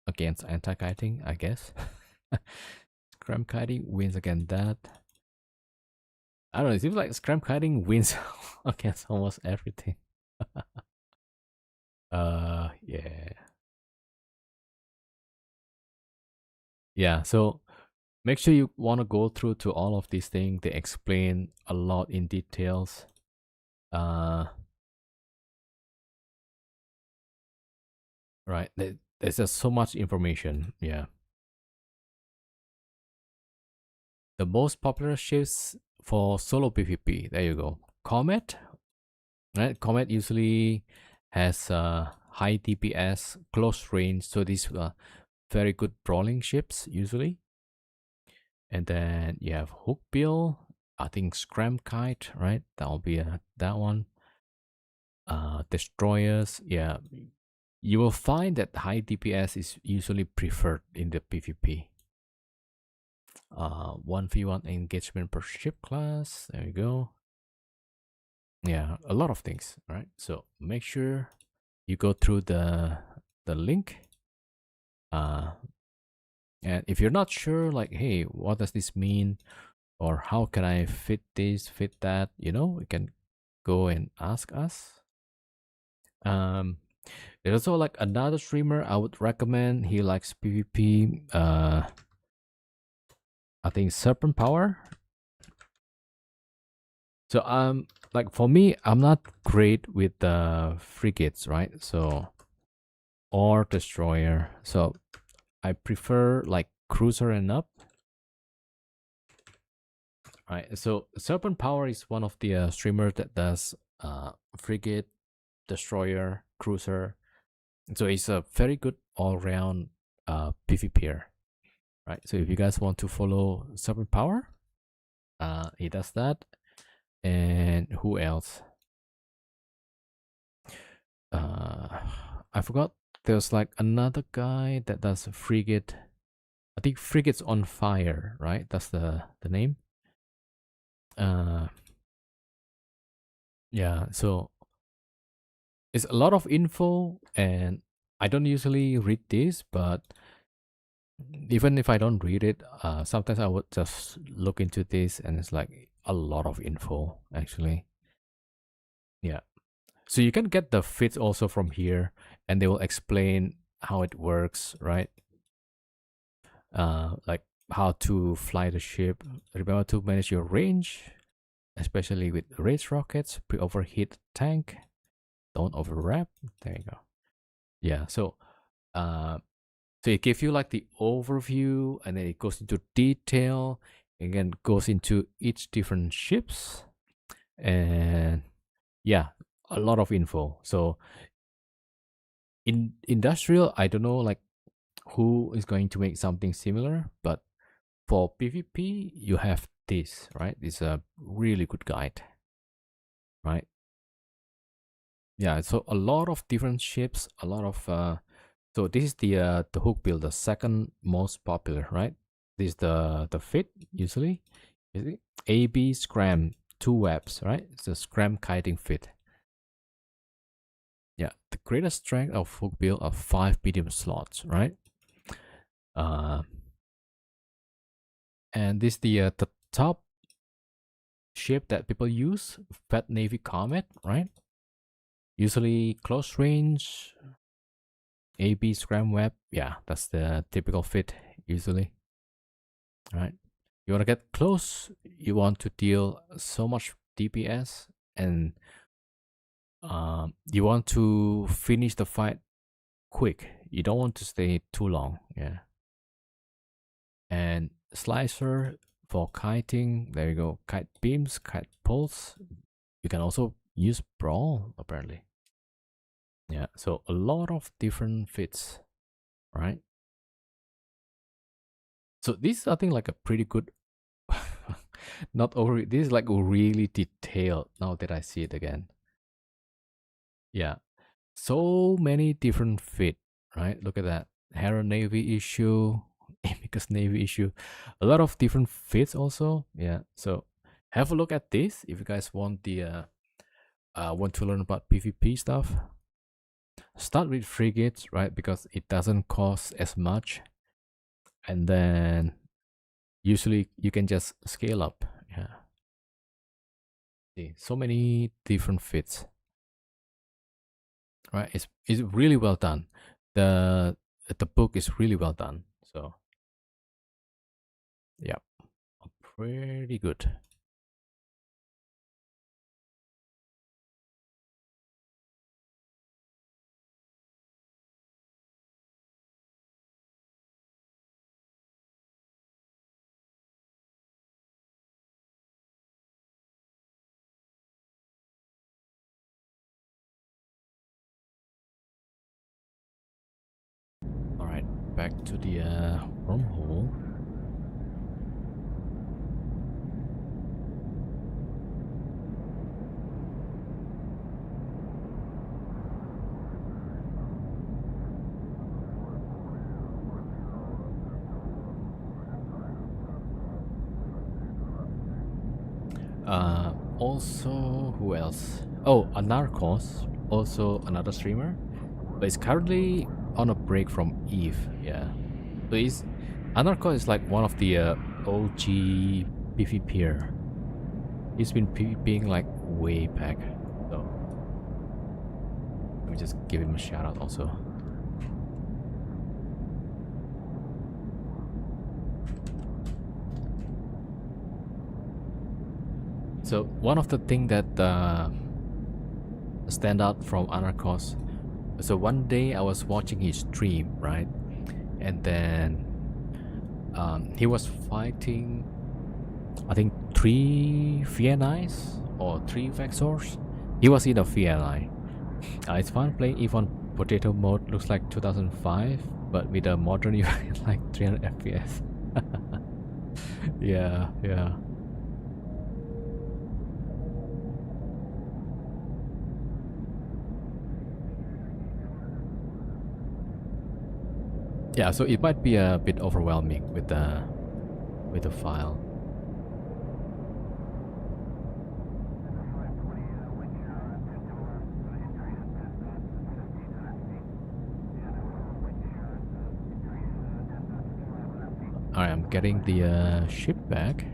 S1: against anti-kiting, I guess. Scram kiting wins against that. I don't know, it seems like scram kiting wins against almost everything. Yeah. Yeah, so make sure you want to go through to all of these things. They explain a lot in details. Right. There's just so much information. Yeah. The most popular ships for solo PvP. There you go. Comet. Right. Comet usually has high DPS, close range. So these are very good brawling ships usually. And then you have Hookbill. I think Scram Kite. Right. That'll be that one. Destroyers. Yeah. You will find that high DPS is usually preferred in the PvP. 1v1 engagement per ship class. There you go. Yeah, a lot of things, right? So make sure you go through the link. And if you're not sure, like, hey, what does this mean, or how can I fit this, fit that, you can go and ask us. There's also like another streamer I would recommend. He likes PvP. I think Serpent Power. So like for me, I'm not great with the frigates, right? So or destroyer. So I prefer like cruiser and up. Right. So Serpent Power is one of the streamers that does frigate, destroyer, cruiser. So it's a very good all-round PvPer. Right. So if you guys want to follow Serpent Power, he does that. And who else? I forgot. There's like another guy that does frigate. I think frigates on fire, right? That's the name. Yeah. So it's a lot of info, and I don't usually read this, but even if I don't read it, sometimes I would just look into this, and it's like a lot of info actually. Yeah. So you can get the fits also from here, and they will explain how it works, right? Like how to fly the ship. Remember to manage your range, especially with race rockets. Pre-overheat tank. Don't overwrap. There you go. Yeah. So it gives you like the overview, and then it goes into detail. Again, goes into each different ships, and yeah, a lot of info. So in industrial, I don't know like who is going to make something similar, but for PvP, you have this, right? It's a really good guide, right? Yeah, so a lot of different ships, a lot of so this is the Hookbill, the second most popular, right? This is the fit usually. Is it AB Scram, 2 webs, right? It's a Scram kiting fit. Yeah, the greatest strength of Hookbill are 5 medium slots, right? And this is the top ship that people use, Fat Navy Comet, right? Usually close range, AB Scram Web. Yeah, that's the typical fit usually. All right. You want to get close, you want to deal so much DPS, and you want to finish the fight quick. You don't want to stay too long. Yeah. And Slicer for kiting. There you go. Kite beams, kite pulse. You can also use Brawl, apparently. Yeah, so a lot of different fits, right? So this is, I think, like a pretty good. Not over. This is like really detailed. Now that I see it again, yeah. So many different fit. Right. Look at that. Hera Navy issue, Amicus Navy issue, a lot of different fits also. Yeah. So have a look at this if you guys want the want to learn about PvP stuff. Start with frigates, right? Because it doesn't cost as much, and then usually you can just scale up. Yeah. See, so many different fits. Right? It's really well done. The book is really well done. So yeah, pretty good. All right, back to the wormhole. Also, who else? Oh, Anarchos, also another streamer, but it's currently on a break from Eve. Yeah, so he's Anarchos is like one of the OG PvPer. He's been PvPing like way back. So let me just give him a shout out also. So one of the things that stand out from Anarchos. So one day I was watching his stream, right, and then he was fighting, I think 3 VNIs or 3 Vexors. He was in a VNI. It's fun playing Eve on potato mode. Looks like 2005, but with a modern UI like 300 FPS. Yeah, yeah. Yeah, so it might be a bit overwhelming with the file. Alright, I'm getting the ship back.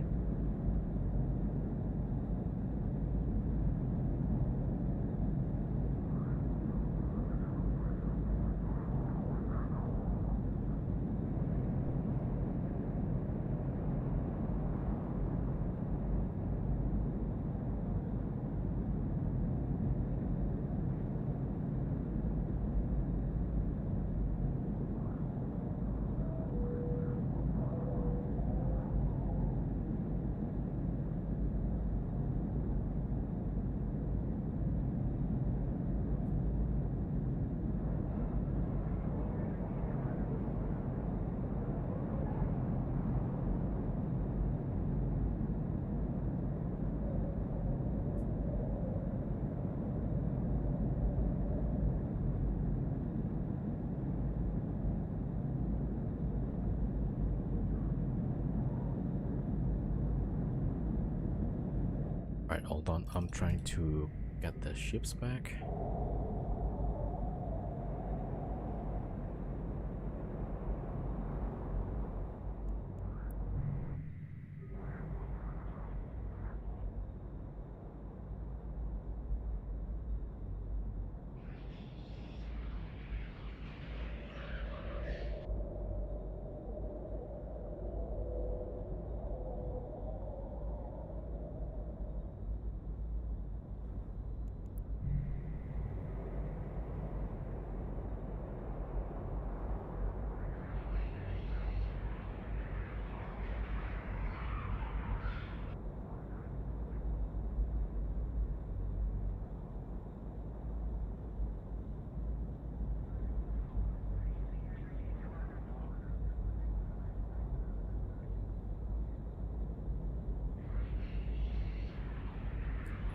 S1: Alright, hold on. I'm trying to get the ships back.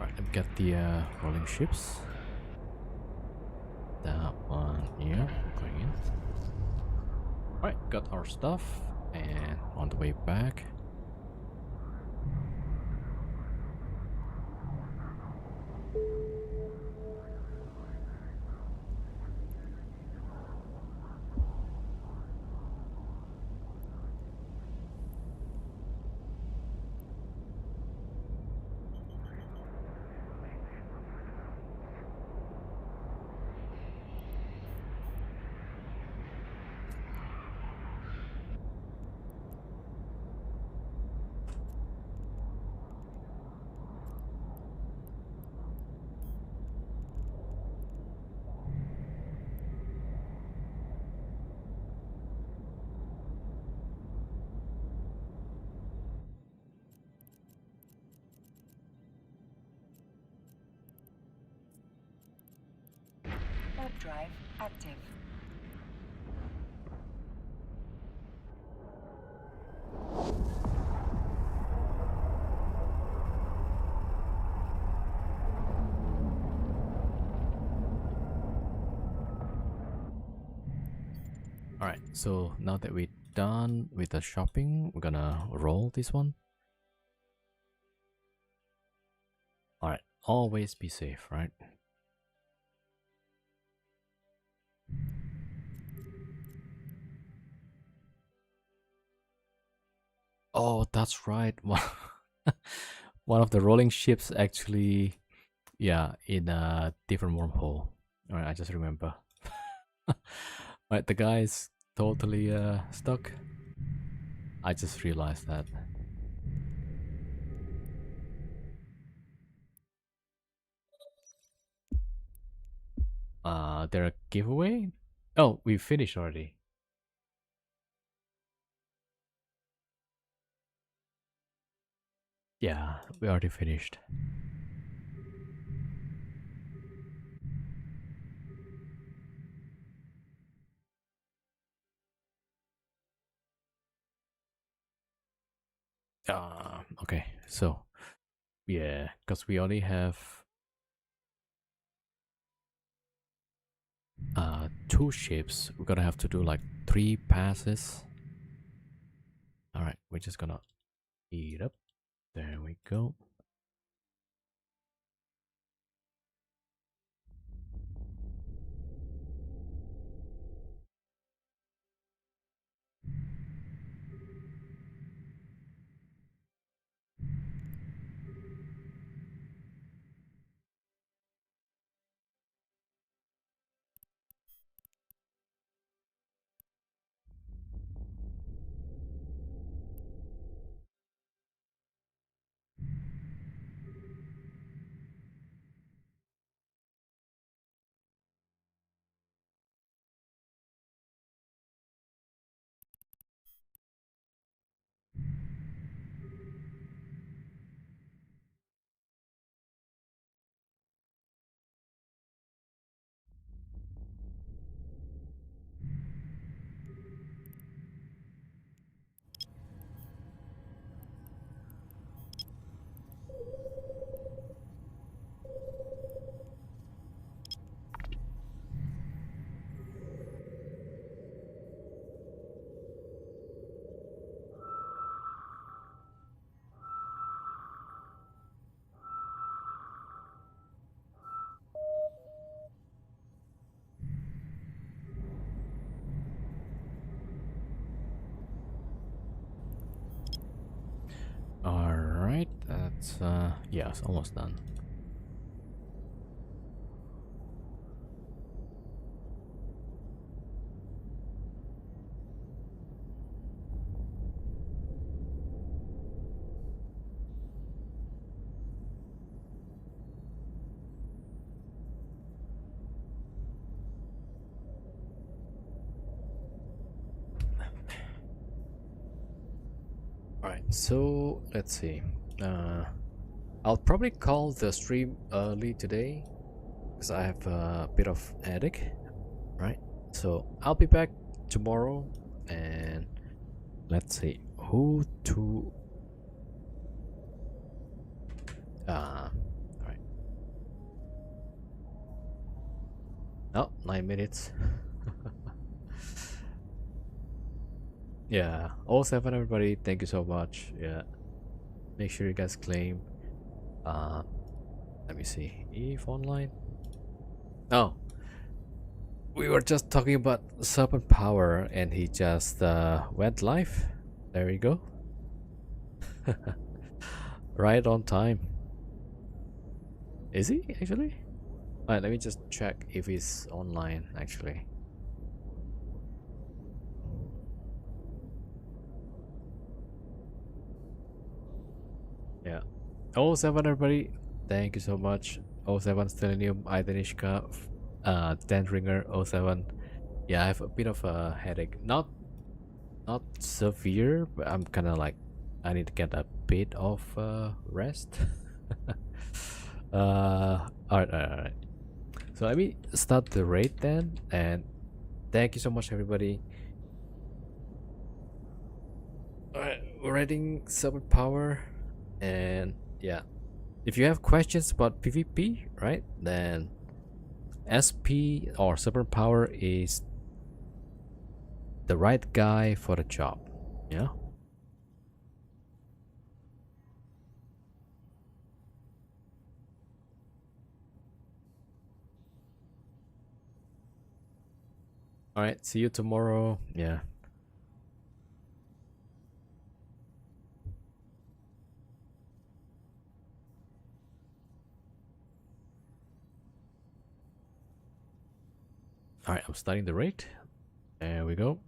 S1: Alright, let me get the rolling ships. That one, yeah, going in. Alright, got our stuff, and on the way back.
S2: Warp drive active.
S1: Alright, so now that we're done with the shopping, we're gonna roll this one. Alright, always be safe, right? Oh, that's right. One of the rolling ships actually, yeah, in a different wormhole. Alright, I just remember. Right, the guy's totally stuck. I just realized that. There a giveaway? Oh, we finished already. Yeah, we already finished. Okay, so yeah, because we only have 2 ships, we're gonna have to do like 3 passes. Alright, we're just gonna eat up. There we go. Alright, that's yeah, it's almost done. Alright, so let's see. I'll probably call the stream early today because I have a bit of headache, right? So I'll be back tomorrow, and let's see who to. All right. Oh, 9 minutes. Yeah. All seven, everybody. Thank you so much. Yeah. Make sure you guys claim. Uh, let me see. Eve online. Oh, we were just talking about Serpent Power, and he just went live. There you go. Right on time. Is he actually? Alright, let me just check if he's online actually. Yeah. Oh seven, everybody. Thank you so much. Oh seven, Selenium, Idenishka, Denringer, oh seven. Yeah, I have a bit of a headache. Not severe, but I'm kind of like I need to get a bit of rest. Alright. So let me start the raid then, and thank you so much, everybody. Alright, we're raiding Serpent Power, and yeah, if you have questions about PvP, right, then SP or Serpent Power is the right guy for the job. Yeah. All right. See you tomorrow. Yeah. All right. I'm starting the raid. There we go.